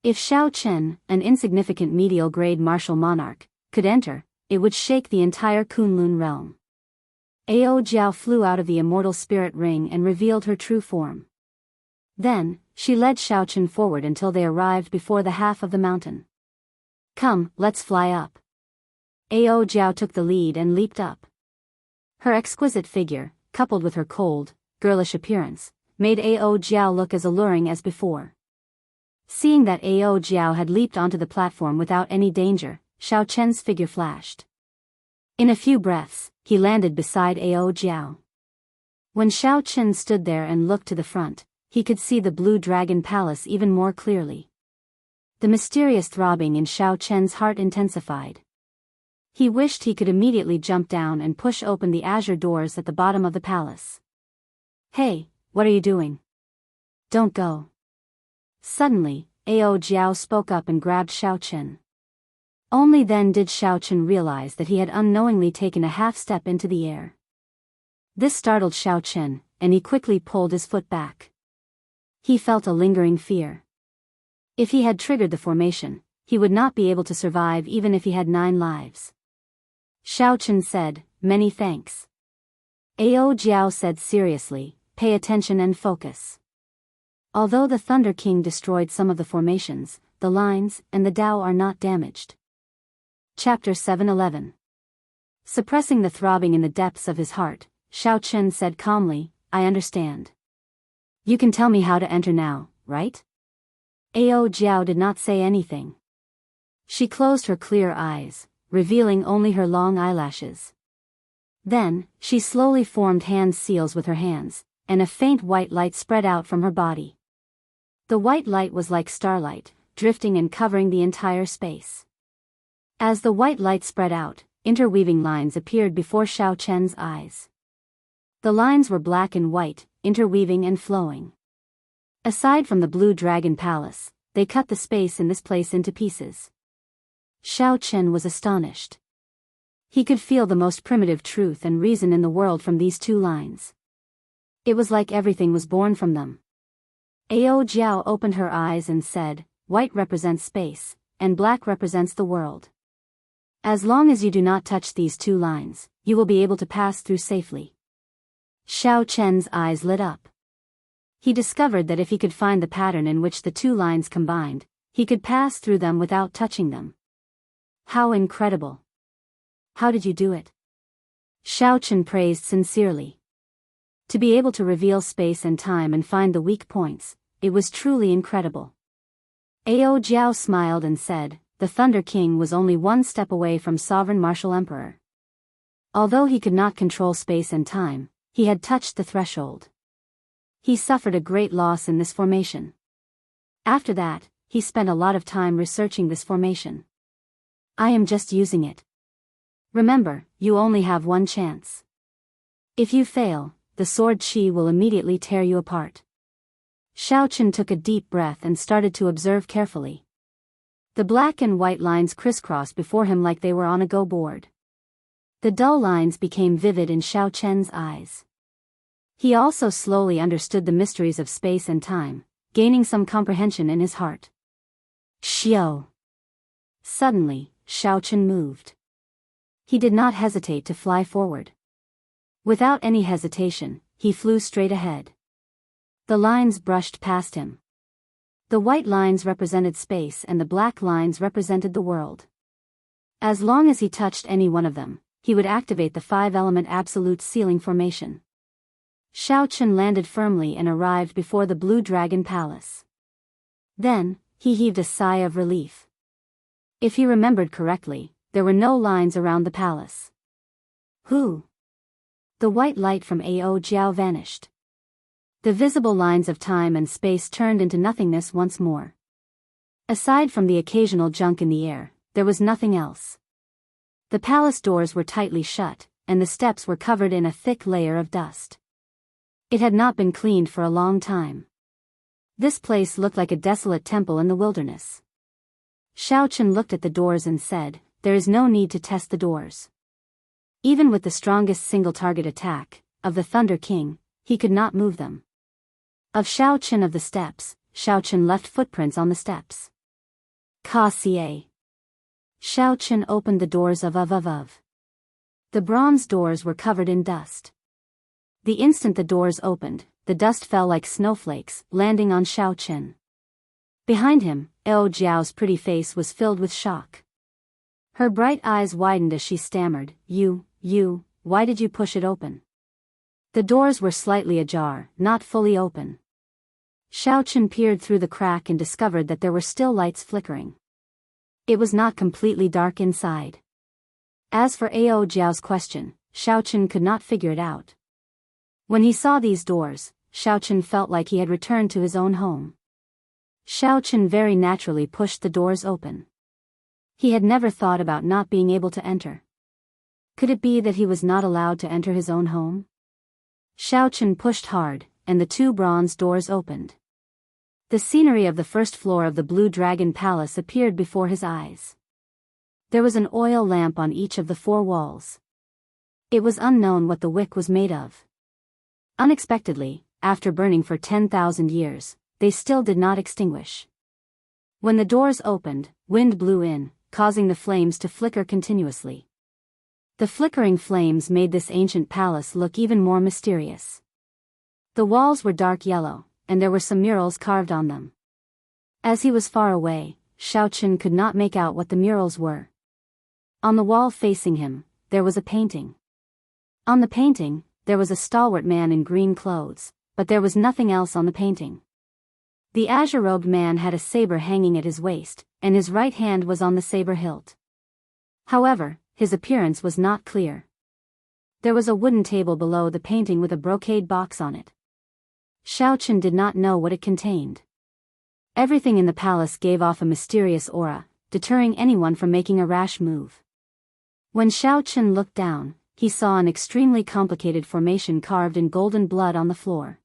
If Xiao Chen, an insignificant medial-grade martial monarch, could enter, it would shake the entire Kunlun realm. Ao Jiao flew out of the immortal spirit ring and revealed her true form. Then, she led Xiao Chen forward until they arrived before the half of the mountain. Come, let's fly up. Ao Jiao took the lead and leaped up. Her exquisite figure, coupled with her cold, girlish appearance, made Ao Jiao look as alluring as before. Seeing that Ao Jiao had leaped onto the platform without any danger, Xiao Chen's figure flashed. In a few breaths, he landed beside Ao Jiao. When Xiao Qin stood there and looked to the front, he could see the Blue Dragon Palace even more clearly. The mysterious throbbing in Xiao Chen's heart intensified. He wished he could immediately jump down and push open the azure doors at the bottom of the palace. "Hey, what are you doing? Don't go." Suddenly, Ao Jiao spoke up and grabbed Xiao Qin. Only then did Xiao Qin realize that he had unknowingly taken a half step into the air. This startled Xiao Qin, and he quickly pulled his foot back. He felt a lingering fear. If he had triggered the formation, he would not be able to survive even if he had 9 lives. Xiao Qin said, "Many thanks." Ao Jiao said seriously, "Pay attention and focus." Although the Thunder King destroyed some of the formations, the lines and the Dao are not damaged. Chapter 7:11. Suppressing the throbbing in the depths of his heart, Xiao Qin said calmly, "I understand. You can tell me how to enter now, right?" Ao Jiao did not say anything. She closed her clear eyes, revealing only her long eyelashes. Then, she slowly formed hand seals with her hands, and a faint white light spread out from her body. The white light was like starlight, drifting and covering the entire space. As the white light spread out, interweaving lines appeared before Xiao Chen's eyes. The lines were black and white, interweaving and flowing. Aside from the Blue Dragon Palace, they cut the space in this place into pieces. Xiao Chen was astonished. He could feel the most primitive truth and reason in the world from these 2 lines. It was like everything was born from them. Ao Jiao opened her eyes and said, "White represents space, and black represents the world. As long as you do not touch these 2 lines, you will be able to pass through safely." Xiao Chen's eyes lit up. He discovered that if he could find the pattern in which the 2 lines combined, he could pass through them without touching them. How incredible! How did you do it? Xiao Chen praised sincerely. To be able to reveal space and time and find the weak points, it was truly incredible. Ao Jiao smiled and said, "The Thunder King was only 1 step away from Sovereign Martial Emperor. Although he could not control space and time, he had touched the threshold. He suffered a great loss in this formation. After that, he spent a lot of time researching this formation. I am just using it. Remember, you only have 1 chance. If you fail, the sword chi will immediately tear you apart." Xiao Chen took a deep breath and started to observe carefully. The black and white lines crisscrossed before him like they were on a go board. The dull lines became vivid in Xiao Chen's eyes. He also slowly understood the mysteries of space and time, gaining some comprehension in his heart. Xiao! Suddenly, Xiao Chen moved. He did not hesitate to fly forward. Without any hesitation, he flew straight ahead. The lines brushed past him. The white lines represented space and the black lines represented the world. As long as he touched any one of them, he would activate the 5-element absolute sealing formation. Xiao Chen landed firmly and arrived before the Blue Dragon Palace. Then, he heaved a sigh of relief. If he remembered correctly, there were no lines around the palace. Who? The white light from Ao Jiao vanished. The visible lines of time and space turned into nothingness once more. Aside from the occasional junk in the air, there was nothing else. The palace doors were tightly shut, and the steps were covered in a thick layer of dust. It had not been cleaned for a long time. This place looked like a desolate temple in the wilderness. Xiao Chen looked at the doors and said, "There is no need to test the doors." Even with the strongest single-target attack, of the Thunder King, he could not move them. Of Xiao Chen of the steps, Xiao Chen left footprints on the steps. Ka-ca. Xiao Chen opened the doors of. The bronze doors were covered in dust. The instant the doors opened, the dust fell like snowflakes, landing on Xiao Chen. Behind him, Ao Jiao's pretty face was filled with shock. Her bright eyes widened as she stammered, You, why did you push it open?" The doors were slightly ajar, not fully open. Xiao Chen peered through the crack and discovered that there were still lights flickering. It was not completely dark inside. As for Ao Jiao's question, Xiao Chen could not figure it out. When he saw these doors, Xiaochen felt like he had returned to his own home. Xiaochen very naturally pushed the doors open. He had never thought about not being able to enter. Could it be that he was not allowed to enter his own home? Xiaochen pushed hard, and the two bronze doors opened. The scenery of the first floor of the Blue Dragon Palace appeared before his eyes. There was an oil lamp on each of the four walls. It was unknown what the wick was made of. Unexpectedly, after burning for 10,000 years, they still did not extinguish. When the doors opened, wind blew in, causing the flames to flicker continuously. The flickering flames made this ancient palace look even more mysterious. The walls were dark yellow, and there were some murals carved on them. As he was far away, Xiaochen could not make out what the murals were. On the wall facing him, there was a painting. On the painting, there was a stalwart man in green clothes, but there was nothing else on the painting. The azure-robed man had a saber hanging at his waist, and his right hand was on the saber hilt. However, his appearance was not clear. There was a wooden table below the painting with a brocade box on it. Xiaochen did not know what it contained. Everything in the palace gave off a mysterious aura, deterring anyone from making a rash move. When Xiaochen looked down, he saw an extremely complicated formation carved in golden blood on the floor.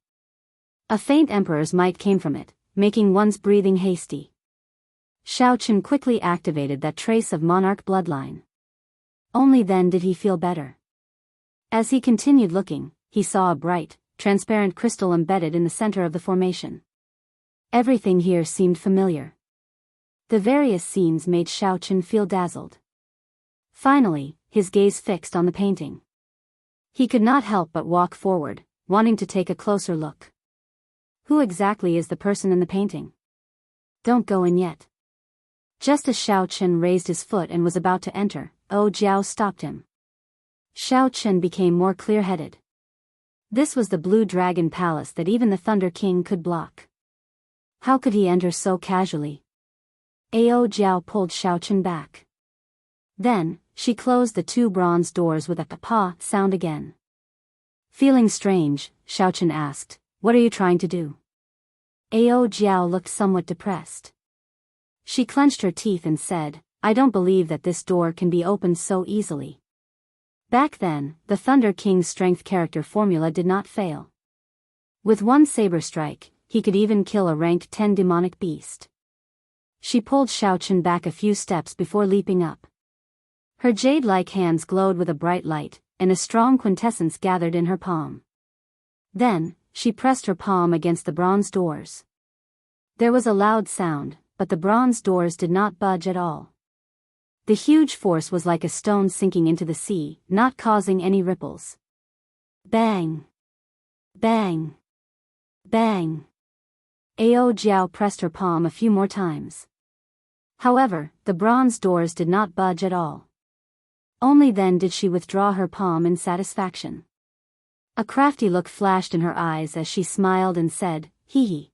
A faint emperor's might came from it, making one's breathing hasty. Xiaochen quickly activated that trace of monarch bloodline. Only then did he feel better. As he continued looking, he saw a bright, transparent crystal embedded in the center of the formation. Everything here seemed familiar. The various scenes made Xiaochen feel dazzled. Finally, his gaze fixed on the painting. He could not help but walk forward, wanting to take a closer look. Who exactly is the person in the painting? Don't go in yet. Just as Xiaochen raised his foot and was about to enter, Jiao stopped him. Xiaochen became more clear-headed. This was the Blue Dragon Palace that even the Thunder King could block. How could he enter so casually? Jiao pulled Xiaochen back. Then, she closed the two bronze doors with a pa sound again. Feeling strange, Xiaochen asked, "What are you trying to do?" Jiao looked somewhat depressed. She clenched her teeth and said, "I don't believe that this door can be opened so easily." Back then, the Thunder King's strength character formula did not fail. With one saber strike, he could even kill a ranked 10 demonic beast. She pulled Xiaochen back a few steps before leaping up. Her jade-like hands glowed with a bright light, and a strong quintessence gathered in her palm. Then, she pressed her palm against the bronze doors. There was a loud sound, but the bronze doors did not budge at all. The huge force was like a stone sinking into the sea, not causing any ripples. Bang! Bang! Bang! Jiao pressed her palm a few more times. However, the bronze doors did not budge at all. Only then did she withdraw her palm in satisfaction. A crafty look flashed in her eyes as she smiled and said, "Hee hee.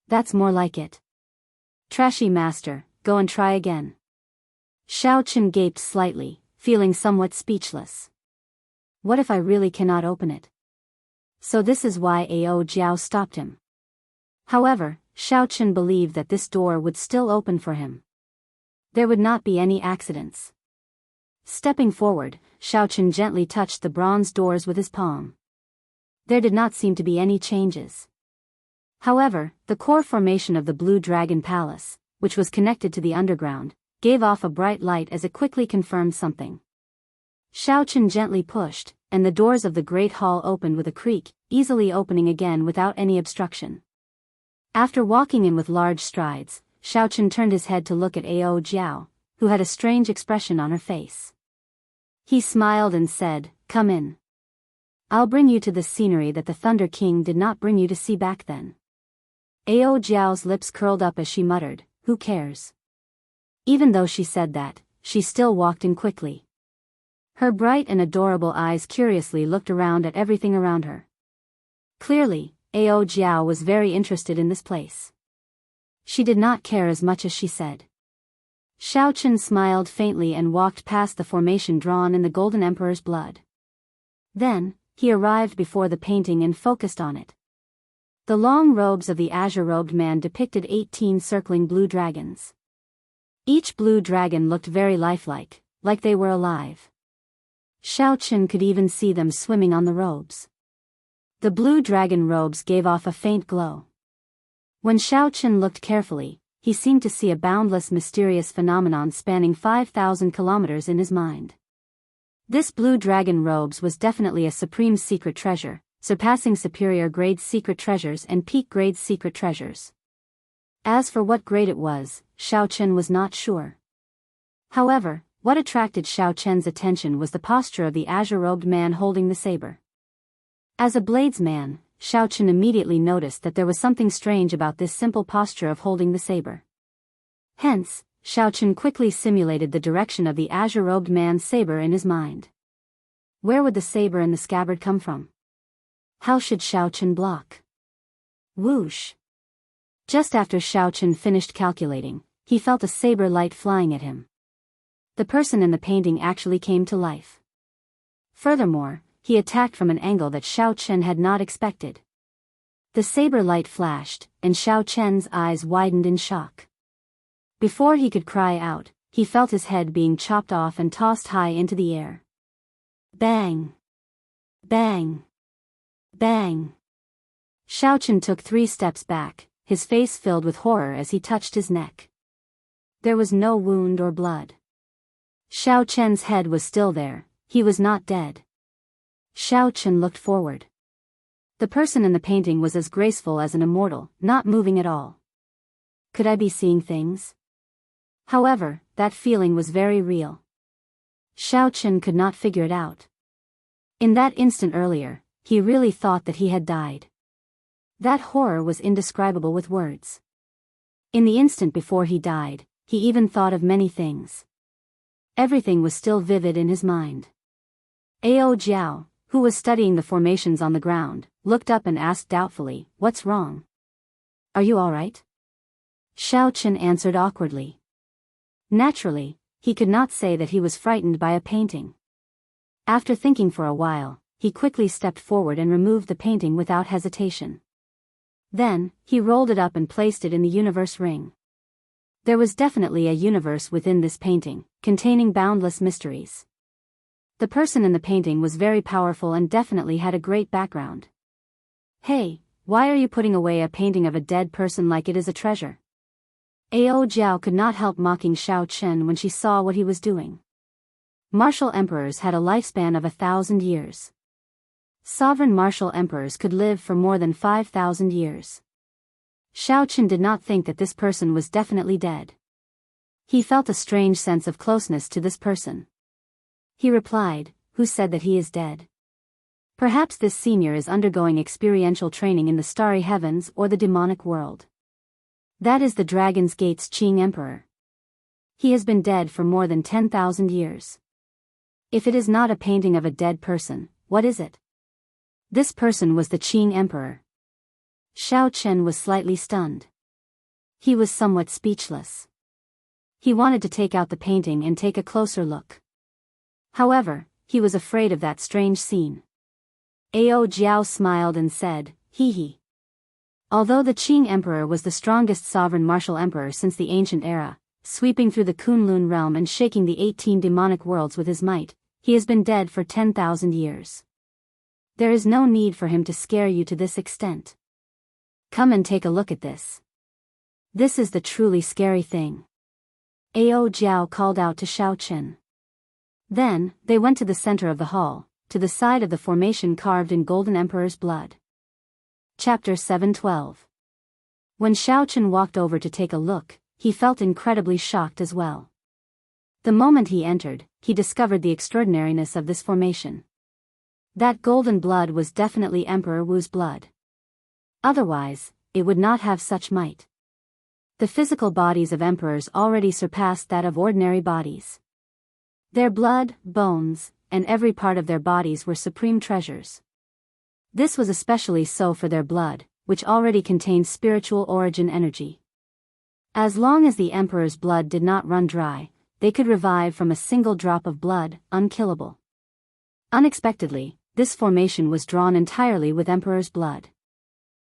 That's more like it. Trashy master, go and try again." Xiaochen gaped slightly, feeling somewhat speechless. What if I really cannot open it? So this is why Jiao stopped him. However, Xiaochen believed that this door would still open for him. There would not be any accidents. Stepping forward, Xiaochen gently touched the bronze doors with his palm. There did not seem to be any changes. However, the core formation of the Blue Dragon Palace, which was connected to the underground, gave off a bright light as it quickly confirmed something. Xiaochen gently pushed, and the doors of the Great Hall opened with a creak, easily opening again without any obstruction. After walking in with large strides, Xiaochen turned his head to look at Jiao, who had a strange expression on her face. He smiled and said, "Come in. I'll bring you to the scenery that the Thunder King did not bring you to see back then." Jiao's lips curled up as she muttered, "Who cares?" Even though she said that, she still walked in quickly. Her bright and adorable eyes curiously looked around at everything around her. Clearly, Jiao was very interested in this place. She did not care as much as she said. Xiaochen smiled faintly and walked past the formation drawn in the Golden Emperor's blood. Then, he arrived before the painting and focused on it. The long robes of the azure-robed man depicted 18 circling blue dragons. Each blue dragon looked very lifelike, like they were alive. Xiaoqin could even see them swimming on the robes. The blue dragon robes gave off a faint glow. When Xiaoqin looked carefully, he seemed to see a boundless mysterious phenomenon spanning 5,000 kilometers in his mind. This blue dragon robes was definitely a supreme secret treasure, surpassing superior grade secret treasures and peak grade secret treasures. As for what grade it was, Xiaoqin was not sure. However, what attracted Xiaoqin's attention was the posture of the azure-robed man holding the saber. As a bladesman, Xiaoqin immediately noticed that there was something strange about this simple posture of holding the saber. Hence, Xiaoqin quickly simulated the direction of the azure-robed man's saber in his mind. Where would the saber and the scabbard come from? How should Xiaoqin block? Whoosh! Just after Xiaoqin finished calculating, he felt a saber light flying at him. The person in the painting actually came to life. Furthermore, he attacked from an angle that Xiaoqin had not expected. The saber light flashed, and Xiaoqin's eyes widened in shock. Before he could cry out, he felt his head being chopped off and tossed high into the air. Bang! Bang! Bang! Xiaoqin took 3 steps back, his face filled with horror as he touched his neck. There was no wound or blood. Xiaoqin's head was still there, he was not dead. Xiaoqin looked forward. The person in the painting was as graceful as an immortal, not moving at all. Could I be seeing things? However, that feeling was very real. Xiaoqin could not figure it out. In that instant earlier, he really thought that he had died. That horror was indescribable with words. In the instant before he died, he even thought of many things. Everything was still vivid in his mind. Ao Jiao, who was studying the formations on the ground, looked up and asked doubtfully, "What's wrong? Are you all right?" Xiaoqin answered awkwardly. Naturally, he could not say that he was frightened by a painting. After thinking for a while, he quickly stepped forward and removed the painting without hesitation. Then, he rolled it up and placed it in the universe ring. There was definitely a universe within this painting, containing boundless mysteries. The person in the painting was very powerful and definitely had a great background. "Hey, why are you putting away a painting of a dead person like it is a treasure?" Ao Jiao could not help mocking Xiaoqin when she saw what he was doing. Martial emperors had a lifespan of 1,000 years. Sovereign martial emperors could live for more than 5,000 years. Xiaoqin did not think that this person was definitely dead. He felt a strange sense of closeness to this person. He replied, "Who said that he is dead? Perhaps this senior is undergoing experiential training in the starry heavens or the demonic world. That is the Dragon's Gate's Qing Emperor. He has been dead for more than 10,000 years. If it is not a painting of a dead person, what is it?" This person was the Qing Emperor. Xiaoqin was slightly stunned. He was somewhat speechless. He wanted to take out the painting and take a closer look. However, he was afraid of that strange scene. Ao Jiao smiled and said, "Hee hee." Although the Qing Emperor was the strongest sovereign martial emperor since the ancient era, sweeping through the Kunlun realm and shaking the 18 demonic worlds with his might, he has been dead for 10,000 years. There is no need for him to scare you to this extent. Come and take a look at this. This is the truly scary thing. Ao Jiao called out to Xiaoqin. Then, they went to the center of the hall, to the side of the formation carved in Golden Emperor's blood. Chapter 712. When Xiaoqin walked over to take a look, he felt incredibly shocked as well. The moment he entered, he discovered the extraordinariness of this formation. That golden blood was definitely Emperor Wu's blood. Otherwise, it would not have such might. The physical bodies of emperors already surpassed that of ordinary bodies. Their blood, bones, and every part of their bodies were supreme treasures. This was especially so for their blood, which already contained spiritual origin energy. As long as the emperor's blood did not run dry, they could revive from a single drop of blood, unkillable. Unexpectedly, this formation was drawn entirely with Emperor's blood.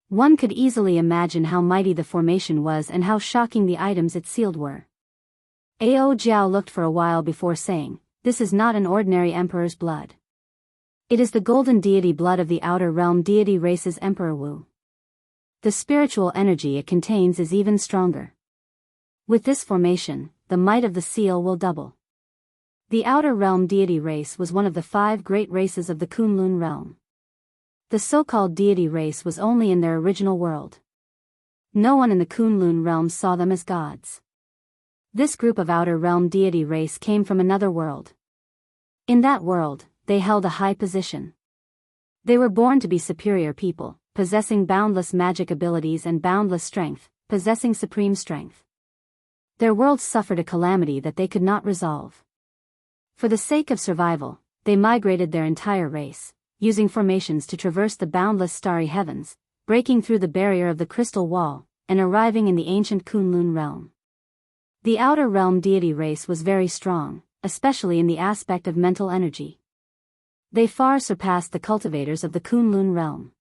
One could easily imagine how mighty the formation was and how shocking the items it sealed were. Ao Jiao looked for a while before saying, "This is not an ordinary Emperor's blood. It is the golden deity blood of the outer realm deity race's Emperor Wu. The spiritual energy it contains is even stronger. With this formation, the might of the seal will double." The outer realm deity race was one of the 5 great races of the Kunlun realm. The so-called deity race was only in their original world. No one in the Kunlun realm saw them as gods. This group of outer realm deity race came from another world. In that world, they held a high position. They were born to be superior people, possessing boundless magic abilities and boundless strength, possessing supreme strength. Their world suffered a calamity that they could not resolve. For the sake of survival, they migrated their entire race, using formations to traverse the boundless starry heavens, breaking through the barrier of the crystal wall, and arriving in the ancient Kunlun realm. The outer realm deity race was very strong, especially in the aspect of mental energy. They far surpassed the cultivators of the Kunlun realm.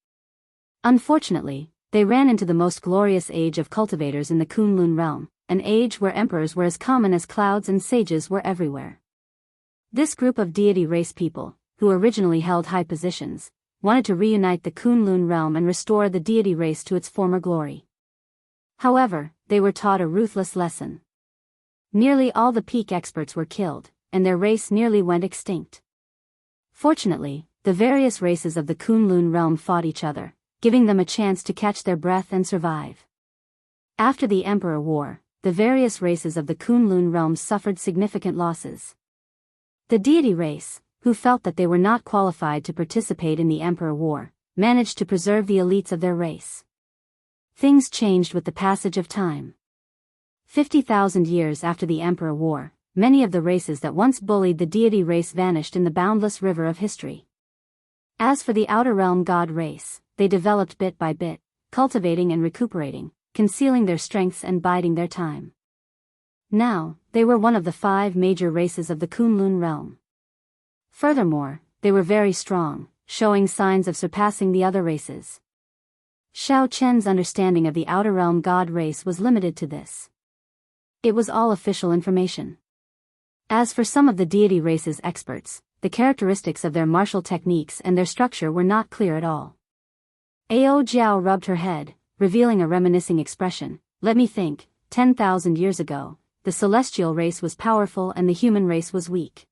Unfortunately, they ran into the most glorious age of cultivators in the Kunlun realm, an age where emperors were as common as clouds and sages were everywhere. This group of deity race people, who originally held high positions, wanted to reunite the Kunlun realm and restore the deity race to its former glory. However, they were taught a ruthless lesson. Nearly all the peak experts were killed, and their race nearly went extinct. Fortunately, the various races of the Kunlun realm fought each other, giving them a chance to catch their breath and survive. After the Emperor War, the various races of the Kunlun realm suffered significant losses. The deity race, who felt that they were not qualified to participate in the Emperor War, managed to preserve the elites of their race. Things changed with the passage of time. 50,000 years after the Emperor War, many of the races that once bullied the deity race vanished in the boundless river of history. As for the outer realm god race, they developed bit by bit, cultivating and recuperating, concealing their strengths and biding their time. Now, they were one of the 5 major races of the Kunlun realm. Furthermore, they were very strong, showing signs of surpassing the other races. Xiao Chen's understanding of the outer realm god race was limited to this. It was all official information. As for some of the deity race's experts, the characteristics of their martial techniques and their structure were not clear at all. Ao Jiao rubbed her head, revealing a reminiscing expression. "Let me think, 10,000 years ago, the celestial race was powerful and the human race was weak.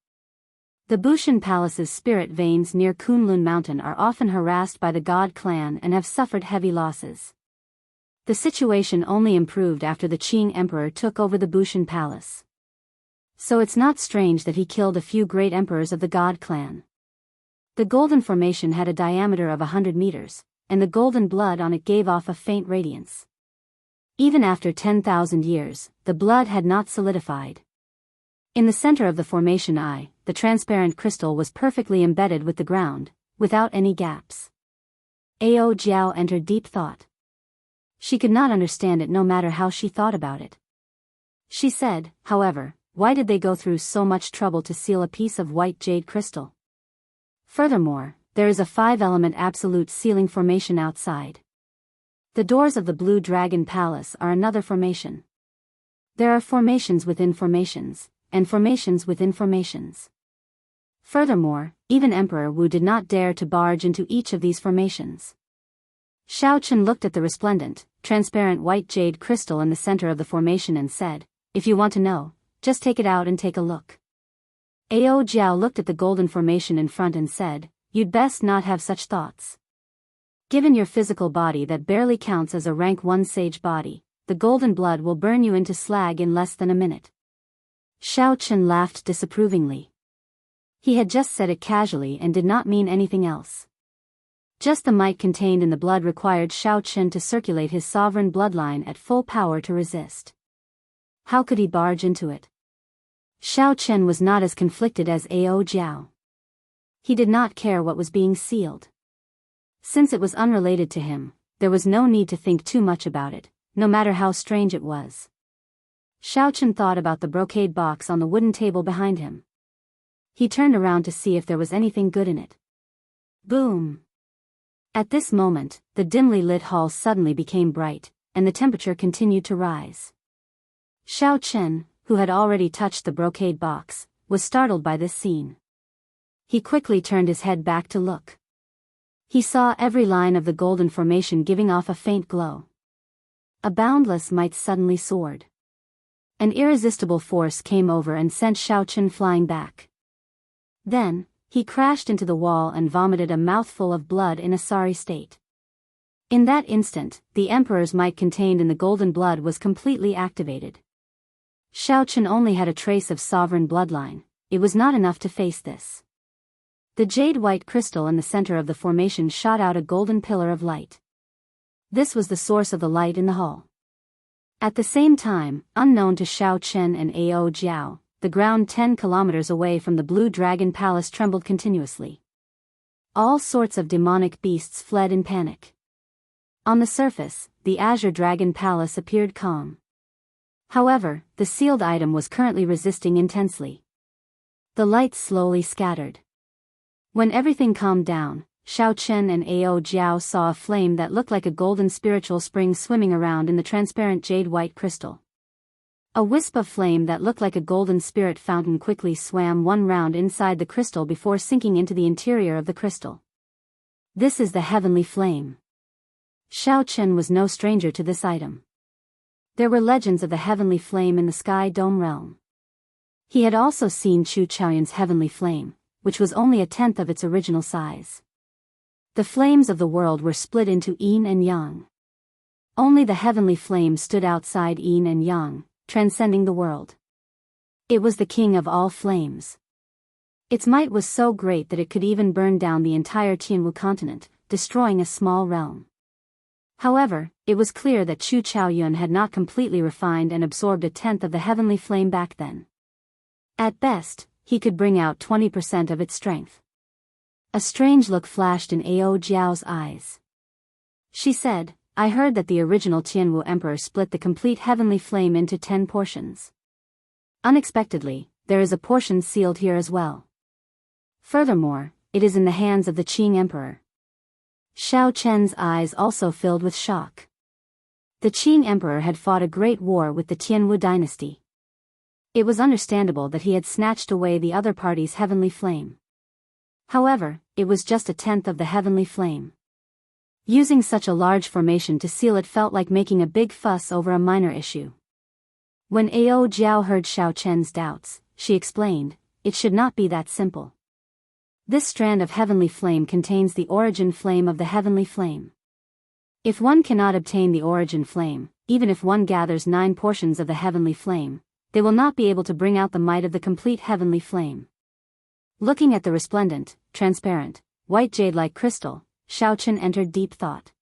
The Bushan Palace's spirit veins near Kunlun Mountain are often harassed by the god clan and have suffered heavy losses. The situation only improved after the Qing Emperor took over the Bushan Palace. So it's not strange that he killed a few great emperors of the god clan. The golden formation had a diameter of 100 meters, and the golden blood on it gave off a faint radiance. Even after 10,000 years, the blood had not solidified. In the center of the formation eye, the transparent crystal was perfectly embedded with the ground, without any gaps. Ao Jiao entered deep thought. She could not understand it no matter how she thought about it. She said, however, why did they go through so much trouble to seal a piece of white jade crystal? Furthermore, there is a 5-element absolute sealing formation outside. The doors of the Blue Dragon Palace are another formation. There are formations within formations, and formations within formations. Furthermore, even Emperor Wu did not dare to barge into each of these formations. Xiao Chen looked at the resplendent, transparent white jade crystal in the center of the formation and said, "If you want to know, just take it out and take a look." Ao Jiao looked at the golden formation in front and said, "You'd best not have such thoughts. Given your physical body that barely counts as a rank 1 sage body, the golden blood will burn you into slag in less than a minute." Xiao Chen laughed disapprovingly. He had just said it casually and did not mean anything else. Just the might contained in the blood required Xiao Chen to circulate his sovereign bloodline at full power to resist. How could he barge into it? Xiao Chen was not as conflicted as Ao Jiao. He did not care what was being sealed. Since it was unrelated to him, there was no need to think too much about it, no matter how strange it was. Xiao Chen thought about the brocade box on the wooden table behind him. He turned around to see if there was anything good in it. Boom! At this moment, the dimly lit hall suddenly became bright, and the temperature continued to rise. Xiao Chen, who had already touched the brocade box, was startled by this scene. He quickly turned his head back to look. He saw every line of the golden formation giving off a faint glow. A boundless might suddenly soared. An irresistible force came over and sent Xiao Chen flying back. Then, he crashed into the wall and vomited a mouthful of blood in a sorry state. In that instant, the emperor's might contained in the golden blood was completely activated. Xiao Chen only had a trace of sovereign bloodline. It was not enough to face this. The jade-white crystal in the center of the formation shot out a golden pillar of light. This was the source of the light in the hall. At the same time, unknown to Xiao Chen and Ao Jiao, the ground 10 kilometers away from the Blue Dragon Palace trembled continuously. All sorts of demonic beasts fled in panic. On the surface, the Azure Dragon Palace appeared calm. However, the sealed item was currently resisting intensely. The light slowly scattered. When everything calmed down, Xiao Chen and Ao Jiao saw a flame that looked like a golden spiritual spring swimming around in the transparent jade-white crystal. A wisp of flame that looked like a golden spirit fountain quickly swam one round inside the crystal before sinking into the interior of the crystal. This is the heavenly flame. Xiao Chen was no stranger to this item. There were legends of the heavenly flame in the Sky Dome realm. He had also seen Chu Chaoyun's heavenly flame, which was only a tenth of its original size. The flames of the world were split into yin and yang. Only the heavenly flame stood outside yin and yang, transcending the world. It was the king of all flames. Its might was so great that it could even burn down the entire Tianwu continent, destroying a small realm. However, it was clear that Chu Chaoyun had not completely refined and absorbed a tenth of the heavenly flame back then. At best, he could bring out 20% of its strength. A strange look flashed in Ao Jiao's eyes. She said, I heard that the original Tianwu emperor split the complete heavenly flame into 10 portions. Unexpectedly, there is a portion sealed here as well. Furthermore, it is in the hands of the Qing emperor. Xiao Chen's eyes also filled with shock. The Qing emperor had fought a great war with the Tianwu dynasty. It was understandable that he had snatched away the other party's heavenly flame. However, it was just a tenth of the heavenly flame. Using such a large formation to seal it felt like making a big fuss over a minor issue. When Ao Jiao heard Xiao Chen's doubts, she explained, it should not be that simple. This strand of heavenly flame contains the origin flame of the heavenly flame. If one cannot obtain the origin flame, even if one gathers 9 portions of the heavenly flame, they will not be able to bring out the might of the complete heavenly flame. Looking at the resplendent, transparent, white jade-like crystal, Xiao Chen entered deep thought.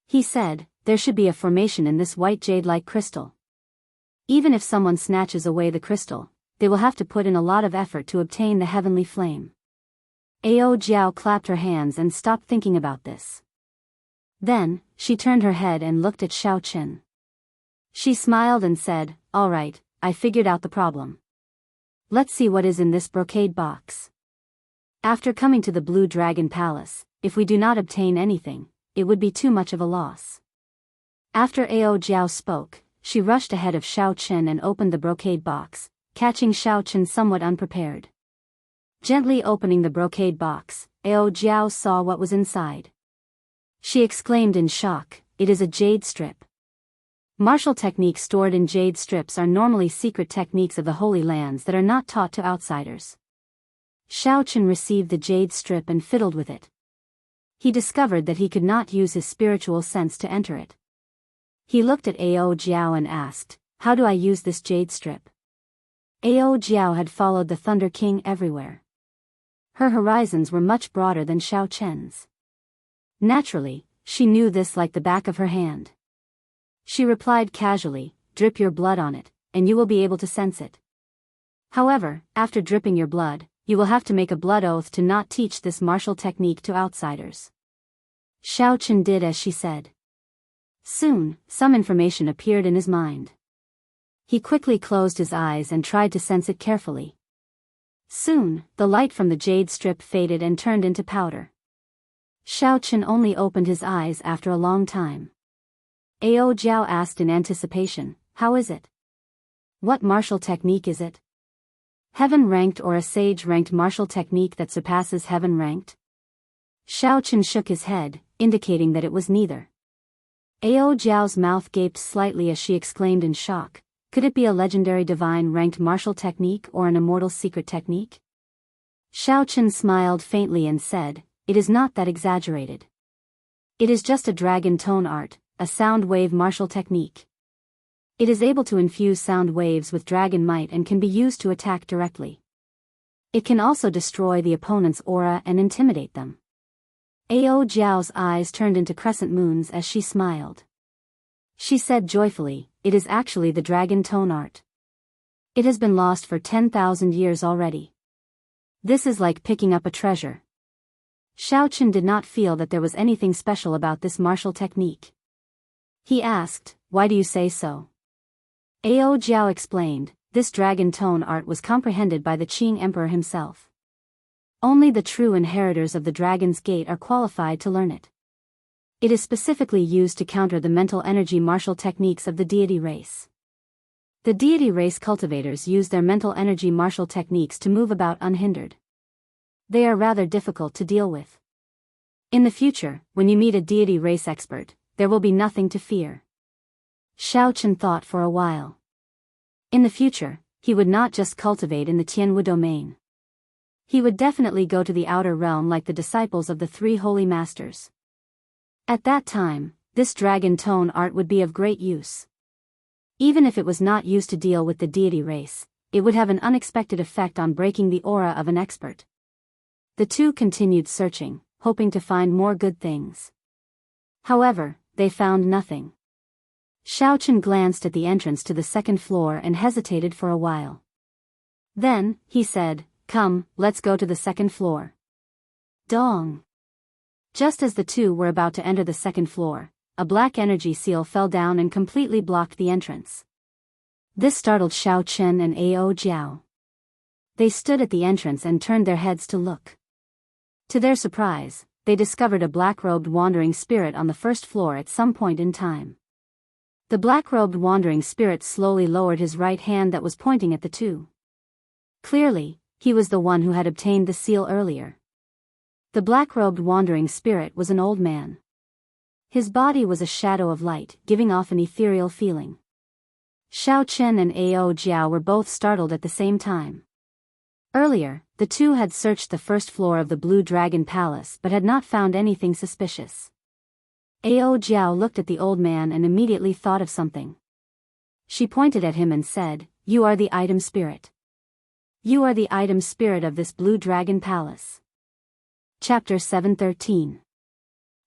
He said, there should be a formation in this white jade-like crystal. Even if someone snatches away the crystal, they will have to put in a lot of effort to obtain the heavenly flame. Ao Jiao clapped her hands and stopped thinking about this. Then, she turned her head and looked at Xiao Chen. She smiled and said, all right, I figured out the problem. Let's see what is in this brocade box. After coming to the Blue Dragon Palace, if we do not obtain anything, it would be too much of a loss. After Ao Jiao spoke, she rushed ahead of Xiao Chen and opened the brocade box, catching Xiao Chen somewhat unprepared. Gently opening the brocade box, Ao Jiao saw what was inside. She exclaimed in shock, it is a jade strip. Martial techniques stored in jade strips are normally secret techniques of the Holy Lands that are not taught to outsiders. Xiao Chen received the jade strip and fiddled with it. He discovered that he could not use his spiritual sense to enter it. He looked at Ao Jiao and asked, how do I use this jade strip? Ao Jiao had followed the Thunder King everywhere. Her horizons were much broader than Xiao Chen's. Naturally, she knew this like the back of her hand. She replied casually, drip your blood on it, and you will be able to sense it. However, after dripping your blood, you will have to make a blood oath to not teach this martial technique to outsiders. Xiao Chen did as she said. Soon, some information appeared in his mind. He quickly closed his eyes and tried to sense it carefully. Soon, the light from the jade strip faded and turned into powder. Xiao Chen only opened his eyes after a long time. Ao Jiao asked in anticipation, how is it? What martial technique is it? Heaven-ranked or a sage-ranked martial technique that surpasses heaven-ranked? Xiao Chen shook his head, indicating that it was neither. Ao Jiao's mouth gaped slightly as she exclaimed in shock, could it be a legendary divine-ranked martial technique or an immortal secret technique? Xiao Chen smiled faintly and said, it is not that exaggerated. It is just a dragon tone art, a sound wave martial technique. It is able to infuse sound waves with dragon might and can be used to attack directly. It can also destroy the opponent's aura and intimidate them. Ao Jiao's eyes turned into crescent moons as she smiled. She said joyfully, it is actually the dragon tone art. It has been lost for 10,000 years already. This is like picking up a treasure. Xiao Chen did not feel that there was anything special about this martial technique. He asked, why do you say so? Ao Jiao explained, this dragon tone art was comprehended by the Qing Emperor himself. Only the true inheritors of the Dragon's Gate are qualified to learn it. It is specifically used to counter the mental energy martial techniques of the deity race. The deity race cultivators use their mental energy martial techniques to move about unhindered. They are rather difficult to deal with. In the future, when you meet a deity race expert, there will be nothing to fear. Xiao Chen thought for a while. In the future, he would not just cultivate in the Tianwu domain. He would definitely go to the outer realm like the disciples of the three holy masters. At that time, this dragon tone art would be of great use. Even if it was not used to deal with the deity race, it would have an unexpected effect on breaking the aura of an expert. The two continued searching, hoping to find more good things. However, they found nothing. Xiao Chen glanced at the entrance to the second floor and hesitated for a while. Then, he said, come, let's go to the second floor. Dong! Just as the two were about to enter the second floor, a black energy seal fell down and completely blocked the entrance. This startled Xiao Chen and Ao Jiao. They stood at the entrance and turned their heads to look. To their surprise, they discovered a black-robed wandering spirit on the first floor at some point in time. The black-robed wandering spirit slowly lowered his right hand that was pointing at the two. Clearly, he was the one who had obtained the seal earlier. The black-robed wandering spirit was an old man. His body was a shadow of light, giving off an ethereal feeling. Xiao Chen and Ao Jiao were both startled at the same time. Earlier, the two had searched the first floor of the Blue Dragon Palace but had not found anything suspicious. Ao Jiao looked at the old man and immediately thought of something. She pointed at him and said, you are the item spirit. You are the item spirit of this Blue Dragon Palace. Chapter 713.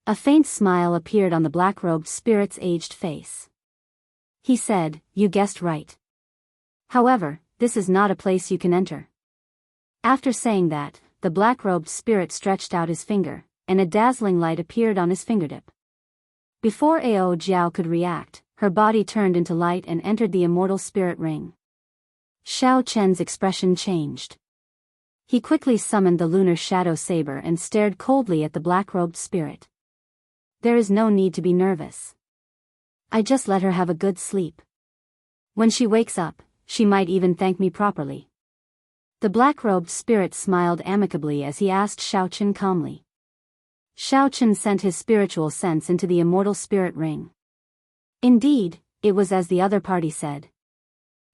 A faint smile appeared on the black-robed spirit's aged face. He said, you guessed right. However, this is not a place you can enter. After saying that, the black-robed spirit stretched out his finger, and a dazzling light appeared on his fingertip. Before Ao Jiao could react, her body turned into light and entered the immortal spirit ring. Xiao Chen's expression changed. He quickly summoned the lunar shadow saber and stared coldly at the black-robed spirit. There is no need to be nervous. I just let her have a good sleep. When she wakes up, she might even thank me properly. The black-robed spirit smiled amicably as he asked Xiao Chen calmly. Xiao Chen sent his spiritual sense into the immortal spirit ring. Indeed, it was as the other party said.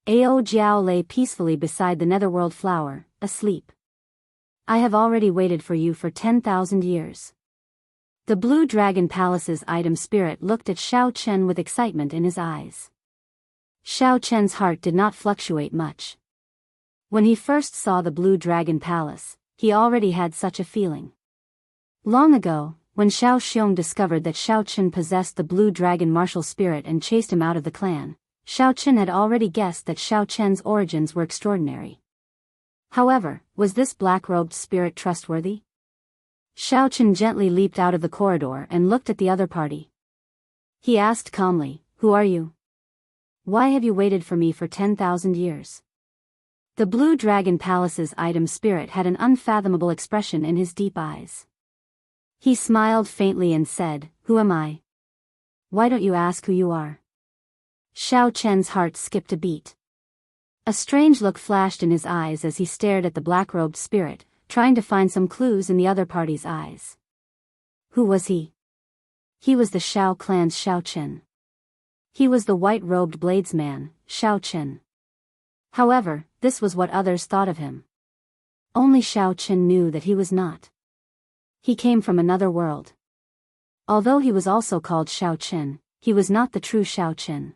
Ao Jiao lay peacefully beside the netherworld flower, asleep. I have already waited for you for 10,000 years. The Blue Dragon Palace's item spirit looked at Xiao Chen with excitement in his eyes. Xiao Chen's heart did not fluctuate much. When he first saw the Blue Dragon Palace, he already had such a feeling. Long ago, when Xiao Xiong discovered that Xiao Chen possessed the Blue Dragon martial spirit and chased him out of the clan, Xiao Chen had already guessed that Xiao Chen's origins were extraordinary. However, was this black-robed spirit trustworthy? Xiao Chen gently leaped out of the corridor and looked at the other party. He asked calmly, who are you? Why have you waited for me for 10,000 years? The Blue Dragon Palace's item spirit had an unfathomable expression in his deep eyes. He smiled faintly and said, "Who am I? Why don't you ask who you are?" Xiao Chen's heart skipped a beat. A strange look flashed in his eyes as he stared at the black-robed spirit, trying to find some clues in the other party's eyes. Who was he? He was the Xiao clan's Xiao Chen. He was the white-robed bladesman, Xiao Chen. However, this was what others thought of him. Only Xiao Chen knew that he was not. He came from another world. Although he was also called Xiao Chen, he was not the true Xiao Chen.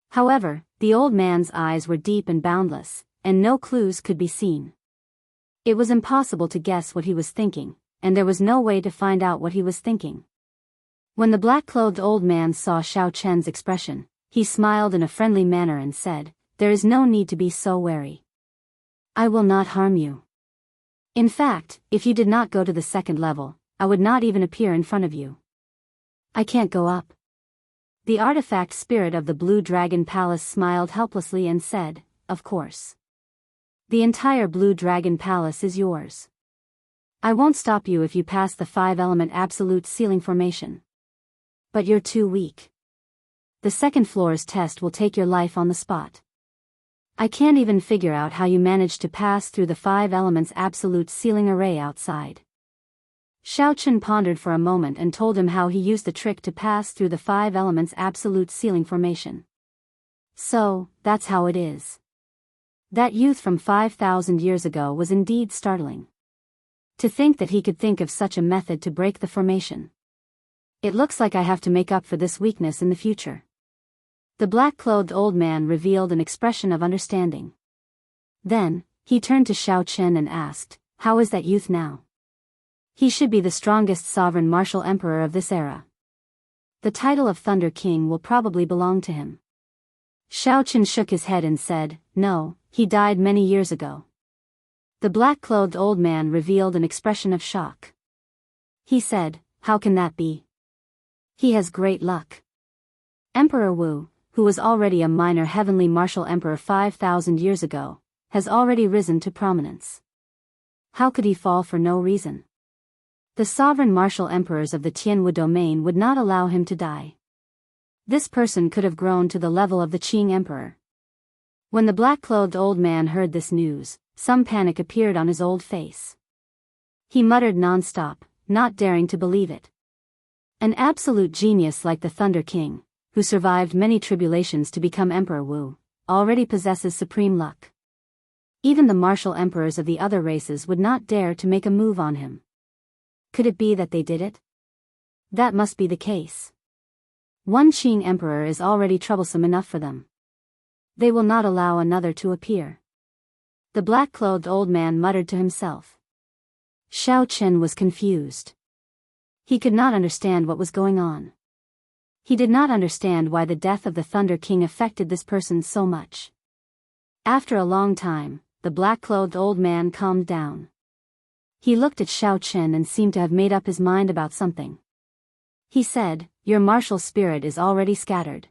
However, the old man's eyes were deep and boundless, and no clues could be seen. It was impossible to guess what he was thinking, and there was no way to find out what he was thinking. When the black-clothed old man saw Xiao Chen's expression, he smiled in a friendly manner and said, "There is no need to be so wary. I will not harm you. In fact, if you did not go to the second level, I would not even appear in front of you." "I can't go up." The artifact spirit of the Blue Dragon Palace smiled helplessly and said, "Of course. The entire Blue Dragon Palace is yours. I won't stop you if you pass the 5-element absolute ceiling formation. But you're too weak. The second floor's test will take your life on the spot. I can't even figure out how you managed to pass through the 5 elements absolute ceiling array outside." Xiao Chen pondered for a moment and told him how he used the trick to pass through the 5 elements absolute ceiling formation. "So, that's how it is." That youth from 5,000 years ago was indeed startling. To think that he could think of such a method to break the formation. "It looks like I have to make up for this weakness in the future." The black-clothed old man revealed an expression of understanding. Then, he turned to Xiao Chen and asked, "How is that youth now?" "He should be the strongest sovereign martial emperor of this era. The title of Thunder King will probably belong to him." Xiao Chen shook his head and said, "No, he died many years ago." The black-clothed old man revealed an expression of shock. He said, "How can that be? He has great luck." Emperor Wu, who was already a minor heavenly martial emperor 5,000 years ago, has already risen to prominence. How could he fall for no reason? The sovereign martial emperors of the Tianwu domain would not allow him to die. This person could have grown to the level of the Qing emperor. When the black-clothed old man heard this news, some panic appeared on his old face. He muttered non-stop, not daring to believe it. An absolute genius like the Thunder King, who survived many tribulations to become Emperor Wu, already possesses supreme luck. Even the martial emperors of the other races would not dare to make a move on him. Could it be that they did it? That must be the case. One Qing emperor is already troublesome enough for them. They will not allow another to appear. The black-clothed old man muttered to himself. Xiao Chen was confused. He could not understand what was going on. He did not understand why the death of the Thunder King affected this person so much. After a long time, the black-clothed old man calmed down. He looked at Xiao Chen and seemed to have made up his mind about something. He said, "Your martial spirit is already scattered.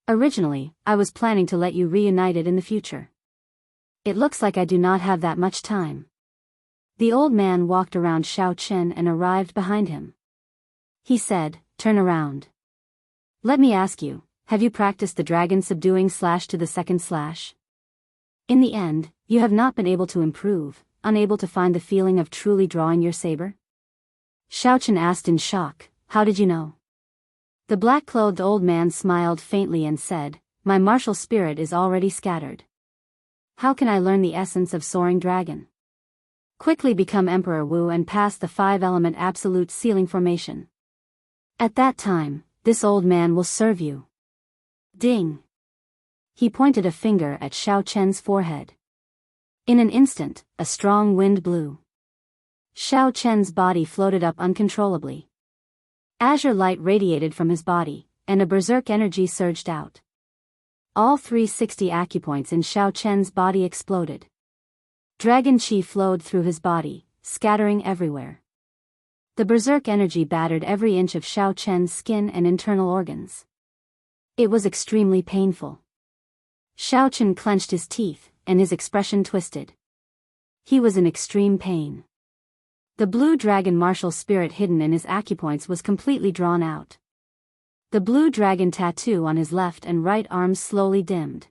Originally, I was planning to let you reunite it in the future. It looks like I do not have that much time." The old man walked around Xiao Chen and arrived behind him. He said, "Turn around. Let me ask you, have you practiced the dragon subduing / to the second /? In the end, you have not been able to improve, unable to find the feeling of truly drawing your saber?" Xiao Chen asked in shock, "How did you know?" The black-clothed old man smiled faintly and said, "My martial spirit is already scattered. How can I learn the essence of Soaring Dragon? Quickly become Emperor Wu and pass the 5-element absolute ceiling formation. At that time, this old man will serve you." Ding! He pointed a finger at Xiao Chen's forehead. In an instant, a strong wind blew. Xiao Chen's body floated up uncontrollably. Azure light radiated from his body, and a berserk energy surged out. All 360 acupoints in Xiao Chen's body exploded. Dragon Qi flowed through his body, scattering everywhere. The berserk energy battered every inch of Xiao Chen's skin and internal organs. It was extremely painful. Xiao Chen clenched his teeth, and his expression twisted. He was in extreme pain. The blue dragon martial spirit hidden in his acupoints was completely drawn out. The blue dragon tattoo on his left and right arms slowly dimmed.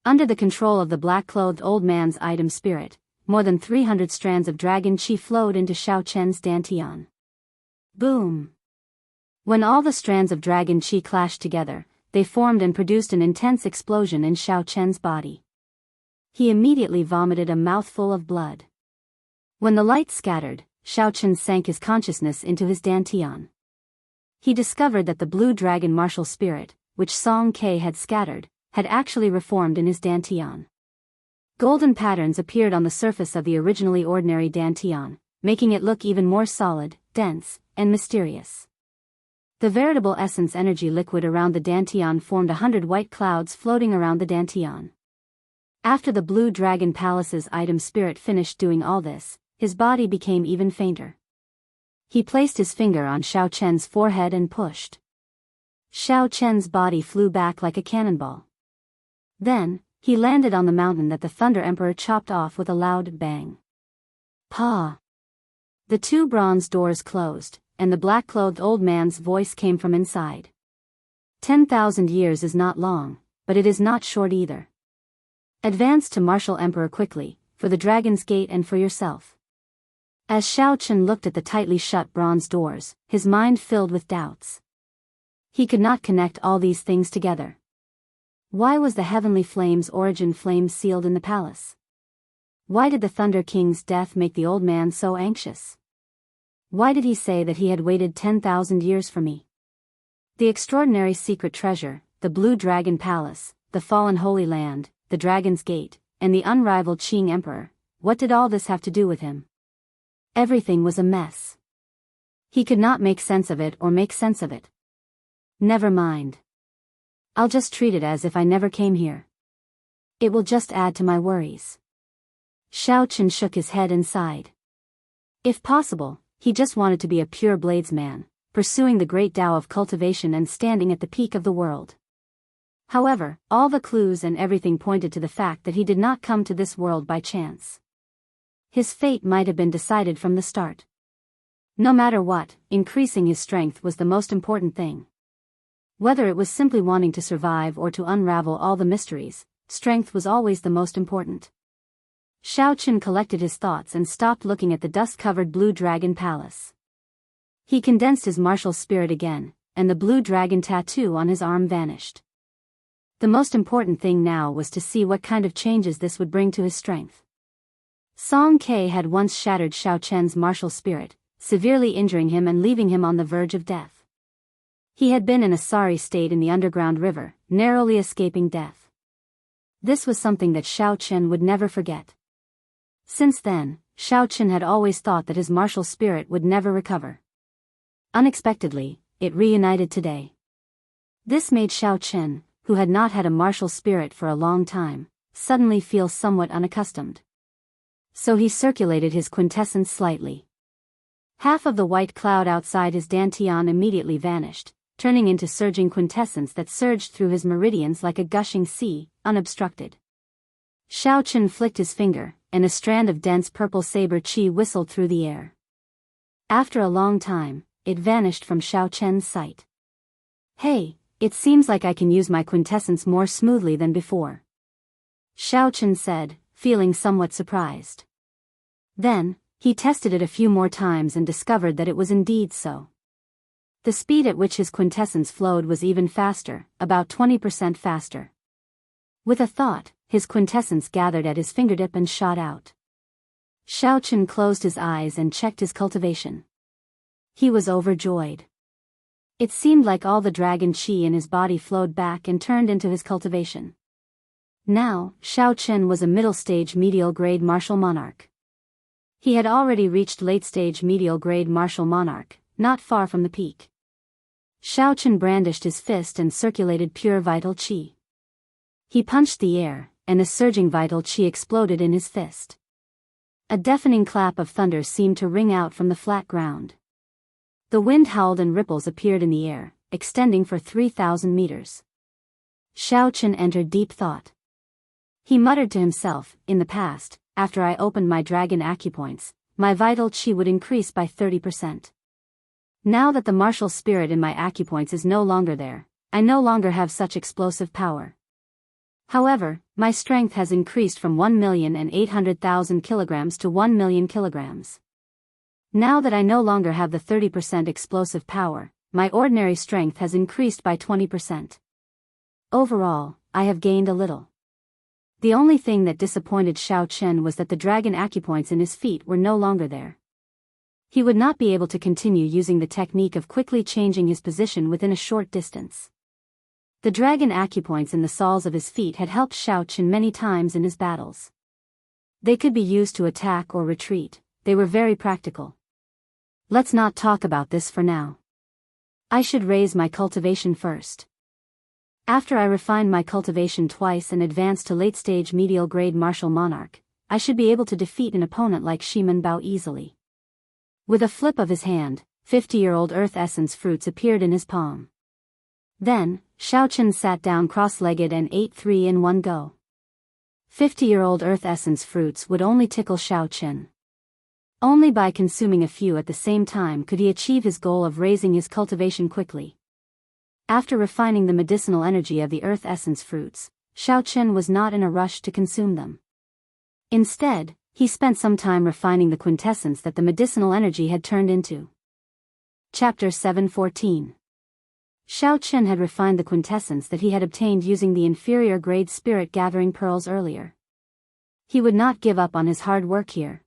Under the control of the black-clothed old man's item spirit, more than 300 strands of dragon chi flowed into Xiao Chen's dantian. Boom! When all the strands of dragon chi clashed together, they formed and produced an intense explosion in Xiao Chen's body. He immediately vomited a mouthful of blood. When the light scattered, Xiao Chen sank his consciousness into his dantian. He discovered that the blue dragon martial spirit, which Song Ke had scattered, had actually reformed in his dantian. Golden patterns appeared on the surface of the originally ordinary dantian, making it look even more solid, dense, and mysterious. The veritable essence energy liquid around the dantian formed 100 white clouds floating around the dantian. After the blue dragon palace's item spirit finished doing all this, his body became even fainter. He placed his finger on Xiao Chen's forehead and pushed. Xiao Chen's body flew back like a cannonball. Then, he landed on the mountain that the Thunder Emperor chopped off with a loud bang. Pa! The two bronze doors closed, and the black-clothed old man's voice came from inside. 10,000 years is not long, but it is not short either. Advance to Martial Emperor quickly, for the Dragon's Gate and for yourself. As Xiao Chen looked at the tightly shut bronze doors, his mind filled with doubts. He could not connect all these things together. Why was the heavenly flame's origin flame sealed in the palace? Why did the Thunder King's death make the old man so anxious? Why did he say that he had waited 10,000 years for me? The extraordinary secret treasure, the Blue Dragon Palace, the fallen Holy Land, the Dragon's Gate, and the unrivaled Qing Emperor, what did all this have to do with him? Everything was a mess. He could not make sense of it or make sense of it. Never mind. I'll just treat it as if I never came here. It will just add to my worries. Xiao Chen shook his head and sighed. If possible, he just wanted to be a pure bladesman, pursuing the great Tao of cultivation and standing at the peak of the world. However, all the clues and everything pointed to the fact that he did not come to this world by chance. His fate might have been decided from the start. No matter what, increasing his strength was the most important thing. Whether it was simply wanting to survive or to unravel all the mysteries, strength was always the most important. Xiao Chen collected his thoughts and stopped looking at the dust-covered Blue Dragon Palace. He condensed his martial spirit again, and the blue dragon tattoo on his arm vanished. The most important thing now was to see what kind of changes this would bring to his strength. Song Ke had once shattered Xiao Chen's martial spirit, severely injuring him and leaving him on the verge of death. He had been in a sorry state in the underground river, narrowly escaping death. This was something that Xiao Chen would never forget. Since then, Xiao Chen had always thought that his martial spirit would never recover. Unexpectedly, it reunited today. This made Xiao Chen, who had not had a martial spirit for a long time, suddenly feel somewhat unaccustomed. So he circulated his quintessence slightly. Half of the white cloud outside his dantian immediately vanished, turning into surging quintessence that surged through his meridians like a gushing sea, unobstructed. Xiao Chen flicked his finger, and a strand of dense purple saber chi whistled through the air. After a long time, it vanished from Xiao Chen's sight. Hey, it seems like I can use my quintessence more smoothly than before. Xiao Chen said, feeling somewhat surprised. Then, he tested it a few more times and discovered that it was indeed so. The speed at which his quintessence flowed was even faster, about 20% faster. With a thought, his quintessence gathered at his fingertip and shot out. Xiao Chen closed his eyes and checked his cultivation. He was overjoyed. It seemed like all the dragon chi in his body flowed back and turned into his cultivation. Now, Xiao Chen was a middle-stage medial-grade martial monarch. He had already reached late-stage medial-grade martial monarch, not far from the peak. Xiao Chen brandished his fist and circulated pure vital qi. He punched the air, and a surging vital qi exploded in his fist. A deafening clap of thunder seemed to ring out from the flat ground. The wind howled and ripples appeared in the air, extending for 3,000 meters. Xiao Chen entered deep thought. He muttered to himself, in the past, after I opened my dragon acupoints, my vital qi would increase by 30%. Now that the martial spirit in my acupoints is no longer there, I no longer have such explosive power. However, my strength has increased from 1,800,000 kilograms to 1 million kilograms. Now that I no longer have the 30% explosive power, my ordinary strength has increased by 20%. Overall, I have gained a little. The only thing that disappointed Xiao Chen was that the dragon acupoints in his feet were no longer there. He would not be able to continue using the technique of quickly changing his position within a short distance. The dragon acupoints in the soles of his feet had helped Xiao Chen many times in his battles. They could be used to attack or retreat, they were very practical. Let's not talk about this for now. I should raise my cultivation first. After I refine my cultivation twice and advance to late-stage medial-grade martial monarch, I should be able to defeat an opponent like Shiman Bao easily. With a flip of his hand, 50-year-old earth essence fruits appeared in his palm. Then, Xiao Chen sat down cross-legged and ate 3 in one go. 50-year-old earth essence fruits would only tickle Xiao Chen. Only by consuming a few at the same time could he achieve his goal of raising his cultivation quickly. After refining the medicinal energy of the earth essence fruits, Xiao Chen was not in a rush to consume them. Instead, he spent some time refining the quintessence that the medicinal energy had turned into. Chapter 7:14. Xiao Chen had refined the quintessence that he had obtained using the inferior grade spirit gathering pearls earlier. He would not give up on his hard work here.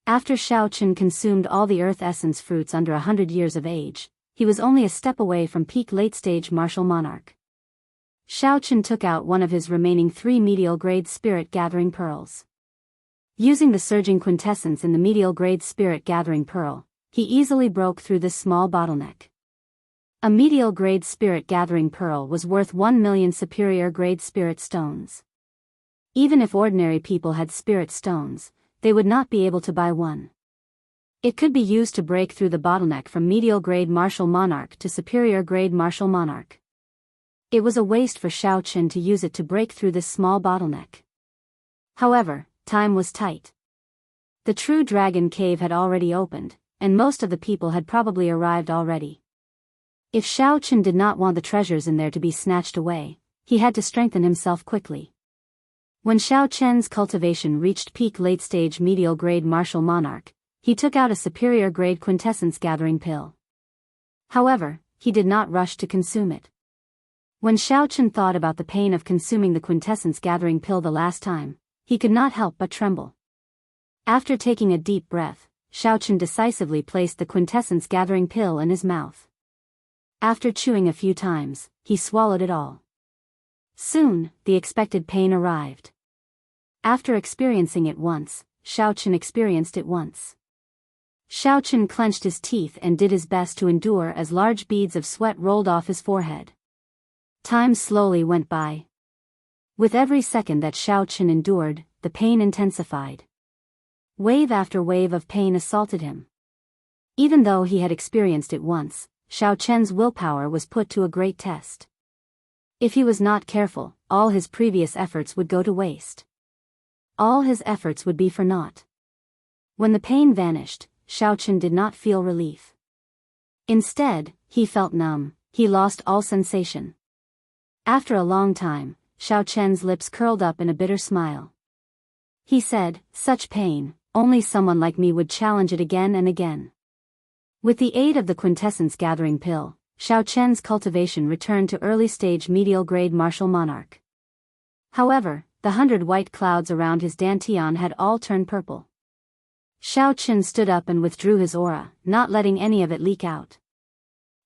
After Xiao Chen consumed all the earth essence fruits under 100 years of age, he was only a step away from peak late-stage martial monarch. Xiao Chen took out one of his remaining 3 medial-grade spirit-gathering pearls. Using the surging quintessence in the medial-grade spirit-gathering pearl, he easily broke through this small bottleneck. A medial-grade spirit-gathering pearl was worth 1 million superior-grade spirit stones. Even if ordinary people had spirit stones, they would not be able to buy one. It could be used to break through the bottleneck from medial-grade martial monarch to superior-grade martial monarch. It was a waste for Xiao Chen to use it to break through this small bottleneck. However, time was tight. The true dragon cave had already opened, and most of the people had probably arrived already. If Xiao Chen did not want the treasures in there to be snatched away, he had to strengthen himself quickly. When Xiao Chen's cultivation reached peak late-stage medial-grade martial monarch, he took out a superior-grade quintessence gathering pill. However, he did not rush to consume it. When Xiao Chen thought about the pain of consuming the quintessence gathering pill the last time, he could not help but tremble. After taking a deep breath, Xiao Chen decisively placed the quintessence gathering pill in his mouth. After chewing a few times, he swallowed it all. Soon, the expected pain arrived. After experiencing it once, Xiao Chen experienced it once. Xiao Chen clenched his teeth and did his best to endure as large beads of sweat rolled off his forehead. Time slowly went by. With every second that Xiao Chen endured, the pain intensified. Wave after wave of pain assaulted him. Even though he had experienced it once, Xiao Chen's willpower was put to a great test. If he was not careful, all his previous efforts would go to waste. All his efforts would be for naught. When the pain vanished, Xiao Chen did not feel relief. Instead, he felt numb, he lost all sensation. After a long time, Xiao Chen's lips curled up in a bitter smile. He said, "Such pain, only someone like me would challenge it again and again." With the aid of the quintessence gathering pill, Xiao Chen's cultivation returned to early-stage medial-grade martial monarch. However, the 100 white clouds around his dantian had all turned purple. Xiao Chen stood up and withdrew his aura, not letting any of it leak out.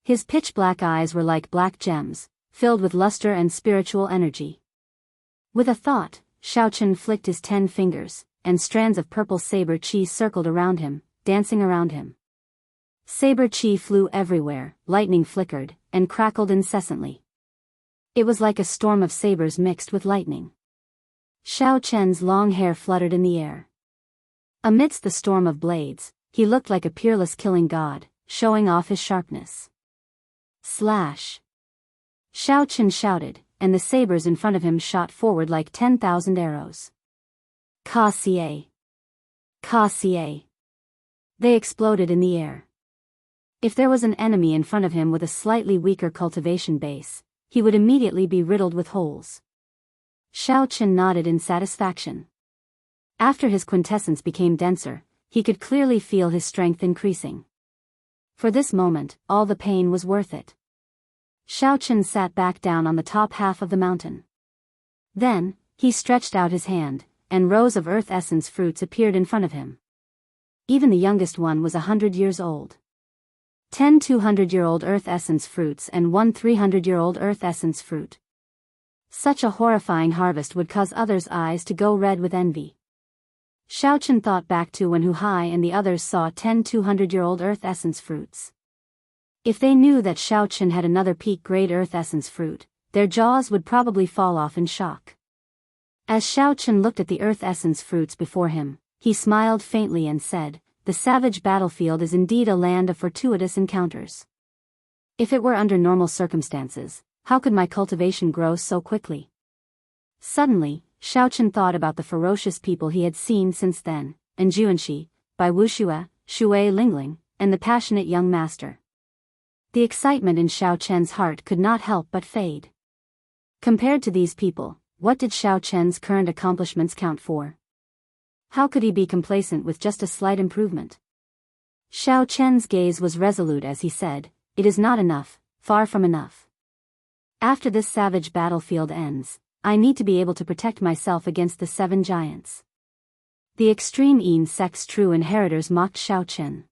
His pitch-black eyes were like black gems, filled with luster and spiritual energy. With a thought, Xiao Chen flicked his 10 fingers, and strands of purple saber qi circled around him, dancing around him. Saber qi flew everywhere, lightning flickered, and crackled incessantly. It was like a storm of sabers mixed with lightning. Xiao Chen's long hair fluttered in the air. Amidst the storm of blades, he looked like a peerless killing god, showing off his sharpness. Slash! Xiao Chen shouted, and the sabers in front of him shot forward like 10,000 arrows. Ka xie! Ka xie! They exploded in the air. If there was an enemy in front of him with a slightly weaker cultivation base, he would immediately be riddled with holes. Xiaoqin nodded in satisfaction. After his quintessence became denser, he could clearly feel his strength increasing. For this moment, all the pain was worth it. Xiaoqin sat back down on the top half of the mountain. Then, he stretched out his hand, and rows of earth essence fruits appeared in front of him. Even the youngest one was 100 years old. 10 200-year-old earth essence fruits and 1 300-year-old earth essence fruit. Such a horrifying harvest would cause others' eyes to go red with envy. Xiaoqin thought back to when Hu Hai and the others saw 10 200-year-old earth essence fruits. If they knew that Xiaoqin had another peak-grade earth essence fruit, their jaws would probably fall off in shock. As Xiaoqin looked at the earth essence fruits before him, he smiled faintly and said, "The savage battlefield is indeed a land of fortuitous encounters. If it were under normal circumstances, how could my cultivation grow so quickly?" Suddenly, Xiaoqin thought about the ferocious people he had seen since then, and Jianghu, by Wuxia, Shui Lingling, and the passionate young master. The excitement in Xiaoqian's heart could not help but fade. Compared to these people, what did Xiaoqian's current accomplishments count for? How could he be complacent with just a slight improvement? Xiaoqian's gaze was resolute as he said, "It is not enough, far from enough. After this savage battlefield ends, I need to be able to protect myself against the 7 giants." The extreme Yin sect's true inheritors mocked Xiaoqian.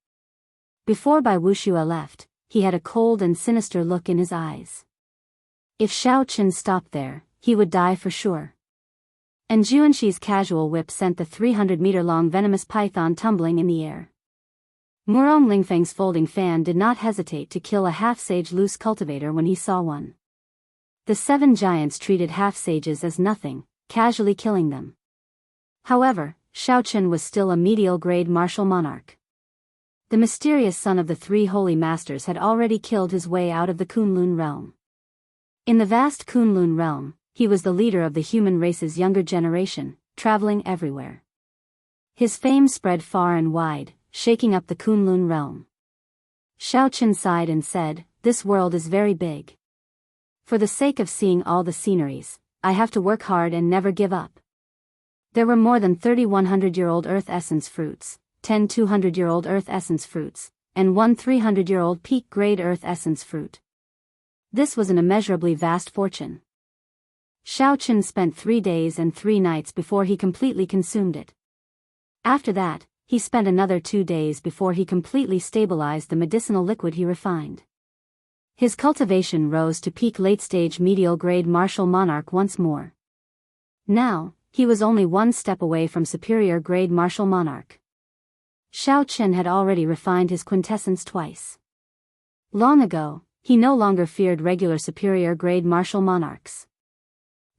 Before Bai Wuxia left, he had a cold and sinister look in his eyes. If Xiaoqian stopped there, he would die for sure. And Jianghu's casual whip sent the 300-meter-long venomous python tumbling in the air. Murong Lingfeng's folding fan did not hesitate to kill a half-sage loose cultivator when he saw one. The 7 giants treated half-sages as nothing, casually killing them. However, Xiaoqian was still a medial-grade martial monarch. The mysterious son of the 3 holy masters had already killed his way out of the Kunlun realm. In the vast Kunlun realm, he was the leader of the human race's younger generation, traveling everywhere. His fame spread far and wide, shaking up the Kunlun realm. Xiaoqian sighed and said, "This world is very big. For the sake of seeing all the sceneries, I have to work hard and never give up." There were more than 30 100-year-old earth essence fruits, 10 200-year-old earth essence fruits, and 1 300-year-old peak-grade earth essence fruit. This was an immeasurably vast fortune. Xiaoqian spent 3 days and 3 nights before he completely consumed it. After that, he spent another 2 days before he completely stabilized the medicinal liquid he refined. His cultivation rose to peak late-stage medial-grade martial monarch once more. Now, he was only 1 step away from superior-grade martial monarch. Xiaoqian had already refined his quintessence twice. Long ago, he no longer feared regular superior-grade martial monarchs.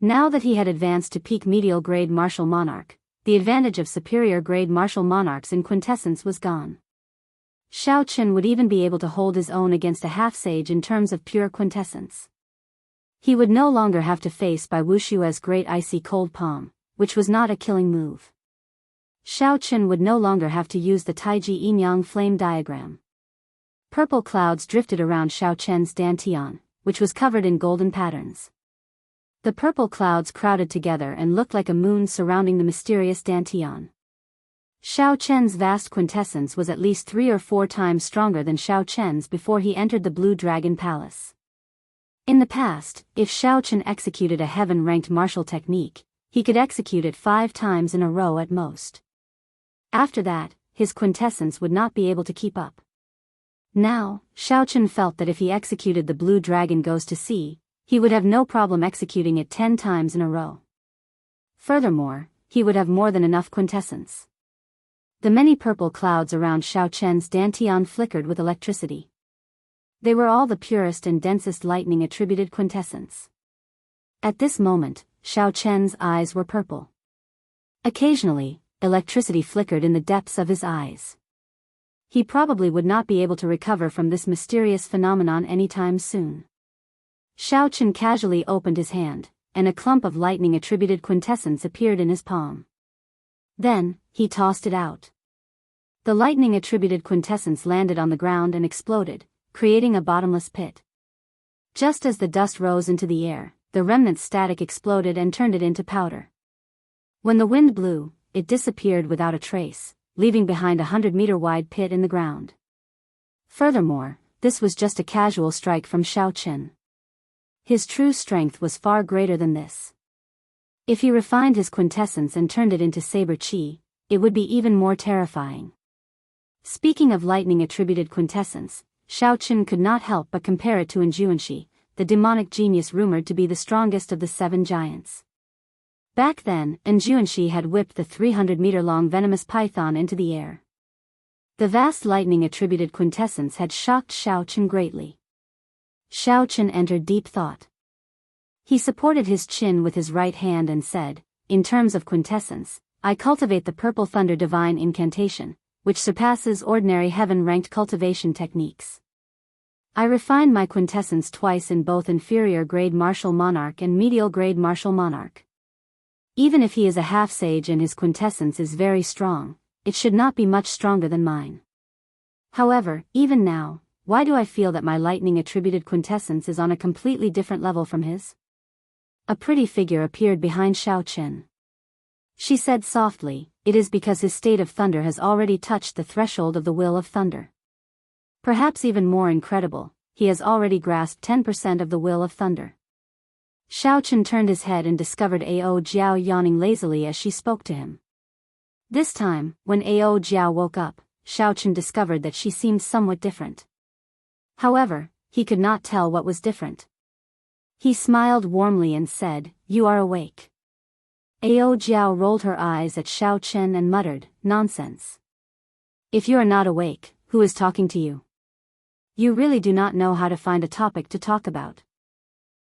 Now that he had advanced to peak medial-grade martial monarch, the advantage of superior-grade martial monarchs in quintessence was gone. Xiaoqian would even be able to hold his own against a half-sage in terms of pure quintessence. He would no longer have to face Bai Wuxia's great icy cold palm, which was not a killing move. Xiaoqian would no longer have to use the Taiji Yin-Yang flame diagram. Purple clouds drifted around Xiaoqian's dantian, which was covered in golden patterns. The purple clouds crowded together and looked like a moon surrounding the mysterious dantian. Xiaoqian's vast quintessence was at least 3 or 4 times stronger than Xiaoqian's before he entered the Blue Dragon Palace. In the past, if Xiaoqian executed a heaven-ranked martial technique, he could execute it 5 times in a row at most. After that, his quintessence would not be able to keep up. Now, Xiaoqian felt that if he executed the Blue Dragon Goes to Sea, he would have no problem executing it 10 times in a row. Furthermore, he would have more than enough quintessence. The many purple clouds around Xiaoqian's dantian flickered with electricity. They were all the purest and densest lightning attributed quintessence. At this moment, Xiaoqian's eyes were purple. Occasionally, electricity flickered in the depths of his eyes. He probably would not be able to recover from this mysterious phenomenon anytime soon. Xiaoqian casually opened his hand, and a clump of lightning-attributed quintessence appeared in his palm. Then, he tossed it out. The lightning-attributed quintessence landed on the ground and exploded, creating a bottomless pit. Just as the dust rose into the air, the remnant static exploded and turned it into powder. When the wind blew, it disappeared without a trace, leaving behind a 100-meter-wide pit in the ground. Furthermore, this was just a casual strike from Xiao Qin. His true strength was far greater than this. If he refined his quintessence and turned it into saber qi, it would be even more terrifying. Speaking of lightning-attributed quintessence, Xiao Qin could not help but compare it to Jianghu, the demonic genius rumored to be the strongest of the 7 giants. Back then, Jianghu had whipped the 300-meter-long venomous python into the air. The vast lightning-attributed quintessence had shocked Xiao Qin greatly. Xiao Qin entered deep thought. He supported his chin with his right hand and said, "In terms of quintessence, I cultivate the Purple Thunder Divine Incantation, which surpasses ordinary heaven-ranked cultivation techniques. I refine my quintessence twice in both inferior-grade Martial Monarch and medial-grade Martial Monarch. Even if he is a half-sage and his quintessence is very strong, it should not be much stronger than mine. However, even now, why do I feel that my lightning-attributed quintessence is on a completely different level from his?" A pretty figure appeared behind Xiao Qin. She said softly, "It is because his state of thunder has already touched the threshold of the will of thunder. Perhaps even more incredible, he has already grasped 10% of the will of thunder." Xiao Qin turned his head and discovered Ao Jiao yawning lazily as she spoke to him. This time, when Ao Jiao woke up, Xiao Qin discovered that she seemed somewhat different. However, he could not tell what was different. He smiled warmly and said, "You are awake." Ao Jiao rolled her eyes at Xiao Qin and muttered, "Nonsense. If you are not awake, who is talking to you? You really do not know how to find a topic to talk about."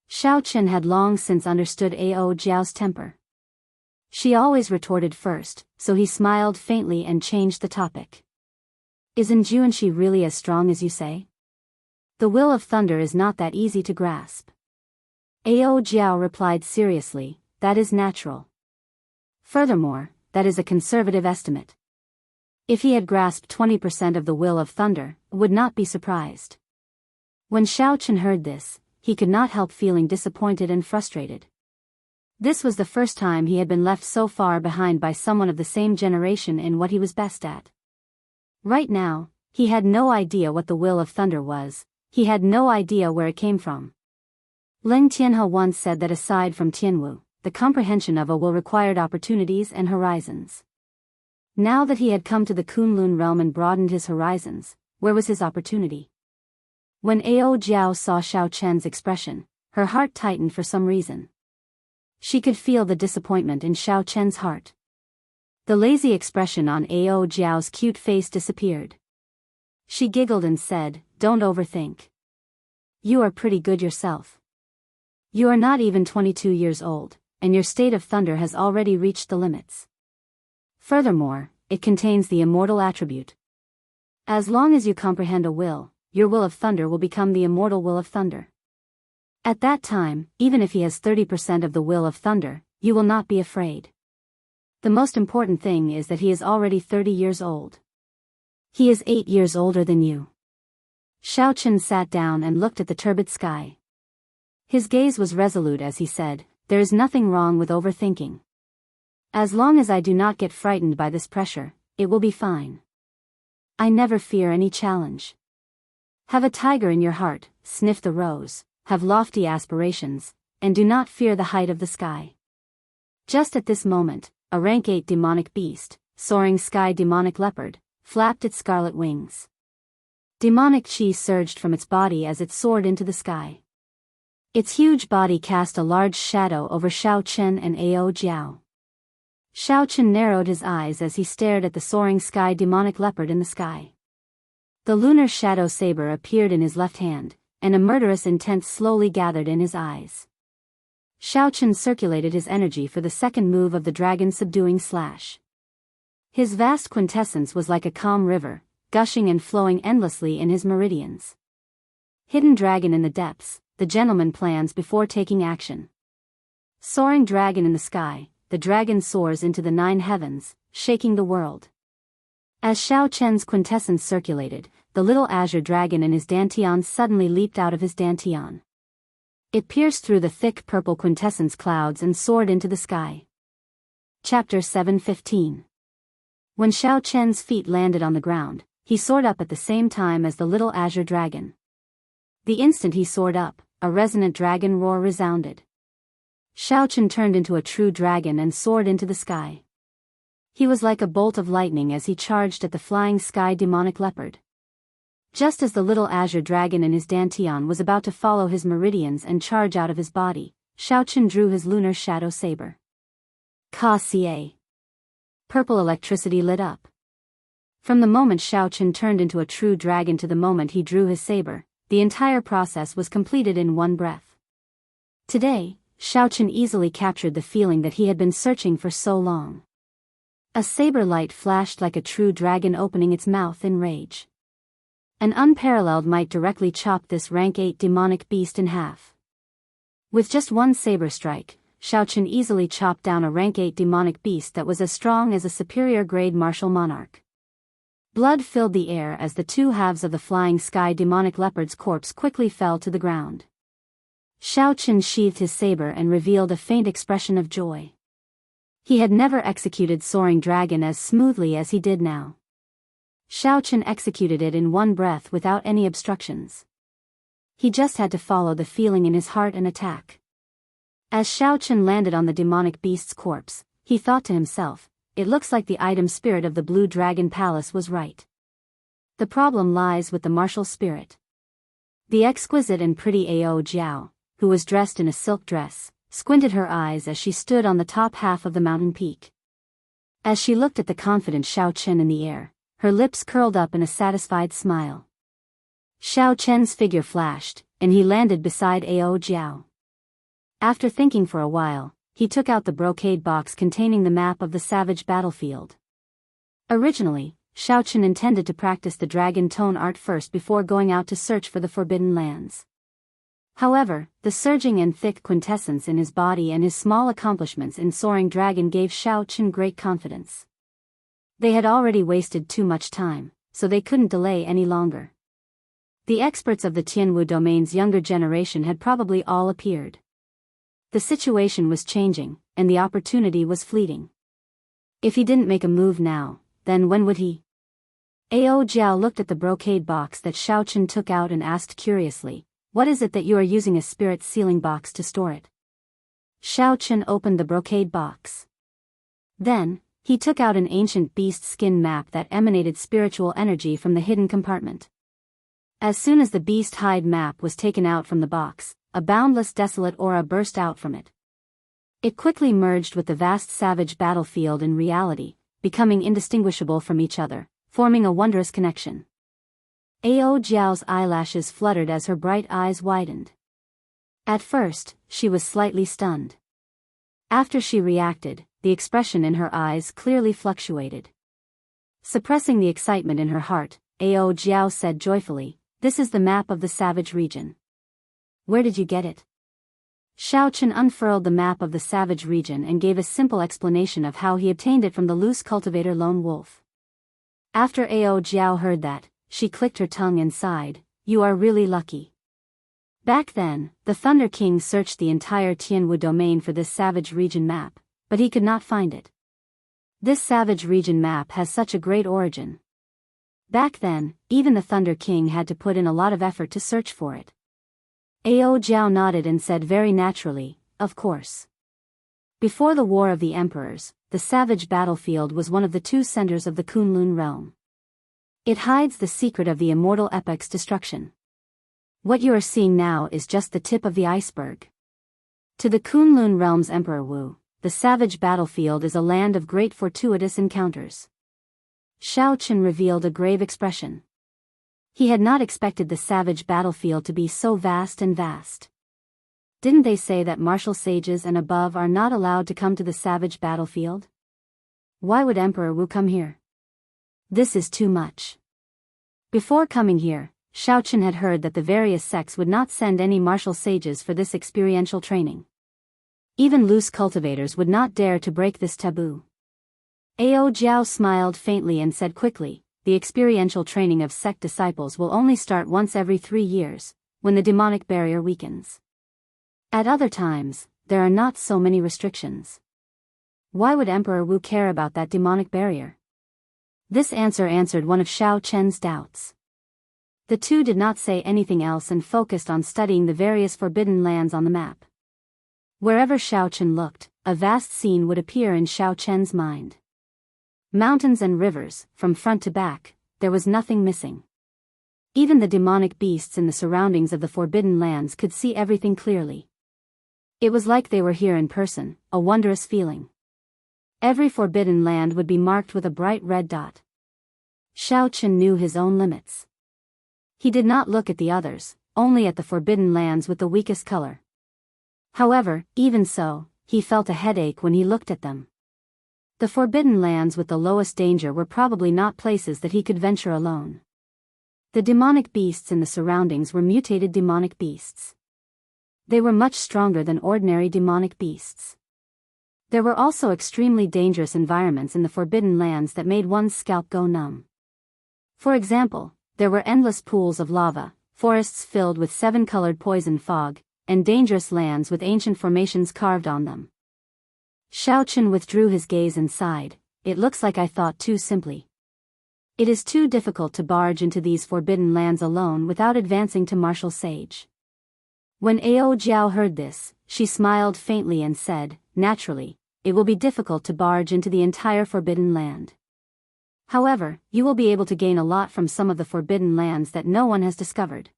Xiao Qin had long since understood Ao Jiao's temper. She always retorted first, so he smiled faintly and changed the topic. "Isn't Jianghu really as strong as you say? The will of thunder is not that easy to grasp." Ao Jiao replied seriously, "That is natural. Furthermore, that is a conservative estimate. If he had grasped 20% of the will of thunder, would not be surprised." When Xiao Qin heard this, he could not help feeling disappointed and frustrated. This was the first time he had been left so far behind by someone of the same generation in what he was best at. Right now, he had no idea what the will of thunder was, he had no idea where it came from. Leng Tianhe once said that aside from Tianwu, the comprehension of a will required opportunities and horizons. Now that he had come to the Kunlun realm and broadened his horizons, where was his opportunity? When Ao Jiao saw Xiao Qin's expression, her heart tightened for some reason. She could feel the disappointment in Xiao Qin's heart. The lazy expression on Ao Jiao's cute face disappeared. She giggled and said, "Don't overthink. You are pretty good yourself. You are not even 22 years old, and your state of thunder has already reached the limits. Furthermore, it contains the immortal attribute. As long as you comprehend a will, your will of thunder will become the immortal will of thunder. At that time, even if he has 30% of the will of thunder, you will not be afraid. The most important thing is that he is already 30 years old. He is 8 years older than you." Xiao Qin sat down and looked at the turbid sky. His gaze was resolute as he said, "There is nothing wrong with overthinking. As long as I do not get frightened by this pressure, it will be fine. I never fear any challenge. Have a tiger in your heart, sniff the rose, have lofty aspirations, and do not fear the height of the sky." Just at this moment, a rank 8 demonic beast, soaring sky demonic leopard, flapped its scarlet wings. Demonic chi surged from its body as it soared into the sky. Its huge body cast a large shadow over Xiao Qin and Ao Jiao. Xiao Qin narrowed his eyes as he stared at the soaring sky demonic leopard in the sky. The lunar shadow saber appeared in his left hand, and a murderous intent slowly gathered in his eyes. Xiao Qin circulated his energy for the second move of the dragon subduing slash. His vast quintessence was like a calm river, gushing and flowing endlessly in his meridians. Hidden dragon in the depths, the gentleman plans before taking action. Soaring dragon in the sky, the dragon soars into the 9 heavens, shaking the world. As Xiao Chen's quintessence circulated, the little azure dragon in his dantian suddenly leaped out of his dantian. It pierced through the thick purple quintessence clouds and soared into the sky. Chapter 7:15. When Xiao Chen's feet landed on the ground, he soared up at the same time as the little azure dragon. The instant he soared up, a resonant dragon roar resounded. Xiao Chen turned into a true dragon and soared into the sky. He was like a bolt of lightning as he charged at the flying sky demonic leopard. Just as the little azure dragon in his dantian was about to follow his meridians and charge out of his body, Xiao Chen drew his lunar shadow saber. Ka-ca. Purple electricity lit up. From the moment Xiao Chen turned into a true dragon to the moment he drew his saber, the entire process was completed in one breath. Today, Xiao Chen easily captured the feeling that he had been searching for so long. A saber light flashed like a true dragon opening its mouth in rage. An unparalleled might directly chopped this rank 8 demonic beast in half. With just one saber strike, Xiao Chen easily chopped down a rank 8 demonic beast that was as strong as a superior grade martial monarch. Blood filled the air as the two halves of the flying sky demonic leopard's corpse quickly fell to the ground. Xiao Chen sheathed his saber and revealed a faint expression of joy. He had never executed Soaring Dragon as smoothly as he did now. Xiao Chen executed it in one breath without any obstructions. He just had to follow the feeling in his heart and attack. As Xiao Chen landed on the demonic beast's corpse, he thought to himself, it looks like the item spirit of the Blue Dragon Palace was right. The problem lies with the martial spirit. The exquisite and pretty Ao Jiao, who was dressed in a silk dress, squinted her eyes as she stood on the top half of the mountain peak. As she looked at the confident Xiao Chen in the air, her lips curled up in a satisfied smile. Xiao Chen's figure flashed, and he landed beside Ao Jiao. After thinking for a while, he took out the brocade box containing the map of the savage battlefield. Originally, Xiao Chen intended to practice the dragon tone art first before going out to search for the forbidden lands. However, the surging and thick quintessence in his body and his small accomplishments in Soaring Dragon gave Xiao Chen great confidence. They had already wasted too much time, so they couldn't delay any longer. The experts of the Tianwu domain's younger generation had probably all appeared. The situation was changing, and the opportunity was fleeting. If he didn't make a move now, then when would he? Ao Jiao looked at the brocade box that Xiao Chen took out and asked curiously, "What is it that you are using a spirit sealing box to store it?" Xiao Chen opened the brocade box. Then, he took out an ancient beast skin map that emanated spiritual energy from the hidden compartment. As soon as the beast hide map was taken out from the box, a boundless desolate aura burst out from it. It quickly merged with the vast savage battlefield in reality, becoming indistinguishable from each other, forming a wondrous connection. Ao Jiao's eyelashes fluttered as her bright eyes widened. At first, she was slightly stunned. After she reacted, the expression in her eyes clearly fluctuated. Suppressing the excitement in her heart, Ao Jiao said joyfully, "This is the map of the savage region." "Where did you get it?" Xiao Chen unfurled the map of the savage region and gave a simple explanation of how he obtained it from the loose cultivator Lone Wolf. After Ao Jiao heard that, she clicked her tongue and sighed, "You are really lucky." Back then, the Thunder King searched the entire Tianwu domain for this savage region map, but he could not find it. This savage region map has such a great origin. Back then, even the Thunder King had to put in a lot of effort to search for it. Ao Jiao nodded and said very naturally, "Of course." Before the War of the Emperors, the savage battlefield was one of the two centers of the Kunlun realm. It hides the secret of the immortal epic's destruction. What you are seeing now is just the tip of the iceberg. To the Kunlun realm's Emperor Wu, the savage battlefield is a land of great fortuitous encounters. Xiao Chen revealed a grave expression. He had not expected the savage battlefield to be so vast and vast. Didn't they say that martial sages and above are not allowed to come to the savage battlefield? Why would Emperor Wu come here? This is too much. Before coming here, Xiao Chen had heard that the various sects would not send any martial sages for this experiential training. Even loose cultivators would not dare to break this taboo. Ao Jiao smiled faintly and said quickly, the experiential training of sect disciples will only start once every 3 years, when the demonic barrier weakens. At other times, there are not so many restrictions. Why would Emperor Wu care about that demonic barrier? This answer answered one of Xiao Chen's doubts. The two did not say anything else and focused on studying the various forbidden lands on the map. Wherever Xiao Chen looked, a vast scene would appear in Xiao Chen's mind. Mountains and rivers, from front to back, there was nothing missing. Even the demonic beasts in the surroundings of the forbidden lands could see everything clearly. It was like they were here in person, a wondrous feeling. Every forbidden land would be marked with a bright red dot. Xiao Chen knew his own limits. He did not look at the others, only at the forbidden lands with the weakest color. However, even so, he felt a headache when he looked at them. The forbidden lands with the lowest danger were probably not places that he could venture alone. The demonic beasts in the surroundings were mutated demonic beasts. They were much stronger than ordinary demonic beasts. There were also extremely dangerous environments in the forbidden lands that made one's scalp go numb. For example, there were endless pools of lava, forests filled with 7-colored poison fog, and dangerous lands with ancient formations carved on them. Xiao Chen withdrew his gaze and sighed, "It looks like I thought too simply. It is too difficult to barge into these forbidden lands alone without advancing to martial sage." When Ao Jiao heard this, she smiled faintly and said, "Naturally, it will be difficult to barge into the entire forbidden land. However, you will be able to gain a lot from some of the forbidden lands that no one has discovered."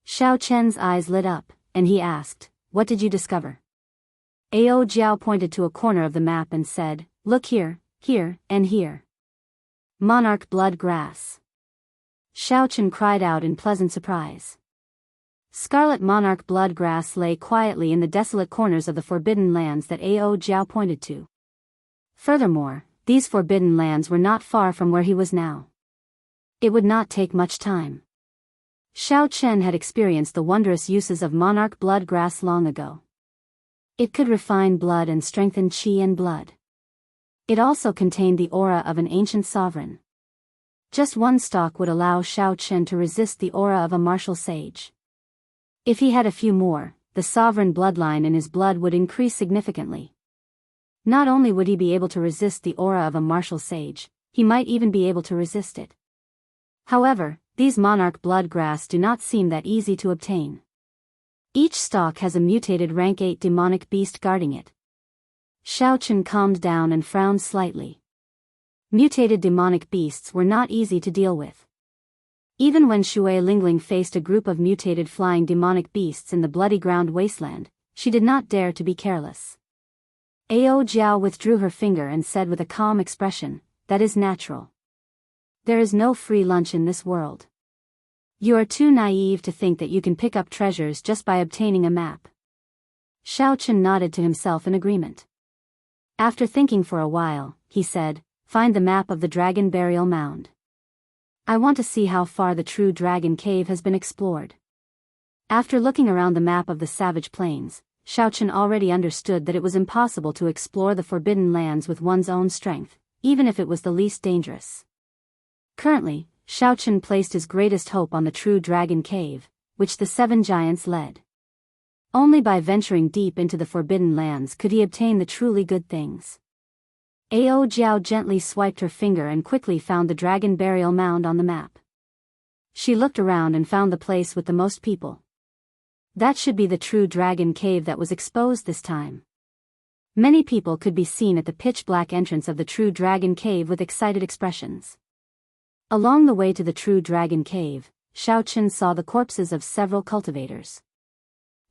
Xiao Chen's eyes lit up, and he asked, "What did you discover?" Ao Jiao pointed to a corner of the map and said, "Look here, here, and here. Monarch blood grass." Xiao Chen cried out in pleasant surprise. Scarlet monarch blood grass lay quietly in the desolate corners of the forbidden lands that Ao Jiao pointed to. Furthermore, these forbidden lands were not far from where he was now. It would not take much time. Xiao Chen had experienced the wondrous uses of monarch blood grass long ago. It could refine blood and strengthen qi and blood. It also contained the aura of an ancient sovereign. Just one stalk would allow Xiao Chen to resist the aura of a martial sage. If he had a few more, the sovereign bloodline in his blood would increase significantly. Not only would he be able to resist the aura of a martial sage, he might even be able to resist it. However, these monarch blood grass do not seem that easy to obtain. Each stalk has a mutated rank 8 demonic beast guarding it. Xiao Chen calmed down and frowned slightly. Mutated demonic beasts were not easy to deal with. Even when Shui Lingling faced a group of mutated flying demonic beasts in the bloody ground wasteland, she did not dare to be careless. Ao Jiao withdrew her finger and said with a calm expression, "That is natural. There is no free lunch in this world. You are too naive to think that you can pick up treasures just by obtaining a map." Xiao Chen nodded to himself in agreement. After thinking for a while, he said, "Find the map of the Dragon Burial Mound. I want to see how far the true Dragon Cave has been explored." After looking around the map of the Savage Plains, Xiao Chen already understood that it was impossible to explore the forbidden lands with one's own strength, even if it was the least dangerous. Currently, Xiao Chen placed his greatest hope on the true Dragon Cave, which the 7 giants led. Only by venturing deep into the forbidden lands could he obtain the truly good things. Ao Jiao gently swiped her finger and quickly found the Dragon Burial Mound on the map. She looked around and found the place with the most people. That should be the true Dragon Cave that was exposed this time. Many people could be seen at the pitch-black entrance of the true Dragon Cave with excited expressions. Along the way to the true Dragon Cave, Xiao Chen saw the corpses of several cultivators.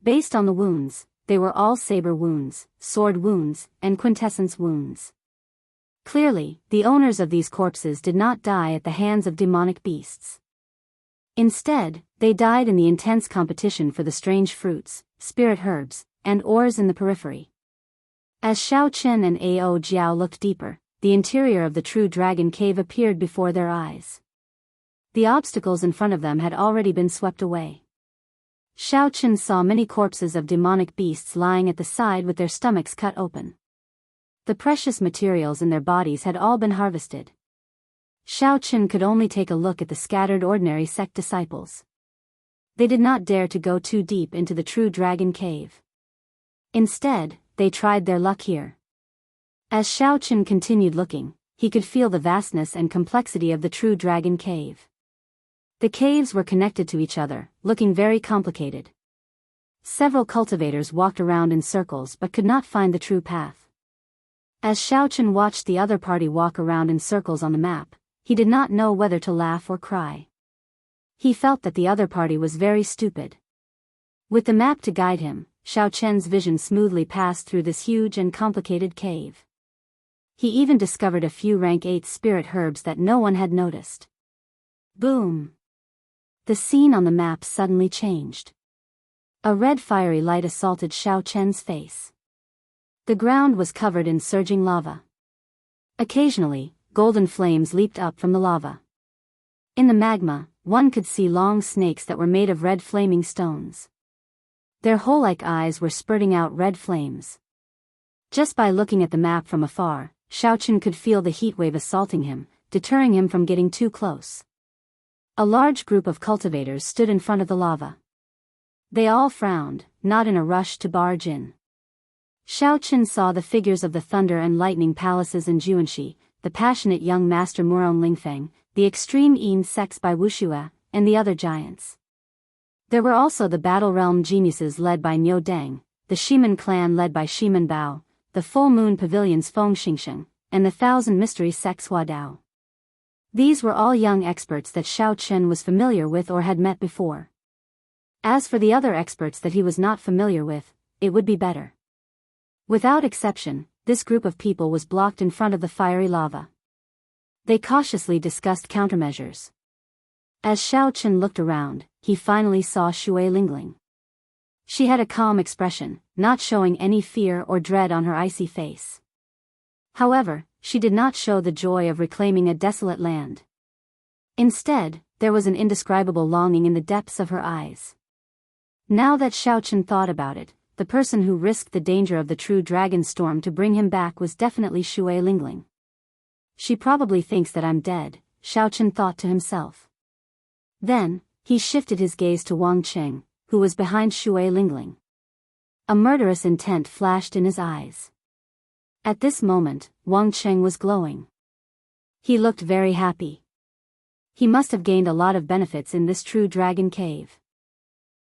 Based on the wounds, they were all saber wounds, sword wounds, and quintessence wounds. Clearly, the owners of these corpses did not die at the hands of demonic beasts. Instead, they died in the intense competition for the strange fruits, spirit herbs, and ores in the periphery. As Xiao Chen and Ao Jiao looked deeper, the interior of the true Dragon Cave appeared before their eyes. The obstacles in front of them had already been swept away. Xiao Chen saw many corpses of demonic beasts lying at the side with their stomachs cut open. The precious materials in their bodies had all been harvested. Xiao Qin could only take a look at the scattered ordinary sect disciples. They did not dare to go too deep into the true dragon cave. Instead, they tried their luck here. As Xiao Qin continued looking, he could feel the vastness and complexity of the true dragon cave. The caves were connected to each other, looking very complicated. Several cultivators walked around in circles but could not find the true path. As Xiao Qin watched the other party walk around in circles on the map, he did not know whether to laugh or cry. He felt that the other party was very stupid. With the map to guide him, Xiao Qian's vision smoothly passed through this huge and complicated cave. He even discovered a few rank 8 spirit herbs that no one had noticed. Boom! The scene on the map suddenly changed. A red fiery light assaulted Xiao Qian's face. The ground was covered in surging lava. Occasionally, golden flames leaped up from the lava. In the magma, one could see long snakes that were made of red flaming stones. Their hole-like eyes were spurting out red flames. Just by looking at the map from afar, Xiao Qin could feel the heat wave assaulting him, deterring him from getting too close. A large group of cultivators stood in front of the lava. They all frowned, not in a rush to barge in. Xiao Qin saw the figures of the Thunder and Lightning Palaces in Jianghu, the passionate young master Muron Lingfeng, the extreme Yin sects by Wuxia, and the other giants. There were also the Battle Realm geniuses led by Niu Deng, the Shiman clan led by Shiman Bao, the Full Moon Pavilion's Feng Xingsheng, and the Thousand Mystery sects Hua Dao. These were all young experts that Xiao Qin was familiar with or had met before. As for the other experts that he was not familiar with, it would be better. Without exception, this group of people was blocked in front of the fiery lava. They cautiously discussed countermeasures. As Xiao Qin looked around, he finally saw Shui Lingling. She had a calm expression, not showing any fear or dread on her icy face. However, she did not show the joy of reclaiming a desolate land. Instead, there was an indescribable longing in the depths of her eyes. Now that Xiao Qin thought about it, the person who risked the danger of the true dragon storm to bring him back was definitely Shui Lingling. She probably thinks that I'm dead, Xiao Qin thought to himself. Then, he shifted his gaze to Wang Qing, who was behind Shui Lingling. A murderous intent flashed in his eyes. At this moment, Wang Qing was glowing. He looked very happy. He must have gained a lot of benefits in this true dragon cave.